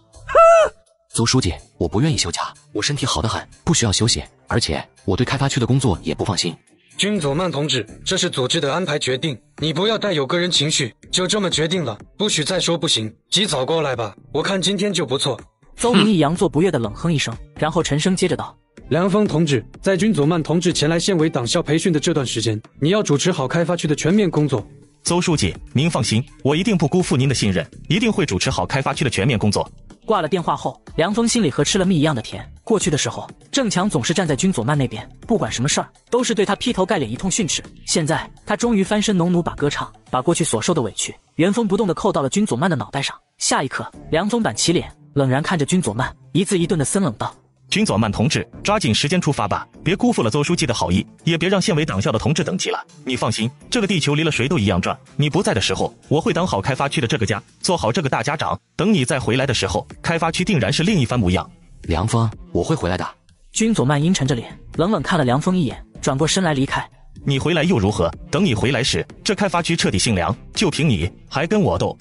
邹书记，我不愿意休假，我身体好得很，不需要休息，而且我对开发区的工作也不放心。君佐曼同志，这是组织的安排决定，你不要带有个人情绪，就这么决定了，不许再说不行，及早过来吧，我看今天就不错。邹明义佯作不悦的冷哼一声，然后沉声接着道：梁峰同志，在君佐曼同志前来县委党校培训的这段时间，你要主持好开发区的全面工作。邹书记，您放心，我一定不辜负您的信任，一定会主持好开发区的全面工作。挂了电话后，梁峰心里和吃了蜜一样的甜。过去的时候，郑强总是站在君佐曼那边，不管什么事儿都是对他劈头盖脸一通训斥。现在他终于翻身农奴把歌唱，把过去所受的委屈原封不动地扣到了君佐曼的脑袋上。下一刻，梁峰板起脸，冷然看着君佐曼，一字一顿地森冷道：君佐曼同志，抓紧时间出发吧，别辜负了邹书记的好意，也别让县委党校的同志等急了。你放心，这个地球离了谁都一样转，你不在的时候，我会当好开发区的这个家，做好这个大家长，等你再回来的时候，开发区定然是另一番模样。梁峰，我会回来的。君佐曼阴沉着脸，冷冷看了梁峰一眼，转过身来离开。你回来又如何？等你回来时，这开发区彻底姓梁，就凭你还跟我斗？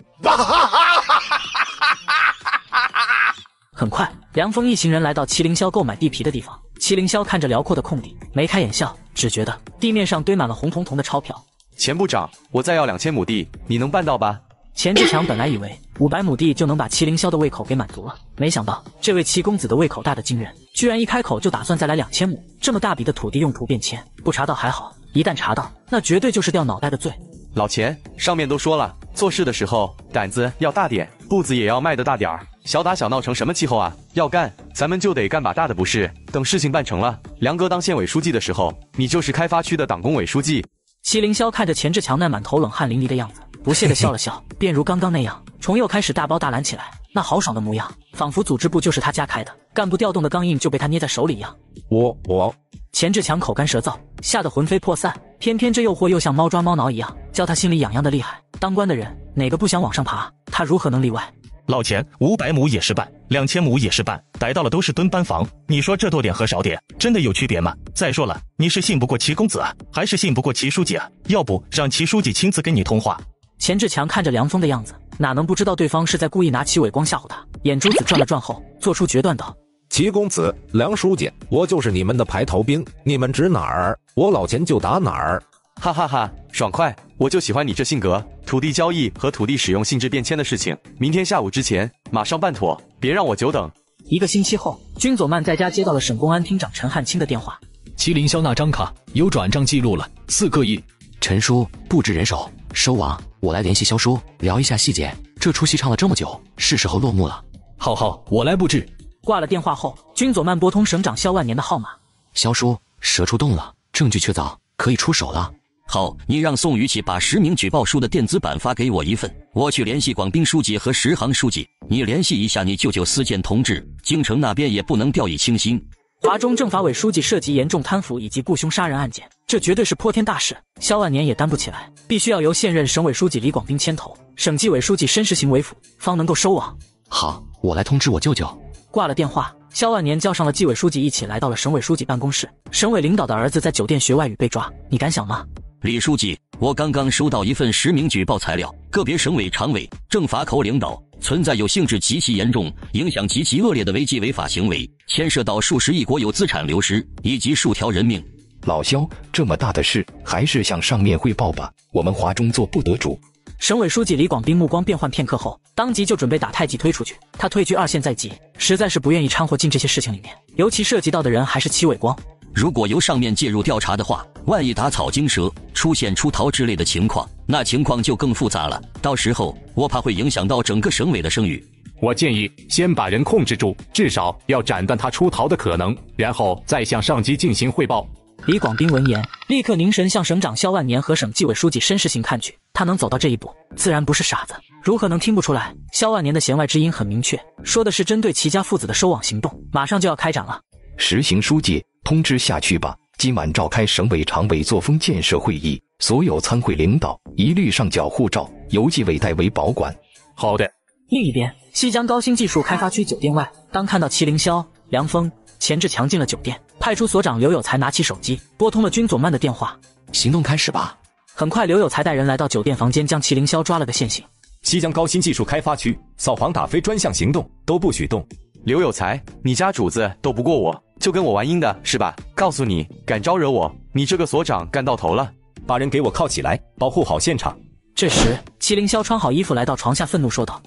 很快，梁峰一行人来到麒麟霄购买地皮的地方。麒麟霄看着辽阔的空地，眉开眼笑，只觉得地面上堆满了红彤彤的钞票。钱部长，我再要2000亩地，你能办到吧？钱志强本来以为500亩地就能把麒麟霄的胃口给满足了，没想到这位祁公子的胃口大得惊人，居然一开口就打算再来2000亩。这么大笔的土地用途变迁，不查到还好，一旦查到，那绝对就是掉脑袋的罪。老钱，上面都说了，做事的时候胆子要大点，步子也要迈得大点儿。小打小闹成什么气候啊？要干，咱们就得干把大的，不是？等事情办成了，梁哥当县委书记的时候，你就是开发区的党工委书记。麒麟霄看着钱志强那满头冷汗淋漓的样子，不屑地笑了笑，便如刚刚那样，重又开始大包大揽起来。那豪爽的模样，仿佛组织部就是他家开的，干部调动的钢印就被他捏在手里一样。我，钱志强口干舌燥，吓得魂飞魄散，偏偏这诱惑又像猫抓猫挠一样，叫他心里痒痒的厉害。当官的人哪个不想往上爬？他如何能例外？老钱，500亩也是办，2000亩也是办，逮到了都是蹲班房。你说这多点和少点，真的有区别吗？再说了，你是信不过祁公子啊，还是信不过祁书记啊？要不让祁书记亲自跟你通话？钱志强看着梁峰的样子，哪能不知道对方是在故意拿祁伟光吓唬他？眼珠子转了转后，做出决断道：祁公子，梁书记，我就是你们的排头兵，你们指哪儿，我老钱就打哪儿。哈哈哈，爽快！我就喜欢你这性格。土地交易和土地使用性质变迁的事情，明天下午之前马上办妥，别让我久等。1个星期后，军佐曼在家接到了省公安厅长陈汉卿的电话。麒麟霄那张卡有转账记录了，4个亿。陈叔，布置人手，收网。我来联系萧叔，聊一下细节。这出戏唱了这么久，是时候落幕了。好，我来布置。挂了电话后，军佐曼拨通省长萧万年的号码。萧叔，蛇出洞了，证据确凿，可以出手了。好，你让宋雨琦把实名举报书的电子版发给我一份，我去联系广滨书记和石行书记，你联系一下你舅舅司建同志，京城那边也不能掉以轻心。华中政法委书记涉及严重贪腐以及雇凶杀人案件，这绝对是泼天大事，萧万年也担不起来，必须要由现任省委书记李广斌牵头，省纪委书记申时行为辅，方能够收网。好，我来通知我舅舅。挂了电话，萧万年叫上了纪委书记一起来到了省委书记办公室。省委领导的儿子在酒店学外语被抓，你敢想吗？李书记，我刚刚收到一份实名举报材料，个别省委常委、政法口领导存在有性质极其严重、影响极其恶劣的违纪违法行为，牵涉到数十亿国有资产流失以及数条人命。老萧，这么大的事，还是向上面汇报吧，我们华中做不得主。省委书记李广斌目光变幻片刻后，当即就准备打太极推出去。他退居2线在即，实在是不愿意掺和进这些事情里面，尤其涉及到的人还是祁伟光。如果由上面介入调查的话，万一打草惊蛇，出现出逃之类的情况，那情况就更复杂了，到时候我怕会影响到整个省委的声誉。我建议先把人控制住，至少要斩断他出逃的可能，然后再向上级进行汇报。李广斌闻言，立刻凝神向省长萧万年和省纪委书记申时行看去。他能走到这一步，自然不是傻子，如何能听不出来？萧万年的弦外之音很明确，说的是针对祁家父子的收网行动，马上就要开展了。实行书记，通知下去吧。今晚召开省委常委作风建设会议，所有参会领导一律上缴护照，由纪委代为保管。好的。另一边，西江高新技术开发区酒店外，当看到祁凌霄、梁峰、钱志强进了酒店，派出所长刘有才拿起手机拨通了军总办的电话。行动开始吧。很快，刘有才带人来到酒店房间，将祁凌霄抓了个现行。西江高新技术开发区扫黄打非专项行动都不许动。刘有才，你家主子斗不过我，就跟我玩阴的是吧？告诉你，敢招惹我，你这个所长干到头了。把人给我铐起来，保护好现场。这时，祁凌霄穿好衣服来到床下，愤怒说道：“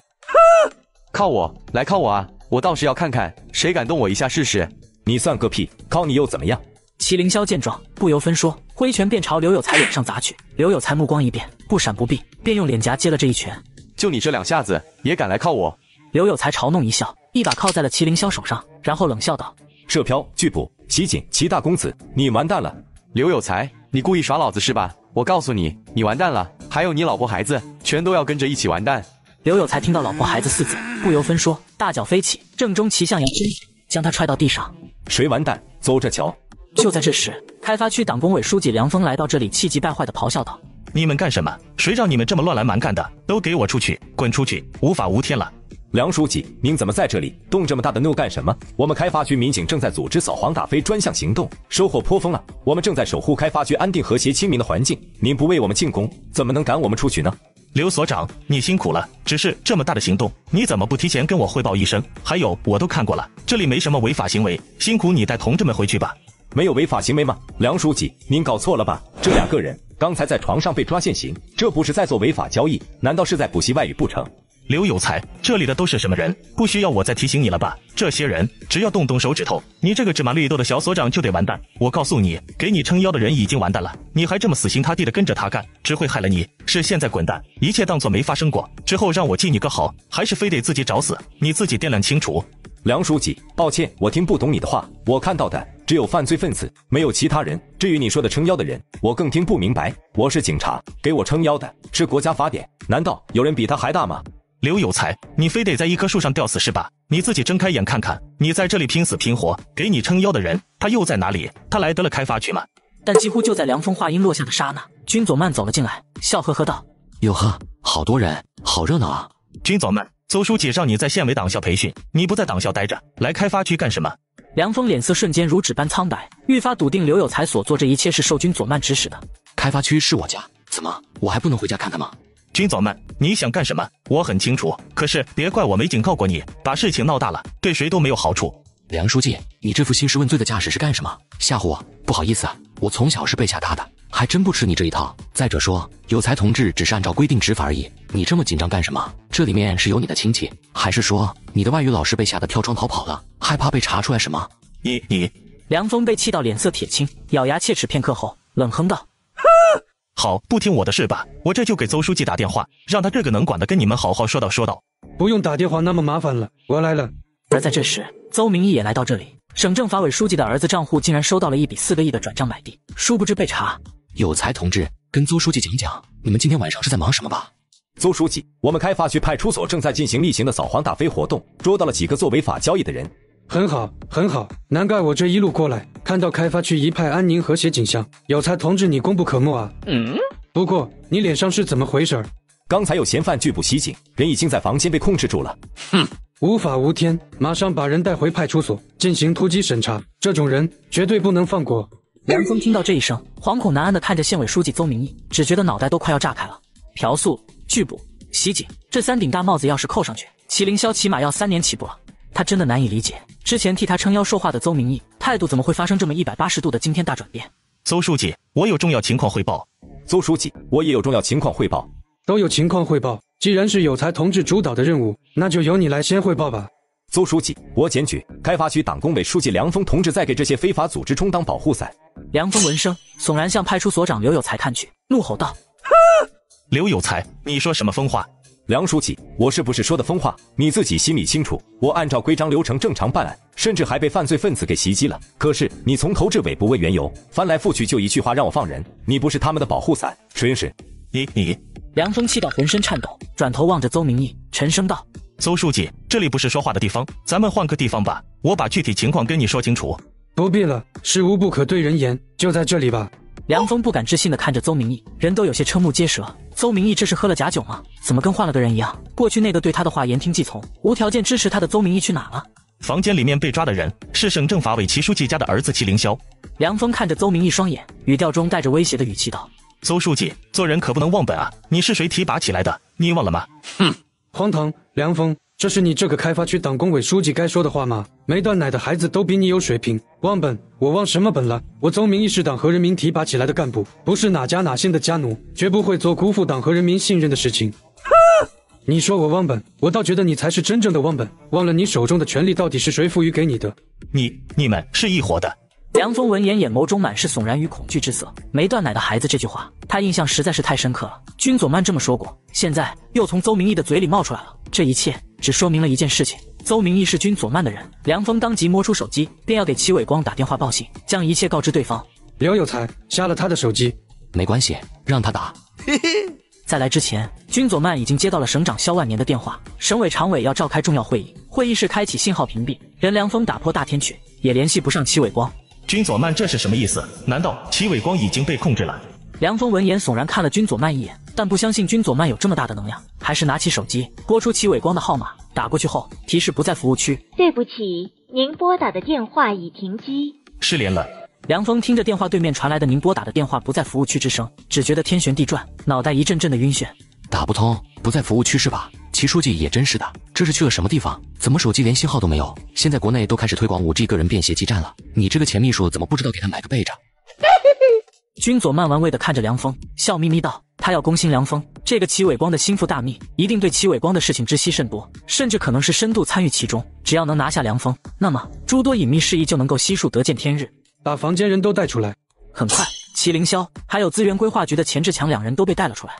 铐我，来铐我啊！我倒是要看看谁敢动我一下试试。你算个屁，铐你又怎么样？”祁凌霄见状，不由分说，挥拳便朝刘有才脸上砸去。刘有才目光一变，不闪不避，便用脸颊接了这一拳。就你这两下子，也敢来铐我？刘有才嘲弄一笑，一把铐在了祁凌霄手上，然后冷笑道：“社漂、拒捕、袭警、祁大公子，你完蛋了！刘有才，你故意耍老子是吧？我告诉你，你完蛋了，还有你老婆孩子，全都要跟着一起完蛋。”刘有才听到老婆孩子4字，不由分说，大脚飞起，正中祁向阳身体，将他踹到地上。谁完蛋？走着瞧！就在这时，开发区党工委书记梁峰来到这里，气急败坏地咆哮道：“你们干什么？谁让你们这么乱来蛮干的？都给我出去，滚出去！无法无天了！”梁书记，您怎么在这里？动这么大的怒干什么？我们开发区民警正在组织扫黄打非专项行动，收获颇丰了。我们正在守护开发区安定和谐亲民的环境，您不为我们进攻，怎么能赶我们出去呢？刘所长，你辛苦了。只是这么大的行动，你怎么不提前跟我汇报一声？还有，我都看过了，这里没什么违法行为，辛苦你带同志们回去吧。没有违法行为吗？梁书记，您搞错了吧？这2个人刚才在床上被抓现行，这不是在做违法交易？难道是在补习外语不成？刘有才，这里的都是什么人？不需要我再提醒你了吧？这些人只要动动手指头，你这个芝麻绿豆的小所长就得完蛋。我告诉你，给你撑腰的人已经完蛋了，你还这么死心塌地的跟着他干，只会害了你。是现在滚蛋，一切当作没发生过，之后让我记你个好，还是非得自己找死？你自己掂量清楚。梁书记，抱歉，我听不懂你的话，我看到的只有犯罪分子，没有其他人。至于你说的撑腰的人，我更听不明白。我是警察，给我撑腰的是国家法典，难道有人比他还大吗？刘有才，你非得在一棵树上吊死是吧？你自己睁开眼看看，你在这里拼死拼活，给你撑腰的人他又在哪里？他来得了开发区吗？但几乎就在梁峰话音落下的刹那，军佐曼走了进来，笑呵呵道：哟呵，好多人，好热闹啊！军佐曼，邹书记让你在县委党校培训，你不在党校待着，来开发区干什么？梁峰脸色瞬间如纸般苍白，愈发笃定刘有才所做这一切是受军佐曼指使的。开发区是我家，怎么我还不能回家看看吗？军佐曼，你想干什么？我很清楚，可是别怪我没警告过你，把事情闹大了，对谁都没有好处。梁书记，你这副兴师问罪的架势是干什么？吓唬我？不好意思啊，我从小是被吓大的，还真不吃你这一套。再者说，有才同志只是按照规定执法而已，你这么紧张干什么？这里面是有你的亲戚，还是说你的外语老师被吓得跳窗逃跑了，害怕被查出来什么？你……梁峰被气到脸色铁青，咬牙切齿片刻后，冷哼道：好，不听我的是吧？我这就给邹书记打电话，让他这个能管的跟你们好好说道说道。不用打电话那么麻烦了，我来了。而在这时，邹明义也来到这里，省政法委书记的儿子账户竟然收到了一笔4个亿的转账买地，殊不知被查。有才同志，跟邹书记讲讲，你们今天晚上是在忙什么吧？邹书记，我们开发区派出所正在进行例行的扫黄打非活动，捉到了几个做违法交易的人。很好，很好，难怪我这一路过来看到开发区一派安宁和谐景象。有才同志，你功不可没啊。不过你脸上是怎么回事？刚才有嫌犯拒捕袭警，人已经在房间被控制住了。无法无天，马上把人带回派出所进行突击审查，这种人绝对不能放过。梁峰听到这一声，惶恐难安地看着县委书记邹明义，只觉得脑袋都快要炸开了。嫖宿、拒捕、袭警，这3顶大帽子要是扣上去，麒麟霄起码要3年起步了。他真的难以理解，之前替他撑腰说话的邹明义，态度怎么会发生这么180度的惊天大转变？邹书记，我有重要情况汇报。邹书记，我也有重要情况汇报。都有情况汇报，既然是有才同志主导的任务，那就由你来先汇报吧。邹书记，我检举开发区党工委书记梁峰同志在给这些非法组织充当保护伞。梁峰闻声，悚然向派出所长刘有才看去，怒吼道：刘有才，你说什么疯话？梁书记，我是不是说的疯话，你自己心里清楚。我按照规章流程正常办案，甚至还被犯罪分子给袭击了。可是你从头至尾不问缘由，翻来覆去就一句话让我放人，你不是他们的保护伞，谁是？你。梁峰气到浑身颤抖，转头望着邹明义，沉声道：邹书记，这里不是说话的地方，咱们换个地方吧，我把具体情况跟你说清楚。不必了，事无不可对人言，就在这里吧。梁峰不敢置信地看着邹明义，人都有些瞠目结舌。邹明义这是喝了假酒吗？怎么跟换了个人一样？过去那个对他的话言听计从、无条件支持他的邹明义去哪了？房间里面被抓的人是省政法委齐书记家的儿子齐凌霄。梁峰看着邹明义双眼，语调中带着威胁的语气道：邹书记，做人可不能忘本啊！你是谁提拔起来的？你忘了吗？荒唐！梁峰，这是你这个开发区党工委书记该说的话吗？没断奶的孩子都比你有水平，忘本？我忘什么本了？我邹明义是党和人民提拔起来的干部，不是哪家哪县的家奴，绝不会做辜负党和人民信任的事情。你说我忘本，我倒觉得你才是真正的忘本，忘了你手中的权力到底是谁赋予给你的？你们是一伙的。梁峰闻言，眼眸中满是悚然与恐惧之色。没断奶的孩子这句话，他印象实在是太深刻了。军佐曼这么说过，现在又从邹明义的嘴里冒出来了。这一切只说明了一件事情：邹明义是军佐曼的人。梁峰当即摸出手机，便要给齐伟光打电话报信，将一切告知对方。刘有才瞎了他的手机，没关系，让他打。在来之前，军佐曼已经接到了省长肖万年的电话，省委常委要召开重要会议，会议室开启信号屏蔽，人梁峰打破大天阙，也联系不上齐伟光。军佐曼这是什么意思？难道齐伟光已经被控制了？梁峰闻言悚然看了军佐曼一眼，但不相信军佐曼有这么大的能量，还是拿起手机拨出齐伟光的号码，打过去后提示不在服务区。对不起，您拨打的电话已停机，失联了。梁峰听着电话对面传来的您拨打的电话不在服务区之声，只觉得天旋地转，脑袋一阵阵的晕眩。打不通，不在服务区是吧？齐书记也真是的，这是去了什么地方？怎么手机连信号都没有？现在国内都开始推广 5G 个人便携基站了，你这个前秘书怎么不知道给他买个备着？君佐漫玩味地看着梁峰，笑眯眯道：“他要攻心梁峰，这个齐伟光的心腹大秘，一定对齐伟光的事情知悉甚多，甚至可能是深度参与其中。只要能拿下梁峰，那么诸多隐秘事宜就能够悉数得见天日。”把房间人都带出来。很快，齐凌霄还有资源规划局的钱志强2人都被带了出来。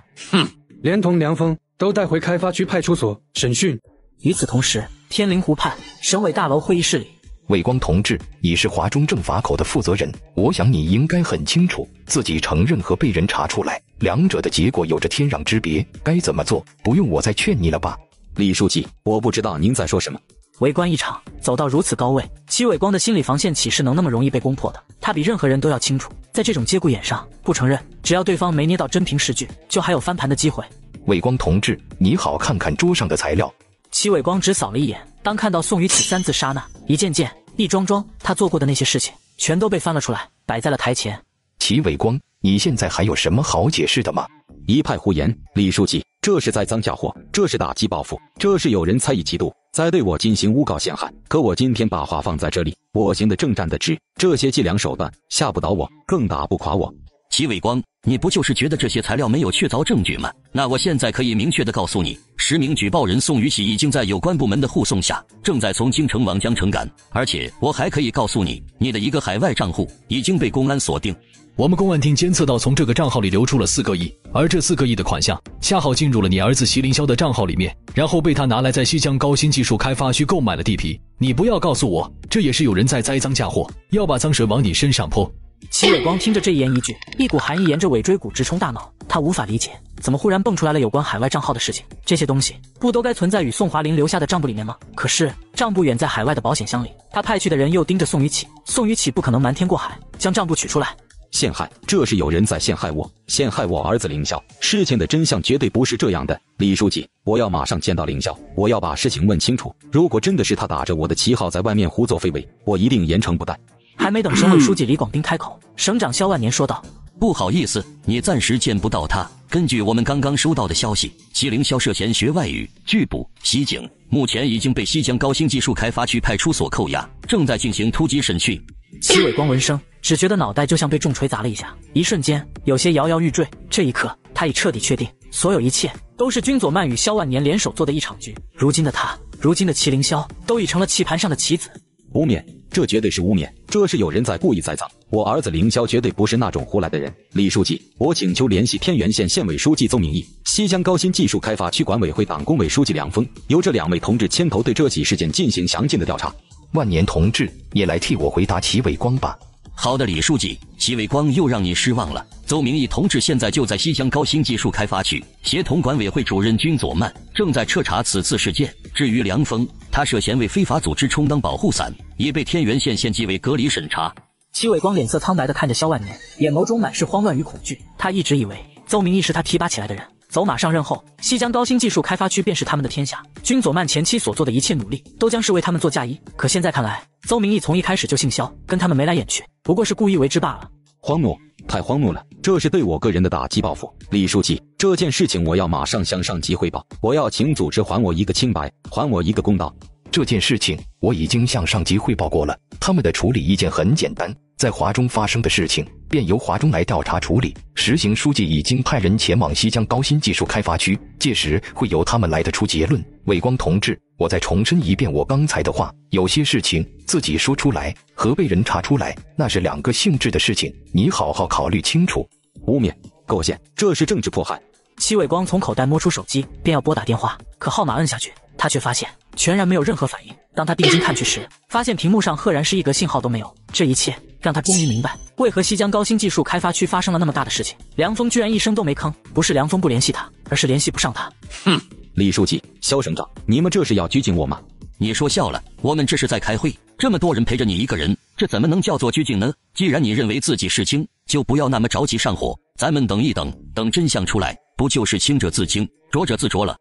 连同梁峰都带回开发区派出所审讯。与此同时，天灵湖畔省委大楼会议室里，伟光同志，你是华中政法口的负责人，我想你应该很清楚，自己承认和被人查出来，两者的结果有着天壤之别，该怎么做？不用我再劝你了吧？李书记，我不知道您在说什么。围观一场走到如此高位，齐伟光的心理防线岂是能那么容易被攻破的？他比任何人都要清楚，在这种节骨眼上，不承认，只要对方没捏到真凭实据，就还有翻盘的机会。伟光同志，你好，看看桌上的材料。齐伟光只扫了一眼，当看到宋雨启3字刹那，一件件、一桩桩他做过的那些事情，全都被翻了出来，摆在了台前。齐伟光，你现在还有什么好解释的吗？一派胡言，李书记，这是栽赃嫁祸，这是打击报复，这是有人猜疑嫉妒，在对我进行诬告陷害。可我今天把话放在这里，我行得正站得直，这些伎俩手段吓不倒我，更打不垮我。齐伟光，你不就是觉得这些材料没有确凿证据吗？那我现在可以明确地告诉你，10名举报人宋雨启已经在有关部门的护送下，正在从京城往江城赶，而且我还可以告诉你，你的一个海外账户已经被公安锁定。我们公安厅监测到，从这个账号里流出了4个亿，而这4个亿的款项恰好进入了你儿子齐凌霄的账号里面，然后被他拿来在西江高新技术开发区购买了地皮。你不要告诉我，这也是有人在栽赃嫁祸，要把脏水往你身上泼。齐伟光听着这一言一句，一股寒意沿着尾椎骨直冲大脑，他无法理解，怎么忽然蹦出来了有关海外账号的事情？这些东西不都该存在与宋华林留下的账簿里面吗？可是账簿远在海外的保险箱里，他派去的人又盯着宋雨启，宋雨启不可能瞒天过海将账簿取出来。陷害，这是有人在陷害我，陷害我儿子凌霄。事情的真相绝对不是这样的，李书记，我要马上见到凌霄，我要把事情问清楚。如果真的是他打着我的旗号在外面胡作非为，我一定严惩不贷。还没等省委书记李广斌开口，省长肖万年说道：“不好意思，你暂时见不到他。根据我们刚刚收到的消息，齐凌霄涉嫌学外语、拒捕、袭警，目前已经被西江高新技术开发区派出所扣押，正在进行突击审讯。”齐伟光闻声，只觉得脑袋就像被重锤砸了一下，一瞬间有些摇摇欲坠。这一刻，他已彻底确定，所有一切都是君佐漫与肖万年联手做的一场局。如今的他，如今的齐凌霄，都已成了棋盘上的棋子。污蔑，这绝对是污蔑，这是有人在故意栽赃。我儿子凌霄绝对不是那种胡来的人。李书记，我请求联系天原县县委书记邹明义、西江高新技术开发区管委会党工委书记梁峰，由这2位同志牵头对这起事件进行详尽的调查。万年同志，也来替我回答齐伟光吧。好的，李书记，齐伟光又让你失望了。邹明义同志现在就在西江高新技术开发区，协同管委会主任君佐漫，正在彻查此次事件。至于梁峰，他涉嫌为非法组织充当保护伞，已被天原县县纪委隔离审查。齐伟光脸色苍白地看着肖万年，眼眸中满是慌乱与恐惧。他一直以为邹明义是他提拔起来的人，走马上任后，西江高新技术开发区便是他们的天下。君佐漫前期所做的一切努力，都将是为他们做嫁衣。可现在看来，邹明义从一开始就姓肖，跟他们眉来眼去，不过是故意为之罢了。荒谬，太荒谬了！这是对我个人的打击报复。李书记，这件事情我要马上向上级汇报，我要请组织还我一个清白，还我一个公道。这件事情我已经向上级汇报过了，他们的处理意见很简单，在华中发生的事情便由华中来调查处理。实行书记已经派人前往西江高新技术开发区，届时会由他们来得出结论。伟光同志，我再重申一遍我刚才的话，有些事情自己说出来和被人查出来那是2个性质的事情，你好好考虑清楚。污蔑，构陷，这是政治迫害。齐伟光从口袋摸出手机，便要拨打电话，可号码摁下去，他却发现全然没有任何反应。当他定睛看去时，发现屏幕上赫然是一格信号都没有。这一切让他终于明白，为何西江高新技术开发区发生了那么大的事情。梁峰居然一声都没吭，不是梁峰不联系他，而是联系不上他。哼，李书记，肖省长，你们这是要拘禁我吗？你说笑了，我们这是在开会，这么多人陪着你一个人，这怎么能叫做拘禁呢？既然你认为自己是轻，就不要那么着急上火，咱们等一等，等真相出来，不就是轻者自轻，浊者自浊了？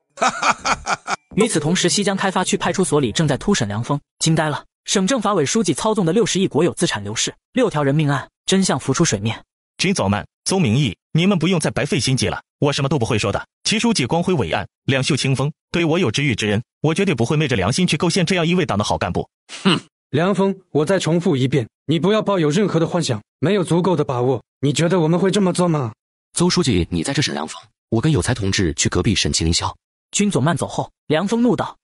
与此同时，西江开发区派出所里正在突审梁峰，惊呆了。省政法委书记操纵的60亿国有资产流失，6条人命案真相浮出水面。君佐漫、邹明义、你们不用再白费心机了，我什么都不会说的。齐书记光辉伟岸，两袖清风，对我有知遇之恩，我绝对不会昧着良心去构陷这样一位党的好干部。哼，梁峰，我再重复一遍，你不要抱有任何的幻想，没有足够的把握，你觉得我们会这么做吗？邹书记，你在这审梁峰，我跟有才同志去隔壁审麒麟霄。军总慢走后，梁峰怒道：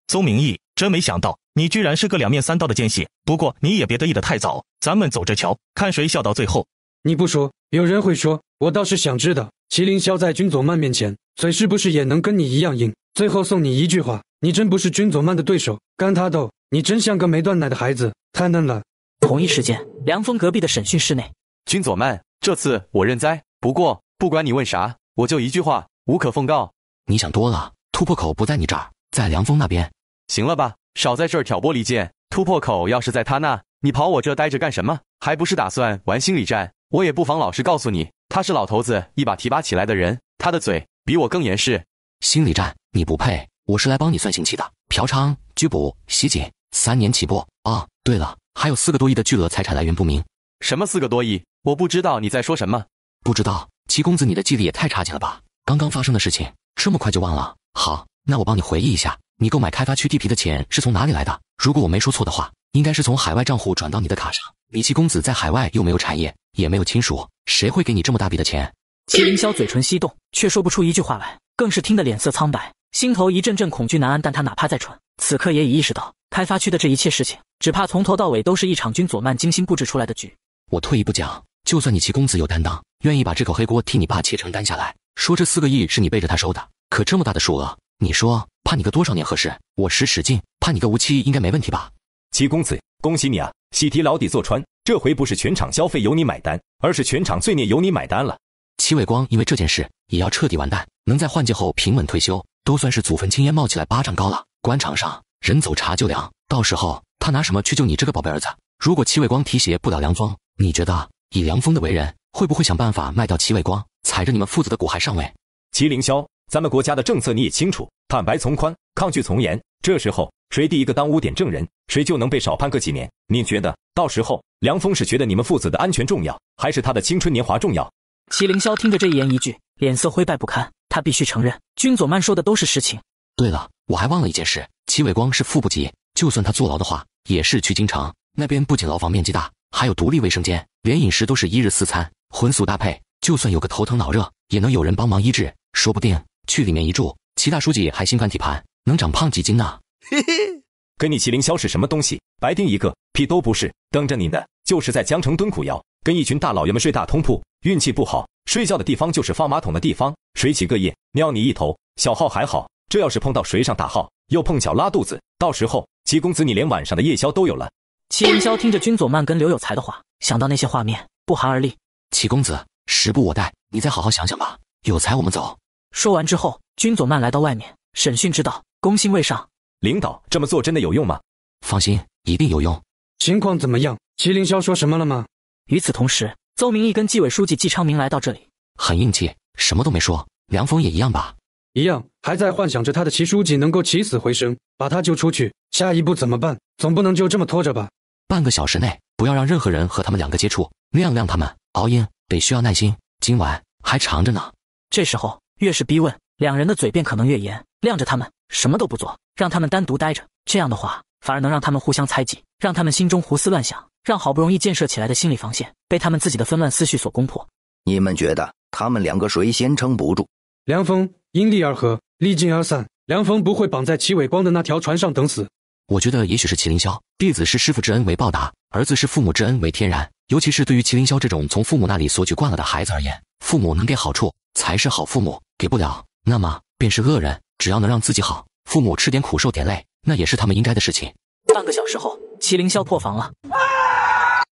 邹明义，真没想到你居然是个两面三刀的奸细，不过你也别得意得太早，咱们走着瞧，看谁笑到最后。你不说，有人会说，我倒是想知道，麒麟霄在军总慢面前，嘴是不是也能跟你一样硬？最后送你一句话，你真不是军总慢的对手，跟他斗，你真像个没断奶的孩子，太嫩了。同一时间，梁峰隔壁的审讯室内，军佐慢，这次我认栽，不过不管你问啥，我就一句话，无可奉告。你想多了，突破口不在你这儿，在梁峰那边。行了吧，少在这儿挑拨离间，突破口要是在他那，你跑我这待着干什么？还不是打算玩心理战？我也不妨老实告诉你，他是老头子一把提拔起来的人，他的嘴比我更严实。心理战你不配，我是来帮你算刑期的。嫖娼、拘捕、袭警，3年起步。哦，对了，还有4个多亿的巨额财产来源不明。什么4个多亿？我不知道你在说什么。不知道？齐公子，你的记忆力也太差劲了吧？刚刚发生的事情这么快就忘了？好，那我帮你回忆一下，你购买开发区地皮的钱是从哪里来的？如果我没说错的话，应该是从海外账户转到你的卡上。你齐公子在海外又没有产业，也没有亲属，谁会给你这么大笔的钱？麒麟霄嘴唇翕动，却说不出一句话来，更是听得脸色苍白，心头一阵阵恐惧难安。但他哪怕再蠢，此刻也已意识到，开发区的这一切事情，只怕从头到尾都是一场军佐慢精心布置出来的局。我退一步讲，就算你齐公子有担当，愿意把这口黑锅替你爸切承担下来，说这4个亿是你背着他收的，可这么大的数额，你说判你个多少年合适？我使劲判你个无期应该没问题吧？齐公子，恭喜你啊，喜提牢底坐穿，这回不是全场消费由你买单，而是全场罪孽由你买单了。齐伟光因为这件事也要彻底完蛋，能在换届后平稳退休，都算是祖坟青烟冒起来巴掌高了。官场上人走茶就凉，到时候他拿什么去救你这个宝贝儿子？如果齐伟光提携不了梁峰，你觉得以梁峰的为人，会不会想办法卖掉齐伟光，踩着你们父子的骨骸上位？麒麟霄，咱们国家的政策你也清楚，坦白从宽，抗拒从严，这时候谁第一个当污点证人，谁就能被少判个几年。你觉得到时候梁峰是觉得你们父子的安全重要，还是他的青春年华重要？麒麟霄听着这一言一句，脸色灰败不堪。他必须承认，军佐慢说的都是实情。对了，我还忘了一件事，齐伟光是副部级，就算他坐牢的话，也是去京城那边，不仅牢房面积大，还有独立卫生间，连饮食都是1日4餐，荤素搭配，就算有个头疼脑热，也能有人帮忙医治，说不定去里面一住，齐大书记还心烦体盘，能长胖几斤呢？嘿嘿，跟你麒麟霄是什么东西？白丁一个，屁都不是，等着你的就是在江城蹲苦窑，跟一群大老爷们睡大通铺，运气不好，睡觉的地方就是放马桶的地方，睡起个夜，尿你一头。小号还好，这要是碰到水上大号，又碰巧拉肚子，到时候齐公子你连晚上的夜宵都有了。麒麟霄听着军佐慢跟刘有才的话，想到那些画面，不寒而栗。齐公子，时不我待，你再好好想想吧。有才，我们走。说完之后，军佐慢来到外面，审讯之道，攻心未上。领导这么做真的有用吗？放心，一定有用。情况怎么样？麒麟霄说什么了吗？与此同时，邹明义跟纪委书记纪昌明来到这里，很硬气，什么都没说。梁峰也一样吧？一样，还在幻想着他的齐书记能够起死回生，把他救出去。下一步怎么办？总不能就这么拖着吧？半个小时内不要让任何人和他们2个接触，晾他们。熬夜得需要耐心，今晚还长着呢。这时候越是逼问，2人的嘴便可能越严，晾着他们，什么都不做，让他们单独待着。这样的话，反而能让他们互相猜忌，让他们心中胡思乱想，让好不容易建设起来的心理防线被他们自己的纷乱思绪所攻破。你们觉得他们2个谁先撑不住？梁峰因利而合，利尽而散。梁峰不会绑在齐伟光的那条船上等死。我觉得也许是麒麟霄，弟子视师父之恩为报答，儿子视父母之恩为天然。尤其是对于麒麟霄这种从父母那里索取惯了的孩子而言，父母能给好处才是好父母，给不了，那么便是恶人。只要能让自己好，父母吃点苦受点累，那也是他们应该的事情。半个小时后，麒麟霄破防了。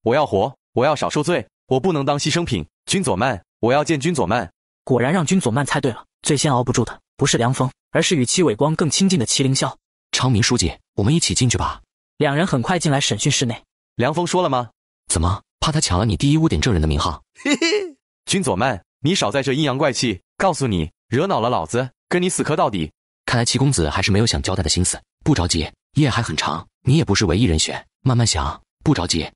我要活，我要少受罪，我不能当牺牲品。军佐慢，我要见军佐慢。果然让军佐慢猜对了，最先熬不住的不是梁峰，而是与戚伟光更亲近的麒麟霄。昌明书记，我们一起进去吧。2人很快进来审讯室内。梁峰说了吗？怎么，怕他抢了你第一污点证人的名号？嘿嘿，军佐慢，你少在这阴阳怪气，告诉你，惹恼了老子，跟你死磕到底。看来齐公子还是没有想交代的心思，不着急，夜还很长，你也不是唯一人选，慢慢想，不着急。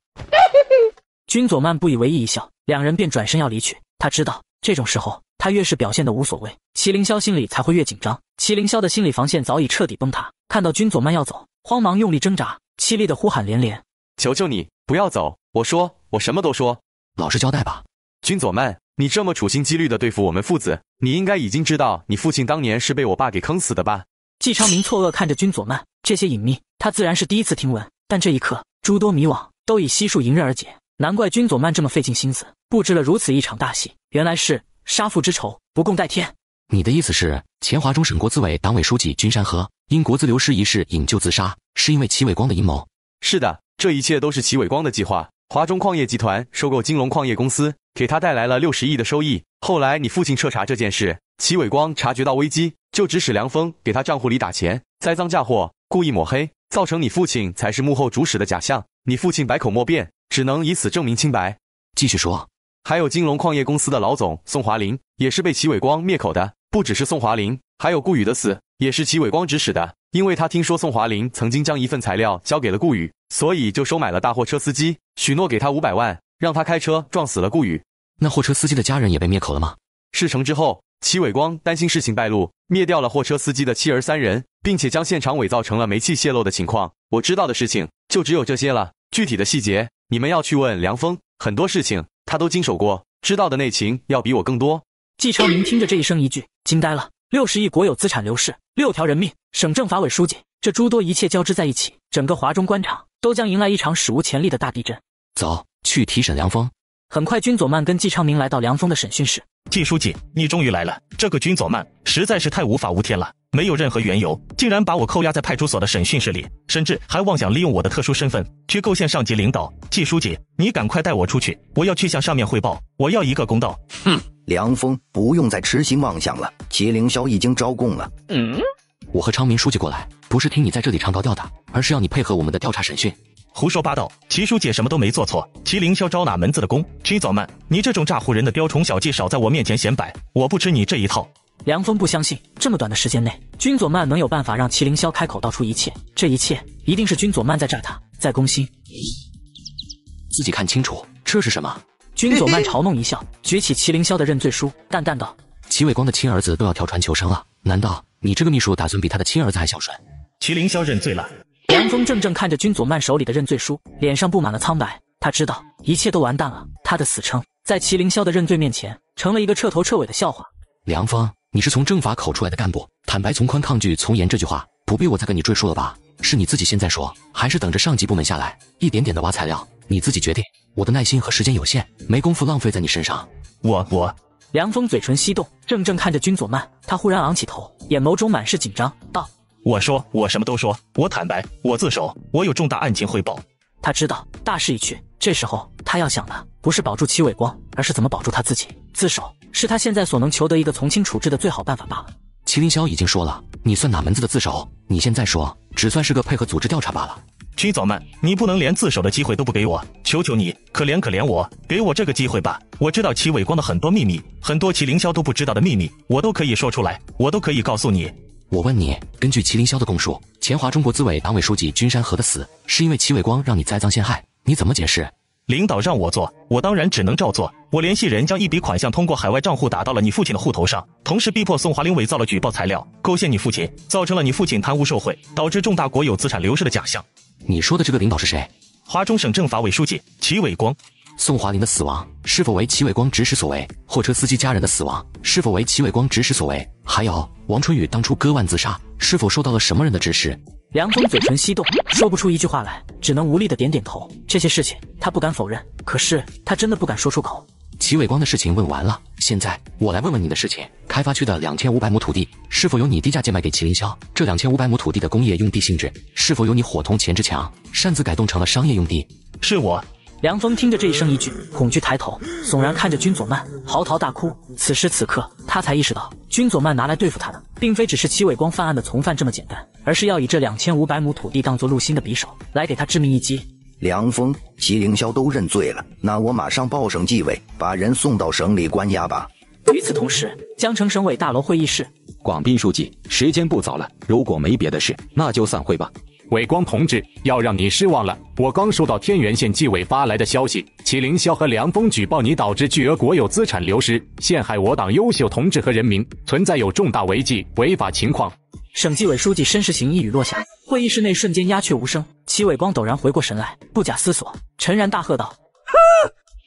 军佐慢不以为意一笑，2人便转身要离去。他知道这种时候他越是表现得无所谓，麒麟霄心里才会越紧张。麒麟霄的心理防线早已彻底崩塌，看到君佐曼要走，慌忙用力挣扎，凄厉的呼喊连连：“求求你不要走！我说，我什么都说。老实交代吧。”君佐曼，你这么处心积虑地对付我们父子，你应该已经知道你父亲当年是被我爸给坑死的吧？季昌明错愕看着君佐曼，这些隐秘他自然是第一次听闻，但这一刻诸多迷惘都以悉数迎刃而解。难怪君佐曼这么费尽心思布置了如此一场大戏，原来是杀父之仇不共戴天。你的意思是，前华中省国资委党委书记君山河因国资流失一事引咎自杀，是因为齐伟光的阴谋？是的，这一切都是齐伟光的计划。华中矿业集团收购金龙矿业公司，给他带来了60亿的收益。后来你父亲彻查这件事，齐伟光察觉到危机，就指使梁峰给他账户里打钱，栽赃嫁祸，故意抹黑，造成你父亲才是幕后主使的假象。你父亲百口莫辩，只能以此证明清白。继续说。还有金龙矿业公司的老总宋华林，也是被齐伟光灭口的。不只是宋华林，还有顾宇的死，也是齐伟光指使的。因为他听说宋华林曾经将一份材料交给了顾宇，所以就收买了大货车司机，许诺给他500万，让他开车撞死了顾宇。那货车司机的家人也被灭口了吗？事成之后，齐伟光担心事情败露，灭掉了货车司机的妻儿3人，并且将现场伪造成了煤气泄漏的情况。我知道的事情就只有这些了，具体的细节你们要去问梁峰，很多事情他都经手过，知道的内情要比我更多。季昌明听着这一声一句，惊呆了。60亿国有资产流逝，6条人命，省政法委书记，这诸多一切交织在一起，整个华中官场都将迎来一场史无前例的大地震。走，去提审梁峰。很快，君佐曼跟季昌明来到梁峰的审讯室。季书记，你终于来了。这个君佐曼实在是太无法无天了，没有任何缘由，竟然把我扣押在派出所的审讯室里，甚至还妄想利用我的特殊身份去构陷上级领导。季书记，你赶快带我出去，我要去向上面汇报，我要一个公道。梁峰，不用再痴心妄想了，麒麟霄已经招供了。我和昌明书记过来，不是听你在这里唱高调的，而是要你配合我们的调查审讯。胡说八道，齐书记什么都没做错，麒麟霄招哪门子的供？君佐曼，你这种诈唬人的雕虫小技少在我面前显摆，我不吃你这一套。梁峰不相信这么短的时间内，君佐曼能有办法让麒麟霄开口道出一切，这一切一定是君佐曼在诈他，在攻心。自己看清楚，这是什么？君佐曼嘲弄一笑，举起麒麟霄的认罪书，淡淡道：“齐伟光的亲儿子都要跳船求生了，难道你这个秘书打算比他的亲儿子还孝顺？”麒麟霄认罪了。梁峰怔怔看着君佐曼手里的认罪书，脸上布满了苍白。他知道一切都完蛋了，他的死撑在麒麟霄的认罪面前成了一个彻头彻尾的笑话。梁峰，你是从政法口出来的干部，坦白从宽，抗拒从严这句话不必我再跟你赘述了吧？是你自己现在说，还是等着上级部门下来一点点的挖材料？你自己决定。我的耐心和时间有限，没工夫浪费在你身上。我。梁峰嘴唇翕动，怔怔看着君佐曼，他忽然昂起头，眼眸中满是紧张，道：“我说，我什么都说，我坦白，我自首，我有重大案情汇报。”他知道大势已去，这时候他要想的不是保住齐伟光，而是怎么保住他自己。自首是他现在所能求得一个从轻处置的最好办法罢了。麒麟霄已经说了，你算哪门子的自首？你现在说，只算是个配合组织调查罢了。君佐曼，你不能连自首的机会都不给我，求求你，可怜我，给我这个机会吧。我知道齐伟光的很多秘密，很多麒麟霄都不知道的秘密，我都可以说出来，我都可以告诉你。我问你，根据麒麟霄的供述，前华中国资委党委书记君山河的死，是因为齐伟光让你栽赃陷害，你怎么解释？领导让我做，我当然只能照做。我联系人将一笔款项通过海外账户打到了你父亲的户头上，同时逼迫宋华林伪造了举报材料，构陷你父亲，造成了你父亲贪污受贿，导致重大国有资产流失的假象。你说的这个领导是谁？华中省政法委书记齐伟光。宋华林的死亡是否为齐伟光指使所为？货车司机家人的死亡是否为齐伟光指使所为？还有王春雨当初割腕自杀是否受到了什么人的指使？梁峰嘴唇翕动，说不出一句话来，只能无力的点点头。这些事情他不敢否认，可是他真的不敢说出口。齐伟光的事情问完了，现在我来问问你的事情。开发区的2500亩土地是否由你低价贱卖给麒麟霄？这2500亩土地的工业用地性质是否由你伙同钱志强擅自改动成了商业用地？是我。梁峰听着这一声一句，恐惧抬头，悚然看着君佐曼，嚎啕大哭。此时此刻，他才意识到，君佐曼拿来对付他的，并非只是齐伟光犯案的从犯这么简单，而是要以这2500亩土地当作陆星的匕首，来给他致命一击。梁峰、麒麟霄都认罪了，那我马上报省纪委，把人送到省里关押吧。与此同时，江城省委大楼会议室，广斌书记，时间不早了，如果没别的事，那就散会吧。伟光同志，要让你失望了。我刚收到天元县纪委发来的消息，祁凌霄和梁峰举报你导致巨额国有资产流失，陷害我党优秀同志和人民，存在有重大违纪违法情况。省纪委书记申世行一语落下，会议室内瞬间鸦雀无声。祁伟光陡然回过神来，不假思索，沉然大喝道：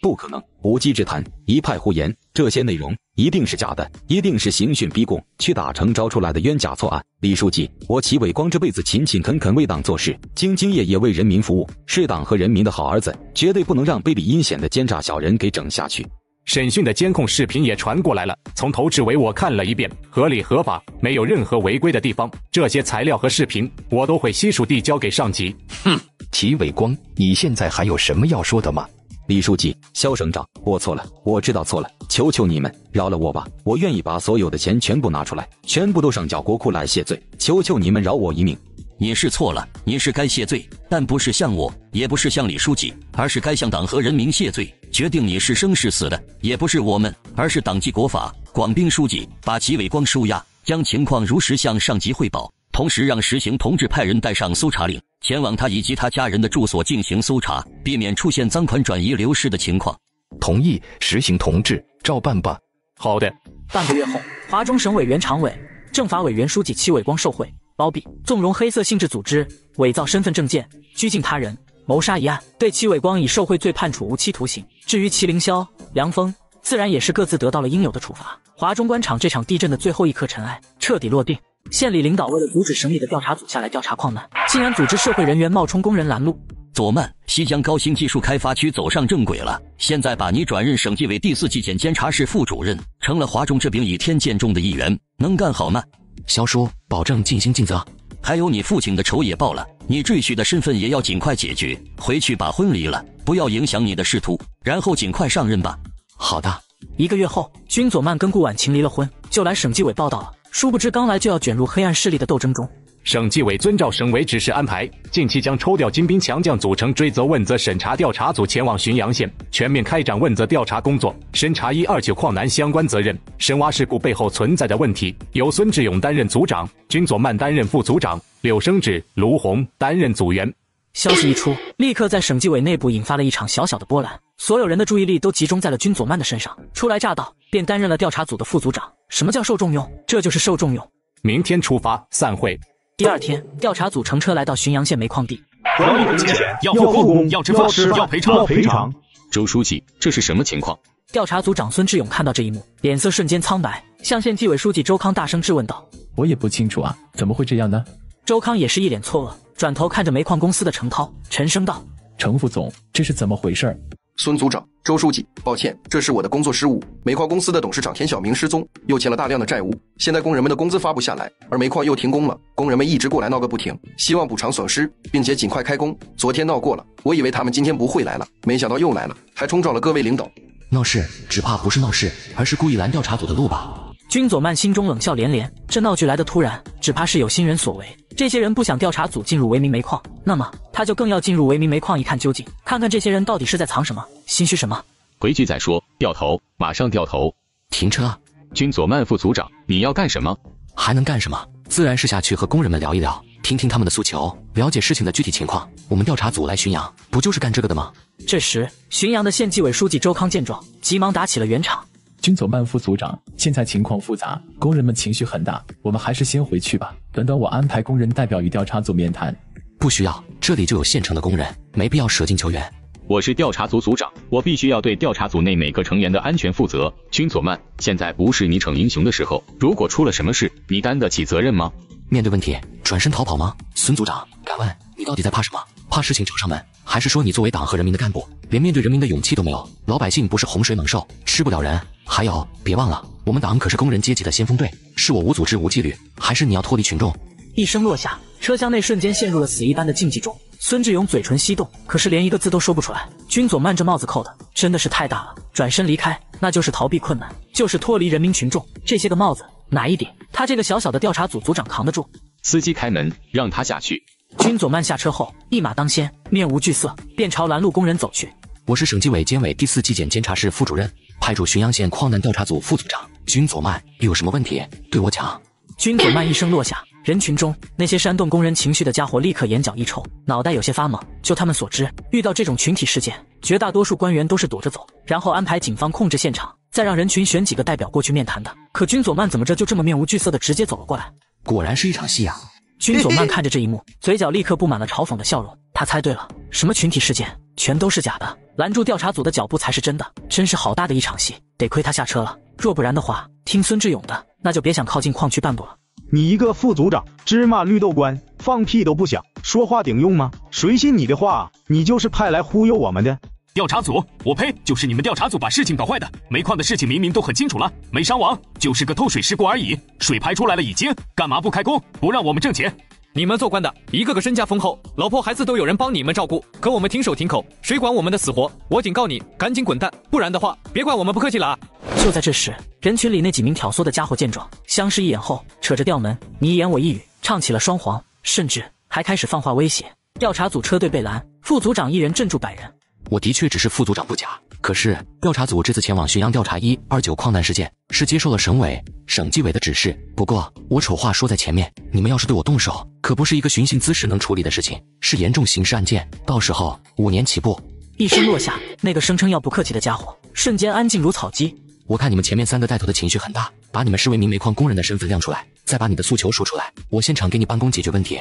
不可能，无稽之谈，一派胡言，这些内容一定是假的，一定是刑讯逼供，屈打成招出来的冤假错案。李书记，我祁伟光这辈子勤勤恳恳为党做事，兢兢业业为人民服务，是党和人民的好儿子，绝对不能让卑鄙阴险的奸诈小人给整下去。审讯的监控视频也传过来了，从头至尾我看了一遍，合理合法，没有任何违规的地方。这些材料和视频我都会悉数递交给上级。哼，祁伟光，你现在还有什么要说的吗？李书记，肖省长，我错了，我知道错了，求求你们饶了我吧，我愿意把所有的钱全部拿出来，全部都上缴国库来谢罪，求求你们饶我一命。你是错了，你是该谢罪，但不是向我，也不是向李书记，而是该向党和人民谢罪。决定你是生是死的，也不是我们，而是党纪国法。广滨书记把祁伟光收押，将情况如实向上级汇报，同时让实行同志派人带上搜查令，前往他以及他家人的住所进行搜查，避免出现赃款转移流失的情况。同意，实行同志，照办吧。好的。半个月后，华中省委原常委、政法委原书记祁伟光受贿、包庇、纵容黑色性质组织、伪造身份证件、拘禁他人、谋杀一案，对祁伟光以受贿罪判处无期徒刑。至于祁凌霄、梁峰，自然也是各自得到了应有的处罚。华中官场这场地震的最后一颗尘埃彻底落定。县里领导为了阻止省里的调查组下来调查矿难，竟然组织社会人员冒充工人拦路。左曼，西江高新技术开发区走上正轨了，现在把你转任省纪委第4纪检监察室副主任，成了华中这柄倚天剑中的一员，能干好吗？肖叔，保证尽心尽责。还有你父亲的仇也报了，你赘婿的身份也要尽快解决，回去把婚离了，不要影响你的仕途，然后尽快上任吧。好的。1个月后，君左曼跟顾婉晴离了婚，就来省纪委报道了。殊不知刚来就要卷入黑暗势力的斗争中。省纪委遵照省委指示安排，近期将抽调精兵强将组成追责问责审查调查组前往浔阳县，全面开展问责调查工作，审查129矿难相关责任，深挖事故背后存在的问题。由孙志勇担任组长，君左曼担任副组长，柳生志、卢红担任组员。消息一出，立刻在省纪委内部引发了一场小小的波澜，所有人的注意力都集中在了君左曼的身上。初来乍到，便担任了调查组的副组长。什么叫受重用？这就是受重用。明天出发，散会。第2天，调查组乘车来到浔阳县煤矿地。管理不钱，要复工，要执法，要赔偿。周书记，这是什么情况？调查组长孙志勇看到这一幕，脸色瞬间苍白，向县纪委书记周康大声质问道：“我也不清楚啊，怎么会这样呢？”周康也是一脸错愕，转头看着煤矿公司的程涛，沉声道：“程副总，这是怎么回事？”孙组长、周书记，抱歉，这是我的工作失误。煤矿公司的董事长田小明失踪，又欠了大量的债务，现在工人们的工资发不下来，而煤矿又停工了，工人们一直过来闹个不停，希望补偿损失，并且尽快开工。昨天闹过了，我以为他们今天不会来了，没想到又来了，还冲撞了各位领导。闹事，只怕不是闹事，而是故意拦调查组的路吧？君左曼心中冷笑连连，这闹剧来得突然，只怕是有心人所为。这些人不想调查组进入维明煤矿，那么他就更要进入维明煤矿一探究竟，看看这些人到底是在藏什么，心虚什么。回去再说，掉头，马上掉头。停车！君左曼副组长，你要干什么？还能干什么？自然是下去和工人们聊一聊，听听他们的诉求，了解事情的具体情况。我们调查组来浔阳，不就是干这个的吗？这时，浔阳的县纪委书记周康见状，急忙打起了圆场。君左曼副组长，现在情况复杂，工人们情绪很大，我们还是先回去吧，等等我安排工人代表与调查组面谈。不需要，这里就有现成的工人，没必要舍近求远。我是调查组组长，我必须要对调查组内每个成员的安全负责。君左曼，现在不是你逞英雄的时候，如果出了什么事，你担得起责任吗？面对问题，转身逃跑吗？孙组长，敢问你到底在怕什么？怕事情找上门，还是说你作为党和人民的干部，连面对人民的勇气都没有？老百姓不是洪水猛兽，吃不了人。还有，别忘了，我们党可是工人阶级的先锋队，是我无组织无纪律，还是你要脱离群众？一声落下，车厢内瞬间陷入了死一般的静寂中。孙志勇嘴唇翕动，可是连一个字都说不出来。君左曼这帽子扣的真的是太大了，转身离开，那就是逃避困难，就是脱离人民群众。这些个帽子，哪一顶他这个小小的调查组组长扛得住？司机开门，让他下去。君左曼下车后，一马当先，面无惧色，便朝拦路工人走去。我是省纪委监委第4纪检监察室副主任，派驻浔阳县矿难调查组副组长君左曼，有什么问题对我讲。君左曼一声落下，人群中那些煽动工人情绪的家伙立刻眼角一抽，脑袋有些发懵。就他们所知，遇到这种群体事件，绝大多数官员都是躲着走，然后安排警方控制现场，再让人群选几个代表过去面谈的。可君佐曼怎么着就这么面无惧色的直接走了过来？果然是一场戏啊！君佐曼看着这一幕，嘴角立刻布满了嘲讽的笑容。他猜对了，什么群体事件全都是假的，拦住调查组的脚步才是真的。真是好大的一场戏，得亏他下车了，若不然的话，听孙志勇的，那就别想靠近矿区半步了。你一个副组长，芝麻绿豆官，放屁都不响，说话顶用吗？谁信你的话？你就是派来忽悠我们的。调查组，我呸！就是你们调查组把事情搞坏的。煤矿的事情明明都很清楚了，没伤亡，就是个透水事故而已。水排出来了已经，干嘛不开工？不让我们挣钱？你们做官的一个个身家丰厚，老婆孩子都有人帮你们照顾，可我们停手停口，谁管我们的死活？我警告你，赶紧滚蛋，不然的话，别怪我们不客气了啊！就在这时，人群里那几名挑唆的家伙见状，相视一眼后，扯着调门，你一言我一语，唱起了双簧，甚至还开始放话威胁。调查组车队被拦，副组长一人镇住百人。我的确只是副组长不假，可是调查组这次前往浔阳调查129矿难事件，是接受了省委、省纪委的指示。不过我丑话说在前面，你们要是对我动手，可不是一个寻衅滋事能处理的事情，是严重刑事案件，到时候5年起步。一声落下，那个声称要不客气的家伙瞬间安静如草鸡。我看你们前面3个带头的情绪很大，把你们视为名煤矿工人的身份亮出来，再把你的诉求说出来，我现场给你办公解决问题。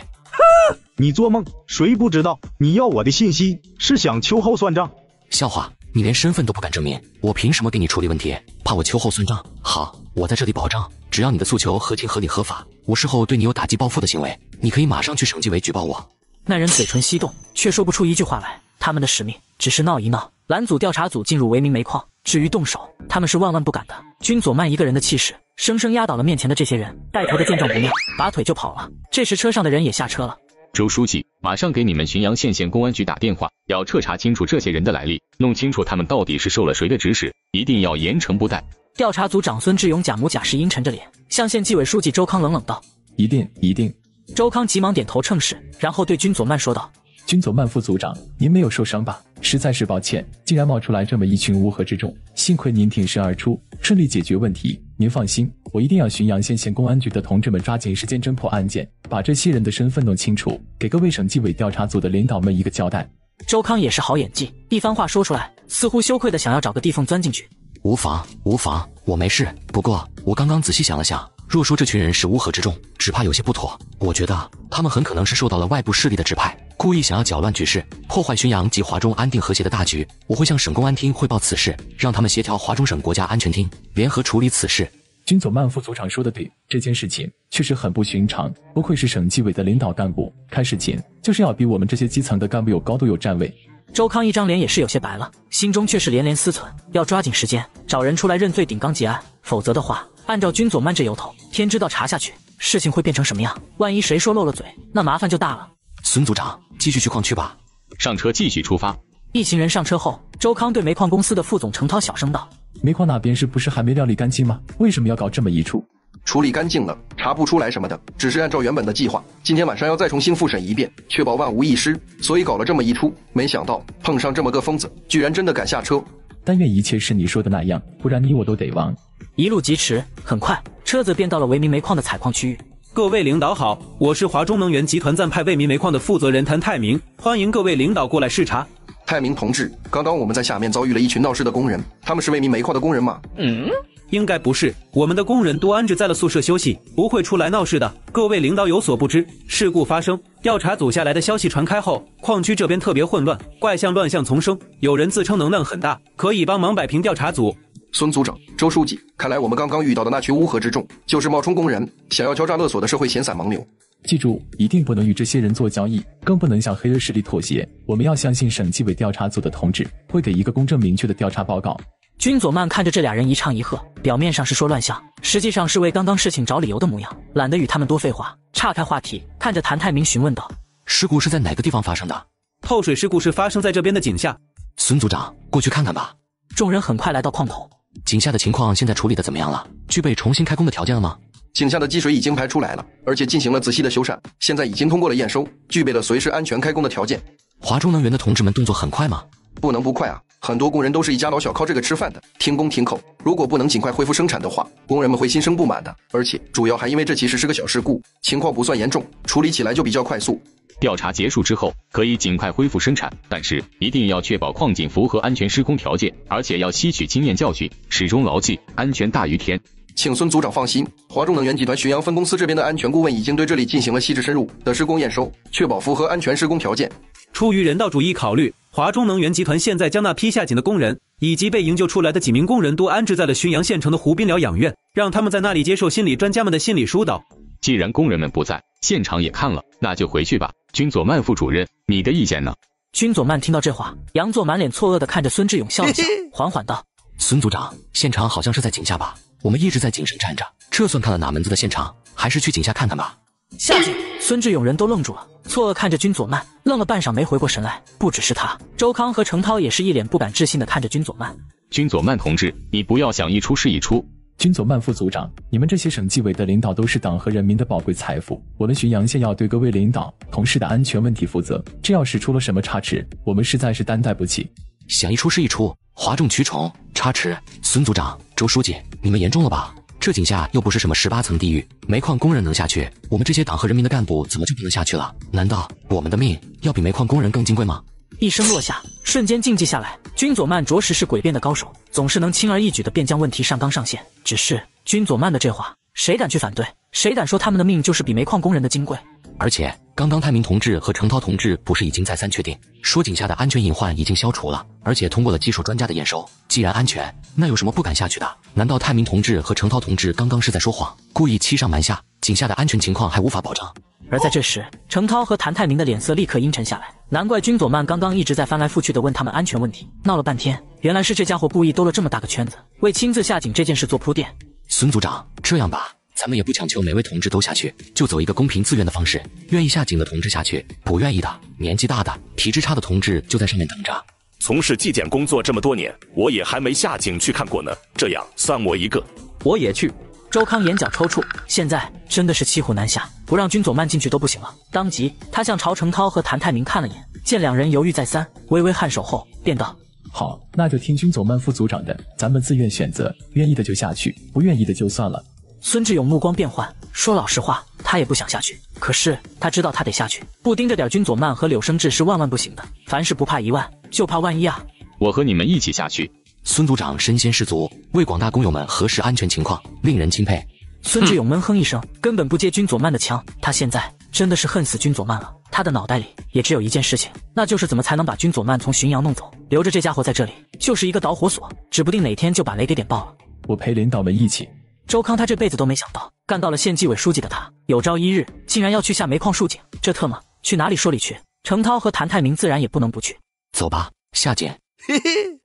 你做梦，谁不知道你要我的信息是想秋后算账？笑话，你连身份都不敢证明，我凭什么给你处理问题？怕我秋后算账？好，我在这里保证，只要你的诉求合情合理合法，我事后对你有打击报复的行为，你可以马上去省纪委举报我。那人嘴唇翕动，却说不出一句话来。他们的使命只是闹一闹，拦阻调查组进入维明煤矿。至于动手，他们是万万不敢的。君佐曼一个人的气势，生生压倒了面前的这些人。带头的见状不妙，拔腿就跑了。这时车上的人也下车了。周书记，马上给你们浔阳县县公安局打电话，要彻查清楚这些人的来历，弄清楚他们到底是受了谁的指使，一定要严惩不贷。调查组长孙志勇假模假式阴沉着脸，向县纪委书记周康冷冷道：“一定，一定。”周康急忙点头称是，然后对君佐曼说道：“君佐曼副组长，您没有受伤吧？实在是抱歉，竟然冒出来这么一群乌合之众，幸亏您挺身而出，顺利解决问题。您放心，我一定要浔阳县县公安局的同志们抓紧时间侦破案件，把这些人的身份弄清楚，给各位省纪委调查组的领导们一个交代。”周康也是好演技，一番话说出来，似乎羞愧的想要找个地缝钻进去。无妨，无妨，我没事。不过我刚刚仔细想了想，若说这群人是乌合之众，只怕有些不妥。我觉得他们很可能是受到了外部势力的指派，故意想要搅乱局势，破坏浔阳及华中安定和谐的大局。我会向省公安厅汇报此事，让他们协调华中省国家安全厅，联合处理此事。君佐曼副组长说的对，这件事情确实很不寻常，不愧是省纪委的领导干部，看事情就是要比我们这些基层的干部有高度有站位。周康一张脸也是有些白了，心中却是连连思忖，要抓紧时间找人出来认罪顶缸结案，否则的话，按照君佐曼这由头，天知道查下去事情会变成什么样。万一谁说漏了嘴，那麻烦就大了。孙组长，继续去矿区吧。上车继续出发。一行人上车后，周康对煤矿公司的副总程涛小声道：“煤矿那边是不是还没料理干净吗？为什么要搞这么一出？”处理干净了，查不出来什么的，只是按照原本的计划，今天晚上要再重新复审一遍，确保万无一失，所以搞了这么一出。没想到碰上这么个疯子，居然真的敢下车。但愿一切是你说的那样，不然你我都得亡。一路疾驰，很快车子便到了维明煤矿的采矿区域。各位领导好，我是华中能源集团暂派为民煤矿的负责人谭泰明，欢迎各位领导过来视察。泰明同志，刚刚我们在下面遭遇了一群闹事的工人，他们是为民煤矿的工人吗？应该不是，我们的工人都安置在了宿舍休息，不会出来闹事的。各位领导有所不知，事故发生，调查组下来的消息传开后，矿区这边特别混乱，怪象乱象丛生，有人自称能量很大，可以帮忙摆平调查组。孙组长、周书记，看来我们刚刚遇到的那群乌合之众，就是冒充工人，想要敲诈勒索的社会闲散盲流。记住，一定不能与这些人做交易，更不能向黑恶势力妥协。我们要相信省纪委调查组的同志会给一个公正明确的调查报告。君佐曼看着这俩人一唱一和，表面上是说乱象，实际上是为刚刚事情找理由的模样，懒得与他们多废话，岔开话题，看着谭泰明询问道：“事故是在哪个地方发生的？”透水事故是发生在这边的井下。孙组长，过去看看吧。众人很快来到矿口。井下的情况现在处理的怎么样了？具备重新开工的条件了吗？井下的积水已经排出来了，而且进行了仔细的修缮，现在已经通过了验收，具备了随时安全开工的条件。华中能源的同志们动作很快吗？不能不快啊！很多工人都是一家老小靠这个吃饭的，停工停口。如果不能尽快恢复生产的话，工人们会心生不满的。而且主要还因为这其实是个小事故，情况不算严重，处理起来就比较快速。调查结束之后，可以尽快恢复生产，但是一定要确保矿井符合安全施工条件，而且要吸取经验教训，始终牢记安全大于天。请孙组长放心，华中能源集团浔阳分公司这边的安全顾问已经对这里进行了细致深入的施工验收，确保符合安全施工条件。出于人道主义考虑，华中能源集团现在将那批下井的工人以及被营救出来的几名工人都安置在了浔阳县城的湖滨疗养院，让他们在那里接受心理专家们的心理疏导。既然工人们不在，现场也看了，那就回去吧。君佐曼副主任，你的意见呢？君佐曼听到这话，佯作满脸错愕地看着孙志勇笑了笑，缓缓道：“孙组长，现场好像是在井下吧？我们一直在井上站着，这算看了哪门子的现场？还是去井下看看吧。”下井！孙志勇人都愣住了，错愕看着君佐曼，愣了半晌没回过神来。不只是他，周康和程涛也是一脸不敢置信地看着君佐曼。君佐曼同志，你不要想一出是一出。君佐曼副组长，你们这些省纪委的领导都是党和人民的宝贵财富，我们浔阳县要对各位领导、同事的安全问题负责，这要是出了什么差池，我们实在是担待不起。想一出是一出，哗众取宠，差池。孙组长、周书记，你们严重了吧？这井下又不是什么18层地狱，煤矿工人能下去，我们这些党和人民的干部怎么就不能下去了？难道我们的命要比煤矿工人更金贵吗？一声落下，瞬间静寂下来。君佐曼着实是诡辩的高手，总是能轻而易举地便将问题上纲上线。只是君佐曼的这话，谁敢去反对？谁敢说他们的命就是比煤矿工人的金贵？而且刚刚泰明同志和程涛同志不是已经再三确定，说井下的安全隐患已经消除了，而且通过了技术专家的验收，既然安全，那有什么不敢下去的？难道泰明同志和程涛同志刚刚是在说谎，故意欺上瞒下，井下的安全情况还无法保障？而在这时，程涛和谭泰明的脸色立刻阴沉下来。难怪君佐曼刚刚一直在翻来覆去的问他们安全问题，闹了半天，原来是这家伙故意兜了这么大个圈子，为亲自下井这件事做铺垫。孙组长，这样吧，咱们也不强求每位同志都下去，就走一个公平自愿的方式，愿意下井的同志下去，不愿意的、年纪大的、体质差的同志就在上面等着。从事纪检工作这么多年，我也还没下井去看过呢，这样算我一个。我也去。周康眼角抽搐，现在真的是骑虎难下，不让君佐曼进去都不行了。当即，他向朝程涛和谭泰明看了眼，见两人犹豫再三，微微颔首后，便道：“好，那就听君佐曼副组长的，咱们自愿选择，愿意的就下去，不愿意的就算了。”孙志勇目光变幻，说老实话，他也不想下去，可是他知道他得下去，不盯着点君佐曼和柳生志是万万不行的。凡事不怕1万，就怕万一啊！我和你们一起下去。孙组长身先士卒，为广大工友们核实安全情况，令人钦佩。孙志勇闷哼一声，根本不接君佐曼的枪。他现在真的是恨死君佐曼了。他的脑袋里也只有一件事情，那就是怎么才能把君佐曼从浔阳弄走。留着这家伙在这里，就是一个导火索，指不定哪天就把雷给点爆了。我陪领导们一起。周康他这辈子都没想到，干到了县纪委书记的他，有朝一日竟然要去下煤矿竖井，这特么去哪里说理去？程涛和谭泰明自然也不能不去。走吧，下井。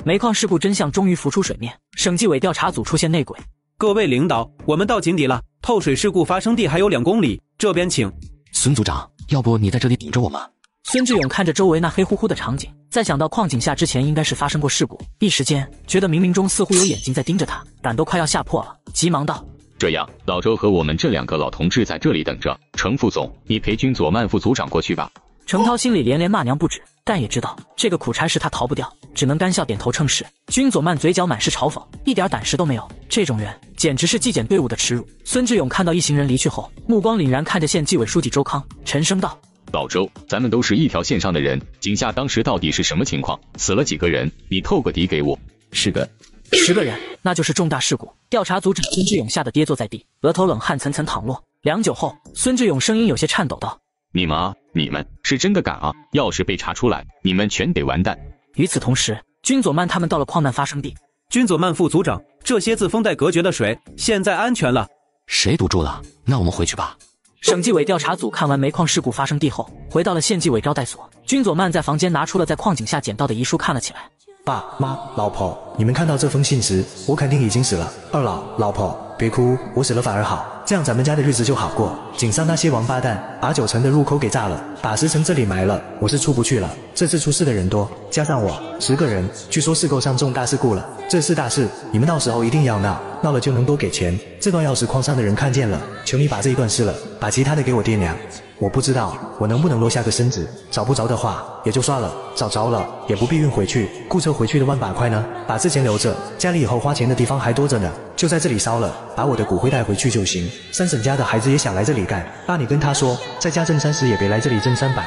煤矿事故真相终于浮出水面，省纪委调查组出现内鬼。各位领导，我们到井底了，透水事故发生地还有2公里，这边请。孙组长，要不你在这里顶着我吗？孙志勇看着周围那黑乎乎的场景，再想到矿井下之前应该是发生过事故，一时间觉得冥冥中似乎有眼睛在盯着他，胆都快要吓破了，急忙道：“这样，老周和我们这2个老同志在这里等着。程副总，你陪君佐曼副组长过去吧。”程涛心里连连骂娘不止，但也知道这个苦差事他逃不掉，只能干笑点头称是。君佐曼嘴角满是嘲讽，一点胆识都没有，这种人简直是纪检队伍的耻辱。孙志勇看到一行人离去后，目光凛然看着县纪委书记周康，沉声道：“老周，咱们都是一条线上的人，井下当时到底是什么情况？死了几个人？你透个底给我。”10个。10个人，那就是重大事故。调查组长孙志勇吓得跌坐在地，额头冷汗层层淌落。良久后，孙志勇声音有些颤抖道：“你们啊，你们是真的敢啊！要是被查出来，你们全得完蛋。”与此同时，君佐曼他们到了矿难发生地。君佐曼副组长，这些自封带隔绝的水，现在安全了。谁堵住了？那我们回去吧。省纪委调查组看完煤矿事故发生地后，回到了县纪委招待所。君佐曼在房间拿出了在矿井下捡到的遗书看了起来。爸妈、老婆，你们看到这封信时，我肯定已经死了。二老、老婆，别哭，我死了反而好，这样咱们家的日子就好过。井上那些王八蛋把9层的入口给炸了，把10层这里埋了，我是出不去了。这次出事的人多，加上我10个人，据说是够上重大事故了。这是大事，你们到时候一定要闹，闹了就能多给钱。这段要是矿上的人看见了，求你把这一段撕了，把其他的给我爹娘。我不知道我能不能落下个身子，找不着的话也就算了，找着了也不必运回去，雇车回去的万把块呢，把这钱留着，家里以后花钱的地方还多着呢，就在这里烧了，把我的骨灰带回去就行。三婶家的孩子也想来这里干，爸你跟他说，在家挣30也别来这里挣300。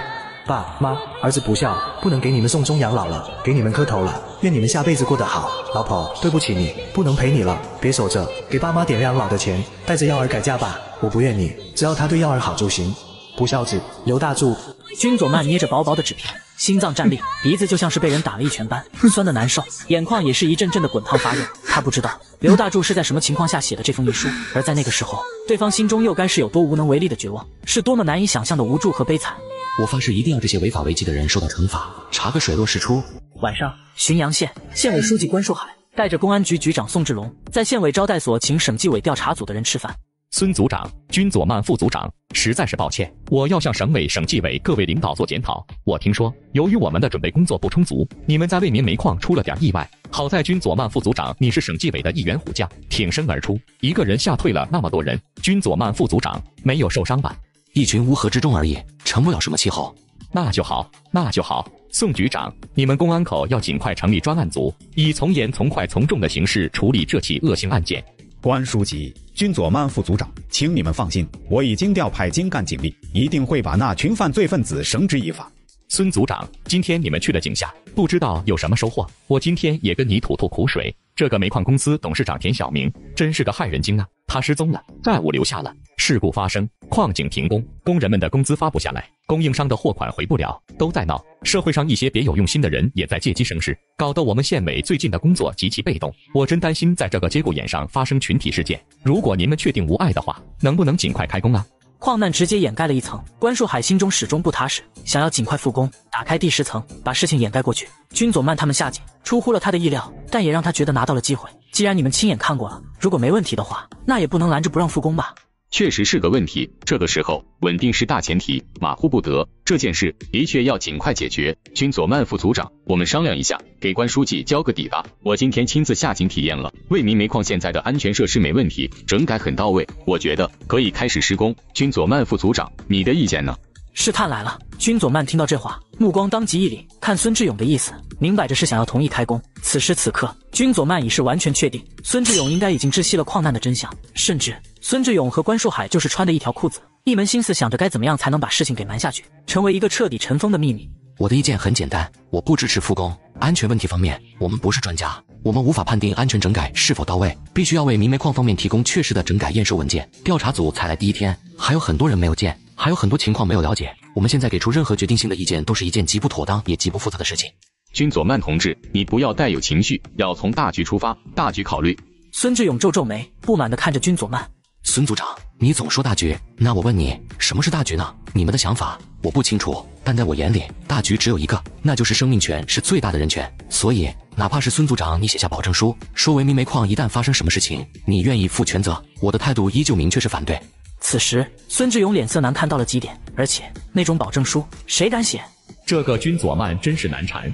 爸妈，儿子不孝，不能给你们送终养老了，给你们磕头了，愿你们下辈子过得好。老婆，对不起你，不能陪你了，别守着，给爸妈点养老的钱，带着耀儿改嫁吧，我不怨你，只要他对耀儿好就行。不孝子，刘大柱。君佐曼捏着薄薄的纸片，心脏战栗，鼻子就像是被人打了一拳般酸得难受，眼眶也是一阵阵的滚烫发热。他不知道刘大柱是在什么情况下写的这封遗书，而在那个时候，对方心中又该是有多无能为力的绝望，是多么难以想象的无助和悲惨。我发誓一定要这些违法违纪的人受到惩罚，查个水落石出。晚上，浔阳县县委书记关树海带着公安局局长宋志龙在县委招待所请省纪委调查组的人吃饭。孙组长、君佐曼副组长，实在是抱歉，我要向省委、省纪委各位领导做检讨。我听说，由于我们的准备工作不充足，你们在为民煤矿出了点意外。好在君佐曼副组长你是省纪委的一员虎将，挺身而出，一个人吓退了那么多人。君佐曼副组长没有受伤吧？一群乌合之众而已，成不了什么气候。那就好，那就好。宋局长，你们公安口要尽快成立专案组，以从严、从快、从重的形式处理这起恶性案件。关书记、君佐曼副组长，请你们放心，我已经调派精干警力，一定会把那群犯罪分子绳之以法。孙组长，今天你们去了井下，不知道有什么收获？我今天也跟你吐吐苦水。这个煤矿公司董事长田小明真是个害人精啊！他失踪了，债务留下了，事故发生，矿井停工，工人们的工资发不下来，供应商的货款回不了，都在闹。社会上一些别有用心的人也在借机生事，搞得我们县委最近的工作极其被动。我真担心在这个节骨眼上发生群体事件。如果您们确定无碍的话，能不能尽快开工啊？矿难直接掩盖了一层，关树海心中始终不踏实，想要尽快复工，打开第10层，把事情掩盖过去。君佐曼他们下井，出乎了他的意料，但也让他觉得拿到了机会。既然你们亲眼看过了，如果没问题的话，那也不能拦着不让复工吧。确实是个问题，这个时候稳定是大前提，马虎不得。这件事的确要尽快解决。君佐曼副组长，我们商量一下，给关书记交个底吧。我今天亲自下井体验了，为民煤矿现在的安全设施没问题，整改很到位，我觉得可以开始施工。君佐曼副组长，你的意见呢？试探来了。君佐曼听到这话，目光当即一凛，看孙志勇的意思，明摆着是想要同意开工。此时此刻，君佐曼已是完全确定，孙志勇应该已经知悉了矿难的真相，甚至孙志勇和关树海就是穿的一条裤子，一门心思想着该怎么样才能把事情给瞒下去，成为一个彻底尘封的秘密。我的意见很简单，我不支持复工。安全问题方面，我们不是专家，我们无法判定安全整改是否到位，必须要为民煤矿方面提供确实的整改验收文件。调查组才来第1天，还有很多人没有见，还有很多情况没有了解。我们现在给出任何决定性的意见，都是一件极不妥当也极不负责的事情。君佐曼同志，你不要带有情绪，要从大局出发，大局考虑。孙志勇皱皱眉，不满地看着君佐曼。孙组长，你总说大局，那我问你，什么是大局呢？你们的想法我不清楚，但在我眼里，大局只有一个，那就是生命权是最大的人权。所以，哪怕是孙组长你写下保证书，说为民煤矿一旦发生什么事情，你愿意负全责，我的态度依旧明确是反对。此时，孙志勇脸色难看到了极点，而且那种保证书，谁敢写？这个君佐曼真是难缠。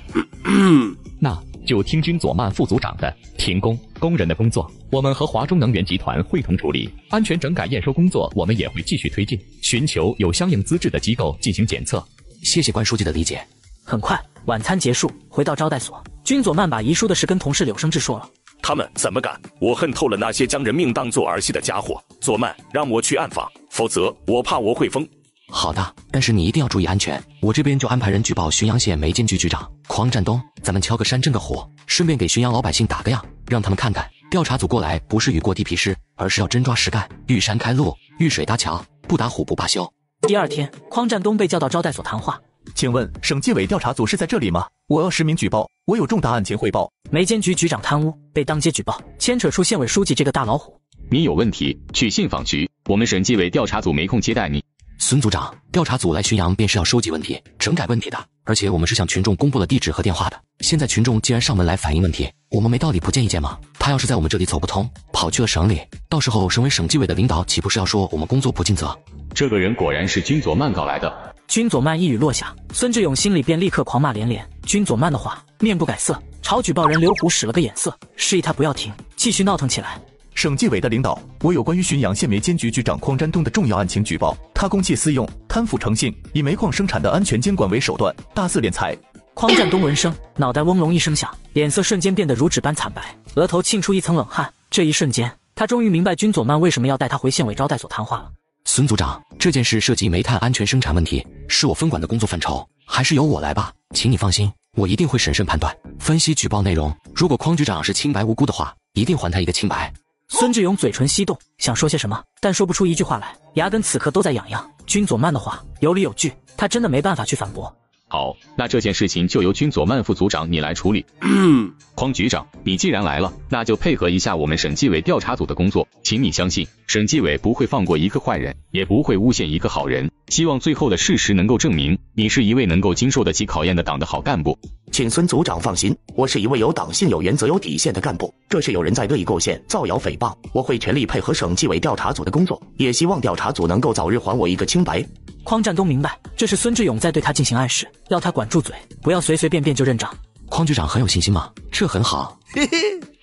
那就听君佐曼副组长的，停工，工人的工作，我们和华中能源集团会同处理。安全整改验收工作，我们也会继续推进，寻求有相应资质的机构进行检测。谢谢关书记的理解。很快，晚餐结束，回到招待所，君佐曼把遗书的事跟同事柳生志说了。他们怎么敢？我恨透了那些将人命当作儿戏的家伙。佐曼，让我去暗访，否则我怕我会疯。好的，但是你一定要注意安全。我这边就安排人举报浔阳县煤监局局长匡占东，咱们敲个山震个火，顺便给浔阳老百姓打个样，让他们看看调查组过来不是雨过地皮湿，而是要真抓实干，遇山开路，遇水搭桥，不打虎不罢休。第2天，匡占东被叫到招待所谈话。请问省纪委调查组是在这里吗？我要实名举报，我有重大案情汇报。煤监局局长贪污被当街举报，牵扯出县委书记这个大老虎。你有问题去信访局，我们省纪委调查组没空接待你。孙组长，调查组来浔阳便是要收集问题、整改问题的，而且我们是向群众公布了地址和电话的。现在群众既然上门来反映问题，我们没道理不见意见吗？他要是在我们这里走不通，跑去了省里，到时候省委省纪委的领导岂不是要说我们工作不尽责？这个人果然是君佐曼搞来的。君佐曼一语落下，孙志勇心里便立刻狂骂连连。君佐曼的话，面不改色，朝举报人刘虎使了个眼色，示意他不要停，继续闹腾起来。省纪委的领导，我有关于浔阳县煤监局局长匡占东的重要案情举报，他公器私用、贪腐成性，以煤矿生产的安全监管为手段，大肆敛财。匡占东闻声，脑袋嗡隆一声响，脸色瞬间变得如纸般惨白，额头沁出一层冷汗。这一瞬间，他终于明白军佐曼为什么要带他回县委招待所谈话了。孙组长，这件事涉及煤炭安全生产问题，是我分管的工作范畴，还是由我来吧。请你放心，我一定会审慎判断，分析举报内容。如果匡局长是清白无辜的话，一定还他一个清白。孙志勇嘴唇翕动，想说些什么，但说不出一句话来，牙根此刻都在痒痒。军佐曼的话有理有据，他真的没办法去反驳。好，那这件事情就由军佐曼副组长你来处理。匡局长，你既然来了，那就配合一下我们省纪委调查组的工作。请你相信，省纪委不会放过一个坏人，也不会诬陷一个好人。希望最后的事实能够证明，你是一位能够经受得起考验的党的好干部。请孙组长放心，我是一位有党性、有原则、有底线的干部。这是有人在恶意构陷、造谣诽谤，我会全力配合省纪委调查组的工作，也希望调查组能够早日还我一个清白。匡占东明白，这是孙志勇在对他进行暗示，要他管住嘴，不要随随便便就认账。匡局长很有信心吗？这很好。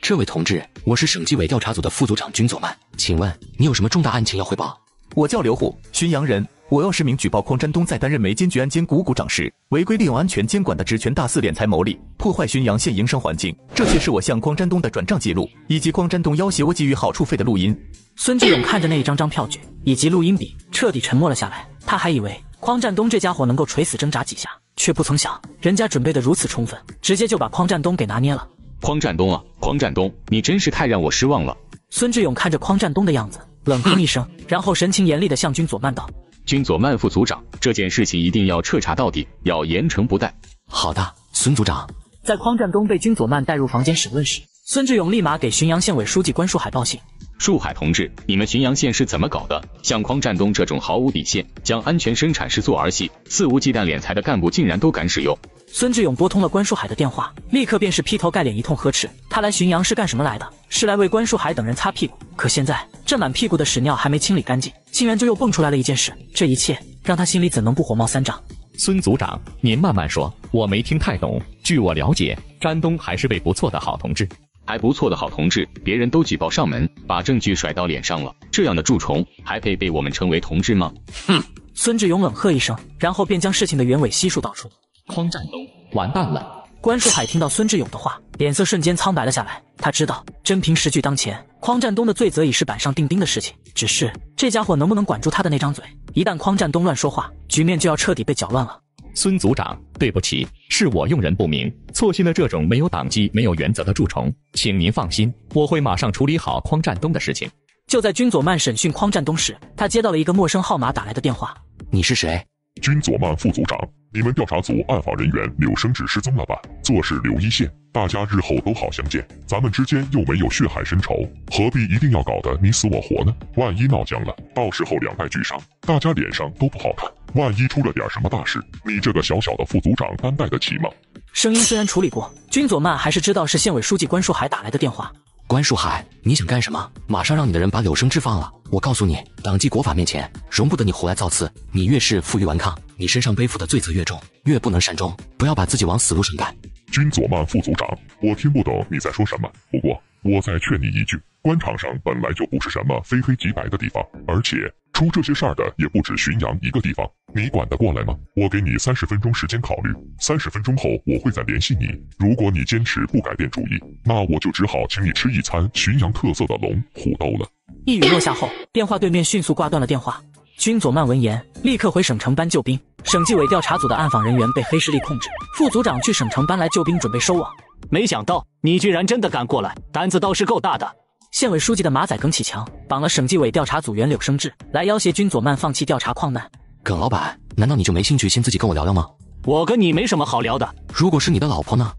这位同志，我是省纪委调查组的副组长军佐曼，请问你有什么重大案情要汇报？我叫刘虎，浔阳人。我要实名举报匡占东在担任煤监局安监股股长时，违规利用安全监管的职权大肆敛财牟利，破坏浔阳县营商环境。这些是我向匡占东的转账记录，以及匡占东要挟我给予好处费的录音。孙志勇看着那一张张票据以及录音笔，彻底沉默了下来。他还以为匡占东这家伙能够垂死挣扎几下，却不曾想人家准备的如此充分，直接就把匡占东给拿捏了。匡占东啊，匡占东，你真是太让我失望了。孙志勇看着匡占东的样子，冷哼一声，然后神情严厉地向军佐曼道：军佐曼副组长，这件事情一定要彻查到底，要严惩不贷。好的，孙组长。在匡占东被军佐曼带入房间审问时，孙志勇立马给浔阳县委书记关树海报信。树海同志，你们浔阳县是怎么搞的？像匡占东这种毫无底线、将安全生产视作儿戏、肆无忌惮敛财的干部，竟然都敢使用。孙志勇拨通了关树海的电话，立刻便是劈头盖脸一通呵斥。他来浔阳是干什么来的？是来为关树海等人擦屁股。可现在这满屁股的屎尿还没清理干净，竟然就又蹦出来了一件事，这一切让他心里怎能不火冒三丈？孙组长，您慢慢说，我没听太懂。据我了解，占东还是位不错的好同志。还不错的好同志，别人都举报上门，把证据甩到脸上了，这样的蛀虫还配被我们称为同志吗？哼！孙志勇冷喝一声，然后便将事情的原委悉数道出。匡占东完蛋了！关树海听到孙志勇的话，脸色瞬间苍白了下来。他知道，真凭实据当前，匡占东的罪责已是板上钉钉的事情。只是这家伙能不能管住他的那张嘴？一旦匡占东乱说话，局面就要彻底被搅乱了。孙组长，对不起，是我用人不明，错信了这种没有党纪、没有原则的蛀虫。请您放心，我会马上处理好匡占东的事情。就在军佐曼审讯匡占东时，他接到了一个陌生号码打来的电话。你是谁？军佐曼副组长，你们调查组案发人员柳生志失踪了吧？坐视柳一线，大家日后都好相见。咱们之间又没有血海深仇，何必一定要搞得你死我活呢？万一闹僵了，到时候两败俱伤，大家脸上都不好看。万一出了点什么大事，你这个小小的副组长担待得起吗？声音虽然处理过，军佐曼还是知道是县委书记关树海打来的电话。关树海，你想干什么？马上让你的人把柳生志放了！我告诉你，党纪国法面前，容不得你胡来造次。你越是负隅顽抗，你身上背负的罪责越重，越不能善终。不要把自己往死路上赶。军佐曼副组长，我听不懂你在说什么。不过我再劝你一句，官场上本来就不是什么非黑即白的地方，而且出这些事儿的也不止浔阳一个地方，你管得过来吗？我给你30分钟时间考虑，30分钟后我会再联系你。如果你坚持不改变主意，那我就只好请你吃一餐浔阳特色的龙虎斗了。一语落下后，电话对面迅速挂断了电话。军佐曼闻言，立刻回省城搬救兵。省纪委调查组的暗访人员被黑势力控制，副组长去省城搬来救兵，准备收网。没想到你居然真的敢过来，胆子倒是够大的。县委书记的马仔耿启强绑了省纪委调查组员柳生志，来要挟军佐曼放弃调查矿难。耿老板，难道你就没兴趣先自己跟我聊聊吗？我跟你没什么好聊的。如果是你的老婆呢？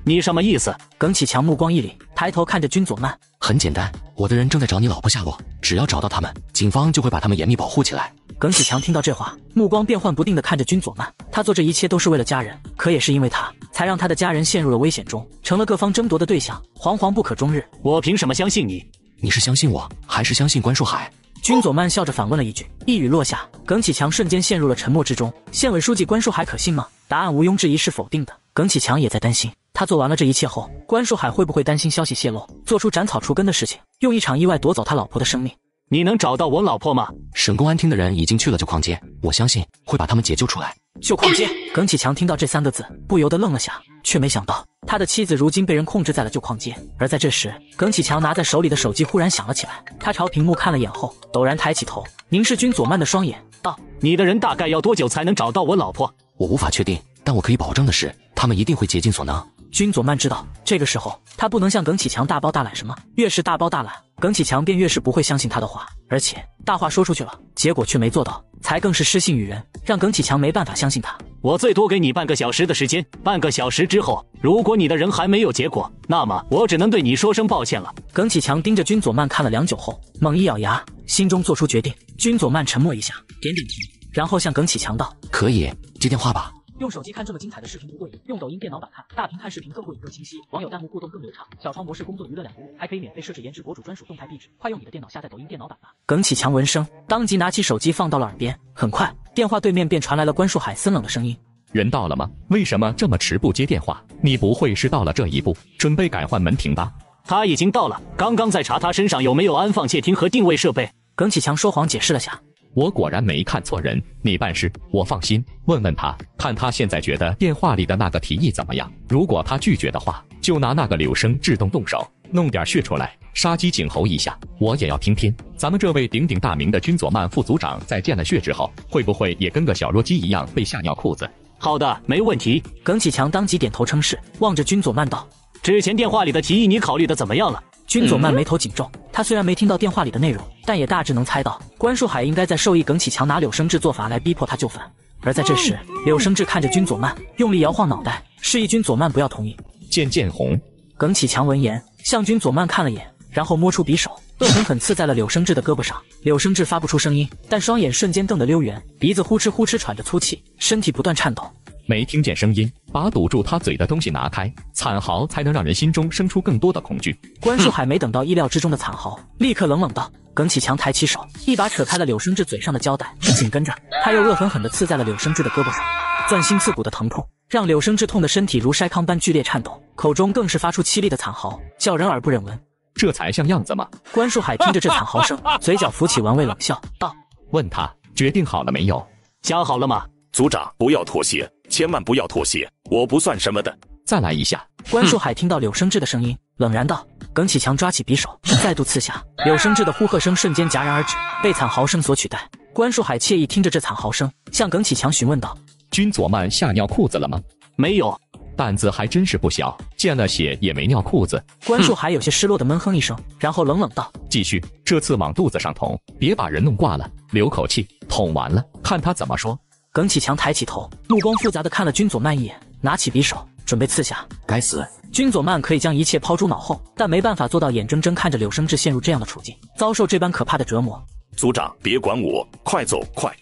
你什么意思？耿启强目光一凛，抬头看着军佐曼。很简单，我的人正在找你老婆下落，只要找到他们，警方就会把他们严密保护起来。耿启强听到这话，目光变幻不定地看着军佐曼。他做这一切都是为了家人，可也是因为他，才让他的家人陷入了危险中，成了各方争夺的对象，惶惶不可终日。我凭什么相信你？你是相信我，还是相信关树海？军佐曼笑着反问了一句，一语落下，耿启强瞬间陷入了沉默之中。县委书记关树海可信吗？答案毋庸置疑是否定的。耿启强也在担心，他做完了这一切后，关树海会不会担心消息泄露，做出斩草除根的事情，用一场意外夺走他老婆的生命？你能找到我老婆吗？省公安厅的人已经去了旧矿街，我相信会把他们解救出来。旧矿街，耿启强听到这3个字，不由得愣了下，却没想到他的妻子如今被人控制在了旧矿街。而在这时，耿启强拿在手里的手机忽然响了起来，他朝屏幕看了眼后，陡然抬起头，凝视君佐曼的双眼，道：“你的人大概要多久才能找到我老婆？”我无法确定，但我可以保证的是，他们一定会竭尽所能。君佐曼知道，这个时候他不能向耿启强大包大揽什么，越是大包大揽，耿启强便越是不会相信他的话，而且大话说出去了，结果却没做到，才更是失信于人，让耿启强没办法相信他。我最多给你半个小时的时间，半个小时之后，如果你的人还没有结果，那么我只能对你说声抱歉了。耿启强盯着君佐曼看了良久后，猛一咬牙，心中做出决定。君佐曼沉默一下，点点头，然后向耿启强道：“可以，接电话吧。”用手机看这么精彩的视频不过瘾，用抖音、电脑版看，大屏看视频更过瘾更清晰，网友弹幕互动更流畅，小窗模式工作娱乐两不误，还可以免费设置延迟博主专属动态壁纸，快用你的电脑下载抖音电脑版吧。耿启强闻声，当即拿起手机放到了耳边，很快，电话对面便传来了关树海森冷的声音：“人到了吗？为什么这么迟不接电话？你不会是到了这一步，准备改换门庭吧？”他已经到了，刚刚在查他身上有没有安放窃听和定位设备。耿启强说谎解释了下。我果然没看错人，你办事我放心。问问他，看他现在觉得电话里的那个提议怎么样？如果他拒绝的话，就拿那个柳生自动动手，弄点血出来，杀鸡儆猴一下。我也要听听，咱们这位鼎鼎大名的君佐曼副组长在见了血之后，会不会也跟个小弱鸡一样被吓尿裤子？好的，没问题。耿启强当即点头称是，望着君佐曼道：“之前电话里的提议你考虑的怎么样了？”君佐曼眉头紧皱，他虽然没听到电话里的内容，但也大致能猜到关树海应该在授意耿启强拿柳生志做法来逼迫他就范。而在这时，柳生志看着君佐曼，用力摇晃脑袋，示意君佐曼不要同意。见红。耿启强闻言，向君佐曼看了眼，然后摸出匕首，恶狠狠刺在了柳生志的胳膊上。柳生志发不出声音，但双眼瞬间瞪得溜圆，鼻子呼哧呼哧喘着粗气，身体不断颤抖。没听见声音，把堵住他嘴的东西拿开，惨嚎才能让人心中生出更多的恐惧。关树海没等到意料之中的惨嚎，立刻冷冷道：“耿启强抬起手，一把扯开了柳生志嘴上的胶带，紧跟着他又恶狠狠地刺在了柳生志的胳膊上，钻心刺骨的疼痛让柳生志痛得身体如筛糠般剧烈颤抖，口中更是发出凄厉的惨嚎，叫人耳不忍闻。这才像样子吗？”关树海听着这惨嚎声，嘴角浮起玩味冷笑，道：“问他决定好了没有？想好了吗？”组长，不要妥协，千万不要妥协，我不算什么的。再来一下。关树海听到柳生志的声音，冷然道。耿启强抓起匕首，再度刺下。柳生志的呼喝声瞬间戛然而止，被惨嚎声所取代。关树海惬意听着这惨嚎声，向耿启强询问道：“君佐曼吓尿裤子了吗？”“没有。”胆子还真是不小，见了血也没尿裤子。关树海有些失落的闷哼一声，然后冷冷道：“继续，这次往肚子上捅，别把人弄挂了，留口气，捅完了看他怎么说。”耿启强抬起头，目光复杂地看了君佐曼一眼，拿起匕首准备刺下。该死！君佐曼可以将一切抛诸脑后，但没办法做到眼睁睁看着柳生志陷入这样的处境，遭受这般可怕的折磨。组长，别管我，快走，快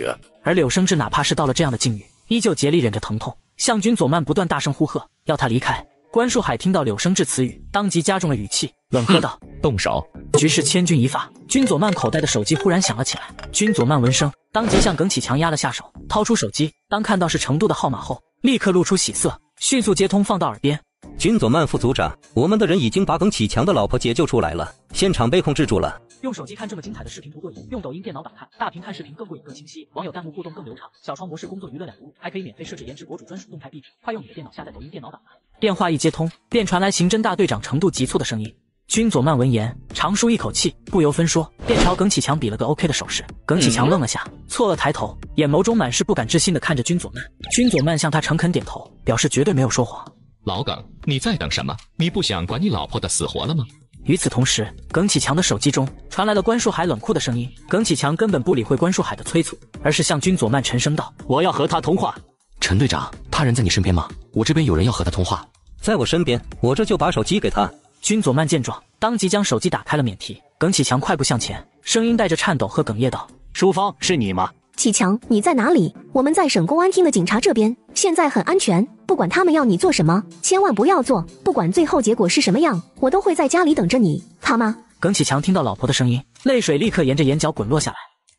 啊！而柳生志哪怕是到了这样的境遇，依旧竭力忍着疼痛，向君佐曼不断大声呼喝，要他离开。关树海听到柳生志此语，当即加重了语气，冷喝道：“动手！”局势千钧一发，君佐曼口袋的手机忽然响了起来。君佐曼闻声，当即向耿启强压了下手，掏出手机，当看到是成都的号码后，立刻露出喜色，迅速接通放到耳边。君佐曼副组长，我们的人已经把耿启强的老婆解救出来了，现场被控制住了。用手机看这么精彩的视频不过瘾，用抖音、电脑版看，大屏看视频更过瘾更清晰，网友弹幕互动更流畅，小窗模式工作娱乐两不误，还可以免费设置延迟博主专属动态壁纸，快用你的电脑下载抖音电脑版吧。电话一接通，便传来刑侦大队长程度急促的声音。君佐曼闻言，长舒一口气，不由分说，便朝耿启强比了个 OK 的手势。耿启强愣了下，错愕抬头，眼眸中满是不敢置信地看着君佐曼。君佐曼向他诚恳点头，表示绝对没有说谎。老耿，你在等什么？你不想管你老婆的死活了吗？与此同时，耿启强的手机中传来了关树海冷酷的声音。耿启强根本不理会关树海的催促，而是向君佐曼沉声道：“我要和他通话。”陈队长，他人在你身边吗？我这边有人要和他通话。在我身边，我这就把手机给他。君佐曼见状，当即将手机打开了免提。耿启强快步向前，声音带着颤抖和哽咽道：“淑芳，是你吗？”启强，你在哪里？我们在省公安厅的警察这边，现在很安全，不管他们要你做什么，千万不要做，不管最后结果是什么样，我都会在家里等着你，好吗？耿启强听到老婆的声音，泪水立刻沿着眼角滚落下来。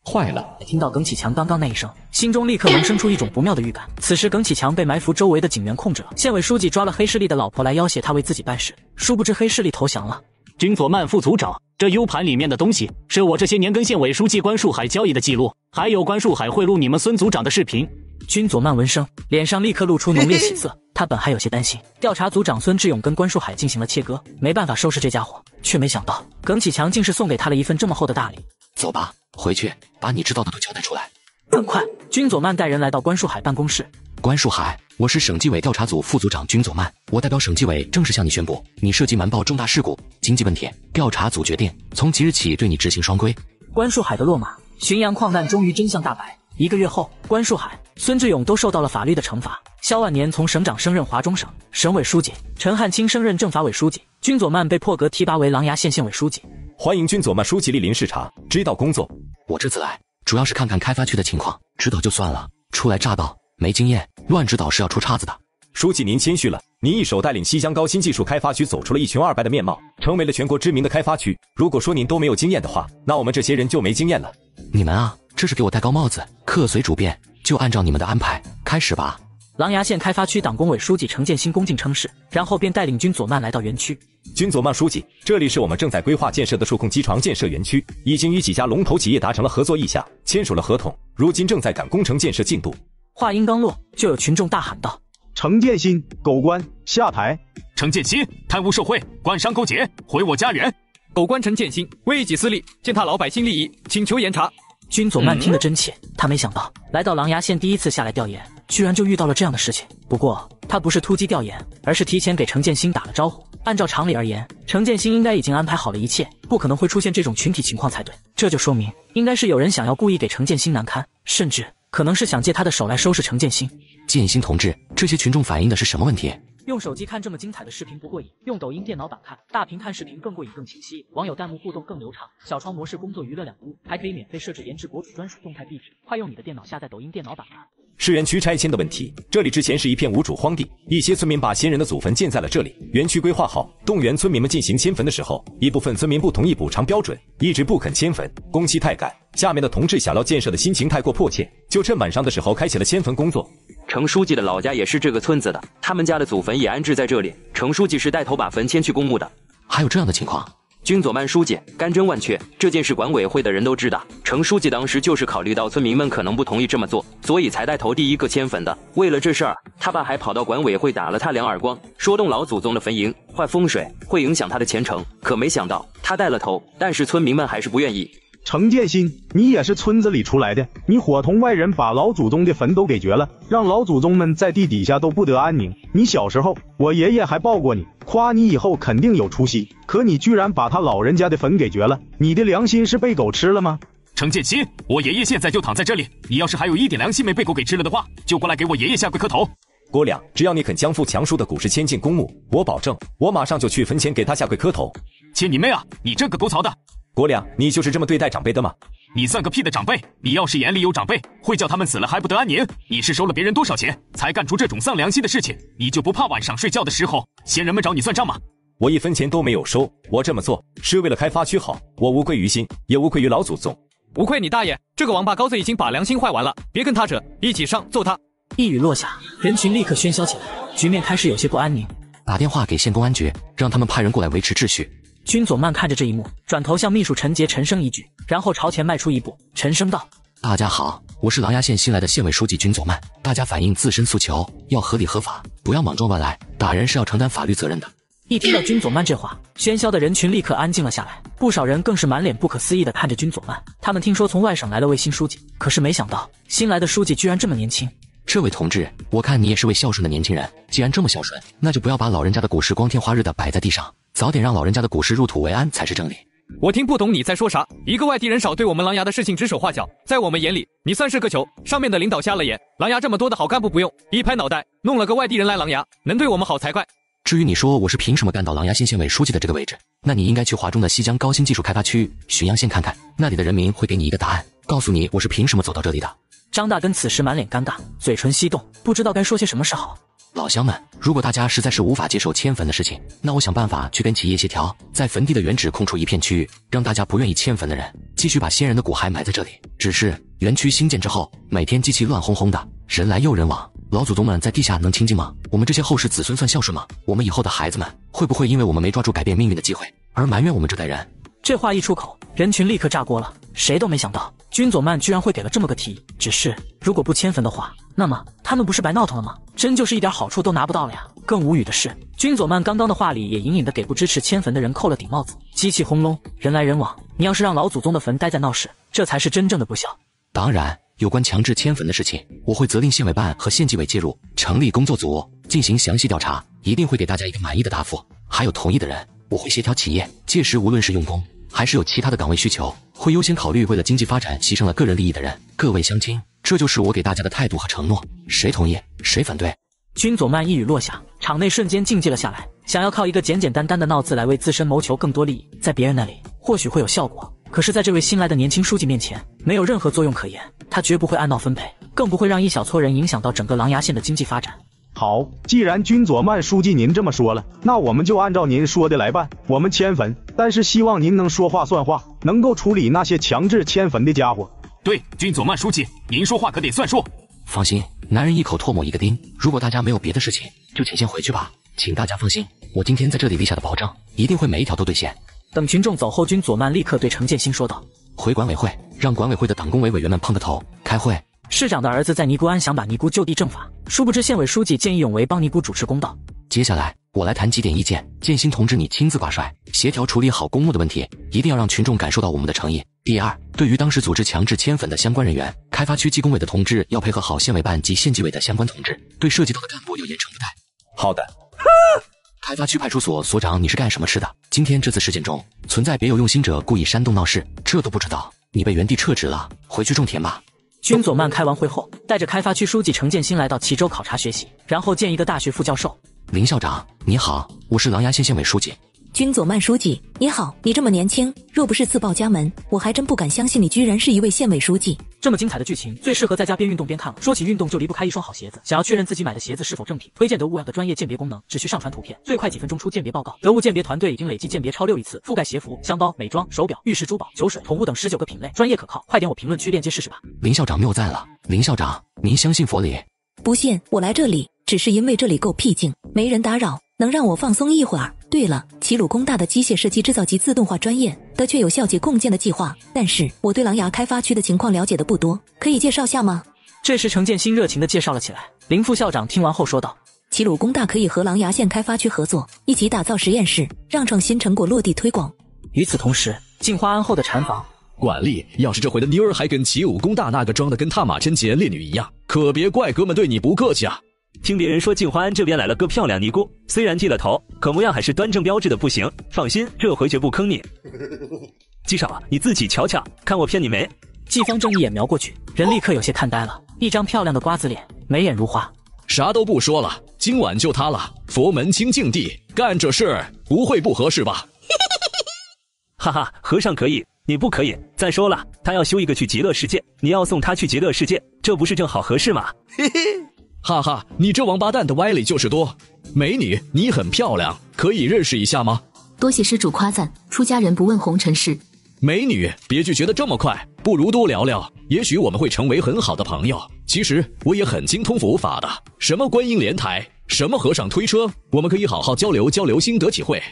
坏了！听到耿启强刚刚那一声，心中立刻萌生出一种不妙的预感。此时耿启强被埋伏周围的警员控制了，县委书记抓了黑势力的老婆来要挟他为自己办事，殊不知黑势力投降了。君佐曼副组长，这 U 盘里面的东西是我这些年跟县委书记关树海交易的记录，还有关树海贿赂你们孙组长的视频。君佐曼闻声，脸上立刻露出浓烈喜色。他本还有些担心，调查组长孙志勇跟关树海进行了切割，没办法收拾这家伙，却没想到耿启强竟是送给他了一份这么厚的大礼。走吧，回去把你知道的都交代出来。很快，君佐曼带人来到关树海办公室。关树海，我是省纪委调查组副组长君佐曼，我代表省纪委正式向你宣布，你涉及瞒报重大事故、经济问题，调查组决定从即日起对你执行双规。关树海的落马，浔阳矿难终于真相大白。1个月后，关树海、孙志勇都受到了法律的惩罚。萧万年从省长升任华中省省委书记，陈汉卿升任政法委书记，君佐曼被破格提拔为琅琊县县委书记。欢迎君佐曼书记莅临视察，指导工作。我这次来主要是看看开发区的情况，指导就算了，初来乍到，没经验，乱指导是要出岔子的。书记您谦虚了，您一手带领西江高新技术开发区走出了一穷二白的面貌，成为了全国知名的开发区。如果说您都没有经验的话，那我们这些人就没经验了。你们啊，这是给我戴高帽子，客随主便，就按照你们的安排开始吧。琅琊县开发区党工委书记程建新恭敬称是，然后便带领君佐曼来到园区。君佐曼书记，这里是我们正在规划建设的数控机床建设园区，已经与几家龙头企业达成了合作意向，签署了合同，如今正在赶工程建设进度。话音刚落，就有群众大喊道：程建新，狗官下台！程建新贪污受贿，官商勾结，毁我家园！狗官陈建新为己私利，践踏老百姓利益，请求严查。君佐曼听得真切，他没想到来到琅琊县第一次下来调研，居然就遇到了这样的事情。不过他不是突击调研，而是提前给程建新打了招呼。按照常理而言，程建新应该已经安排好了一切，不可能会出现这种群体情况才对。这就说明应该是有人想要故意给程建新难堪，甚至可能是想借他的手来收拾程建新。建新同志，这些群众反映的是什么问题？用手机看这么精彩的视频不过瘾，用抖音电脑版看，大屏看视频更过瘾更清晰，网友弹幕互动更流畅，小窗模式工作娱乐两不误，还可以免费设置颜值博主专属动态壁纸，快用你的电脑下载抖音电脑版吧。是园区拆迁的问题，这里之前是一片无主荒地，一些村民把先人的祖坟建在了这里。园区规划好，动员村民们进行迁坟的时候，一部分村民不同意补偿标准，一直不肯迁坟，工期太赶，下面的同志想要建设的心情太过迫切，就趁晚上的时候开启了迁坟工作。程书记的老家也是这个村子的，他们家的祖坟也安置在这里，程书记是带头把坟迁去公墓的。还有这样的情况？君佐曼书记干真万确，这件事管委会的人都知道。程书记当时就是考虑到村民们可能不同意这么做，所以才带头第一个迁坟的。为了这事儿，他爸还跑到管委会打了他2耳光，说动老祖宗的坟茔坏风水，会影响他的前程。可没想到他带了头，但是村民们还是不愿意。程建新，你也是村子里出来的，你伙同外人把老祖宗的坟都给掘了，让老祖宗们在地底下都不得安宁。你小时候，我爷爷还抱过你，夸你以后肯定有出息，可你居然把他老人家的坟给掘了，你的良心是被狗吃了吗？程建新，我爷爷现在就躺在这里，你要是还有一点良心没被狗给吃了的话，就过来给我爷爷下跪磕头。郭亮，只要你肯将付强叔的股市迁进公墓，我保证，我马上就去坟前给他下跪磕头。迁你妹啊！你这个狗槽的！郭亮，你就是这么对待长辈的吗？你算个屁的长辈！你要是眼里有长辈，会叫他们死了还不得安宁？你是收了别人多少钱才干出这种丧良心的事情？你就不怕晚上睡觉的时候闲人们找你算账吗？我1分钱都没有收，我这么做是为了开发区好，我无愧于心，也无愧于老祖宗。无愧你大爷！这个王八羔子已经把良心坏完了，别跟他扯，一起上揍他！一语落下，人群立刻喧嚣起来，局面开始有些不安宁。打电话给县公安局，让他们派人过来维持秩序。君佐曼看着这一幕，转头向秘书陈杰沉声一句，然后朝前迈出一步，沉声道：大家好，我是琅琊县新来的县委书记君佐曼，大家反映自身诉求要合理合法，不要莽撞乱来，打人是要承担法律责任的。一听到君佐曼这话，喧嚣的人群立刻安静了下来，不少人更是满脸不可思议地看着君佐曼。他们听说从外省来了位新书记，可是没想到新来的书记居然这么年轻。这位同志，我看你也是位孝顺的年轻人，既然这么孝顺，那就不要把老人家的股市光天化日的摆在地上，早点让老人家的股市入土为安才是正理。我听不懂你在说啥，一个外地人少对我们琅琊的事情指手画脚，在我们眼里你算是个球，上面的领导瞎了眼，琅琊这么多的好干部不用，一拍脑袋弄了个外地人来琅琊，能对我们好才怪。至于你说我是凭什么干到琅琊县县委书记的这个位置，那你应该去华中的西江高新技术开发区浔阳县看看，那里的人民会给你一个答案，告诉你我是凭什么走到这里的。张大根此时满脸尴尬，嘴唇翕动，不知道该说些什么是好。老乡们，如果大家实在是无法接受迁坟的事情，那我想办法去跟企业协调，在坟地的原址空出一片区域，让大家不愿意迁坟的人继续把先人的骨骸埋在这里。只是园区新建之后，每天机器乱哄哄的，人来又人往，老祖宗们在地下能清静吗？我们这些后世子孙算孝顺吗？我们以后的孩子们会不会因为我们没抓住改变命运的机会而埋怨我们这代人？这话一出口，人群立刻炸锅了。谁都没想到君佐曼居然会给了这么个提议。只是如果不迁坟的话，那么他们不是白闹腾了吗？真就是一点好处都拿不到了呀！更无语的是，君佐曼刚刚的话里也隐隐的给不支持迁坟的人扣了顶帽子。机器轰隆，人来人往，你要是让老祖宗的坟待在闹市，这才是真正的不孝。当然，有关强制迁坟的事情，我会责令县委办和县纪委介入，成立工作组进行详细调查，一定会给大家一个满意的答复。还有同意的人，我会协调企业，届时无论是用工还是有其他的岗位需求，会优先考虑为了经济发展牺牲了个人利益的人。各位乡亲，这就是我给大家的态度和承诺，谁同意谁反对。君佐曼一语落下，场内瞬间静寂了下来。想要靠一个简简单单的闹字来为自身谋求更多利益，在别人那里或许会有效果，可是在这位新来的年轻书记面前没有任何作用可言。他绝不会按闹分配，更不会让一小撮人影响到整个琅琊县的经济发展。好，既然君佐曼书记您这么说了，那我们就按照您说的来办。我们迁坟，但是希望您能说话算话，能够处理那些强制迁坟的家伙。对，君佐曼书记，您说话可得算数。放心，男人一口唾沫一个钉。如果大家没有别的事情，就请先回去吧。请大家放心，我今天在这里立下的保证，一定会每一条都兑现。等群众走后，君佐曼立刻对程建新说道：“回管委会，让管委会的党工委委员们碰个头，开会。”市长的儿子在尼姑庵想把尼姑就地正法，殊不知县委书记建议永维帮尼姑主持公道。接下来我来谈几点意见，建新同志你亲自挂帅，协调处理好公墓的问题，一定要让群众感受到我们的诚意。第二，对于当时组织强制迁坟的相关人员，开发区纪工委的同志要配合好县委办及县纪委的相关同志，对涉及到的干部要严惩不贷。好的。开发区派出所所长，你是干什么吃的？今天这次事件中存在别有用心者故意煽动闹事，这都不知道，你被原地撤职了，回去种田吧。君佐曼开完会后，带着开发区书记程建新来到齐州考察学习，然后见一个大学副教授。林校长你好，我是琅琊县县委书记。君佐曼书记你好，你这么年轻，若不是自报家门，我还真不敢相信你居然是一位县委书记。这么精彩的剧情，最适合在家边运动边看了。说起运动，就离不开一双好鞋子。想要确认自己买的鞋子是否正品，推荐得物 App 的专业鉴别功能，只需上传图片，最快几分钟出鉴别报告。得物鉴别团队已经累计鉴别超6亿次，覆盖鞋服、箱包、美妆、手表、玉石珠宝、酒水、宠物等19个品类，专业可靠。快点我评论区链接试试吧。林校长谬赞了，林校长您相信佛理？不信，我来这里只是因为这里够僻静，没人打扰，能让我放松一会儿。对了，齐鲁工大的机械设计制造及自动化专业的确有校界共建的计划，但是我对琅琊开发区的情况了解的不多，可以介绍下吗？这时程建新热情地介绍了起来。林副校长听完后说道：齐鲁工大可以和琅琊县开发区合作，一起打造实验室，让创新成果落地推广。与此同时，进花庵后的禅房，管理，要是这回的妞儿还跟齐武功大那个装的跟踏马贞节烈女一样，可别怪哥们对你不客气啊。听别人说静花庵这边来了个漂亮尼姑，虽然剃了头，可模样还是端正标致的不行。放心，这回绝不坑你。季少，你自己瞧瞧，看我骗你没？季方正一眼瞄过去，人立刻有些看呆了，一张漂亮的瓜子脸，眉眼如花。啥都不说了，今晚就他了，佛门清净地，干这事不会不合适吧？哈哈，和尚可以，你不可以。再说了，他要修一个去极乐世界，你要送他去极乐世界，这不是正好合适吗？嘿嘿。哈哈，你这王八蛋的歪理就是多。美女，你很漂亮，可以认识一下吗？多谢施主夸赞，出家人不问红尘事。美女，别拒绝得这么快，不如多聊聊，也许我们会成为很好的朋友。其实我也很精通佛法的，什么观音莲台，什么和尚推车，我们可以好好交流交流心得体会。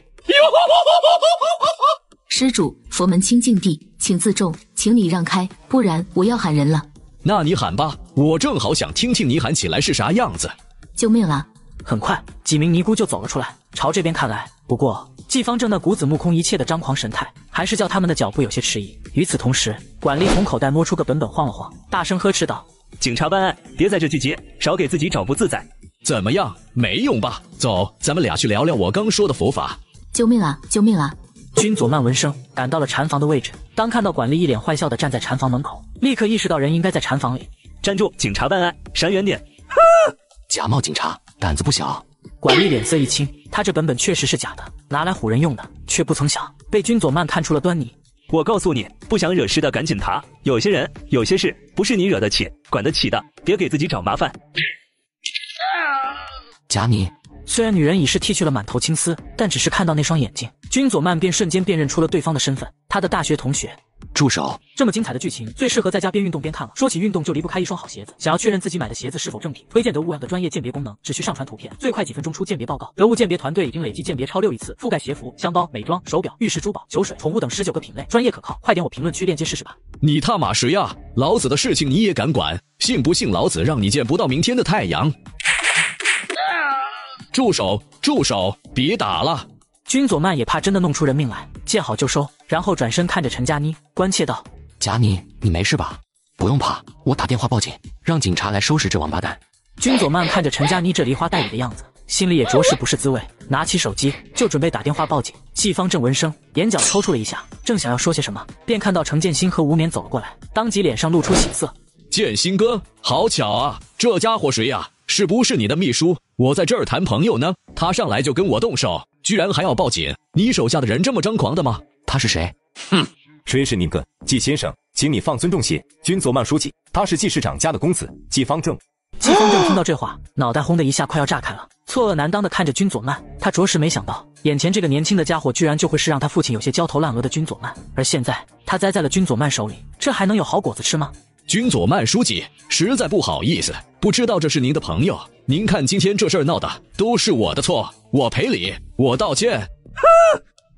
施主，佛门清净地，请自重，请你让开，不然我要喊人了。那你喊吧，我正好想听听你喊起来是啥样子。救命啊！很快，几名尼姑就走了出来，朝这边看来。不过，季方正那股子目空一切的张狂神态，还是叫他们的脚步有些迟疑。与此同时，管吏从口袋摸出个本本晃了晃，大声呵斥道：“警察办案，别在这聚集，少给自己找不自在。怎么样，没用吧？走，咱们俩去聊聊我刚说的佛法。”救命啊！救命啊！君佐曼闻声赶到了禅房的位置，当看到管吏一脸坏笑地站在禅房门口，立刻意识到人应该在禅房里。站住！警察办案，闪远点！假冒警察，胆子不小。管吏脸色一青，他这本本确实是假的，拿来唬人用的，却不曾想被君佐曼看出了端倪。我告诉你，不想惹事的赶紧爬。有些人，有些事，不是你惹得起、管得起的，别给自己找麻烦。贾你。虽然女人已是剃去了满头青丝，但只是看到那双眼睛，君佐曼便瞬间辨认出了对方的身份，他的大学同学。住手！这么精彩的剧情，最适合在家边运动边看了。说起运动，就离不开一双好鞋子。想要确认自己买的鞋子是否正品，推荐得物 App 的专业鉴别功能，只需上传图片，最快几分钟出鉴别报告。得物鉴别团队已经累计鉴别超6亿次，覆盖鞋服、箱包、美妆、手表、玉饰珠宝、酒水、宠物等19个品类，专业可靠。快点我评论区链接试试吧。你他妈谁呀？老子的事情你也敢管？信不信老子让你见不到明天的太阳？住手！住手！别打了！君佐曼也怕真的弄出人命来，见好就收，然后转身看着陈佳妮，关切道：“贾你，你没事吧？不用怕，我打电话报警，让警察来收拾这王八蛋。”君佐曼看着陈佳妮这梨花带雨的样子，心里也着实不是滋味，拿起手机就准备打电话报警。季方正闻声，眼角抽搐了一下，正想要说些什么，便看到程建新和吴冕走了过来，当即脸上露出喜色。建新哥，好巧啊，这家伙谁呀？是不是你的秘书？我在这儿谈朋友呢，他上来就跟我动手，居然还要报警？你手下的人这么张狂的吗？他是谁？哼，谁是您哥？季先生，请你放尊重些。君佐曼书记，他是季市长家的公子季方正。季方正听到这话，脑袋轰的一下快要炸开了，错愕难当的看着君佐曼。他着实没想到，眼前这个年轻的家伙居然就会是让他父亲有些焦头烂额的君佐曼，而现在他栽在了君佐曼手里，这还能有好果子吃吗？君佐曼书记，实在不好意思，不知道这是您的朋友。您看今天这事儿闹的都是我的错，我赔礼，我道歉。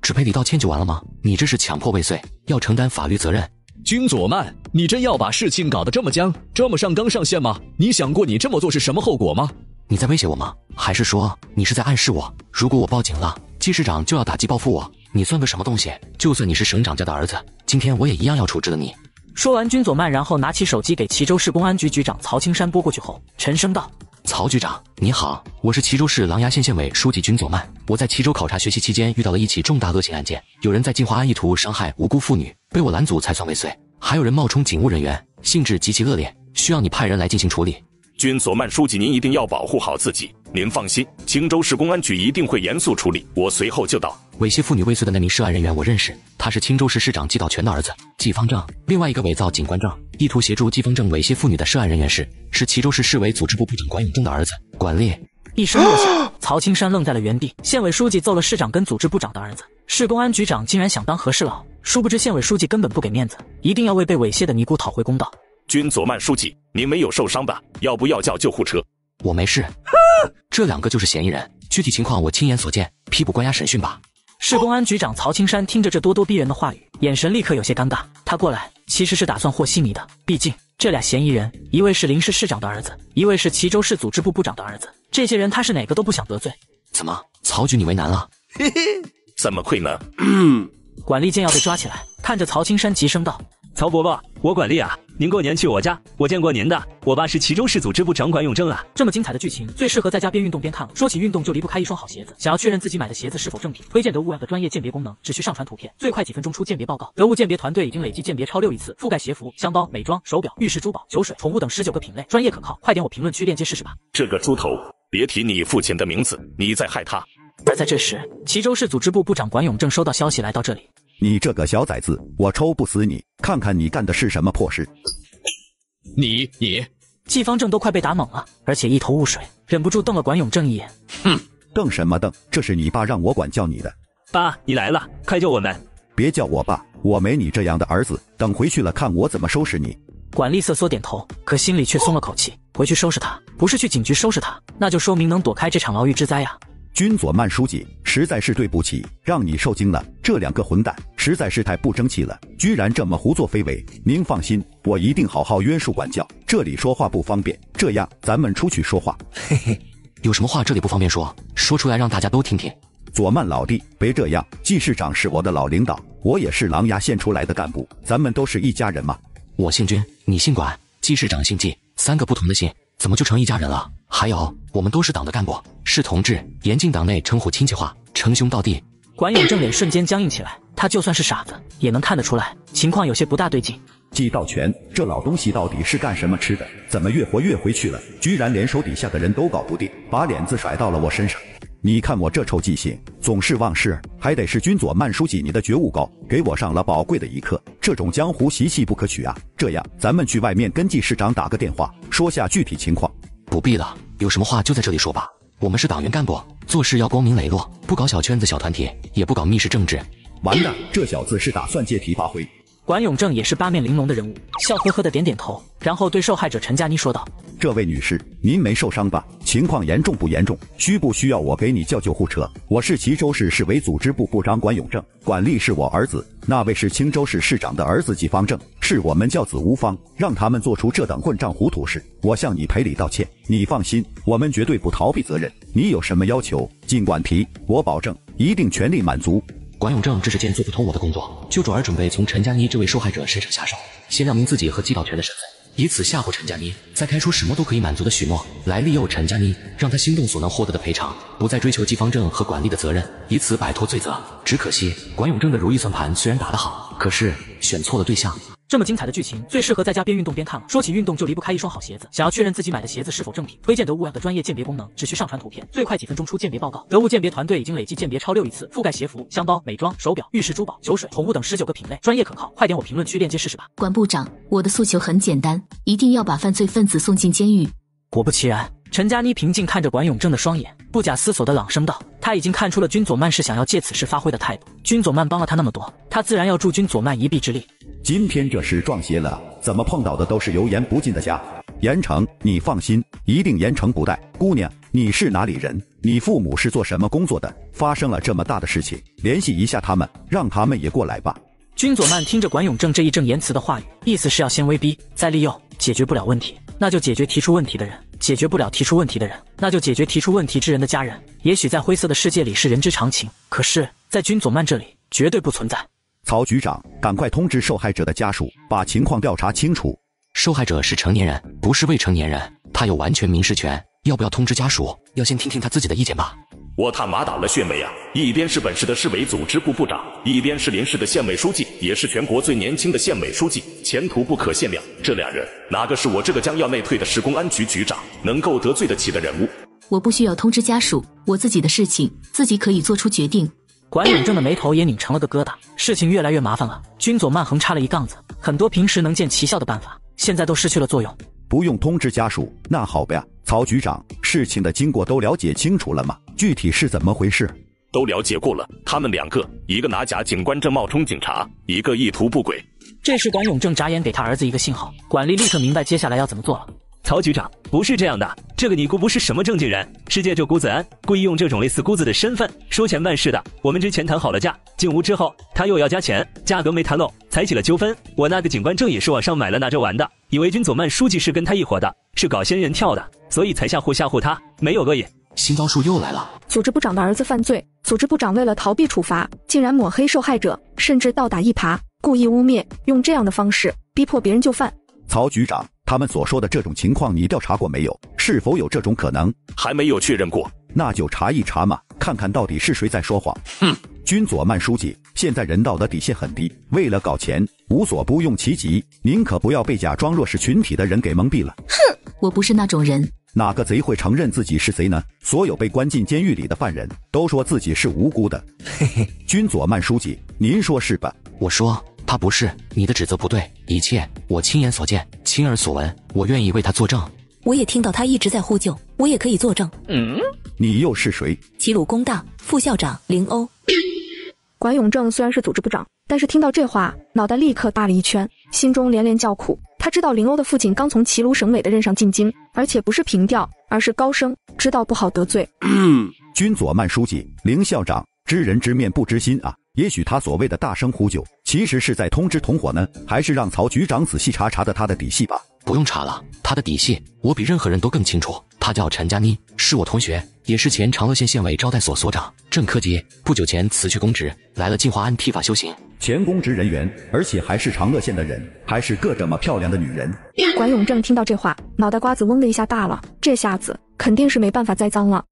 只赔礼道歉就完了吗？你这是强迫未遂，要承担法律责任。君佐曼，你真要把事情搞得这么僵，这么上纲上线吗？你想过你这么做是什么后果吗？你在威胁我吗？还是说你是在暗示我，如果我报警了，季市长就要打击报复我？你算个什么东西？就算你是省长家的儿子，今天我也一样要处置了你。说完，君佐曼然后拿起手机给齐州市公安局局长曹青山拨过去后，沉声道：“曹局长，你好，我是齐州市琅琊县县委书记君佐曼。我在齐州考察学习期间遇到了一起重大恶性案件，有人在晋华安意图伤害无辜妇女，被我拦阻才算未遂，还有人冒充警务人员，性质极其恶劣，需要你派人来进行处理。”君佐曼书记，您一定要保护好自己。您放心，青州市公安局一定会严肃处理。我随后就到。猥亵妇女未遂的那名涉案人员我认识，他是青州市市长季道全的儿子季方正。另外一个伪造警官证，意图协助季方正猥亵妇女的涉案人员是齐州市市委组织部部长管永正的儿子管烈。一声落下，曹青山愣在了原地。县委书记揍了市长跟组织部长的儿子，市公安局长竟然想当和事佬，殊不知县委书记根本不给面子，一定要为被猥亵的尼姑讨回公道。君佐曼书记，您没有受伤吧？要不要叫救护车？我没事。这两个就是嫌疑人，具体情况我亲眼所见，批捕关押审讯吧。市公安局长曹青山听着这咄咄逼人的话语，眼神立刻有些尴尬。他过来其实是打算和稀泥的，毕竟这俩嫌疑人，一位是临市市长的儿子，一位是齐州市组织部部长的儿子，这些人他是哪个都不想得罪。怎么，曹局你为难了？嘿嘿，怎么会呢？管丽见要被抓起来，看着曹青山急声道：“曹伯伯，我管丽啊，您过年去我家，我见过您的，我爸是齐州市组织部长管永正啊。”这么精彩的剧情，最适合在家边运动边看了。说起运动，就离不开一双好鞋子。想要确认自己买的鞋子是否正品，推荐得物 App 的专业鉴别功能，只需上传图片，最快几分钟出鉴别报告。得物鉴别团队已经累计鉴别超6亿次，覆盖鞋服、箱包、美妆、手表、玉饰珠宝、酒水、宠物等19个品类，专业可靠。快点我评论区链接试试吧。这个猪头，别提你父亲的名字，你在害他。而在这时，齐州市组织部部长管永正收到消息来到这里。你这个小崽子，我抽不死你！看看你干的是什么破事！你，季方正都快被打懵了，而且一头雾水，忍不住瞪了管永正一眼。哼，瞪什么瞪？这是你爸让我管教你的。爸，你来了，快救我们！别叫我爸，我没你这样的儿子。等回去了，看我怎么收拾你。管丽瑟缩点头，可心里却松了口气。回去收拾他，不是去警局收拾他，那就说明能躲开这场牢狱之灾啊。君佐曼书记，实在是对不起，让你受惊了。这两个混蛋实在是太不争气了，居然这么胡作非为。您放心，我一定好好约束管教。这里说话不方便，这样咱们出去说话。嘿嘿，有什么话这里不方便说，说出来让大家都听听。佐曼老弟，别这样，季市长是我的老领导，我也是琅琊县出来的干部，咱们都是一家人嘛。我姓君，你姓管，季市长姓季，3个不同的姓，怎么就成一家人了？还有，我们都是党的干部，是同志，严禁党内称呼亲戚话，称兄道弟。管永正脸瞬间僵硬起来，他就算是傻子，也能看得出来，情况有些不大对劲。季道全，这老东西到底是干什么吃的？怎么越活越回去了？居然连手底下的人都搞不定，把脸子甩到了我身上。你看我这臭记性，总是忘事，还得是君佐曼书记你的觉悟高，给我上了宝贵的一课。这种江湖习气不可取啊！这样，咱们去外面跟季市长打个电话，说下具体情况。不必了，有什么话就在这里说吧。我们是党员干部，做事要光明磊落，不搞小圈子小团体，也不搞密室政治。完蛋，这小子是打算借题发挥。管永正也是八面玲珑的人物，笑呵呵的点点头，然后对受害者陈佳妮说道：这位女士，您没受伤吧？情况严重不严重？需不需要我给你叫救护车？我是齐州市市委组织部部长管永正，管丽是我儿子，那位是青州市市长的儿子季方正，是我们教子无方，让他们做出这等混账糊涂事，我向你赔礼道歉。你放心，我们绝对不逃避责任，你有什么要求尽管提，我保证一定全力满足。管永正这是件做不通我的工作，就转而准备从陈佳妮这位受害者身上下手，先亮明自己和季道全的身份，以此吓唬陈佳妮，再开出什么都可以满足的许诺，来利诱陈佳妮，让她心动所能获得的赔偿，不再追求季方正和管丽的责任，以此摆脱罪责。只可惜管永正的如意算盘虽然打得好，可是选错了对象。这么精彩的剧情，最适合在家边运动边看了。说起运动，就离不开一双好鞋子。想要确认自己买的鞋子是否正品，推荐得物 App 的专业鉴别功能，只需上传图片，最快几分钟出鉴别报告。得物鉴别团队已经累计鉴别超6亿次，覆盖鞋服、箱包、美妆、手表、玉石珠宝、酒水、宠物等19个品类，专业可靠。快点我评论区链接试试吧。管部长，我的诉求很简单，一定要把犯罪分子送进监狱。果不其然，陈佳妮平静看着管永正的双眼，不假思索地朗声道：他已经看出了君佐曼是想要借此事发挥的态度。君佐曼帮了他那么多，他自然要助君佐曼一臂之力。今天这事撞邪了，怎么碰到的都是油盐不进的家伙。严惩，你放心，一定严惩不贷。姑娘，你是哪里人？你父母是做什么工作的？发生了这么大的事情，联系一下他们，让他们也过来吧。君佐曼听着管永正这义正言辞的话语，意思是要先威逼，再利诱。解决不了问题，那就解决提出问题的人；解决不了提出问题的人，那就解决提出问题之人的家人。也许在灰色的世界里是人之常情，可是，在君佐曼这里绝对不存在。曹局长，赶快通知受害者的家属，把情况调查清楚。受害者是成年人，不是未成年人，他有完全民事权。要不要通知家属？要先听听他自己的意见吧。我他妈打了血霉啊！一边是本市的市委组织部部长，一边是邻市的县委书记，也是全国最年轻的县委书记，前途不可限量。这俩人，哪个是我这个将要内退的市公安局局长能够得罪得起的人物？我不需要通知家属，我自己的事情自己可以做出决定。管永正的眉头也拧成了个疙瘩，事情越来越麻烦了。君佐曼横插了一杠子，很多平时能见奇效的办法，现在都失去了作用。不用通知家属，那好吧。曹局长，事情的经过都了解清楚了吗？具体是怎么回事？都了解过了，他们两个，一个拿假警官证冒充警察，一个意图不轨。这时管永正眨眼给他儿子一个信号，管丽立刻明白接下来要怎么做了。曹局长，不是这样的，这个尼姑不是什么正经人，是借着谷子安故意用这种类似姑子的身份收钱办事的。我们之前谈好了价，进屋之后他又要加钱，价格没谈拢，才起了纠纷。我那个警官证也是网上买了拿着玩的，以为君佐曼书记是跟他一伙的，是搞仙人跳的，所以才吓唬他，没有恶意。新招数又来了，组织部长的儿子犯罪，组织部长为了逃避处罚，竟然抹黑受害者，甚至倒打一耙，故意污蔑，用这样的方式逼迫别人就范。曹局长，他们所说的这种情况你调查过没有？是否有这种可能？还没有确认过。那就查一查嘛，看看到底是谁在说谎。君佐曼书记，现在人道的底线很低，为了搞钱，无所不用其极，您可不要被假装弱势群体的人给蒙蔽了。哼，我不是那种人。哪个贼会承认自己是贼呢？所有被关进监狱里的犯人都说自己是无辜的。君佐曼书记，您说是吧？我说他不是，你的指责不对，一切我亲眼所见，亲耳所闻，我愿意为他作证。我也听到他一直在呼救，我也可以作证。你又是谁？齐鲁工大副校长林欧。管永正虽然是组织部长，但是听到这话，脑袋立刻大了一圈，心中连连叫苦。他知道林欧的父亲刚从齐鲁省委的任上进京，而且不是平调，而是高升，知道不好得罪。君佐曼书记，林校长，知人知面不知心啊！也许他所谓的大声呼救，其实是在通知同伙呢，还是让曹局长仔细查查的他的底细吧？不用查了，他的底细我比任何人都更清楚。他叫陈佳妮，是我同学，也是前长乐县县委招待所所长郑科吉，不久前辞去公职，来了晋华庵剃发修行。前公职人员，而且还是长乐县的人，还是个这么漂亮的女人。管永正听到这话，脑袋瓜子嗡的一下大了，这下子肯定是没办法栽赃了。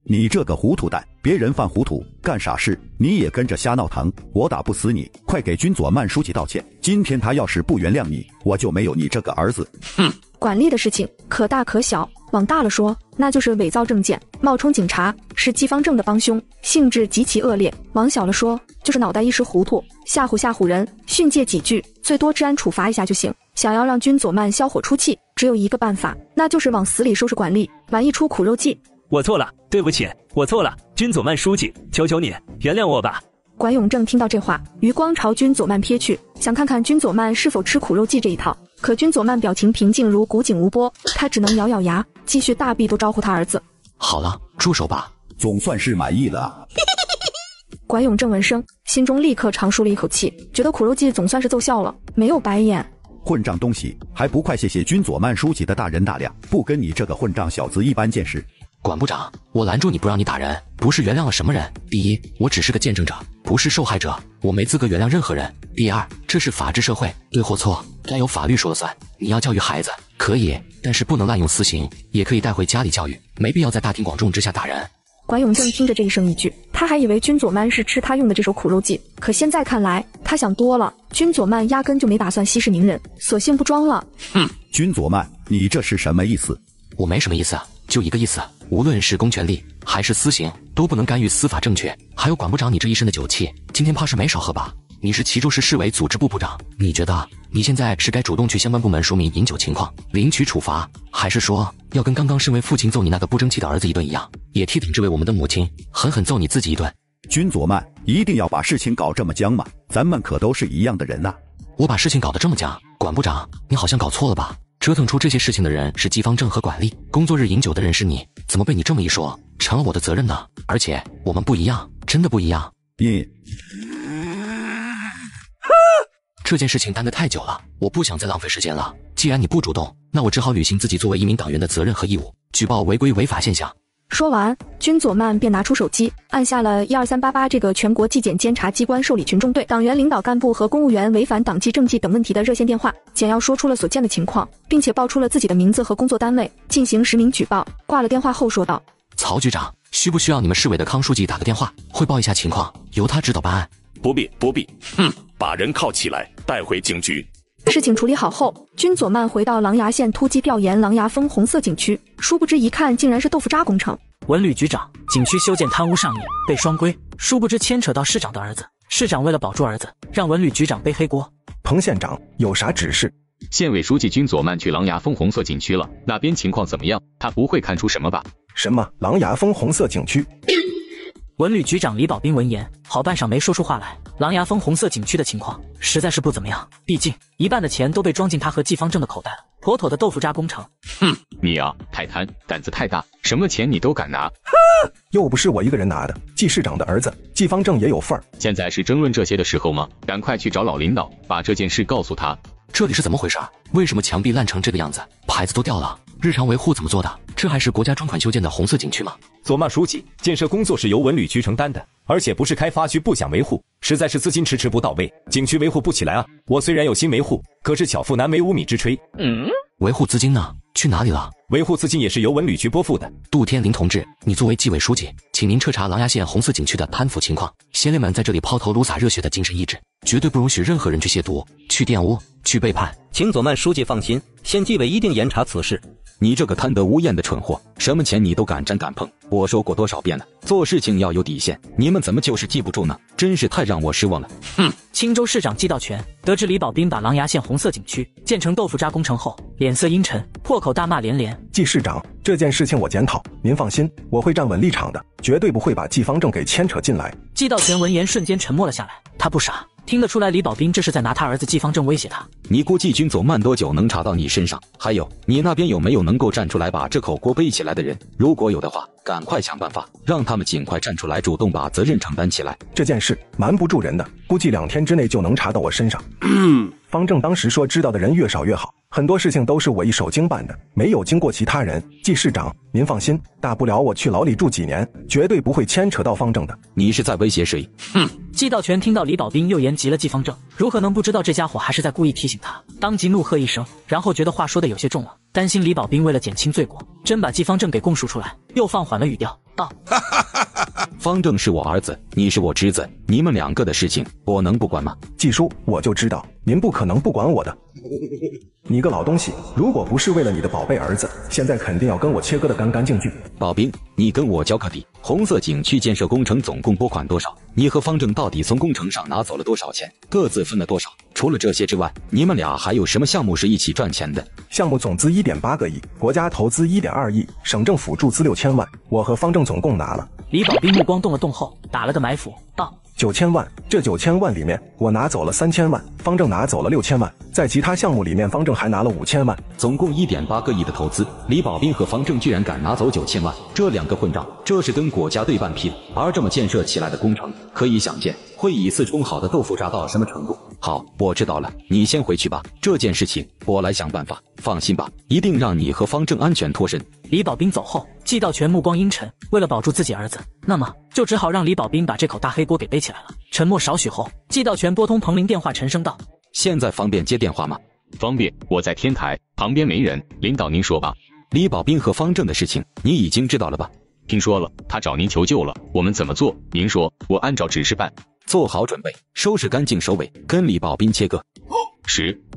你这个糊涂蛋，别人犯糊涂干傻事，你也跟着瞎闹腾，我打不死你，快给君佐曼书记道歉。今天他要是不原谅你，我就没有你这个儿子。管丽的事情可大可小，往大了说，那就是伪造证件、冒充警察，是季方正的帮凶，性质极其恶劣；往小了说，就是脑袋一时糊涂，吓唬人，训诫几句，最多治安处罚一下就行。想要让君佐曼消火出气，只有一个办法，那就是往死里收拾管丽，玩一出苦肉计。我错了，对不起，我错了，君佐曼书记，求求你原谅我吧。管永正听到这话，余光朝君佐曼瞥去，想看看君佐曼是否吃苦肉计这一套。可君佐曼表情平静如古井无波，他只能咬咬牙，继续大臂都招呼他儿子。好了，住手吧，总算是满意了。管永正闻声，心中立刻长舒了一口气，觉得苦肉计总算是奏效了，没有白演。混账东西，还不快谢谢君佐曼书记的大人大量，不跟你这个混账小子一般见识。管部长，我拦住你不让你打人，不是原谅了什么人。第一，我只是个见证者，不是受害者，我没资格原谅任何人。第二，这是法治社会，对或错该由法律说了算。你要教育孩子，可以，但是不能滥用私刑，也可以带回家里教育，没必要在大庭广众之下打人。管永正听着这一声一句，他还以为君佐曼是吃他用的这手苦肉计，可现在看来，他想多了。君佐曼压根就没打算息事宁人，索性不装了。君佐曼，你这是什么意思？我没什么意思，就一个意思，无论是公权力还是私刑，都不能干预司法正确。还有管部长，你这一身的酒气，今天怕是没少喝吧？你是齐州市市委组织部部长，你觉得你现在是该主动去相关部门说明饮酒情况，领取处罚，还是说要跟刚刚身为父亲揍你那个不争气的儿子一顿一样，也替等这位我们的母亲狠狠揍你自己一顿？君佐曼，一定要把事情搞这么僵吗？咱们可都是一样的人呐。我把事情搞得这么僵？管部长，你好像搞错了吧？折腾出这些事情的人是季方正和管理，工作日饮酒的人是你，怎么被你这么一说，成了我的责任呢？而且我们不一样，真的不一样。这件事情耽得太久了，我不想再浪费时间了。既然你不主动，那我只好履行自己作为一名党员的责任和义务，举报违规违法现象。说完，君佐曼便拿出手机，按下了12388这个全国纪检监察机关受理群众对党员领导干部和公务员违反党纪政纪等问题的热线电话，简要说出了所见的情况，并且报出了自己的名字和工作单位，进行实名举报。挂了电话后说道：曹局长，需不需要你们市委的康书记打个电话汇报一下情况，由他指导办案？不必，把人铐起来，带回警局。事情处理好后，君佐曼回到琅琊县突击调研琅琊峰红色景区，殊不知一看竟然是豆腐渣工程。文旅局长，景区修建贪污上瘾，被双规，殊不知牵扯到市长的儿子。市长为了保住儿子，让文旅局长背黑锅。彭县长有啥指示？县委书记君佐曼去琅琊峰红色景区了，那边情况怎么样？他不会看出什么吧？什么琅琊峰红色景区？文旅局长李保斌闻言，好半晌没说出话来。琅琊峰红色景区的情况实在是不怎么样，毕竟一半的钱都被装进他和季方正的口袋了，妥妥的豆腐渣工程。你啊，太贪，胆子太大，什么钱你都敢拿。又不是我一个人拿的，季市长的儿子季方正也有份儿。现在是争论这些的时候吗？赶快去找老领导，把这件事告诉他。这里是怎么回事？为什么墙壁烂成这个样子，牌子都掉了？日常维护怎么做的？这还是国家专款修建的红色景区吗？佐曼书记，建设工作是由文旅局承担的，而且不是开发区不想维护，实在是资金迟迟不到位，景区维护不起来啊！我虽然有心维护，可是巧妇难为无米之炊。维护资金呢？去哪里了？维护资金也是由文旅局拨付的。杜天林同志，你作为纪委书记，请您彻查琅琊县红色景区的贪腐情况。先烈们在这里抛头颅洒热血的精神意志，绝对不容许任何人去亵渎、去玷污、去背叛。请佐曼书记放心，县纪委一定严查此事。你这个贪得无厌的蠢货，什么钱你都敢沾敢碰！我说过多少遍了，做事情要有底线，你们怎么就是记不住呢？真是太让我失望了。青州市长季道全得知李保斌把琅琊县红色景区建成豆腐渣工程后，脸色阴沉，破口大骂连连。季市长，这件事情我检讨，您放心，我会站稳立场的，绝对不会把季方正给牵扯进来。季道全闻言瞬间沉默了下来，他不傻，听得出来李保斌这是在拿他儿子季方正威胁他。你估计君佐曼多久能查到你身上？还有，你那边有没有能够站出来把这口锅背起来的人？如果有的话，赶快想办法让他们尽快站出来，主动把责任承担起来。这件事瞒不住人的，估计2天之内就能查到我身上。方正当时说知道的人越少越好，很多事情都是我一手经办的，没有经过其他人。季市长，您放心，大不了我去牢里住几年，绝对不会牵扯到方正的。你是在威胁谁？季道全听到李保斌又言及了季方正，如何能不知道这家伙还是在故意提醒他？当即怒喝一声，然后觉得话说的有些重了，担心李保斌为了减轻罪过，真把季方正给供述出来，又放缓了语调，道：方正是我儿子，你是我侄子，你们2个的事情我能不管吗？季叔，我就知道您不可能不管我的。你个老东西，如果不是为了你的宝贝儿子，现在肯定要跟我切割得干干净净。保斌，你跟我交个底，红色景区建设工程总共拨款多少？你和方正到底从工程上拿走了多少钱？各自分了多少？除了这些之外，你们俩还有什么项目是一起赚钱的？项目总资1.8个亿，国家投资1.2亿，省政府注资6000万，我和方正总共拿了。李保斌目光动了动后，打了个埋伏，道：9000万。这9000万里面，我拿走了3000万，方正拿走了6000万，在其他项目里面，方正还拿了5000万，总共1.8个亿的投资，李保斌和方正居然敢拿走9000万，这两个混账，这是跟国家对半劈。而这么建设起来的工程，可以想见会以次充好的豆腐渣到什么程度。好，我知道了，你先回去吧，这件事情我来想办法。放心吧，一定让你和方正安全脱身。李保斌走后，季道全目光阴沉，为了保住自己儿子，那么就只好让李保斌把这口大黑锅给背起来了。沉默少许后，季道全拨通彭林电话，沉声道：现在方便接电话吗？方便，我在天台，旁边没人，领导您说吧。李保斌和方正的事情你已经知道了吧？听说了，他找您求救了，我们怎么做？您说，我按照指示办。做好准备，收拾干净收尾，跟李保斌切割。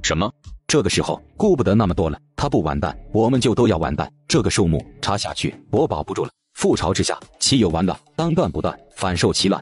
什么？这个时候顾不得那么多了，他不完蛋，我们就都要完蛋。这个数目查下去，我保不住了。覆巢之下，岂有完卵？当断不断，反受其乱。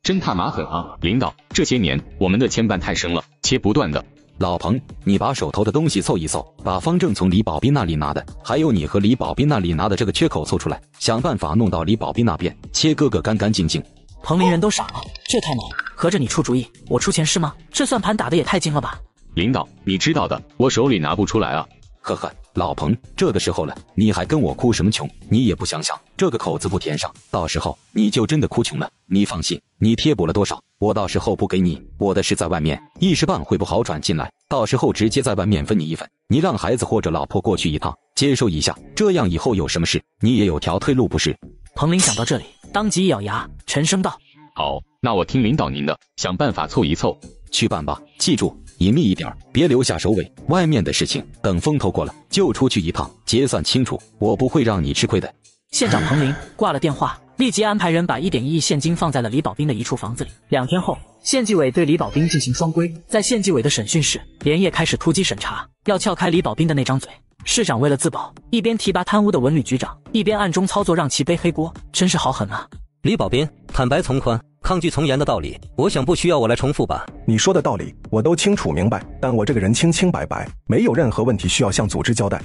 真他妈狠啊！领导，这些年我们的牵绊太深了，切不断的。老彭，你把手头的东西凑一凑，把方正从李保斌那里拿的，还有你和李保斌那里拿的这个缺口凑出来，想办法弄到李保斌那边，切割个干干净净。彭林人都傻了，这太难，合着你出主意，我出钱是吗？这算盘打得也太精了吧！领导，你知道的，我手里拿不出来啊。呵呵，老彭，这个时候了，你还跟我哭什么穷？你也不想想，这个口子不填上，到时候你就真的哭穷了。你放心，你贴补了多少，我到时候不给你，我的是在外面，一时半会不好转进来，到时候直接在外面分你一份，你让孩子或者老婆过去一趟，接受一下，这样以后有什么事，你也有条退路不是？彭林想到这里，当即一咬牙，沉声道：好，那我听领导您的，想办法凑一凑。去办吧，记住隐秘一点，别留下首尾。外面的事情等风头过了就出去一趟，结算清楚，我不会让你吃亏的。县长彭林挂了电话，立即安排人把1.1亿现金放在了李保斌的一处房子里。2天后，县纪委对李保斌进行双规，在县纪委的审讯室，连夜开始突击审查，要撬开李保斌的那张嘴。市长为了自保，一边提拔贪污的文旅局长，一边暗中操作让其背黑锅，真是好狠啊！李保斌，坦白从宽，抗拒从严的道理，我想不需要我来重复吧？你说的道理我都清楚明白，但我这个人清清白白，没有任何问题需要向组织交代。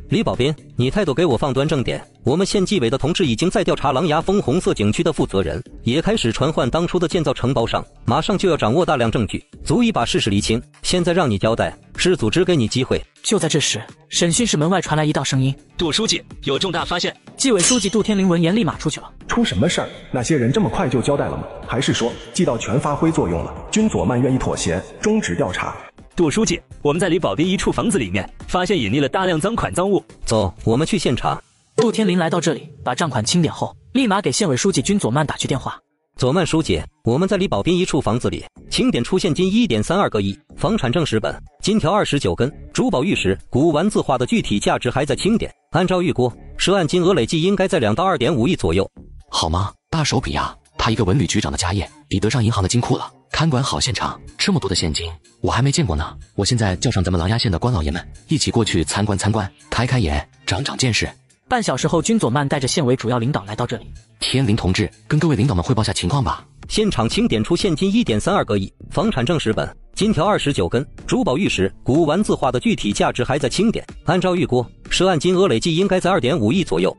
李保斌，你态度给我放端正点。我们县纪委的同志已经在调查狼牙峰红色景区的负责人，也开始传唤当初的建造承包商，马上就要掌握大量证据，足以把事实厘清。现在让你交代，是组织给你机会。就在这时，审讯室门外传来一道声音：杜书记有重大发现。纪委书记杜天林闻言立马出去了。出什么事儿？那些人这么快就交代了吗？还是说季道全发挥作用了，军佐慢愿意妥协，终止调查？杜书记，我们在李保斌一处房子里面发现隐匿了大量赃款赃物。走，我们去现场。杜天林来到这里，把账款清点后，立马给县委书记军佐慢打去电话。佐慢书记，我们在李保斌一处房子里清点出现金1.32个亿，房产证10本，金条29根，珠宝玉石、古玩字画的具体价值还在清点。按照预估，涉案金额累计应该在2到2.5亿左右。好吗？大手笔啊！他一个文旅局长的家业，抵得上银行的金库了。看管好现场，这么多的现金，我还没见过呢。我现在叫上咱们狼牙县的官老爷们，一起过去参观参观，开开眼，长长见识。半小时后，军佐慢带着县委主要领导来到这里。天林同志，跟各位领导们汇报下情况吧。现场清点出现金1.32个亿，房产证10本，金条29根，珠宝玉石、古玩字画的具体价值还在清点。按照预估，涉案金额累计应该在2.5亿左右。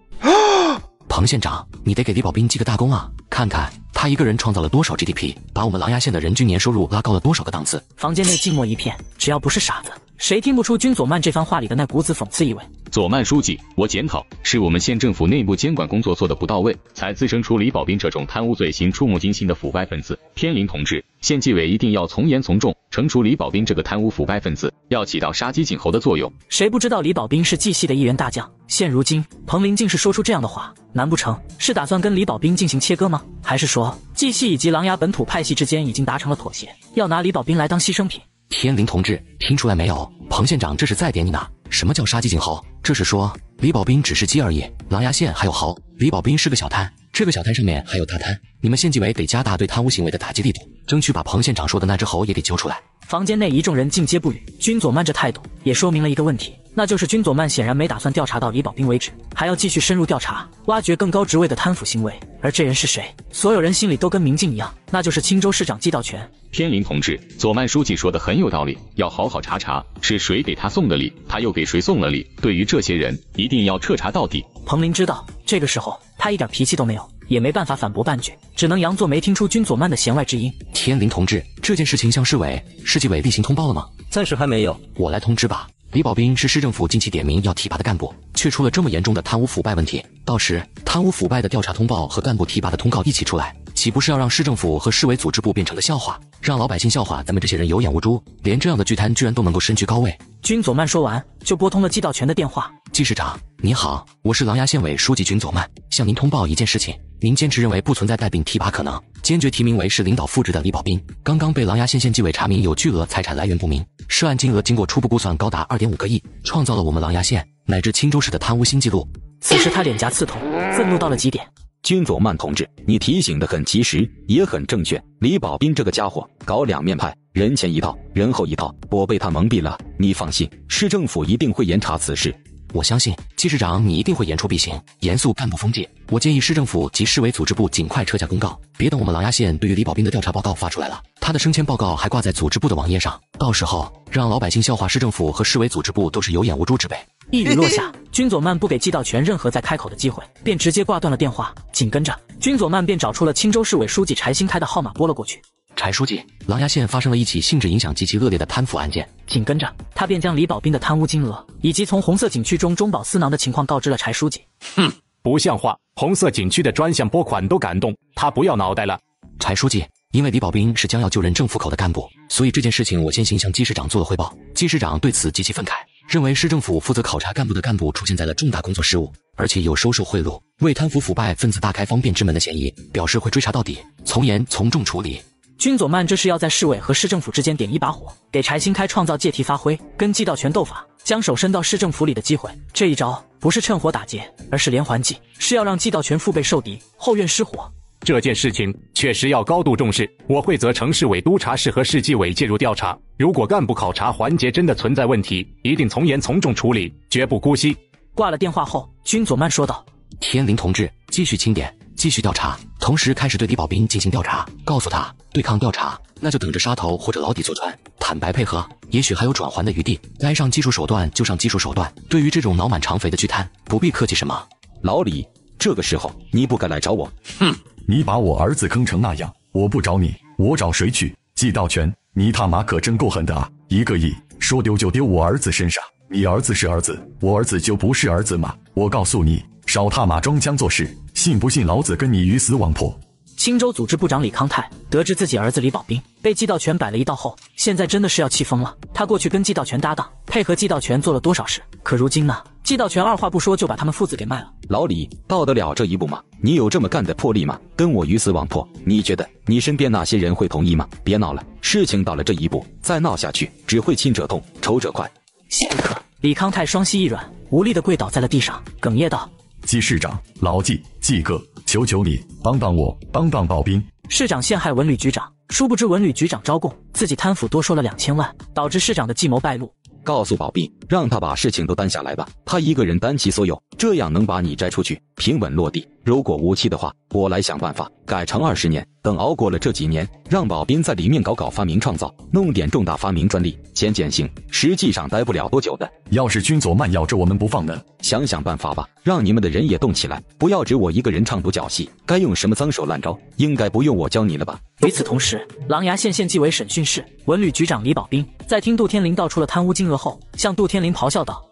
彭县长，你得给李保斌记个大功啊！看看他一个人创造了多少 GDP， 把我们狼牙县的人均年收入拉高了多少个档次。房间内静默一片，只要不是傻子，谁听不出军佐慢这番话里的那股子讽刺意味？佐慢书记，我检讨，是我们县政府内部监管工作做得不到位，才滋生出李保斌这种贪污罪行触目惊心的腐败分子。天林同志，县纪委一定要从严从重，惩处李保斌这个贪污腐败分子，要起到杀鸡儆猴的作用。谁不知道李保斌是冀系的一员大将？现如今彭林竟是说出这样的话，难不成是打算跟李保斌进行切割吗？还是说冀系以及狼牙本土派系之间已经达成了妥协，要拿李保斌来当牺牲品？天林同志，听出来没有？彭县长这是在点你呢。什么叫杀鸡儆猴？这是说李保斌只是鸡而已，狼牙县还有猴，李保斌是个小摊，这个小摊上面还有大摊。你们县纪委得加大对贪污行为的打击力度，争取把彭县长说的那只猴也给揪出来。房间内一众人尽皆不语，军佐慢这态度也说明了一个问题：那就是军佐曼显然没打算调查到李保兵为止，还要继续深入调查，挖掘更高职位的贪腐行为。而这人是谁？所有人心里都跟明镜一样，那就是青州市长季道全。天林同志，左曼书记说的很有道理，要好好查查是谁给他送的礼，他又给谁送了礼。对于这些人，一定要彻查到底。彭林知道，这个时候他一点脾气都没有，也没办法反驳半句，只能佯作没听出军佐曼的弦外之音。天林同志，这件事情向市委、市纪委例行通报了吗？暂时还没有，我来通知吧。李保兵是市政府近期点名要提拔的干部，却出了这么严重的贪污腐败问题，到时贪污腐败的调查通报和干部提拔的通告一起出来，岂不是要让市政府和市委组织部变成个笑话，让老百姓笑话咱们这些人有眼无珠，连这样的巨贪居然都能够身居高位？军佐曼说完就拨通了季道全的电话。季市长你好，我是琅琊县委书记军佐曼，向您通报一件事情，您坚持认为不存在带病提拔可能，坚决提名为市领导复职的李保兵，刚刚被琅琊县县纪委查明有巨额财产来源不明，涉案金额经过初步估算高达2.5个亿，创造了我们琅琊县乃至青州市的贪污新纪录。此时他脸颊刺痛，愤怒到了极点。军佐曼同志，你提醒的很及时，也很正确。李保兵这个家伙搞两面派，人前一套，人后一套，我被他蒙蔽了。你放心，市政府一定会严查此事。我相信季市长你一定会言出必行，严肃干部风纪。我建议市政府及市委组织部尽快撤下公告，别等我们琅琊县对于李保兵的调查报告发出来了，他的升迁报告还挂在组织部的网页上，到时候让老百姓笑话市政府和市委组织部都是有眼无珠之辈。一语落下，军佐曼不给季道全任何再开口的机会，便直接挂断了电话。紧跟着，军佐曼便找出了青州市委书记柴新开的号码拨了过去。柴书记，琅琊县发生了一起性质影响极其恶劣的贪腐案件。紧跟着，他便将李保兵的贪污金额以及从红色景区中中饱私囊的情况告知了柴书记。哼，不像话！红色景区的专项拨款都敢动，他不要脑袋了。柴书记，因为李保兵是将要就任政府口的干部，所以这件事情我先行向季市长做了汇报。季市长对此极其愤慨，认为市政府负责考察干部的干部出现在了重大工作失误，而且有收受贿赂、为贪腐腐败分子大开方便之门的嫌疑，表示会追查到底，从严从重处理。军佐曼这是要在市委和市政府之间点一把火，给柴新开创造借题发挥，跟季道全斗法，将手伸到市政府里的机会。这一招不是趁火打劫，而是连环计，是要让季道全腹背受敌，后院失火。这件事情确实要高度重视，我会责成市委督察室和市纪委介入调查，如果干部考察环节真的存在问题，一定从严从重处理，绝不姑息。挂了电话后，军佐曼说道：天林同志，继续清点，继续调查，同时开始对李保兵进行调查，告诉他对抗调查那就等着杀头或者牢底坐穿，坦白配合，也许还有转圜的余地，该上技术手段就上技术手段，对于这种脑满肠肥的巨贪，不必客气什么。老李，这个时候你不该来找我。哼，你把我儿子坑成那样，我不找你，我找谁去？季道全，你他妈可真够狠的啊！1个亿说丢就丢我儿子身上，你儿子是儿子，我儿子就不是儿子吗？我告诉你，少他妈装腔作势，信不信老子跟你鱼死网破？青州组织部长李康泰得知自己儿子李保兵被季道全摆了一道后，现在真的是要气疯了。他过去跟季道全搭档，配合季道全做了多少事，可如今呢？季道全二话不说就把他们父子给卖了。老李，到得了这一步吗？你有这么干的魄力吗？跟我鱼死网破，你觉得你身边那些人会同意吗？别闹了，事情到了这一步，再闹下去只会亲者痛，仇者快。下一刻，李康泰双膝一软，无力地跪倒在了地上，哽咽道：季市长，老季，季哥，求求你帮帮我，帮帮保兵。市长陷害文旅局长，殊不知文旅局长招供，自己贪腐多收了2000万，导致市长的计谋败露。告诉保兵，让他把事情都担下来吧，他一个人担其所有，这样能把你摘出去，平稳落地。如果无期的话，我来想办法改成20年，等熬过了这几年，让保兵在里面搞发明创造，弄点重大发明专利，减刑，实际上待不了多久的。要是军佐曼咬着我们不放呢？想想办法吧，让你们的人也动起来，不要只我一个人唱独角戏，该用什么脏手烂招，应该不用我教你了吧。与此同时，琅琊县县纪委审讯室，文旅局长李保兵在听杜天林道出了贪污金额后，向杜天林咆哮道：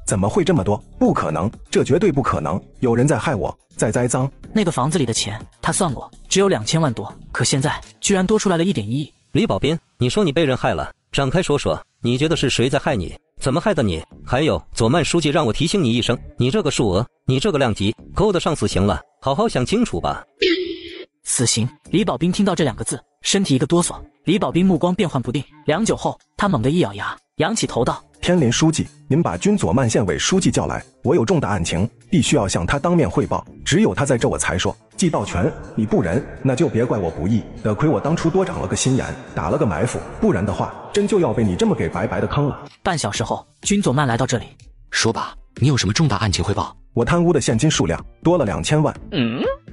怎么会这么多？不可能，这绝对不可能，有人在害我，在栽赃。那个房子里的钱他算过，只有2000万多，可现在居然多出来了1.1亿。李保兵，你说你被人害了，展开说说，你觉得是谁在害你？怎么害的你？还有，左曼书记让我提醒你一声，你这个数额，你这个量级，够得上死刑了，好好想清楚吧。死刑！李保兵听到这2个字，身体一个哆嗦。李保兵目光变幻不定，良久后，他猛地一咬牙，仰起头道：天林书记，您把军佐曼县委书记叫来，我有重大案情必须要向他当面汇报。只有他在这我才说，季道全，你不仁，那就别怪我不义。得亏我当初多长了个心眼，打了个埋伏，不然的话，真就要被你这么给白白的坑了。半小时后，军佐曼来到这里，说吧，你有什么重大案情汇报？我贪污的现金数量多了2000万。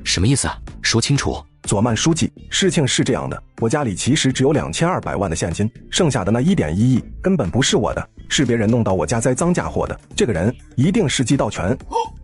什么意思啊？说清楚。佐曼书记，事情是这样的，我家里其实只有2200万的现金，剩下的那1.1亿根本不是我的，是别人弄到我家栽赃嫁祸的。这个人一定是季道全。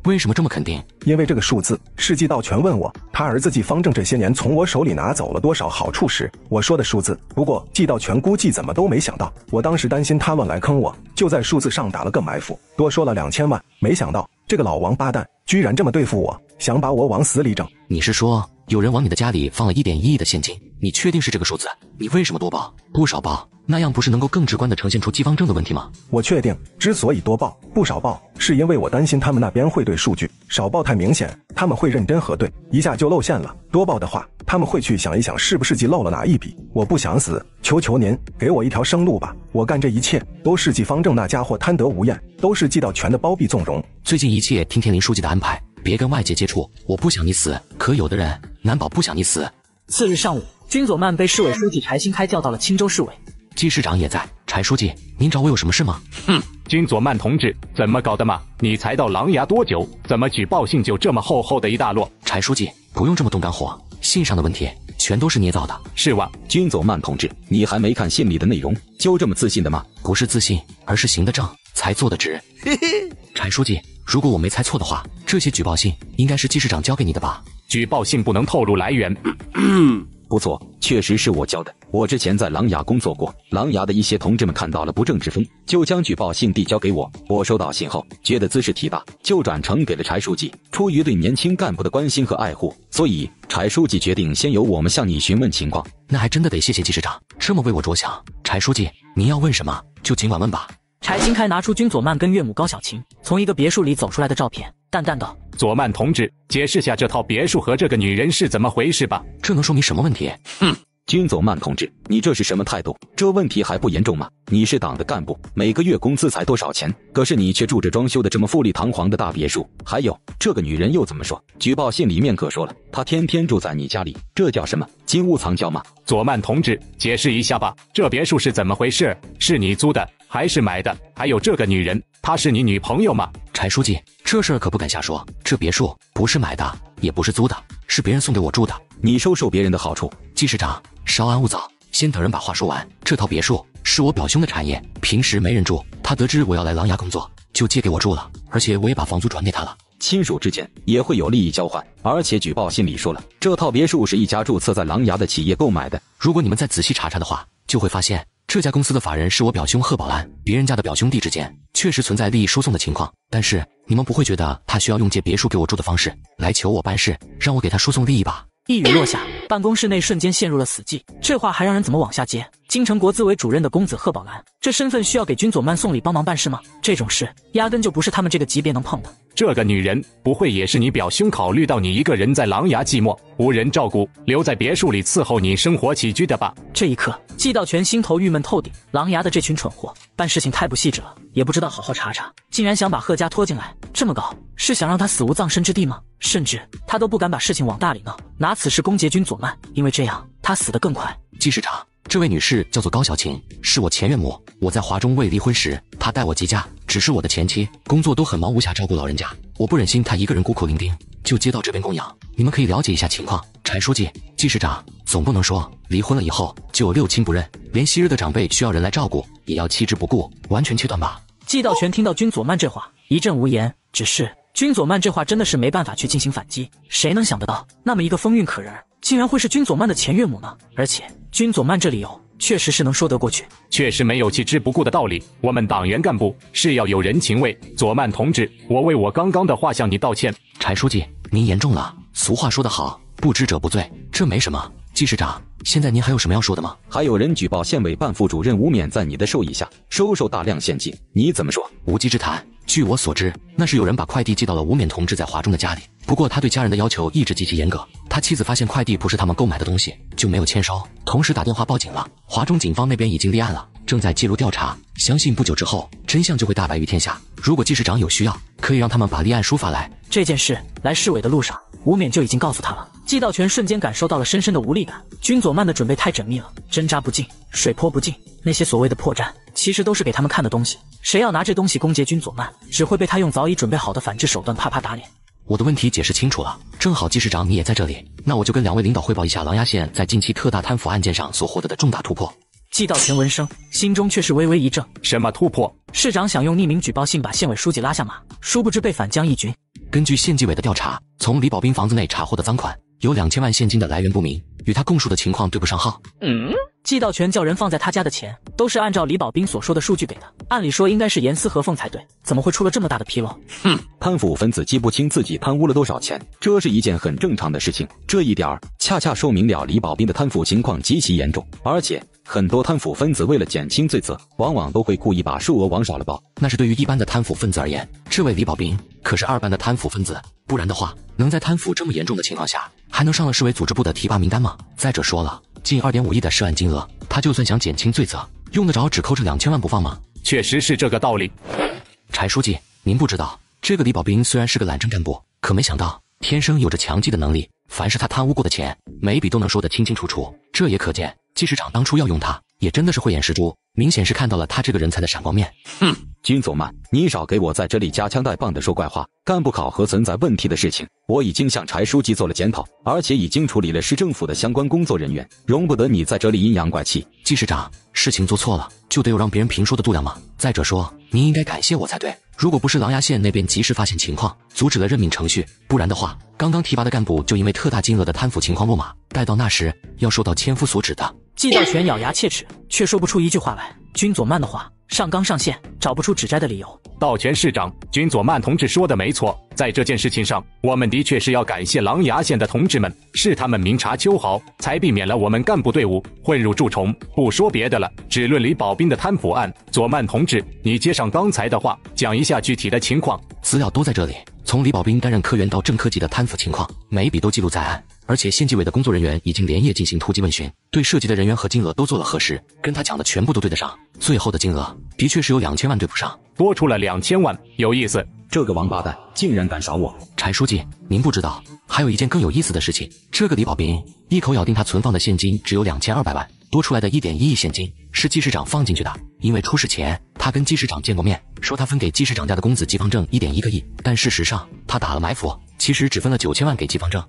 为什么这么肯定？因为这个数字是季道全问我，他儿子季方正这些年从我手里拿走了多少好处时，我说的数字。不过季道全估计怎么都没想到，我当时担心他乱来坑我，就在数字上打了个埋伏，多说了2000万。没想到这个老王八蛋居然这么对付我，想把我往死里整。你是说有人往你的家里放了1.1亿的现金？你确定是这个数字？你为什么多报不少报？那样不是能够更直观地呈现出季方正的问题吗？我确定，之所以多报不少报，是因为我担心他们那边会对数据少报太明显，他们会认真核对，一下就露馅了。多报的话，他们会去想一想是不是季漏了哪一笔。我不想死，求求您给我一条生路吧！我干这一切都是季方正那家伙贪得无厌，都是季道全的包庇纵容。最近一切听田林书记的安排，别跟外界接触。我不想你死，可有的人难保不想你死。次日上午，军佐曼被市委书记柴新开叫到了青州市委。季市长也在。柴书记，您找我有什么事吗？军佐曼同志，怎么搞的嘛？你才到狼牙多久？怎么举报信就这么厚厚的一大摞？柴书记，不用这么动肝火，信上的问题全都是捏造的。是吧？军佐曼同志，你还没看信里的内容，就这么自信的吗？不是自信，而是行得正，才坐得直。柴书记，如果我没猜错的话，这些举报信应该是季市长交给你的吧？举报信不能透露来源。不错，确实是我交的。我之前在狼牙工作过，狼牙的一些同志们看到了不正之风，就将举报信递交给我。我收到信后，觉得姿势体大，就转呈给了柴书记。出于对年轻干部的关心和爱护，所以柴书记决定先由我们向你询问情况。那还真的得谢谢季市长，这么为我着想。柴书记，您要问什么就尽管问吧。柴新开拿出军佐曼跟岳母高小琴从一个别墅里走出来的照片，淡淡道：佐曼同志，解释下这套别墅和这个女人是怎么回事吧？这能说明什么问题？军佐曼同志，你这是什么态度？这问题还不严重吗？你是党的干部，每个月工资才多少钱？可是你却住着装修的这么富丽堂皇的大别墅。还有这个女人又怎么说？举报信里面可说了，她天天住在你家里，这叫什么？金屋藏娇吗？佐曼同志，解释一下吧，这别墅是怎么回事？是你租的还是买的？还有这个女人，她是你女朋友吗？柴书记，这事儿可不敢瞎说，这别墅不是买的，也不是租的，是别人送给我住的。你收受别人的好处？季市长，稍安勿躁，先等人把话说完。这套别墅是我表兄的产业，平时没人住，他得知我要来狼牙工作，就借给我住了，而且我也把房租转给他了。亲属之间也会有利益交换，而且举报信里说了，这套别墅是一家注册在狼牙的企业购买的。如果你们再仔细查查的话，就会发现这家公司的法人是我表兄贺宝兰，别人家的表兄弟之间确实存在利益输送的情况，但是你们不会觉得他需要用借别墅给我住的方式来求我办事，让我给他输送利益吧？一语落下，办公室内瞬间陷入了死寂。这话还让人怎么往下接？京城国资委主任的公子贺宝兰，这身份需要给军佐曼送礼帮忙办事吗？这种事压根就不是他们这个级别能碰的。这个女人不会也是你表兄考虑到你一个人在狼牙寂寞无人照顾，留在别墅里伺候你生活起居的吧？这一刻，季道全心头郁闷透顶。狼牙的这群蠢货办事情太不细致了，也不知道好好查查，竟然想把贺家拖进来，这么搞是想让他死无葬身之地吗？甚至他都不敢把事情往大里闹，拿此事攻讦军佐曼，因为这样他死得更快。季市长，这位女士叫做高小琴，是我前岳母。我在华中未离婚时，她带我及家，只是我的前妻，工作都很忙，无暇照顾老人家。我不忍心她一个人孤苦伶仃，就接到这边供养。你们可以了解一下情况。柴书记，季市长，总不能说离婚了以后就有六亲不认，连昔日的长辈需要人来照顾，也要弃之不顾，完全切断吧？季道全听到军佐曼这话，一阵无言。只是军佐曼这话真的是没办法去进行反击，谁能想得到，那么一个风韵可人，竟然会是军佐曼的前岳母呢？而且军佐曼这理由确实是能说得过去，确实没有弃之不顾的道理。我们党员干部是要有人情味。佐曼同志，我为我刚刚的话向你道歉。柴书记，您言重了。俗话说得好，不知者不罪，这没什么。季市长，现在您还有什么要说的吗？还有人举报县委办副主任吴冕在你的授意下收受大量现金，你怎么说？无稽之谈。据我所知，那是有人把快递寄到了吴冕同志在华中的家里，不过他对家人的要求一直极其严格，他妻子发现快递不是他们购买的东西，就没有签收，同时打电话报警了。华中警方那边已经立案了，正在介入调查，相信不久之后真相就会大白于天下。如果季市长有需要，可以让他们把立案书发来，这件事来市委的路上，吴冕就已经告诉他了。季道全瞬间感受到了深深的无力感。君佐曼的准备太缜密了，针扎不进，水泼不进，那些所谓的破绽，其实都是给他们看的东西。谁要拿这东西攻击君佐曼，只会被他用早已准备好的反制手段啪啪打脸。我的问题解释清楚了，正好季市长你也在这里，那我就跟2位领导汇报一下琅琊县在近期特大贪腐案件上所获得的重大突破。季道全闻声，心中却是微微一怔。什么突破？市长想用匿名举报信把县委书记拉下马，殊不知被反将一军。根据县纪委的调查，从李保斌房子内查获的赃款有2000万现金的来源不明，与他供述的情况对不上号。季道全叫人放在他家的钱，都是按照李保斌所说的数据给的，按理说应该是严丝合缝才对，怎么会出了这么大的纰漏？贪腐分子记不清自己贪污了多少钱，这是一件很正常的事情。这一点恰恰说明了李保斌的贪腐情况极其严重，而且很多贪腐分子为了减轻罪责，往往都会故意把数额往少了报。那是对于一般的贪腐分子而言，这位李保斌可是2班的贪腐分子，不然的话，能在贪腐这么严重的情况下，还能上了市委组织部的提拔名单吗？再者说了，近2.5亿的涉案金额，他就算想减轻罪责，用得着只扣这2000万不放吗？确实是这个道理。柴书记，您不知道，这个李保斌虽然是个懒政干部，可没想到天生有着强记的能力，凡是他贪污过的钱，每一笔都能说得清清楚楚。这也可见季市长当初要用他，也真的是慧眼识珠，明显是看到了他这个人才的闪光面。君佐曼，你少给我在这里夹枪带棒的说怪话。干部考核存在问题的事情，我已经向柴书记做了检讨，而且已经处理了市政府的相关工作人员，容不得你在这里阴阳怪气。季市长，事情做错了，就得有让别人评说的度量吗？再者说，您应该感谢我才对。如果不是琅琊县那边及时发现情况，阻止了任命程序，不然的话，刚刚提拔的干部就因为特大金额的贪腐情况落马，待到那时要受到千夫所指的。季道全咬牙切齿，却说不出一句话来。君佐曼的话上纲上线，找不出指摘的理由。道全市长，君佐曼同志说的没错，在这件事情上，我们的确是要感谢琅琊县的同志们，是他们明察秋毫，才避免了我们干部队伍混入蛀虫。不说别的了，只论李保斌的贪腐案，佐曼同志，你接上刚才的话，讲一下具体的情况。资料都在这里，从李保斌担任科员到正科级的贪腐情况，每一笔都记录在案。而且县纪委的工作人员已经连夜进行突击问询，对涉及的人员和金额都做了核实，跟他讲的全部都对得上。最后的金额的确是有2000万对不上，多出了2000万，有意思。这个王八蛋竟然敢耍我！柴书记，您不知道，还有一件更有意思的事情，这个李保斌一口咬定他存放的现金只有2200万，多出来的1.1亿现金是季市长放进去的。因为出事前他跟季市长见过面，说他分给季市长家的公子季方正1.1个亿，但事实上他打了埋伏，其实只分了9000万给季方正。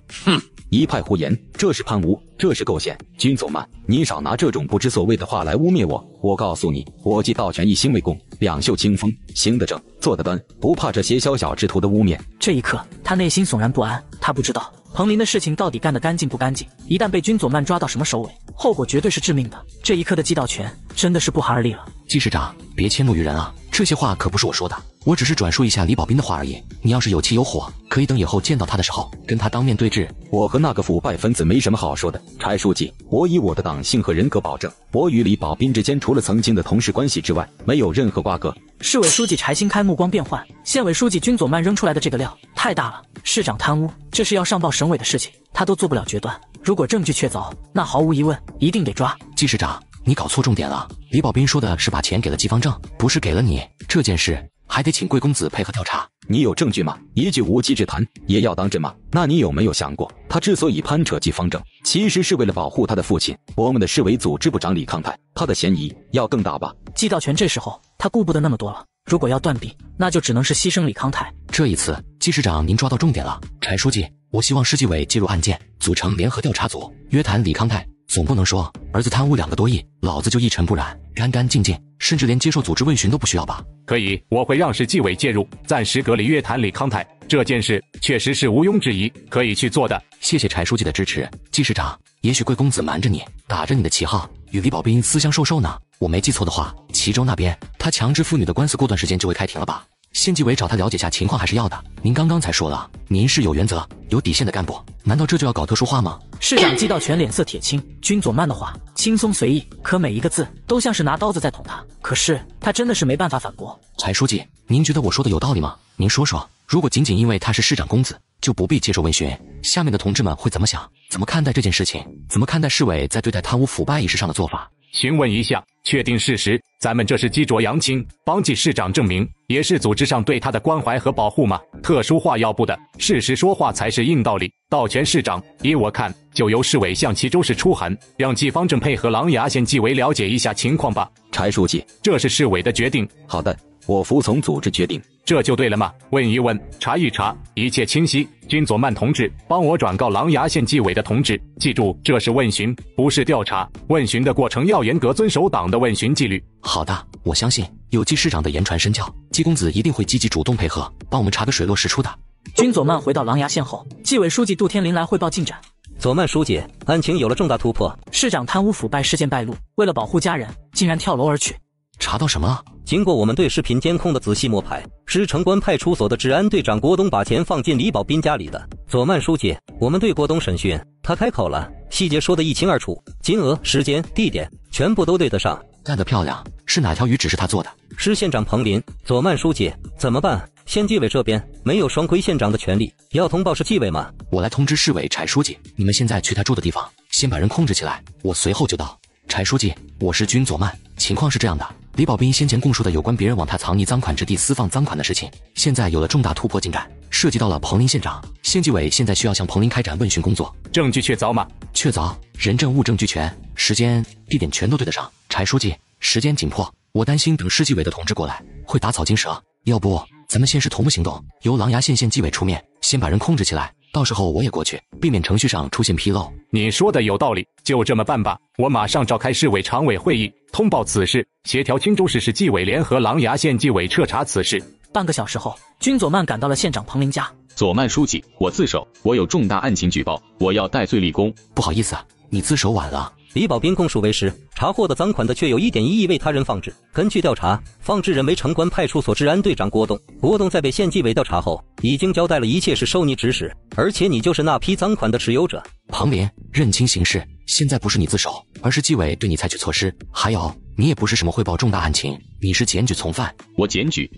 一派胡言，这是贪污，这是构陷。君佐曼，你少拿这种不知所谓的话来污蔑我。我告诉你，我季道全一心为公，两袖清风，行得正，坐得端，不怕这些宵小之徒的污蔑。这一刻，他内心悚然不安。他不知道彭林的事情到底干得干净不干净，一旦被君佐曼抓到什么首尾，后果绝对是致命的。这一刻的季道全真的是不寒而栗了。季市长，别迁怒于人啊，这些话可不是我说的，我只是转述一下李保斌的话而已。你要是有气有火，可以等以后见到他的时候跟他当面对质。我和那个腐败分子没什么好说的。柴书记，我以我的党性和人格保证，我与李保斌之间除了曾经的同事关系之外，没有任何瓜葛。市委书记柴新开目光变幻，县委书记君佐曼扔出来的这个料太大了。市长贪污，这是要上报省委的事情，他都做不了决断。如果证据确凿，那毫无疑问一定得抓。季市长，你搞错重点了。李保斌说的是把钱给了季方正，不是给了你。这件事还得请贵公子配合调查。你有证据吗？一句无稽之谈也要当真吗？那你有没有想过，他之所以攀扯季方正，其实是为了保护他的父亲，我们的市委组织部长李康泰，他的嫌疑要更大吧？季道全这时候他顾不得那么多了，如果要断臂，那就只能是牺牲李康泰。这一次，季市长您抓到重点了。柴书记，我希望市纪委介入案件，组成联合调查组，约谈李康泰。总不能说儿子贪污2个多亿，老子就一尘不染，干干净净，甚至连接受组织问询都不需要吧？可以，我会让市纪委介入，暂时隔离约谈李康泰。这件事确实是毋庸置疑，可以去做的。谢谢柴书记的支持。季市长，也许贵公子瞒着你，打着你的旗号，与李保斌私相授受呢。我没记错的话，齐州那边他强制妇女的官司过段时间就会开庭了吧？县纪委找他了解下情况还是要的。您刚刚才说了，您是有原则、有底线的干部，难道这就要搞特殊化吗？市长季道全脸色铁青，君佐曼的话轻松随意，可每一个字都像是拿刀子在捅他。可是他真的是没办法反驳。柴书记，您觉得我说的有道理吗？您说说，如果仅仅因为他是市长公子，就不必接受问询。下面的同志们会怎么想？怎么看待这件事情？怎么看待市委在对待贪污腐败一事上的做法？询问一下，确定事实。咱们这是激浊扬清，帮季市长证明，也是组织上对他的关怀和保护嘛。特殊话要不得，事实说话才是硬道理。道全市长，依我看，就由市委向齐州市出函，让季方正配合琅琊县纪委了解一下情况吧。柴书记，这是市委的决定。好的，我服从组织决定。这就对了嘛，问一问，查一查，一切清晰。君佐曼同志，帮我转告琅琊县纪委的同志，记住，这是问询，不是调查。问询的过程要严格遵守党的问询纪律。好的，我相信有季市长的言传身教，季公子一定会积极主动配合，帮我们查个水落石出的。君佐曼回到琅琊县后，纪委书记杜天林来汇报进展。佐曼书记，案情有了重大突破，市长贪污腐败事件败露，为了保护家人，竟然跳楼而去。查到什么？经过我们对视频监控的仔细摸排，是城关派出所的治安队长郭东把钱放进李保斌家里的。佐曼书记，我们对郭东审讯，他开口了，细节说得一清二楚，金额、时间、地点全部都对得上。干得漂亮！是哪条鱼指示他做的？是县长彭林。佐曼书记，怎么办？县纪委这边没有双规县长的权利，要通报市纪委吗？我来通知市委柴书记，你们现在去他住的地方，先把人控制起来，我随后就到。柴书记，我是君佐曼，情况是这样的，李保斌先前供述的有关别人往他藏匿赃款之地私放赃款的事情，现在有了重大突破进展，涉及到了彭林县长，县纪委现在需要向彭林开展问询工作。证据确凿吗？确凿，人证物证俱全，时间地点全都对得上。柴书记，时间紧迫，我担心等市纪委的同志过来会打草惊蛇，要不咱们先是同步行动，由琅琊县县纪委出面，先把人控制起来，到时候我也过去，避免程序上出现纰漏。你说的有道理，就这么办吧。我马上召开市委常委会议，通报此事，协调青州市市纪委联合琅琊县纪委彻查此事。半个小时后，君佐曼赶到了县长彭林家。佐曼书记，我自首，我有重大案情举报，我要戴罪立功。不好意思啊，你自首晚了。李保斌供述为实，查获的赃款的却有1.1亿为他人放置。根据调查，放置人为城关派出所治安队长郭东。郭东在被县纪委调查后，已经交代了一切是受你指使，而且你就是那批赃款的持有者。彭林，认清形势，现在不是你自首，而是纪委对你采取措施。还有，你也不是什么汇报重大案情，你是检举从犯。我检举。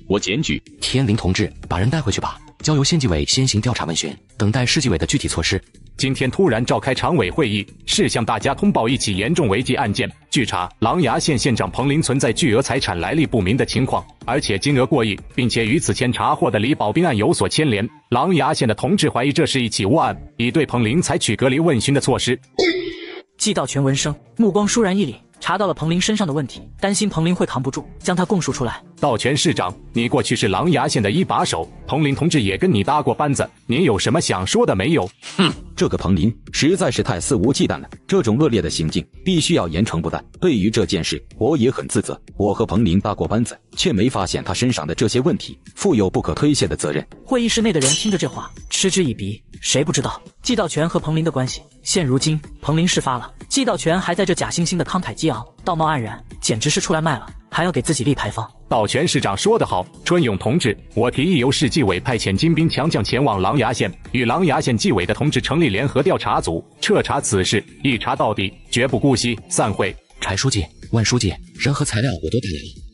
天林同志，把人带回去吧，交由县纪委先行调查问询，等待市纪委的具体措施。今天突然召开常委会议，是向大家通报一起严重违纪案件。据查，琅琊县县长彭林存在巨额财产来历不明的情况，而且金额过亿，并且与此前查获的李保斌案有所牵连。琅琊县的同志怀疑这是一起窝案，已对彭林采取隔离问询的措施。季道全闻声，目光倏然一凛，查到了彭林身上的问题，担心彭林会扛不住，将他供述出来。道全市长，你过去是琅琊县的一把手，彭林同志也跟你搭过班子，你有什么想说的没有？哼，这个彭林实在是太肆无忌惮了，这种恶劣的行径必须要严惩不贷。对于这件事，我也很自责，我和彭林搭过班子，却没发现他身上的这些问题，负有不可推卸的责任。会议室内的人听着这话，嗤之以鼻。谁不知道季道全和彭林的关系？现如今彭林事发了，季道全还在这假惺惺的慷慨激昂，道貌岸然，简直是出来卖了，还要给自己立牌坊。道全市长说得好，春勇同志，我提议由市纪委派遣精兵强将前往琅琊县，与琅琊县纪委的同志成立联合调查组，彻查此事，一查到底，绝不姑息。散会。柴书记、万书记，人和材料我都带来了。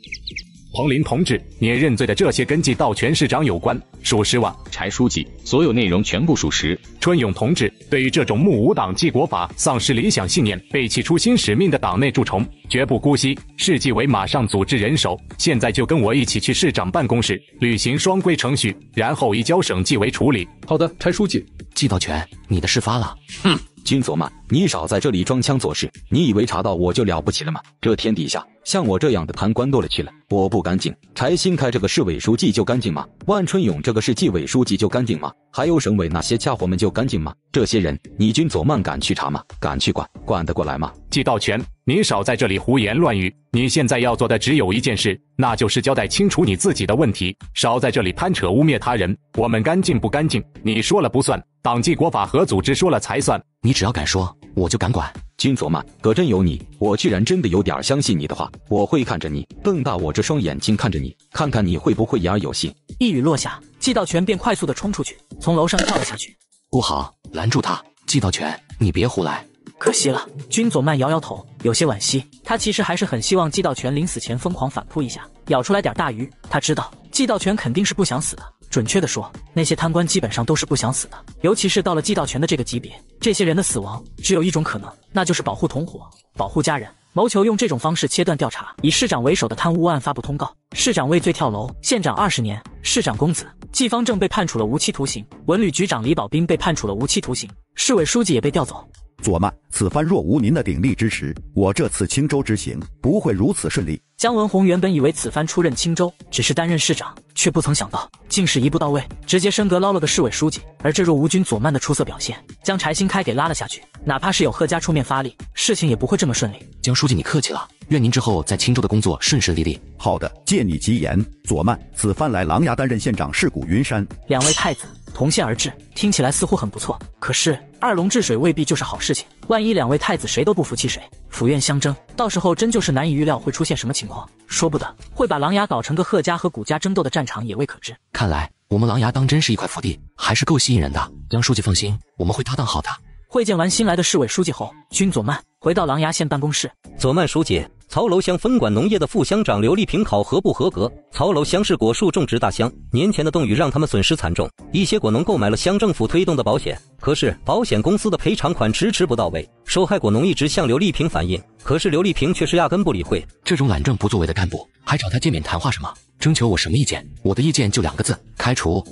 彭林同志，你认罪的这些跟季道全市长有关，属实吧？柴书记，所有内容全部属实。春勇同志，对于这种目无党纪国法、丧失理想信念、背弃初心使命的党内蛀虫，绝不姑息。市纪委马上组织人手，现在就跟我一起去市长办公室，履行双规程序，然后移交省纪委处理。好的，柴书记。季道全，你的事发了。哼，君佐曼，你少在这里装腔作势，你以为查到我就了不起了吗？这天底下像我这样的贪官多了去了，我不干净，柴新开这个市委书记就干净吗？万春勇这个市纪委书记就干净吗？还有省委那些家伙们就干净吗？这些人你君佐曼敢去查吗？敢去管？管得过来吗？季道全，你少在这里胡言乱语，你现在要做的只有一件事，那就是交代清楚你自己的问题，少在这里攀扯污蔑他人。我们干净不干净，你说了不算，党纪国法和组织说了才算。你只要敢说，我就敢管。君佐曼，可真有你，我居然真的有点相信你的话，我会看着你，瞪大我这双眼睛看着你，看看你会不会言而有信。一语落下，季道全便快速地冲出去，从楼上跳了下去。不好，拦住他！季道全，你别胡来。可惜了，君佐曼摇摇头，有些惋惜。他其实还是很希望季道全临死前疯狂反扑一下，咬出来点大鱼。他知道季道全肯定是不想死的，准确的说，那些贪官基本上都是不想死的，尤其是到了季道全的这个级别，这些人的死亡只有一种可能，那就是保护同伙，保护家人，谋求用这种方式切断调查。以市长为首的贪污案发布通告，市长畏罪跳楼，县长20年，市长公子季方正被判处了无期徒刑，文旅局长李保斌被判处了无期徒刑，市委书记也被调走。左曼，此番若无您的鼎力支持，我这次青州之行不会如此顺利。姜文宏原本以为此番出任青州只是担任市长，却不曾想到竟是一步到位，直接升格捞了个市委书记。而这若无军左曼的出色表现，将柴新开给拉了下去，哪怕是有贺家出面发力，事情也不会这么顺利。姜书记你客气了，愿您之后在青州的工作顺顺利利。好的，借你吉言。左曼，此番来琅琊担任县长是古云山。两位太子同县而治，听起来似乎很不错，可是二龙治水未必就是好事情，万一两位太子谁都不服气谁，府院相争，到时候真就是难以预料会出现什么情况，说不得会把琅琊搞成个贺家和古家争斗的战场也未可知。看来我们琅琊当真是一块福地，还是够吸引人的。姜书记放心，我们会搭档好的。会见完新来的市委书记后，军左曼回到琅琊县办公室。左曼书记，曹楼乡分管农业的副乡长刘丽萍考核不合格。曹楼乡是果树种植大乡，年前的冻雨让他们损失惨重，一些果农购买了乡政府推动的保险，可是保险公司的赔偿款迟迟不到位，受害果农一直向刘丽萍反映，可是刘丽萍却是压根不理会。这种懒政不作为的干部，还找他见面谈话什么？征求我什么意见？我的意见就2个字：开除。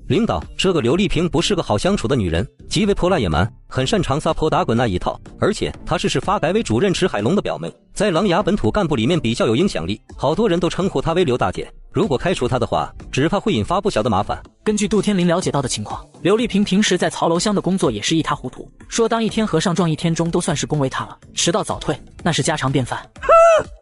领导，这个刘丽萍不是个好相处的女人，极为泼辣野蛮，很擅长撒泼打滚那一套，而且她是市发改委主任池海龙的表妹，在琅琊本土干部里面比较有影响力，好多人都称呼她为刘大姐。如果开除她的话，只怕会引发不小的麻烦。根据杜天林了解到的情况，刘丽萍平时在曹楼乡的工作也是一塌糊涂，说当一天和尚撞一天钟都算是恭维她了，迟到早退那是家常便饭。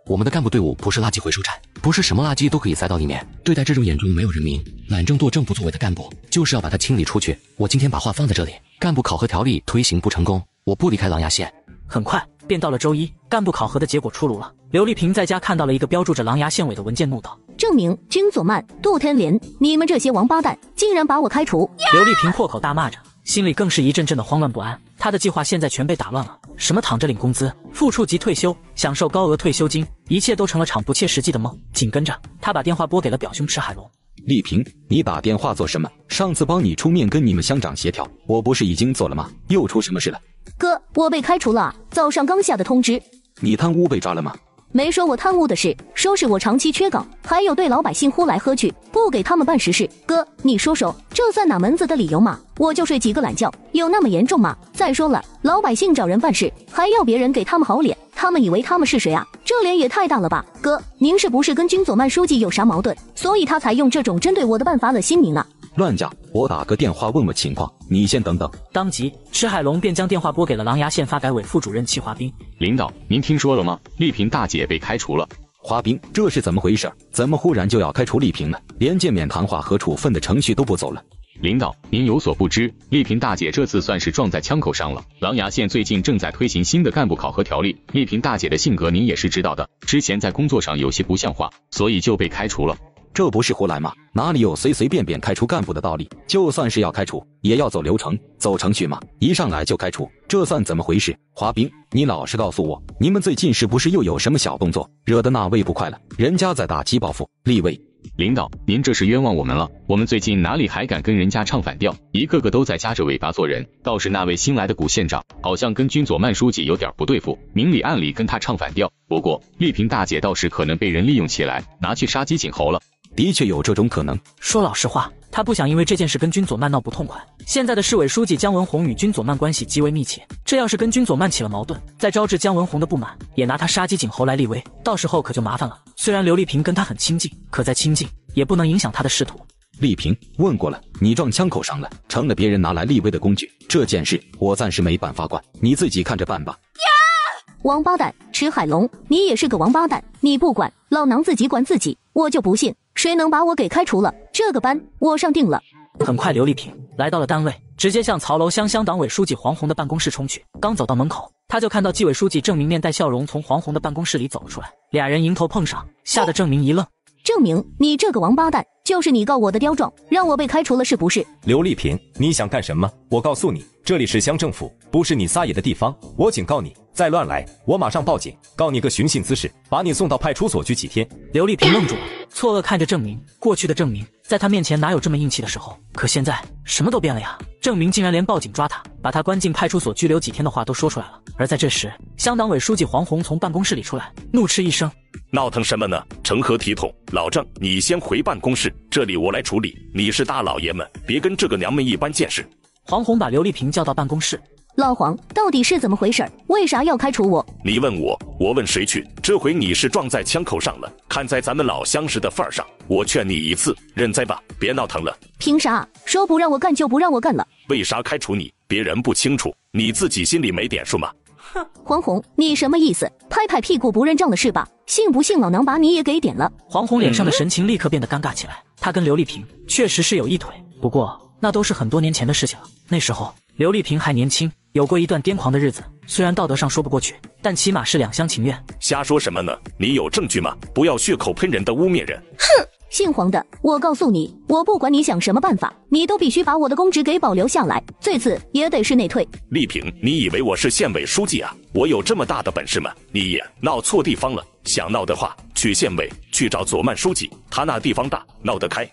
我们的干部队伍不是垃圾回收站，不是什么垃圾都可以塞到里面。对待这种眼中没有人民、懒政惰政不作为的干部，就是要把它清理出去。我今天把话放在这里，干部考核条例推行不成功，我不离开琅琊县。很快便到了周一，干部考核的结果出炉了。刘丽萍在家看到了一个标注着琅琊县委的文件，怒道：证明军左曼、杜天林，你们这些王八蛋竟然把我开除！刘丽萍破口大骂着，心里更是一阵阵的慌乱不安。她的计划现在全被打乱了，什么躺着领工资、副处级退休、享受高额退休金，一切都成了场不切实际的梦。紧跟着，她把电话拨给了表兄池海龙。丽萍，你打电话做什么？上次帮你出面跟你们乡长协调，我不是已经做了吗？又出什么事了？哥，我被开除了，早上刚下的通知。你贪污被抓了吗？没说我贪污的事，说是我长期缺岗，还有对老百姓呼来喝去，不给他们办实事。哥，你说说，这算哪门子的理由嘛？我就睡几个懒觉，有那么严重吗？再说了，老百姓找人办事，还要别人给他们好脸，他们以为他们是谁啊？这脸也太大了吧！哥，您是不是跟军左曼书记有啥矛盾，所以他才用这种针对我的办法了心明啊？乱讲！我打个电话问问情况，你先等等。当即，池海龙便将电话拨给了琅琊县发改委副主任戚华斌。领导，您听说了吗？丽萍大姐被开除了。华斌，这是怎么回事？怎么忽然就要开除丽萍了？连见面谈话和处分的程序都不走了？领导，您有所不知，丽萍大姐这次算是撞在枪口上了。琅琊县最近正在推行新的干部考核条例，丽萍大姐的性格您也是知道的，之前在工作上有些不像话，所以就被开除了。这不是胡来吗？哪里有随随便便开除干部的道理？就算是要开除，也要走流程、走程序嘛。一上来就开除，这算怎么回事？华斌，你老实告诉我，你们最近是不是又有什么小动作，惹得那位不快了？人家在打击报复，立位。领导，您这是冤枉我们了。我们最近哪里还敢跟人家唱反调，一个个都在夹着尾巴做人。倒是那位新来的古县长，好像跟军左曼书记有点不对付，明里暗里跟他唱反调。不过丽萍大姐倒是可能被人利用起来，拿去杀鸡儆猴了。的确有这种可能。说老实话，他不想因为这件事跟军左曼闹不痛快。现在的市委书记姜文宏与军左曼关系极为密切，这要是跟军左曼起了矛盾，再招致姜文宏的不满，也拿他杀鸡儆猴来立威，到时候可就麻烦了。虽然刘丽萍跟他很亲近，可再亲近也不能影响他的仕途。丽萍，问过了，你撞枪口上了，成了别人拿来立威的工具。这件事我暂时没办法管，你自己看着办吧。王八蛋，池海龙，你也是个王八蛋！你不管，老娘自己管自己，我就不信谁能把我给开除了。这个班我上定了。很快，刘丽萍来到了单位，直接向曹楼乡乡党委书记黄宏的办公室冲去。刚走到门口，他就看到纪委书记郑明面带笑容从黄宏的办公室里走了出来，俩人迎头碰上，吓得郑明一愣。郑明，你这个王八蛋，就是你告我的刁状，让我被开除了是不是？刘丽萍，你想干什么？我告诉你，这里是乡政府，不是你撒野的地方。我警告你，再乱来，我马上报警，告你个寻衅滋事，把你送到派出所去几天。刘丽萍愣住了，错愕看着郑明。过去的郑明在他面前哪有这么硬气的时候？可现在什么都变了呀！郑明竟然连报警抓他，把他关进派出所拘留几天的话都说出来了。而在这时，乡党委书记黄宏从办公室里出来，怒斥一声：“闹腾什么呢？成何体统！老郑，你先回办公室，这里我来处理。你是大老爷们，别跟这个娘们一般见识。”黄宏把刘丽萍叫到办公室。老黄，到底是怎么回事？为啥要开除我？你问我，我问谁去？这回你是撞在枪口上了。看在咱们老相识的份上，我劝你一次，认栽吧，别闹腾了。凭啥？说不让我干就不让我干了？为啥开除你？别人不清楚，你自己心里没点数吗？哼，黄宏，你什么意思？拍拍屁股不认账的是吧？信不信老娘把你也给点了？黄宏脸上的神情立刻变得尴尬起来。他跟刘丽萍确实是有一腿，不过那都是很多年前的事情了。那时候刘丽萍还年轻，有过一段癫狂的日子，虽然道德上说不过去，但起码是两厢情愿。瞎说什么呢？你有证据吗？不要血口喷人的污蔑人。哼，姓黄的，我告诉你，我不管你想什么办法，你都必须把我的公职给保留下来，最次也得是内退。丽萍，你以为我是县委书记啊？我有这么大的本事吗？你也闹错地方了，想闹的话去县委，去找左曼书记，他那地方大，闹得开。呀！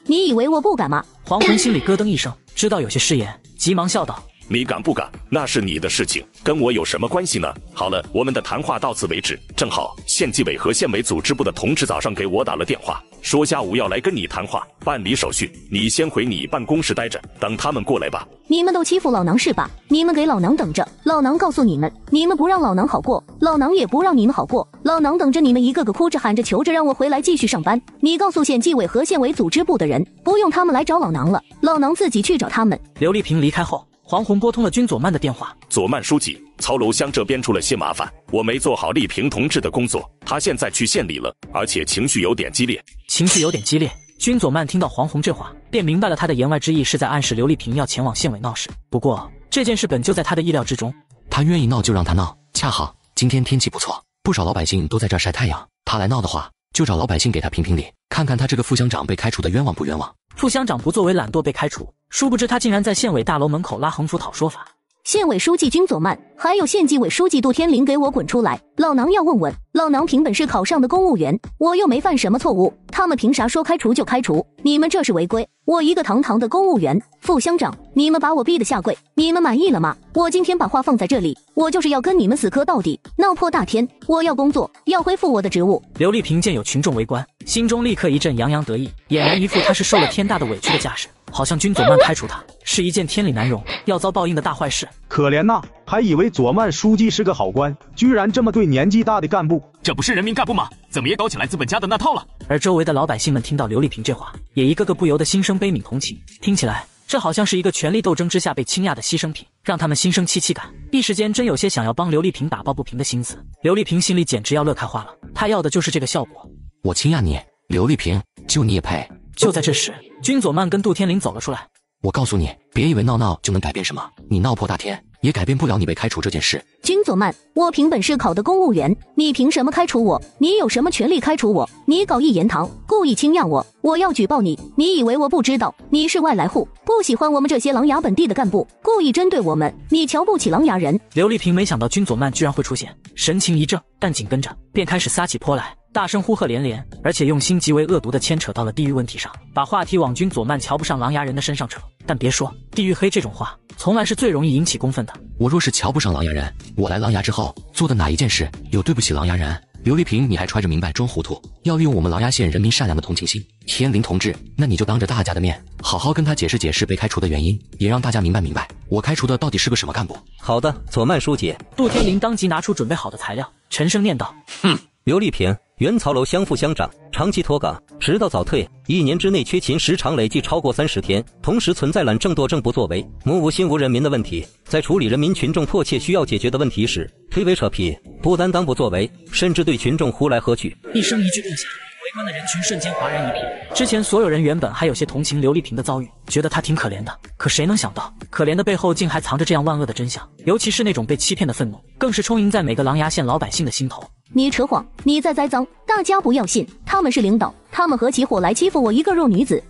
你以为我不敢吗？黄宏心里咯噔一声，知道有些失言，急忙笑道：“你敢不敢？那是你的事情，跟我有什么关系呢？好了，我们的谈话到此为止。正好县纪委和县委组织部的同志早上给我打了电话，说下午要来跟你谈话，办理手续。你先回你办公室待着，等他们过来吧。”你们都欺负老娘是吧？你们给老娘等着！老娘告诉你们，你们不让老娘好过，老娘也不让你们好过。老娘等着你们一个个哭着喊着求着让我回来继续上班。你告诉县纪委和县委组织部的人，不用他们来找老娘了，老娘自己去找他们。刘丽萍离开后，黄宏拨通了军左曼的电话。左曼书记，曹楼乡这边出了些麻烦，我没做好丽萍同志的工作，他现在去县里了，而且情绪有点激烈。情绪有点激烈。军左曼听到黄宏这话，便明白了他的言外之意是在暗示刘丽萍要前往县委闹事。不过这件事本就在他的意料之中。他愿意闹就让他闹，恰好今天天气不错，不少老百姓都在这儿晒太阳。他来闹的话，就找老百姓给他评评理，看看他这个副乡长被开除的冤枉不冤枉。副乡长不作为懒惰被开除，殊不知他竟然在县委大楼门口拉横幅讨说法。县委书记军左曼，还有县纪委书记杜天林，给我滚出来！老娘要问问，老娘凭本事考上的公务员，我又没犯什么错误，他们凭啥说开除就开除？你们这是违规！我一个堂堂的公务员、副乡长，你们把我逼得下跪，你们满意了吗？我今天把话放在这里，我就是要跟你们死磕到底，闹破大天！我要工作，要恢复我的职务。刘丽萍见有群众围观，心中立刻一阵洋洋得意，俨然一副他是受了天大的委屈的架势，好像军左曼开除他是一件天理难容、要遭报应的大坏事。可怜呐，还以为左曼书记是个好官，居然这么对年纪大的干部。这不是人民干部吗？怎么也搞起来资本家的那套了？而周围的老百姓们听到刘丽萍这话，也一个个不由得心生悲悯同情。听起来这好像是一个权力斗争之下被倾轧的牺牲品，让他们心生戚戚感，一时间真有些想要帮刘丽萍打抱不平的心思。刘丽萍心里简直要乐开花了，她要的就是这个效果。我倾轧你，刘丽萍，就你也配？就在这时，军左曼跟杜天林走了出来。我告诉你，别以为闹闹就能改变什么，你闹破大天也改变不了你被开除这件事。军左曼，我凭本事考的公务员，你凭什么开除我？你有什么权利开除我？你搞一言堂，故意倾轧我，我要举报你！你以为我不知道？你是外来户，不喜欢我们这些琅琊本地的干部，故意针对我们，你瞧不起琅琊人。刘丽萍没想到军左曼居然会出现，神情一怔，但紧跟着便开始撒起泼来，大声呼喝连连，而且用心极为恶毒地牵扯到了地域问题上，把话题往军左曼瞧不上琅琊人的身上扯。但别说地域黑这种话，从来是最容易引起公愤的。我若是瞧不上琅琊人，我来琅琊之后做的哪一件事有对不起琅琊人？刘丽萍，你还揣着明白装糊涂，要利用我们琅琊县人民善良的同情心。天林同志，那你就当着大家的面，好好跟他解释解释被开除的原因，也让大家明白明白，我开除的到底是个什么干部。好的，左曼书记。杜天林当即拿出准备好的材料，沉声念道：刘丽萍，原曹楼乡副乡长，长期脱岗，迟到早退，1年之内缺勤时长累计超过30天，同时存在懒政惰政不作为，无心无人民的问题，在处理人民群众迫切需要解决的问题时推诿扯皮，不担当不作为，甚至对群众呼来喝去。一声一句落下，围观的人群瞬间哗然一片。之前所有人原本还有些同情刘丽萍的遭遇，觉得她挺可怜的，可谁能想到可怜的背后竟还藏着这样万恶的真相，尤其是那种被欺骗的愤怒，更是充盈在每个琅琊县老百姓的心头。你扯谎，你在栽赃，大家不要信，他们是领导，他们合起伙来欺负我一个弱女子。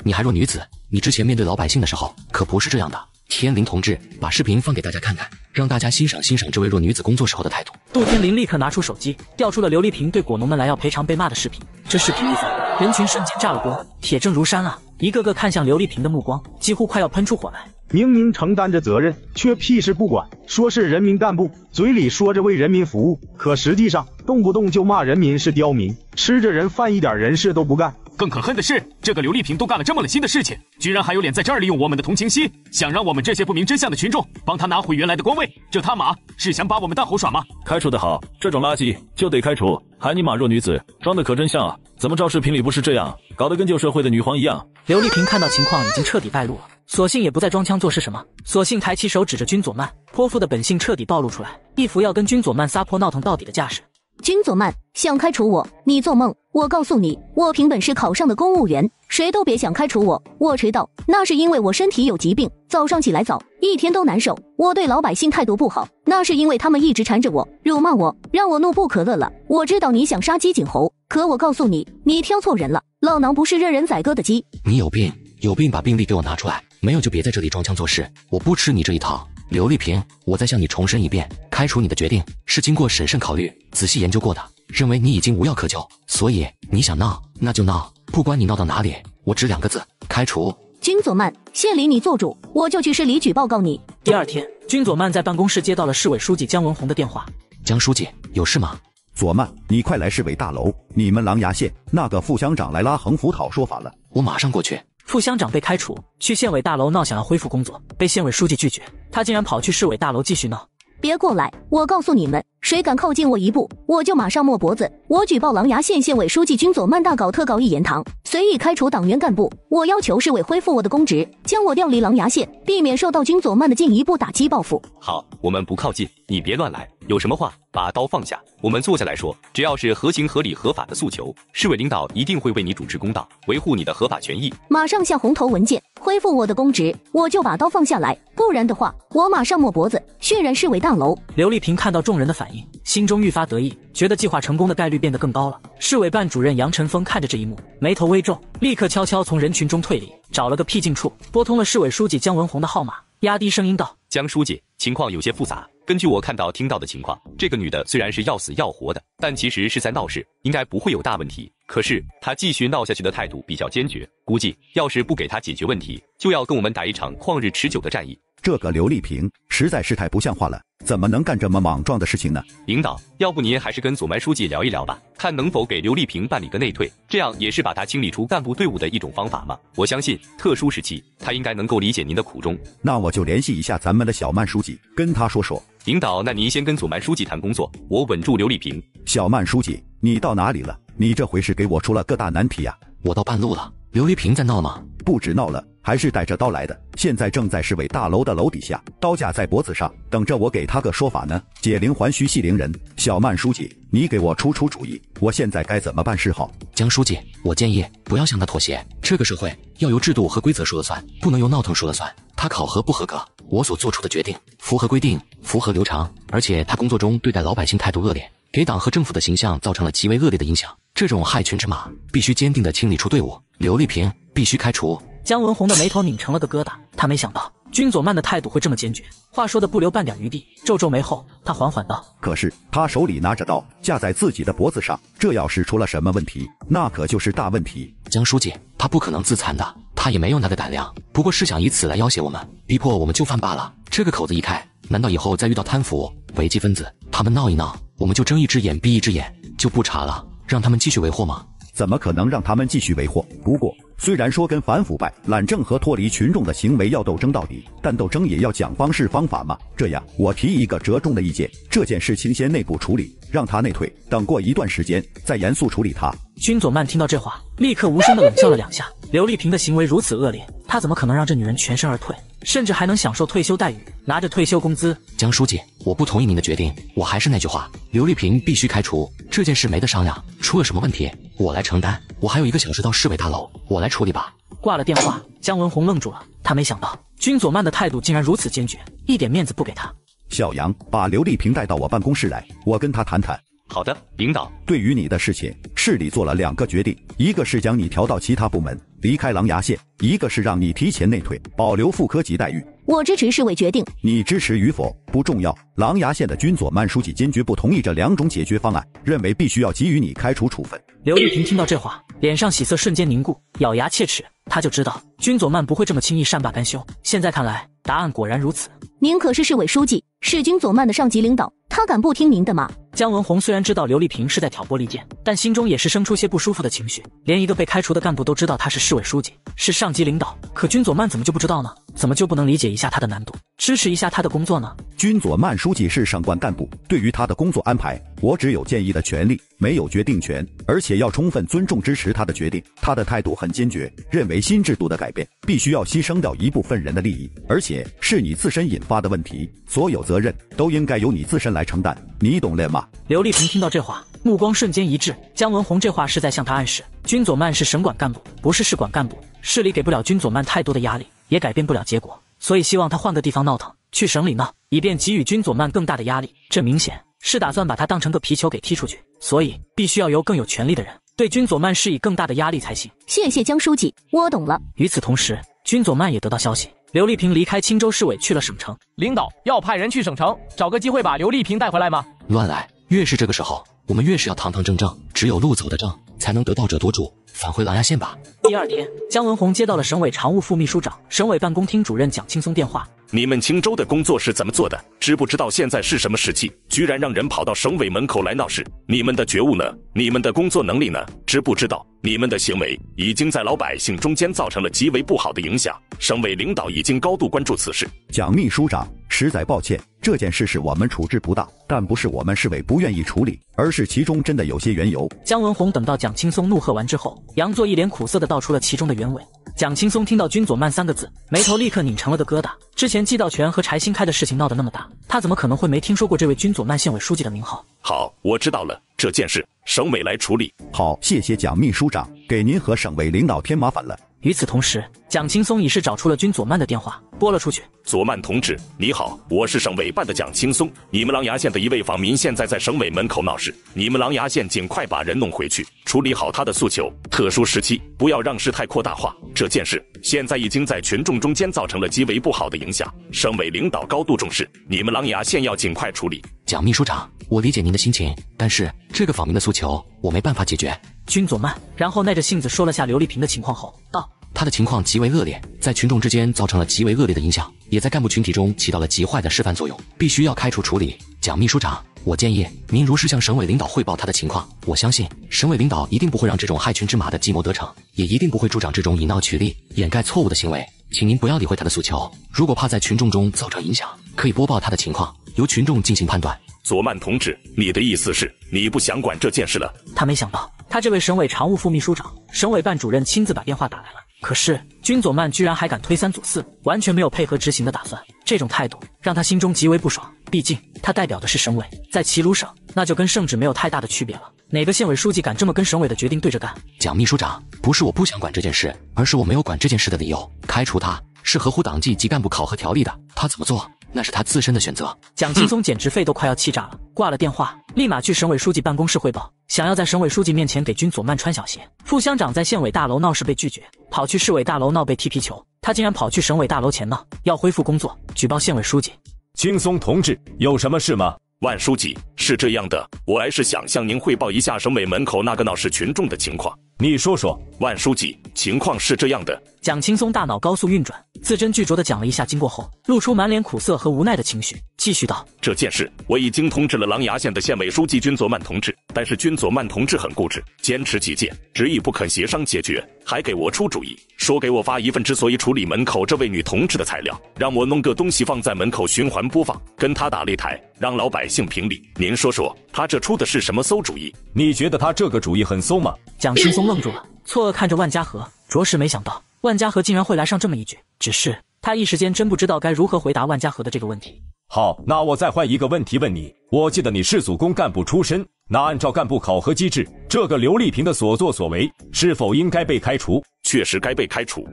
你还弱女子？你之前面对老百姓的时候可不是这样的。天林同志，把视频放给大家看看，让大家欣赏欣赏这位弱女子工作时候的态度。杜天林立刻拿出手机，调出了刘丽萍对果农们来要赔偿被骂的视频。这视频一放，人群瞬间炸了锅，铁证如山啊！一个个看向刘丽萍的目光几乎快要喷出火来。明明承担着责任，却屁事不管，说是人民干部，嘴里说着为人民服务，可实际上动不动就骂人民是刁民，吃着人饭一点人事都不干。更可恨的是，这个刘丽萍都干了这么恶心的事情，居然还有脸在这儿利用我们的同情心，想让我们这些不明真相的群众帮他拿回原来的官位，这他妈是想把我们当猴耍吗？开除的好，这种垃圾就得开除，还你妈弱女子，装的可真像啊！怎么着视频里不是这样，搞得跟旧社会的女皇一样？刘丽萍看到情况已经彻底败露了，索性也不再装腔作势什么，索性抬起手指着君佐曼，泼妇的本性彻底暴露出来，一副要跟君佐曼撒泼闹腾到底的架势。君佐曼想开除我，你做梦！我告诉你，我凭本事考上的公务员，谁都别想开除我。我锤道，那是因为我身体有疾病，早上起来早，一天都难受。我对老百姓态度不好，那是因为他们一直缠着我，辱骂我，让我怒不可遏了。我知道你想杀鸡儆猴，可我告诉你，你挑错人了。老衲不是任人宰割的鸡。你有病，有病把病历给我拿出来，没有就别在这里装腔作势，我不吃你这一套。刘丽萍，我再向你重申一遍，开除你的决定是经过审慎考虑、仔细研究过的，认为你已经无药可救，所以你想闹那就闹，不管你闹到哪里，我只2个字：开除。君佐曼，县里你做主，我就去市里举报告你。第二天，君佐曼在办公室接到了市委书记姜文宏的电话。姜书记，有事吗？佐曼，你快来市委大楼，你们琅琊县那个副乡长来拉横幅讨说法了。我马上过去。副乡长被开除，去县委大楼闹，想要恢复工作，被县委书记拒绝，他竟然跑去市委大楼继续闹。别过来！我告诉你们，谁敢靠近我一步，我就马上没脖子！我举报琅琊县县委书记君佐曼大搞特搞一言堂，随意开除党员干部。我要求市委恢复我的公职，将我调离琅琊县，避免受到君佐曼的进一步打击报复。好，我们不靠近，你别乱来，有什么话把刀放下，我们坐下来说。只要是合情合理合法的诉求，市委领导一定会为你主持公道，维护你的合法权益。马上下红头文件，恢复我的公职，我就把刀放下来，不然的话，我马上没脖子，渲染市委大楼。刘丽萍看到众人的反应，心中愈发得意，觉得计划成功的概率变得更高了。市委办主任杨晨峰看着这一幕，眉头微皱，立刻悄悄从人群中退离，找了个僻静处，拨通了市委书记姜文宏的号码，压低声音道：姜书记，情况有些复杂。根据我看到听到的情况，这个女的虽然是要死要活的，但其实是在闹事，应该不会有大问题。可是她继续闹下去的态度比较坚决，估计要是不给她解决问题，就要跟我们打一场旷日持久的战役。这个刘丽萍实在是太不像话了，怎么能干这么莽撞的事情呢？领导，要不您还是跟左曼书记聊一聊吧，看能否给刘丽萍办理个内退，这样也是把她清理出干部队伍的一种方法嘛。我相信特殊时期，她应该能够理解您的苦衷。那我就联系一下咱们的小曼书记，跟他说说。领导，那您先跟左曼书记谈工作，我稳住刘丽萍。小曼书记，你到哪里了？你这回是给我出了个大难题呀！我到半路了，刘丽萍在闹吗？不止闹了，还是带着刀来的，现在正在市委大楼的楼底下，刀架在脖子上，等着我给他个说法呢。解铃还须系铃人，小曼书记，你给我出主意，我现在该怎么办是好？姜书记，我建议不要向他妥协，这个社会要由制度和规则说了算，不能由闹腾说了算。他考核不合格，我所做出的决定符合规定，符合流程，而且他工作中对待老百姓态度恶劣，给党和政府的形象造成了极为恶劣的影响，这种害群之马必须坚定地清理出队伍，刘丽萍必须开除。姜文宏的眉头拧成了个疙瘩，他没想到君佐曼的态度会这么坚决，话说的不留半点余地。皱皱眉后，他缓缓道：可是他手里拿着刀架在自己的脖子上，这要是出了什么问题，那可就是大问题。姜书记，他不可能自残的，他也没有那个胆量，不过是想以此来要挟我们，逼迫我们就范罢了。这个口子一开，难道以后再遇到贪腐违纪分子，他们闹一闹，我们就睁一只眼闭一只眼，就不查了，让他们继续为祸吗？怎么可能让他们继续为祸？不过虽然说跟反腐败、懒政和脱离群众的行为要斗争到底，但斗争也要讲方式方法嘛。这样，我提一个折中的意见，这件事情先内部处理，让他内退，等过一段时间再严肃处理他。君佐曼听到这话，立刻无声地冷笑了2下。刘丽萍的行为如此恶劣，他怎么可能让这女人全身而退，甚至还能享受退休待遇，拿着退休工资？姜书记，我不同意您的决定，我还是那句话，刘丽萍必须开除，这件事没得商量，出了什么问题我来承担，我还有1个小时到市委大楼，我来处理吧。挂了电话，姜文宏愣住了，他没想到君佐曼的态度竟然如此坚决，一点面子不给他。小杨，把刘丽萍带到我办公室来，我跟他谈谈。好的，领导。对于你的事情，市里做了2个决定，一个是将你调到其他部门，离开琅琊县，一个是让你提前内退，保留副科级待遇。我支持市委决定。你支持与否不重要，琅琊县的军佐曼书记坚决不同意这2种解决方案，认为必须要给予你开除处分。刘丽萍听到这话，脸上喜色瞬间凝固，咬牙切齿。他就知道军佐曼不会这么轻易善罢甘休。现在看来，答案果然如此。您可是市委书记，是军佐曼的上级领导，他敢不听您的吗？姜文宏虽然知道刘丽萍是在挑拨离间，但心中也是生出些不舒服的情绪。连一个被开除的干部都知道他是市委书记，是上级领导，可军佐曼怎么就不知道呢？怎么就不能理解一下他的难度，支持一下他的工作呢？军佐曼书记是上官干部，对于他的工作安排，我只有建议的权利，没有决定权，而且要充分尊重支持他的决定。他的态度很坚决，认为新制度的改变必须要牺牲掉一部分人的利益，而且是你自身引发的问题，所有责任都应该由你自身来承担，你懂了吗？刘丽萍听到这话，目光瞬间一滞。姜文宏这话是在向他暗示，军佐曼是省管干部，不是市管干部，市里给不了军佐曼太多的压力，也改变不了结果，所以希望他换个地方闹腾，去省里闹，以便给予军佐曼更大的压力。这明显是打算把他当成个皮球给踢出去，所以必须要由更有权力的人对军佐曼施以更大的压力才行。谢谢姜书记，我懂了。与此同时，军佐曼也得到消息，刘丽萍离开青州市委去了省城。领导要派人去省城，找个机会把刘丽萍带回来吗？乱来！越是这个时候，我们越是要堂堂正正，只有路走得正，才能得道者多助。返回琅琊县吧。第2天，姜文宏接到了省委常务副秘书长、省委办公厅主任蒋青松电话。你们青州的工作是怎么做的？知不知道现在是什么时期？居然让人跑到省委门口来闹事！你们的觉悟呢？你们的工作能力呢？知不知道你们的行为已经在老百姓中间造成了极为不好的影响？省委领导已经高度关注此事。蒋秘书长，实在抱歉，这件事是我们处置不当，但不是我们市委不愿意处理，而是其中真的有些缘由。姜文宏等到蒋青松怒喝完之后，佯作一脸苦涩地道出了其中的原委。蒋青松听到军佐曼3个字，眉头立刻拧成了个疙瘩。之前季道全和柴新开的事情闹得那么大，他怎么可能会没听说过这位军佐曼县委书记的名号？好，我知道了，这件事省委来处理。好，谢谢蒋秘书长，给您和省委领导添麻烦了。与此同时，蒋青松已是找出了军佐曼的电话，拨了出去。佐曼同志，你好，我是省委办的蒋青松。你们琅琊县的一位访民现在在省委门口闹事，你们琅琊县尽快把人弄回去，处理好他的诉求。特殊时期，不要让事态扩大化。这件事现在已经在群众中间造成了极为不好的影响，省委领导高度重视，你们琅琊县要尽快处理。蒋秘书长，我理解您的心情，但是这个访民的诉求我没办法解决。军佐曼然后耐着性子说了下刘丽萍的情况后道，他的情况极为恶劣，在群众之间造成了极为恶劣的影响，也在干部群体中起到了极坏的示范作用，必须要开除处理。蒋秘书长，我建议您如实向省委领导汇报他的情况，我相信省委领导一定不会让这种害群之马的计谋得逞，也一定不会助长这种以闹取利、掩盖错误的行为。请您不要理会他的诉求，如果怕在群众中造成影响，可以播报他的情况，由群众进行判断。佐曼同志，你的意思是你不想管这件事了？他没想到，他这位省委常务副秘书长、省委办主任亲自把电话打来了。可是军佐曼居然还敢推3阻4，完全没有配合执行的打算。这种态度让他心中极为不爽，毕竟他代表的是省委，在齐鲁省那就跟圣旨没有太大的区别了。哪个县委书记敢这么跟省委的决定对着干？蒋秘书长，不是我不想管这件事，而是我没有管这件事的理由。开除他是合乎党纪及干部考核条例的，他怎么做那是他自身的选择。蒋青松简直肺都快要气炸了，挂了电话，立马去省委书记办公室汇报，想要在省委书记面前给军佐曼穿小鞋。副乡长在县委大楼闹事被拒绝，跑去市委大楼闹被踢皮球，他竟然跑去省委大楼前闹，要恢复工作，举报县委书记。青松同志，有什么事吗？万书记，是这样的，我还是想向您汇报一下省委门口那个闹事群众的情况。你说说。万书记，情况是这样的。蒋青松大脑高速运转，字斟句酌地讲了一下经过后，露出满脸苦涩和无奈的情绪，继续道：这件事我已经通知了琅琊县的县委书记军佐曼同志，但是军佐曼同志很固执，坚持己见，执意不肯协商解决，还给我出主意，说给我发一份之所以处理门口这位女同志的材料，让我弄个东西放在门口循环播放，跟他打擂台，让老百姓评理。您说说，他这出的是什么馊主意？你觉得他这个主意很馊吗？蒋青松愣住了，错愕看着万家和，着实没想到万家和竟然会来上这么一句，只是他一时间真不知道该如何回答万家和的这个问题。好，那我再换一个问题问你，我记得你是组工干部出身，那按照干部考核机制，这个刘丽萍的所作所为是否应该被开除？确实该被开除。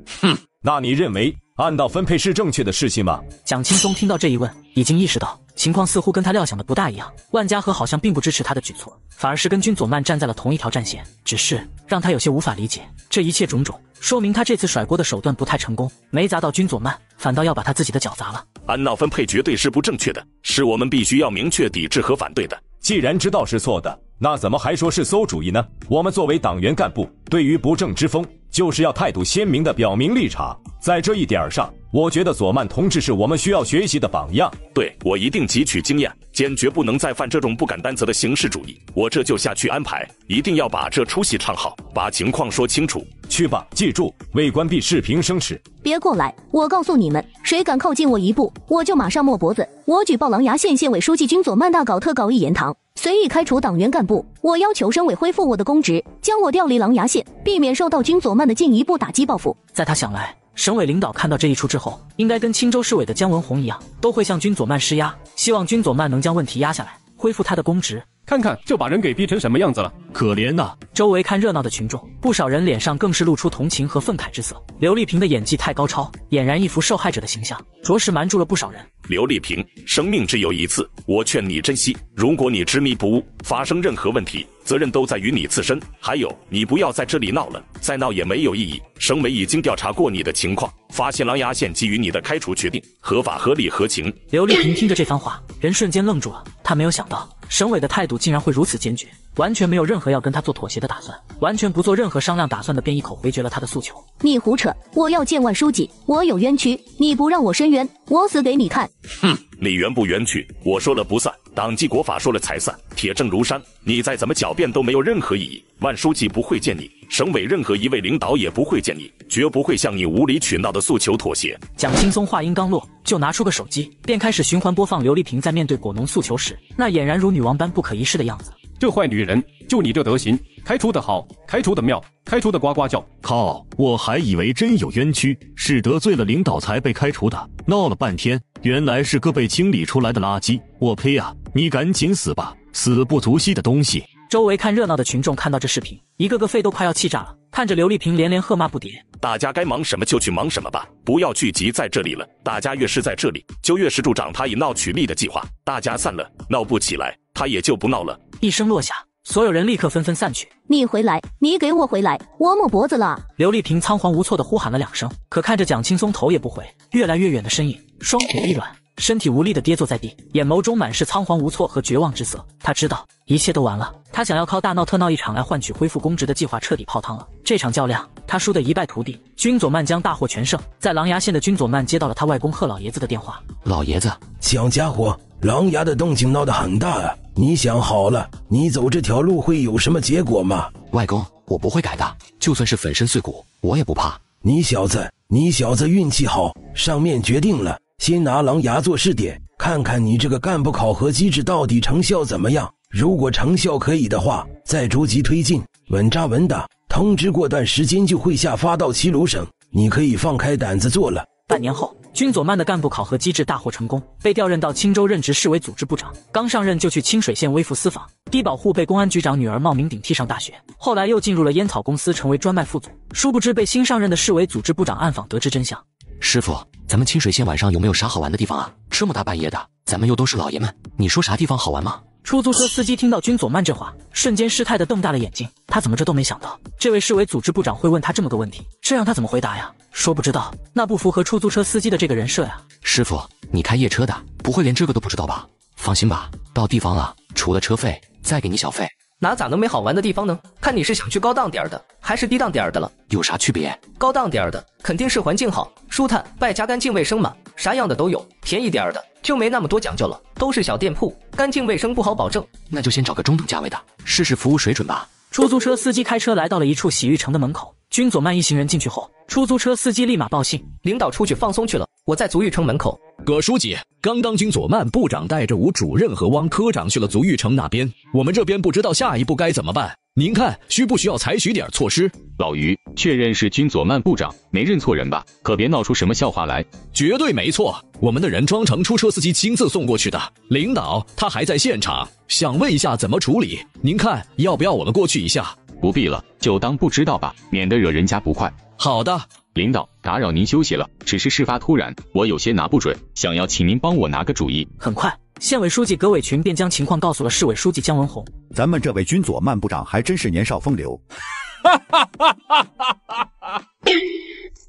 那你认为按道分配是正确的事情吗？蒋青松听到这一问，已经意识到情况似乎跟他料想的不大一样。万家和好像并不支持他的举措，反而是跟君佐曼站在了同一条战线，只是让他有些无法理解。这一切种种，说明他这次甩锅的手段不太成功，没砸到君佐曼，反倒要把他自己的脚砸了。安闹分配绝对是不正确的，是我们必须要明确抵制和反对的。既然知道是错的，那怎么还说是馊主意呢？我们作为党员干部，对于不正之风，就是要态度鲜明地表明立场。在这一点上，我觉得佐曼同志是我们需要学习的榜样。对，我一定汲取经验，坚决不能再犯这种不敢担责的形式主义。我这就下去安排，一定要把这出戏唱好，把情况说清楚。去吧，记住，为关闭视频生耻。别过来！我告诉你们，谁敢靠近我一步，我就马上没脖子。我举报琅琊县县委书记君佐曼大搞特搞一言堂，随意开除党员干部。我要求省委恢复我的公职，将我调离琅琊县，避免受到君佐曼的进一步打击报复。在他想来，省委领导看到这一出之后，应该跟青州市委的姜文宏一样，都会向君佐曼施压，希望君佐曼能将问题压下来，恢复他的公职。看看就把人给逼成什么样子了，可怜呐！周围看热闹的群众，不少人脸上更是露出同情和愤慨之色。刘丽萍的演技太高超，俨然一副受害者的形象，着实瞒住了不少人。刘丽萍，生命只有一次，我劝你珍惜。如果你执迷不悟，发生任何问题，责任都在于你自身。还有，你不要在这里闹了，再闹也没有意义。省委已经调查过你的情况，发现琅琊县给予你的开除决定合法、合理、合情。刘丽萍听着这番话，人瞬间愣住了。她没有想到，省委的态度竟然会如此坚决，完全没有任何要跟他做妥协的打算，完全不做任何商量打算的便一口回绝了他的诉求。你胡扯！我要见万书记，我有冤屈，你不让我伸冤，我死给你看！哼，你冤不冤屈，我说了不算，党纪国法说了才算，铁证如山，你再怎么狡辩都没有任何意义。万书记不会见你，省委任何一位领导也不会见你，绝不会向你无理取闹的诉求妥协。蒋青松话音刚落，就拿出个手机，便开始循环播放刘丽萍在面对果农诉求时那俨然如女王般不可一世的样子。这坏女人，就你这德行，开除的好，开除的妙，开除的呱呱叫。靠，我还以为真有冤屈，是得罪了领导才被开除的，闹了半天，原来是个被清理出来的垃圾。我呸啊！你赶紧死吧，死不足惜的东西！周围看热闹的群众看到这视频，一个个肺都快要气炸了，看着刘丽萍连连喝骂不迭。大家该忙什么就去忙什么吧，不要聚集在这里了。大家越是在这里，就越是助长他以闹取利的计划。大家散了，闹不起来，他也就不闹了。一声落下，所有人立刻纷纷散去。你回来，你给我回来，我没脖子了！刘丽萍仓皇无措地呼喊了2声，可看着蒋青松头也不回，越来越远的身影，双腿一软，身体无力地跌坐在地，眼眸中满是仓皇无措和绝望之色。他知道一切都完了，他想要靠大闹特闹一场来换取恢复公职的计划彻底泡汤了。这场较量他输得一败涂地，君佐曼将大获全胜。在琅琊县的君佐曼接到了他外公贺老爷子的电话。老爷子，小家伙，琅琊的动静闹得很大啊，你想好了，你走这条路会有什么结果吗？外公，我不会改的，就算是粉身碎骨，我也不怕。你小子运气好，上面决定了，先拿琅琊做试点，看看你这个干部考核机制到底成效怎么样。如果成效可以的话，再逐级推进，稳扎稳打。通知过段时间就会下发到齐鲁省，你可以放开胆子做了。半年后，君佐曼的干部考核机制大获成功，被调任到青州任职市委组织部长。刚上任就去清水县微服私访，低保户被公安局长女儿冒名顶替上大学，后来又进入了烟草公司成为专卖副总。殊不知被新上任的市委组织部长暗访得知真相。师傅，咱们清水县晚上有没有啥好玩的地方啊？这么大半夜的，咱们又都是老爷们，你说啥地方好玩吗？出租车司机听到君佐曼这话，瞬间失态地瞪大了眼睛。他怎么这都没想到，这位市委组织部长会问他这么个问题，这让他怎么回答呀？说不知道，那不符合出租车司机的这个人设呀。师傅，你开夜车的，不会连这个都不知道吧？放心吧，到地方了，除了车费，再给你小费。哪咋能没好玩的地方呢？看你是想去高档点的，还是低档点的了？有啥区别？高档点的肯定是环境好、舒坦、外加干净卫生嘛，啥样的都有。便宜点的就没那么多讲究了，都是小店铺，干净卫生不好保证。那就先找个中等价位的，试试服务水准吧。出租车司机开车来到了一处洗浴城的门口，君佐曼一行人进去后，出租车司机立马报信，领导出去放松去了，我在足浴城门口。葛书记，刚刚君佐曼部长带着吴主任和汪科长去了足浴城那边，我们这边不知道下一步该怎么办，您看需不需要采取点措施？老于，确认是君佐曼部长，没认错人吧？可别闹出什么笑话来。绝对没错，我们的人装成出车司机亲自送过去的，领导他还在现场，想问一下怎么处理，您看要不要我们过去一下？不必了，就当不知道吧，免得惹人家不快。好的，领导，打扰您休息了，只是事发突然，我有些拿不准，想要请您帮我拿个主意。很快，县委书记葛伟群便将情况告诉了市委书记姜文宏。咱们这位军佐慢部长还真是年少风流。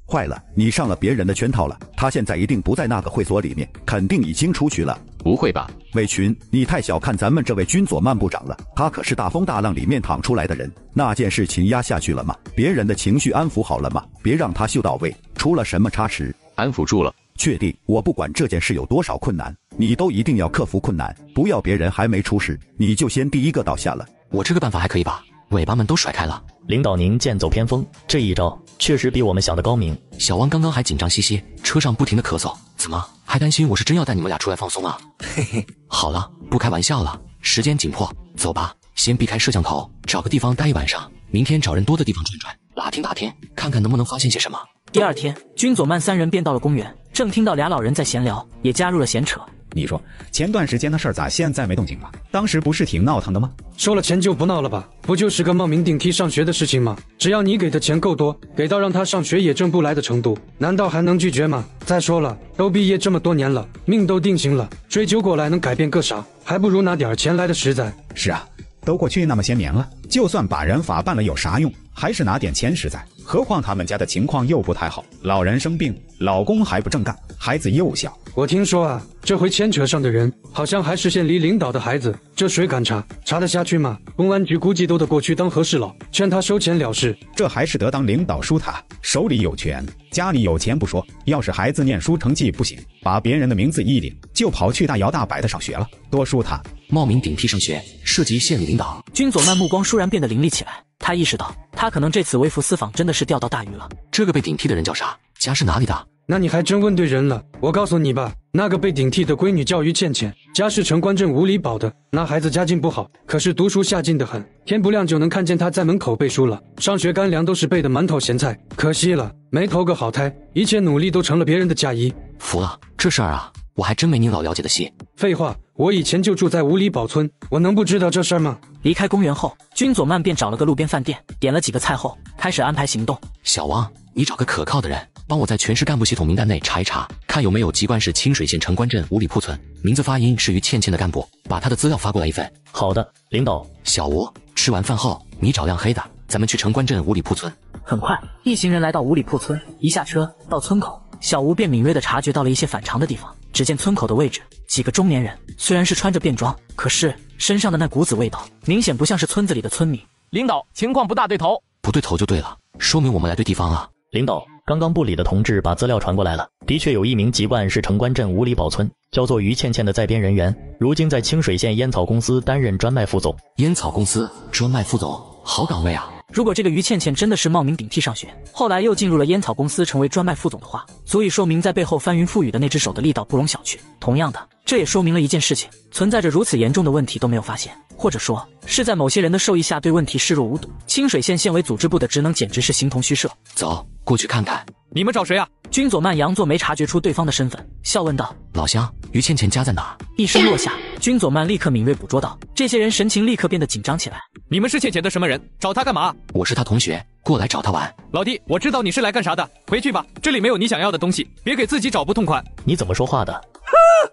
坏了，你上了别人的圈套了，他现在一定不在那个会所里面，肯定已经出去了。不会吧？伟群，你太小看咱们这位军佐慢部长了，他可是大风大浪里面淌出来的人。那件事情压下去了吗？别人的情绪安抚好了吗？别让他嗅到味，出了什么差池？安抚住了。确定，我不管这件事有多少困难，你都一定要克服困难，不要别人还没出事，你就先第一个倒下了。我这个办法还可以吧？尾巴们都甩开了。领导您剑走偏锋，这一招确实比我们想的高明。小王刚刚还紧张兮兮，车上不停的咳嗽，怎么还担心我是真要带你们俩出来放松啊？嘿嘿，好了，不开玩笑了，时间紧迫，走吧，先避开摄像头，找个地方待一晚上，明天找人多的地方转转，打听打听，看看能不能发现些什么。第二天，军佐曼三人便到了公园，正听到俩老人在闲聊，也加入了闲扯。你说前段时间的事儿咋现在没动静了？当时不是挺闹腾的吗？收了钱就不闹了吧？不就是个冒名顶替上学的事情吗？只要你给的钱够多，给到让他上学也挣不来的程度，难道还能拒绝吗？再说了，都毕业这么多年了，命都定型了，追究过来能改变个啥？还不如拿点钱来的实在。是啊，都过去那么些年了，就算把人法办了有啥用？还是拿点钱实在。何况他们家的情况又不太好，老人生病，老公还不正干，孩子又小。我听说啊，这回牵扯上的人好像还是县里领导的孩子，这谁敢查？查得下去吗？公安局估计都得过去当和事佬，劝他收钱了事。这还是得当领导书他，手里有权，家里有钱不说，要是孩子念书成绩不行，把别人的名字一领，就跑去大摇大摆的上学了，多输他。冒名顶替上学，涉及县里领导。军佐曼目光倏然变得凌厉起来，他意识到他可能这次微服私访真的是钓到大鱼了。这个被顶替的人叫啥？家是哪里的？那你还真问对人了。我告诉你吧，那个被顶替的闺女叫于倩倩，家是城关镇五里堡的。那孩子家境不好，可是读书下进得很，天不亮就能看见她在门口背书了，上学干粮都是备的馒头咸菜。可惜了，没投个好胎，一切努力都成了别人的嫁衣。服了，这事儿啊，我还真没您老了解的细。废话，我以前就住在五里堡村，我能不知道这事儿吗？离开公园后，军佐曼便找了个路边饭店，点了几个菜后，开始安排行动。小王，你找个可靠的人，帮我在全市干部系统名单内查一查，看有没有籍贯是清水县城关镇五里铺村，名字发音是于倩倩的干部，把他的资料发过来一份。好的，领导。小吴，吃完饭后，你找辆黑的，咱们去城关镇五里铺村。很快，一行人来到五里铺村，一下车到村口，小吴便敏锐地察觉到了一些反常的地方。只见村口的位置，几个中年人，虽然是穿着便装，可是身上的那股子味道，明显不像是村子里的村民。领导，情况不大对头。不对头就对了，说明我们来对地方了。领导，刚刚部里的同志把资料传过来了，的确有一名籍贯是城关镇五里堡村，叫做于倩倩的在编人员，如今在清水县烟草公司担任专卖副总。烟草公司专卖副总，好岗位啊！如果这个于倩倩真的是冒名顶替上学，后来又进入了烟草公司成为专卖副总的话，足以说明在背后翻云覆雨的那只手的力道不容小觑。同样的，这也说明了一件事情，存在着如此严重的问题都没有发现，或者说是在某些人的授意下对问题视若无睹。清水县县委组织部的职能简直是形同虚设。走，过去看看。你们找谁啊？军佐曼佯作没察觉出对方的身份，笑问道：老乡，于倩倩家在哪？一声落下，军佐曼立刻敏锐捕捉到这些人神情立刻变得紧张起来。你们是倩倩的什么人？找她干嘛？我是她同学，过来找她玩。老弟，我知道你是来干啥的，回去吧，这里没有你想要的东西，别给自己找不痛快。你怎么说话的？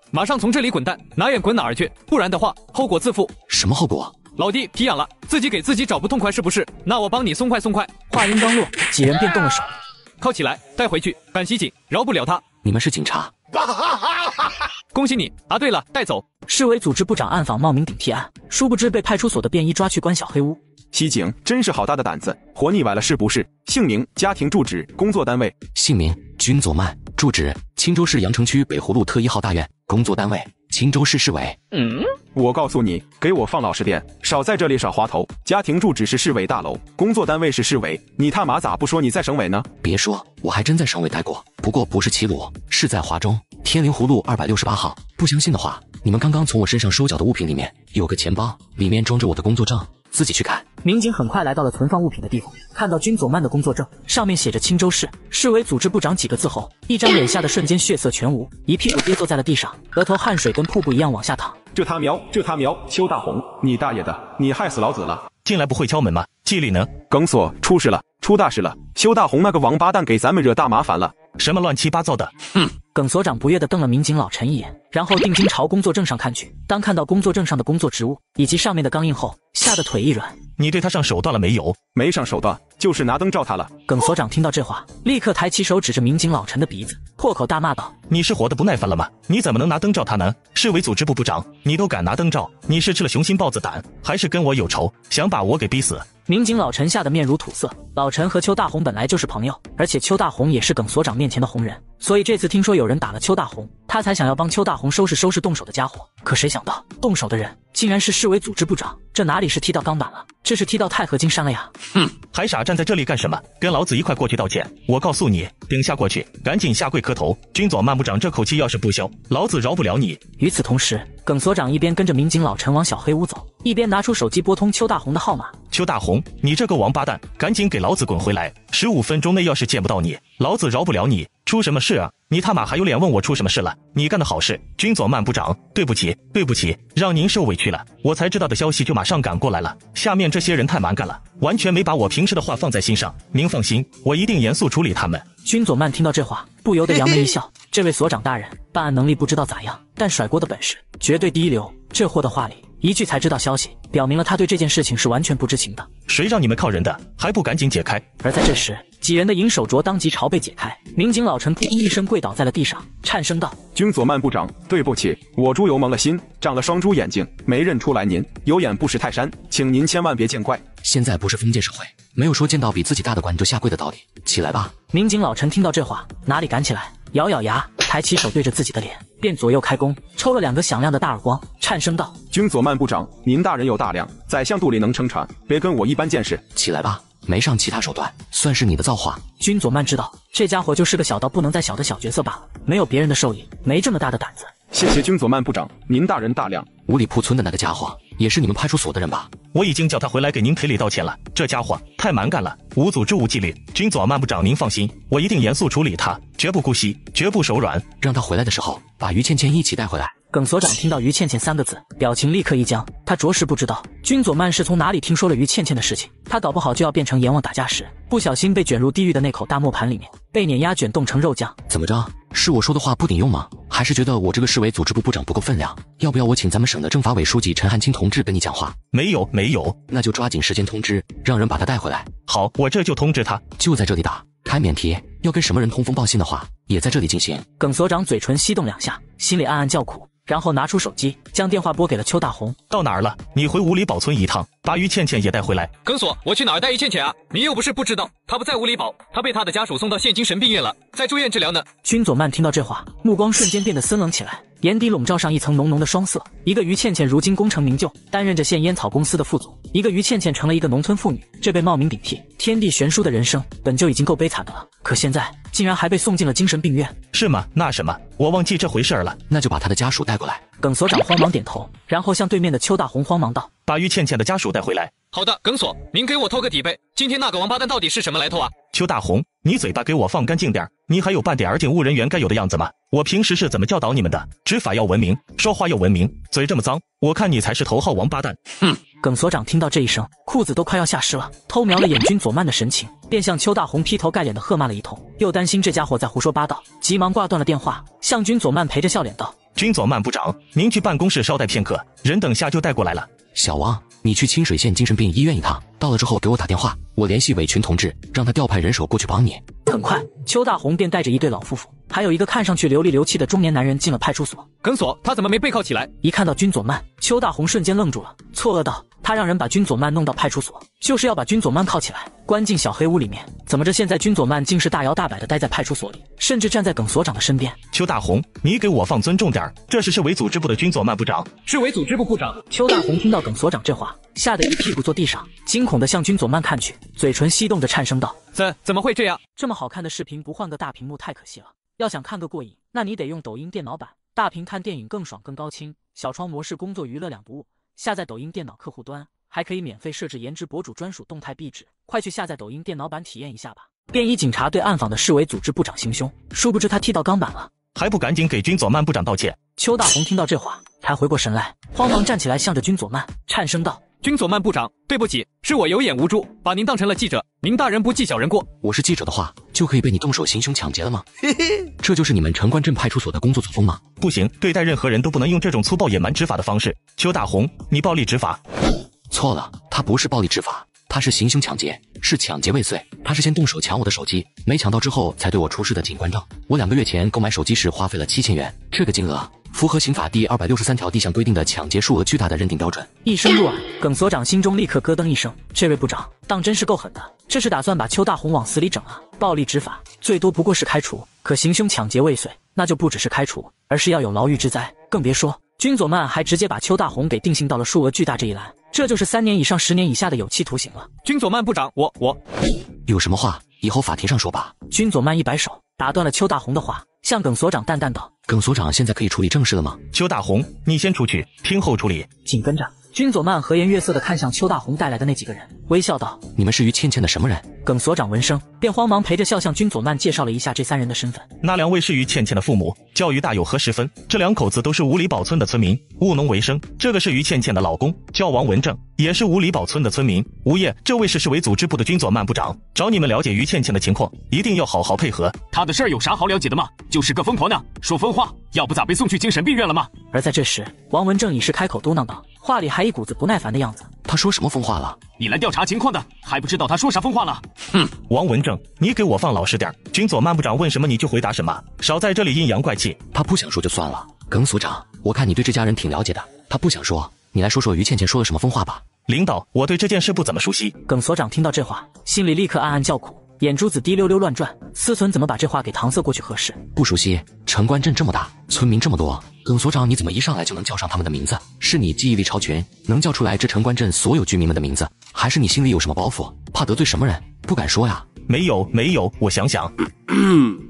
马上从这里滚蛋，哪远滚哪儿去，不然的话后果自负。什么后果？老弟皮痒了，自己给自己找不痛快是不是？那我帮你松快松快。话音刚落，几人便动了手。铐起来，带回去，赶袭警，饶不了他。你们是警察？恭喜你啊！对了，带走。市委组织部长暗访冒名顶替案，殊不知被派出所的便衣抓去关小黑屋。袭警真是好大的胆子，活腻歪了是不是？姓名、家庭住址、工作单位。姓名：军佐曼，住址：青州市阳城区北湖路特1号大院，工作单位：青州市市委。我告诉你，给我放老实点，少在这里耍滑头。家庭住址是市委大楼，工作单位是市委，你他妈咋不说你在省委呢？别说，我还真在省委待过，不过不是齐鲁，是在华中天灵湖路268号。不相信的话，你们刚刚从我身上收缴的物品里面有个钱包，里面装着我的工作证，自己去看。民警很快来到了存放物品的地方，看到军佐曼的工作证上面写着青州市市委组织部长几个字后，一张脸吓得瞬间血色全无，一屁股跌坐在了地上，额头汗水跟瀑布一样往下淌。这他苗，邱大红，你大爷的，你害死老子了！进来不会敲门吗？纪律呢？耿锁，出事了，出大事了！邱大红那个王八蛋给咱们惹大麻烦了！什么乱七八糟的？耿所长不悦地瞪了民警老陈一眼，然后定睛朝工作证上看去。当看到工作证上的工作职务以及上面的钢印后，吓得腿一软。你对他上手段了没有？没上手段，就是拿灯照他了。耿所长听到这话，立刻抬起手指着民警老陈的鼻子，破口大骂道：“你是活得不耐烦了吗？你怎么能拿灯照他呢？市委组织部部长，你都敢拿灯照，你是吃了雄心豹子胆，还是跟我有仇，想把我给逼死？”民警老陈吓得面如土色。老陈和邱大红本来就是朋友，而且邱大红也是耿所长面前的红人，所以这次听说有人打了邱大红，他才想要帮邱大红收拾动手的家伙。可谁想到，动手的人竟然是市委组织部长，这哪里是踢到钢板了，这是踢到钛合金山了呀！哼，还傻站在这里干什么？跟老子一块过去道歉！我告诉你，等下过去，赶紧下跪磕头！军佐慢部长这口气要是不消，老子饶不了你！与此同时，耿所长一边跟着民警老陈往小黑屋走，一边拿出手机拨通邱大红的号码。邱大红，你这个王八蛋，赶紧给老子滚回来！15分钟内要是见不到你，老子饶不了你！出什么事啊？你他妈还有脸问我出什么事了？你干的好事，军佐慢部长，对不起，让您受委屈了。我才知道的消息就马上赶过来了。下面这些人太蛮干了，完全没把我平时的话放在心上。您放心，我一定严肃处理他们。军佐慢听到这话，不由得扬眉一笑。这位所长大人，办案能力不知道咋样，但甩锅的本事绝对第一流。这货的话里一句才知道消息，表明了他对这件事情是完全不知情的。谁让你们靠人的，还不赶紧解开？而在这时，几人的银手镯当即朝被解开，民警老陈扑通一声跪倒在了地上，颤声道：“军佐慢部长，对不起，我猪油蒙了心，长了双猪眼睛，没认出来您，有眼不识泰山，请您千万别见怪。”现在不是封建社会，没有说见到比自己大的官就下跪的道理。起来吧。民警老陈听到这话，哪里敢起来，咬咬牙，抬起手对着自己的脸，便左右开弓，抽了2个响亮的大耳光，颤声道：“军佐慢部长，您大人有大量，宰相肚里能撑船，别跟我一般见识。”起来吧，没上其他手段，算是你的造化。军佐慢知道，这家伙就是个小到不能再小的小角色罢了，没有别人的授意，没这么大的胆子。谢谢军佐慢部长，您大人大量。五里铺村的那个家伙，也是你们派出所的人吧？我已经叫他回来给您赔礼道歉了，这家伙太蛮干了，无组织无纪律。军佐慢部长您放心，我一定严肃处理他，绝不姑息，绝不手软。让他回来的时候，把于倩倩一起带回来。耿所长听到于倩倩3个字，表情立刻一僵，他着实不知道军佐慢是从哪里听说了于倩倩的事情，他搞不好就要变成阎王打架时不小心被卷入地狱的那口大磨盘里面，被碾压卷冻成肉酱。怎么着？是我说的话不顶用吗？还是觉得我这个市委组织部部长不够分量？要不要我请咱们省的政法委书记陈汉卿同志跟你讲话？没有，那就抓紧时间通知，让人把他带回来。好，我这就通知他。就在这里打，开免提，要跟什么人通风报信的话，也在这里进行。耿所长嘴唇翕动2下，心里暗暗叫苦。然后拿出手机，将电话拨给了邱大红。到哪儿了？你回五里堡村一趟，把于倩倩也带回来。耿所，我去哪儿带于倩倩啊？你又不是不知道，她不在五里堡，她被她的家属送到县精神病院了，在住院治疗呢。军佐慢听到这话，目光瞬间变得森冷起来，眼底笼罩上一层浓浓的双色。一个于倩倩如今功成名就，担任着县烟草公司的副总；一个于倩倩成了一个农村妇女，这被冒名顶替，天地悬殊的人生本就已经够悲惨的了，可现在竟然还被送进了精神病院。是吗？那什么，我忘记这回事了。那就把他的家属带过来。耿所长慌忙点头，然后向对面的邱大红慌忙道：“把于倩倩的家属带回来。”好的，耿所，您给我透个底呗，今天那个王八蛋到底是什么来头啊？邱大红，你嘴巴给我放干净点，你还有半点警务人员该有的样子吗？我平时是怎么教导你们的？执法要文明，说话要文明，嘴这么脏，我看你才是头号王八蛋。哼！耿所长听到这一声，裤子都快要下湿了，偷瞄了眼军佐慢的神情，便向邱大红劈头盖脸的喝骂了一通，又担心这家伙在胡说八道，急忙挂断了电话，向军佐慢陪着笑脸道：“军佐慢部长，您去办公室稍待片刻，人等下就带过来了。”小王，你去清水县精神病医院一趟，到了之后给我打电话，我联系韦群同志，让他调派人手过去帮你。很快，邱大红便带着一对老夫妇，还有一个看上去流里流气的中年男人进了派出所。耿所，他怎么没背靠起来？一看到军佐慢，邱大红瞬间愣住了，错愕道：“他让人把军佐慢弄到派出所，就是要把军佐慢铐起来，关进小黑屋里面。怎么着现在军佐慢竟是大摇大摆的待在派出所里，甚至站在耿所长的身边？”邱大红，你给我放尊重点，这是市委组织部的军佐慢部长。市委组织部部长。邱大红听到耿所长这话，吓得一屁股坐地上，惊恐地向军佐慢看去，嘴唇翕动着颤声道：“怎么会这样？这么好看的视频不换个大屏幕太可惜了。要想看个过瘾，那你得用抖音电脑版，大屏看电影更爽更高清，小窗模式工作娱乐2不误。下载抖音电脑客户端，还可以免费设置颜值博主专属动态壁纸，快去下载抖音电脑版体验一下吧。”便衣警察对暗访的市委组织部长行凶，殊不知他踢到钢板了，还不赶紧给军佐慢部长道歉？邱大红听到这话，才回过神来，慌忙站起来，向着军佐慢颤声道：“军佐曼部长，对不起，是我有眼无珠，把您当成了记者。您大人不计小人过。我是记者的话，就可以被你动手行凶抢劫了吗？这就是你们城关镇派出所的工作作风吗？不行，对待任何人都不能用这种粗暴野蛮执法的方式。邱大红，你暴力执法。错了，他不是暴力执法，他是行凶抢劫，是抢劫未遂。他是先动手抢我的手机，没抢到之后才对我出示的警官证。我2个月前购买手机时花费了7000元，这个金额符合刑法第263条第项规定的抢劫数额巨大的认定标准。一声入耳，耿所长心中立刻咯噔一声，这位部长当真是够狠的，这是打算把邱大红往死里整啊！暴力执法最多不过是开除，可行凶抢劫未遂，那就不只是开除，而是要有牢狱之灾。更别说军佐曼还直接把邱大红给定性到了数额巨大这一栏，这就是3年以上10年以下的有期徒刑了。军佐曼部长，我有什么话以后法庭上说吧。军佐曼一摆手，打断了邱大红的话，向耿所长淡淡道：“耿所长现在可以处理正事了吗？”邱大红，你先出去，听候处理。紧跟着，军佐曼和颜悦色地看向邱大红带来的那几个人，微笑道：“你们是于倩倩的什么人？”耿所长闻声便慌忙陪着笑向军佐曼介绍了一下这3人的身份。那2位是于倩倩的父母，叫于大有和石芬，这2口子都是五里堡村的村民，务农为生。这个是于倩倩的老公，叫王文正，也是五里堡村的村民。吴业，这位是市委组织部的军佐曼部长，找你们了解于倩倩的情况，一定要好好配合。他的事儿有啥好了解的吗？就是个疯婆娘，说疯话，要不咋被送去精神病院了吗？而在这时，王文正已是开口嘟囔道，话里还一股子不耐烦的样子。他说什么疯话了？你来调查情况的，还不知道他说啥疯话了？哼，王文正，你给我放老实点，军佐曼部长问什么你就回答什么，少在这里阴阳怪气。他不想说就算了。耿所长，我看你对这家人挺了解的，他不想说，你来说说于倩倩说了什么疯话吧。领导，我对这件事不怎么熟悉。耿所长听到这话，心里立刻暗暗叫苦，眼珠子滴溜溜乱转，思忖怎么把这话给搪塞过去合适。不熟悉，城关镇这么大，村民这么多，耿所长你怎么一上来就能叫上他们的名字？是你记忆力超群，能叫出来这城关镇所有居民们的名字，还是你心里有什么包袱，怕得罪什么人，不敢说呀？没有，我想想，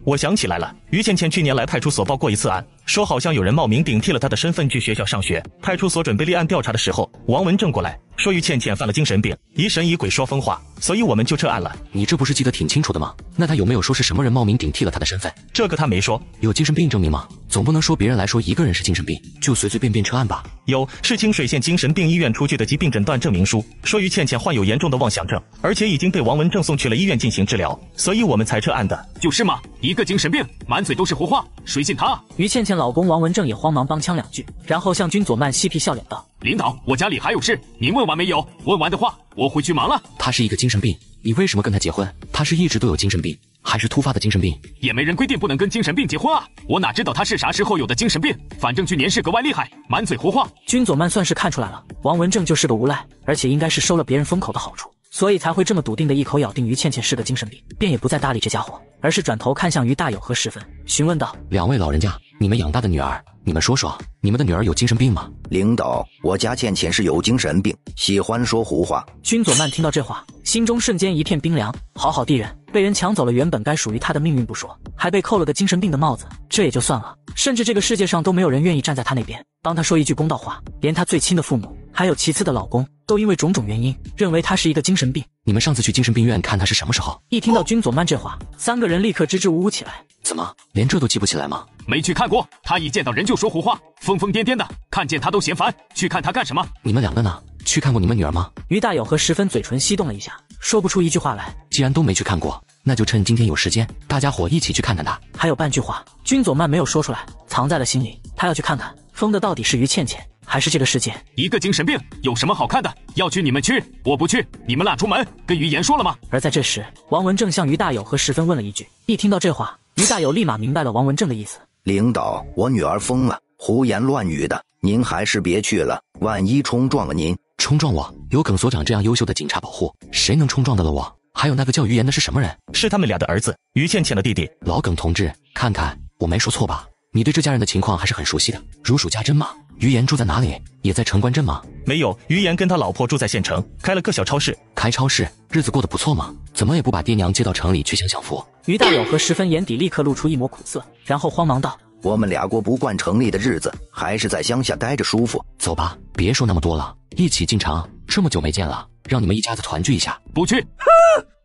我想起来了，于倩倩去年来派出所报过一次案，说好像有人冒名顶替了她的身份去学校上学。派出所准备立案调查的时候，王文正过来说于倩倩犯了精神病，疑神疑鬼说疯话，所以我们就撤案了。你这不是记得挺清楚的吗？那他有没有说是什么人冒名顶替了他的身份？这个他没说。有精神病证明吗？总不能说别人来说一个人是精神病就随随便便撤案吧？有，是清水县精神病医院出具的疾病诊断证明书，说于倩倩患有严重的妄想症，而且已经被王文正送去了医院进行治疗，所以我们才撤案的。就是嘛，一个精神病满嘴都是胡话，谁信他？于倩倩老公王文正也慌忙帮腔2句，然后向军佐曼嬉皮笑脸道：“领导，我家里还有事，您问完没有？问完的话，我回去忙了。”他是一个精神病，你为什么跟他结婚？他是一直都有精神病，还是突发的精神病？也没人规定不能跟精神病结婚啊！我哪知道他是啥时候有的精神病？反正去年是格外厉害，满嘴胡话。军佐曼算是看出来了，王文正就是个无赖，而且应该是收了别人封口的好处，所以才会这么笃定的一口咬定于倩倩是个精神病，便也不再搭理这家伙，而是转头看向于大有和石芬，询问道：“2位老人家，你们养大的女儿，你们说说，你们的女儿有精神病吗？”领导，我家倩倩是有精神病，喜欢说胡话。军佐曼听到这话，心中瞬间一片冰凉，好好地人被人抢走了原本该属于他的命运不说，还被扣了个精神病的帽子，这也就算了，甚至这个世界上都没有人愿意站在他那边帮他说一句公道话，连他最亲的父母还有其次的老公都因为种种原因认为他是一个精神病。你们上次去精神病院看他是什么时候？一听到军佐曼这话，3个人立刻支支吾吾起来。怎么连这都记不起来吗？没去看过，他一见到人就说胡话，疯疯癫癫的，看见他都嫌烦，去看他干什么？你们2个呢？去看过你们女儿吗？于大有和石芬嘴唇翕动了一下，说不出一句话来。既然都没去看过，那就趁今天有时间，大家伙一起去看看他。还有半句话，军佐曼没有说出来，藏在了心里。他要去看看疯的到底是于倩倩，还是这个世界？一个精神病有什么好看的？要去你们去，我不去。你们俩出门，跟于言说了吗？而在这时，王文正向于大有和石芬问了一句。一听到这话，于大有立马明白了王文正的意思。领导，我女儿疯了，胡言乱语的，您还是别去了，万一冲撞了您。冲撞我？有耿所长这样优秀的警察保护，谁能冲撞得了我？还有那个叫于言的是什么人？是他们俩的儿子，于倩倩的弟弟。老耿同志，看看我没说错吧？你对这家人的情况还是很熟悉的，如数家珍吗？于言住在哪里？也在城关镇吗？没有，于言跟他老婆住在县城，开了个小超市。开超市，日子过得不错吗？怎么也不把爹娘接到城里去享享福？于大有和石芬眼底立刻露出一抹苦涩，然后慌忙道：“我们俩过不惯城里的日子，还是在乡下待着舒服。走吧，别说那么多了，一起进城。这么久没见了，让你们一家子团聚一下。”不去。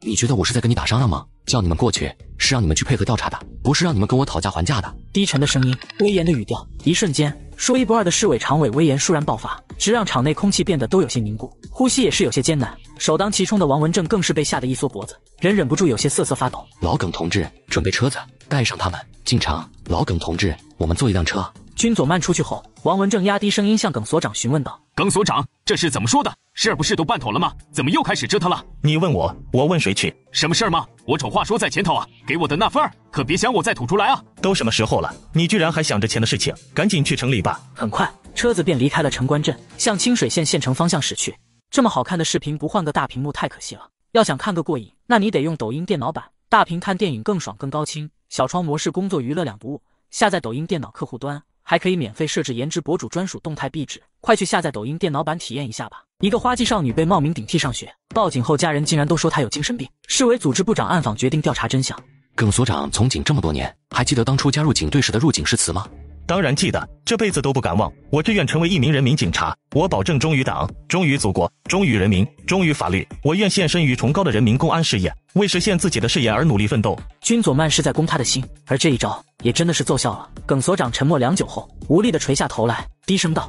你觉得我是在跟你打商量吗？叫你们过去是让你们去配合调查的，不是让你们跟我讨价还价的。低沉的声音，威严的语调，一瞬间说一不二的市委常委威严倏然爆发，直让场内空气变得都有些凝固，呼吸也是有些艰难。首当其冲的王文正更是被吓得一缩脖子，人忍不住有些瑟瑟发抖。老耿同志，准备车子，带上他们进城。老耿同志，我们坐一辆车。军佐曼出去后，王文正压低声音向耿所长询问道：“耿所长，这事怎么说的？事儿不是都办妥了吗？怎么又开始折腾了？你问我，我问谁去？什么事儿吗？我丑话说在前头啊，给我的那份儿可别想我再吐出来啊！都什么时候了，你居然还想着钱的事情？赶紧去城里吧。”很快，车子便离开了城关镇，向清水县县城方向驶去。这么好看的视频，不换个大屏幕太可惜了。要想看个过瘾，那你得用抖音电脑版，大屏看电影更爽更高清。小窗模式，工作娱乐两不误。下载抖音电脑客户端。还可以免费设置颜值博主专属动态壁纸，快去下载抖音电脑版体验一下吧。一个花季少女被冒名顶替上学，报警后家人竟然都说她有精神病。市委组织部长暗访决定调查真相。耿所长从警这么多年，还记得当初加入警队时的入警誓词吗？当然记得，这辈子都不敢忘。我志愿成为一名人民警察，我保证忠于党，忠于祖国，忠于人民，忠于法律。我愿献身于崇高的人民公安事业，为实现自己的誓言而努力奋斗。军佐曼是在攻他的心，而这一招也真的是奏效了。耿所长沉默良久后，无力地垂下头来，低声道：“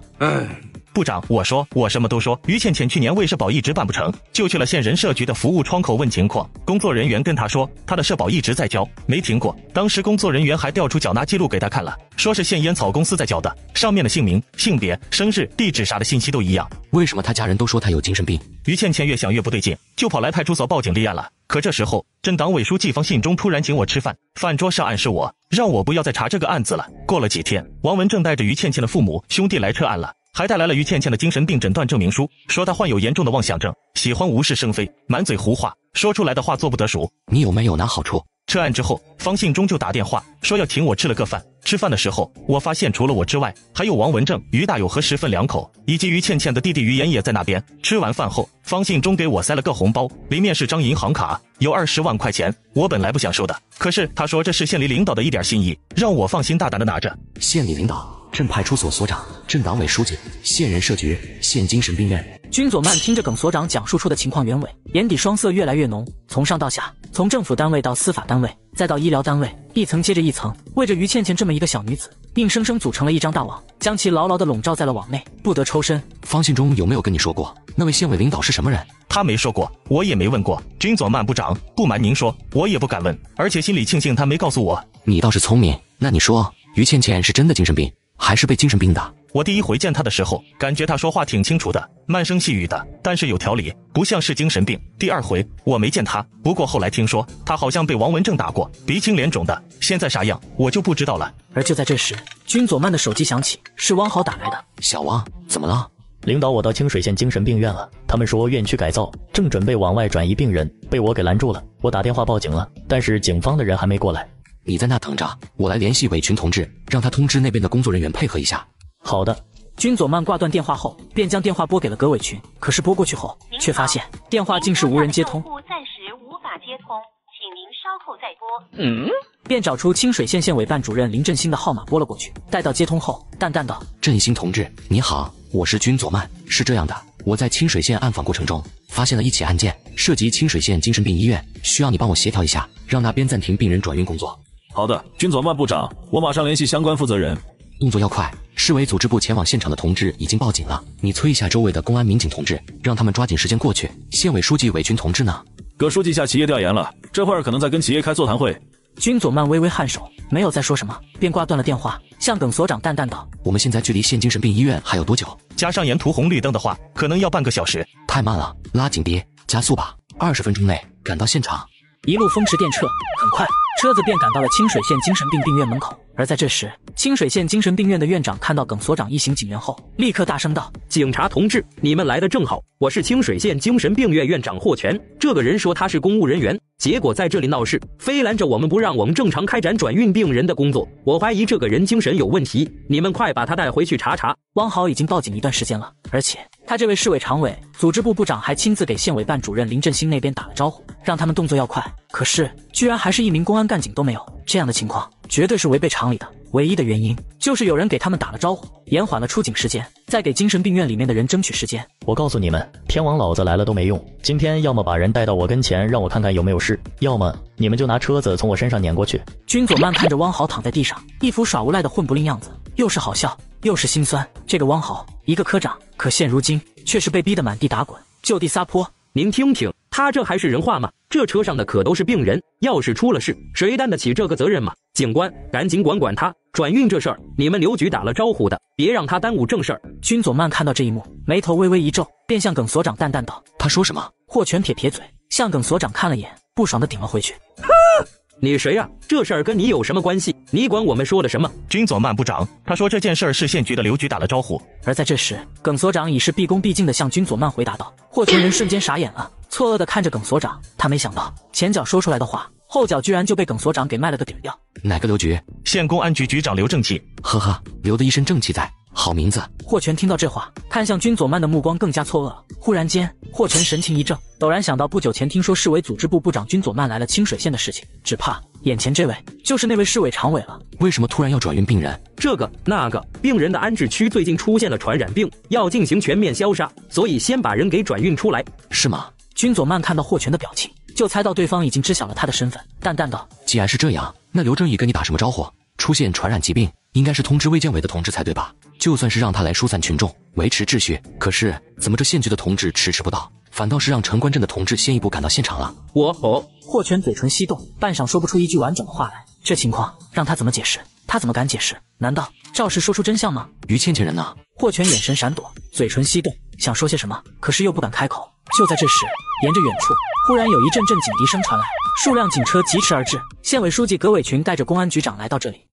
部长，我什么都说。于倩倩去年为社保一直办不成，就去了县人社局的服务窗口问情况。工作人员跟她说，她的社保一直在交，没停过。当时工作人员还调出缴纳记录给她看了，说是县烟草公司在缴的，上面的姓名、性别、生日、地址啥的信息都一样。为什么她家人都说她有精神病？”于倩倩越想越不对劲，就跑来派出所报警立案了。可这时候，镇党委书记方信忠突然请我吃饭，饭桌上暗示我，让我不要再查这个案子了。过了几天，王文正带着于倩倩的父母兄弟来撤案了。还带来了于倩倩的精神病诊断证明书，说她患有严重的妄想症，喜欢无事生非，满嘴胡话，说出来的话做不得数。你有没有拿好处？撤案之后，方信忠就打电话说要请我吃了个饭。吃饭的时候，我发现除了我之外，还有王文正、于大友和石分两口，以及于倩倩的弟弟于岩也在那边。吃完饭后，方信忠给我塞了个红包，里面是张银行卡，有20万块钱。我本来不想收的，可是他说这是县里领导的一点心意，让我放心大胆的拿着。县里领导、镇派出所所长、镇党委书记、县人社局、县精神病院。军佐曼听着耿所长讲述出的情况原委，眼底双色越来越浓。从上到下，从政府单位到司法单位，再到医疗单位，一层接着一层，为着于倩倩这么一个小女子，硬生生组成了一张大网，将其牢牢地笼罩在了网内，不得抽身。方信忠有没有跟你说过，那位县委领导是什么人？他没说过，我也没问过。军佐曼部长，不瞒您说，我也不敢问，而且心里庆幸他没告诉我。你倒是聪明，那你说，于倩倩是真的精神病，还是被精神病的？我第一回见他的时候，感觉他说话挺清楚的，慢声细语的，但是有条理，不像是精神病。第二回我没见他，不过后来听说他好像被王文正打过，鼻青脸肿的，现在啥样我就不知道了。而就在这时，军佐曼的手机响起，是汪豪打来的。小汪，怎么了？领导，我到清水县精神病院了，他们说院区改造，正准备往外转移病人，被我给拦住了。我打电话报警了，但是警方的人还没过来。你在那等着，我来联系韦群同志，让他通知那边的工作人员配合一下。好的。军佐曼挂断电话后，便将电话拨给了葛伟群。可是拨过去后，却发现电话竟是无人接通。暂时无法接通，请您稍后再拨。便找出清水县县委办主任林振兴的号码拨了过去。待到接通后，淡淡道：“振兴同志，你好，我是军佐曼。是这样的，我在清水县暗访过程中，发现了一起案件，涉及清水县精神病医院，需要你帮我协调一下，让那边暂停病人转运工作。”好的，军佐曼部长，我马上联系相关负责人。动作要快，市委组织部前往现场的同志已经报警了，你催一下周围的公安民警同志，让他们抓紧时间过去。县委书记韦群同志呢？葛书记下企业调研了，这会儿可能在跟企业开座谈会。军佐曼微微颔首，没有再说什么，便挂断了电话，向耿所长淡淡道：“我们现在距离县精神病医院还有多久？加上沿途红绿灯的话，可能要半个小时。太慢了，拉紧别，加速吧，20分钟内赶到现场。”一路风驰电掣，很快车子便赶到了清水县精神病病院门口。而在这时，清水县精神病院的院长看到耿所长一行警员后，立刻大声道：“警察同志，你们来的正好，我是清水县精神病院院长霍全。这个人说他是公务人员，结果在这里闹事，非拦着我们不让我们正常开展转运病人的工作。我怀疑这个人精神有问题，你们快把他带回去查查。”汪豪已经报警一段时间了，而且他这位市委常委、组织部部长还亲自给县委办主任林振兴那边打了招呼，让他们动作要快。可是居然还是一名公安干警都没有，这样的情况绝对是违背常理的。唯一的原因就是有人给他们打了招呼，延缓了出警时间，再给精神病院里面的人争取时间。我告诉你们，天王老子来了都没用，今天要么把人带到我跟前让我看看有没有事，要么你们就拿车子从我身上碾过去。军佐曼看着汪豪躺在地上，一副耍无赖的混不吝样子，又是好笑又是心酸。这个汪豪，一个科长，可现如今却是被逼得满地打滚，就地撒泼。您听听，他这还是人话吗？这车上的可都是病人，要是出了事，谁担得起这个责任吗？警官，赶紧管管他。转运这事儿，你们刘局打了招呼的，别让他耽误正事儿。军佐曼看到这一幕，眉头微微一皱，便向耿所长淡淡道：“他说什么？”霍全撇撇嘴，向耿所长看了眼，不爽地顶了回去。你谁呀？这事儿跟你有什么关系？你管我们说的什么？军佐曼部长，他说这件事儿是县局的刘局打了招呼。而在这时，耿所长已是毕恭毕敬地向军佐曼回答道。霍全人瞬间傻眼了，错愕地看着耿所长，他没想到前脚说出来的话，后脚居然就被耿所长给卖了个底儿掉。哪个刘局？县公安局局长刘正气。呵呵，留的一身正气在，好名字。霍全听到这话，看向军佐曼的目光更加错愕了。忽然间，霍全神情一怔，陡然想到不久前听说市委组织部部长军佐曼来了清水县的事情，只怕眼前这位就是那位市委常委了。为什么突然要转运病人？这个那个，病人的安置区最近出现了传染病，要进行全面消杀，所以先把人给转运出来。是吗？军佐曼看到霍全的表情，就猜到对方已经知晓了他的身份，淡淡道：“既然是这样，那刘正义跟你打什么招呼？出现传染疾病，应该是通知卫健委的同志才对吧？就算是让他来疏散群众，维持秩序，可是怎么这县局的同志迟迟不到，反倒是让城关镇的同志先一步赶到现场了？”霍全嘴唇翕动，半晌说不出一句完整的话来。这情况让他怎么解释？他怎么敢解释？难道赵氏说出真相吗？于倩倩人呢？霍全眼神闪躲，嘴唇翕动，想说些什么，可是又不敢开口。就在这时，沿着远处忽然有一阵阵警笛声传来，数辆警车疾驰而至。县委书记葛伟群带着公安局长来到这里。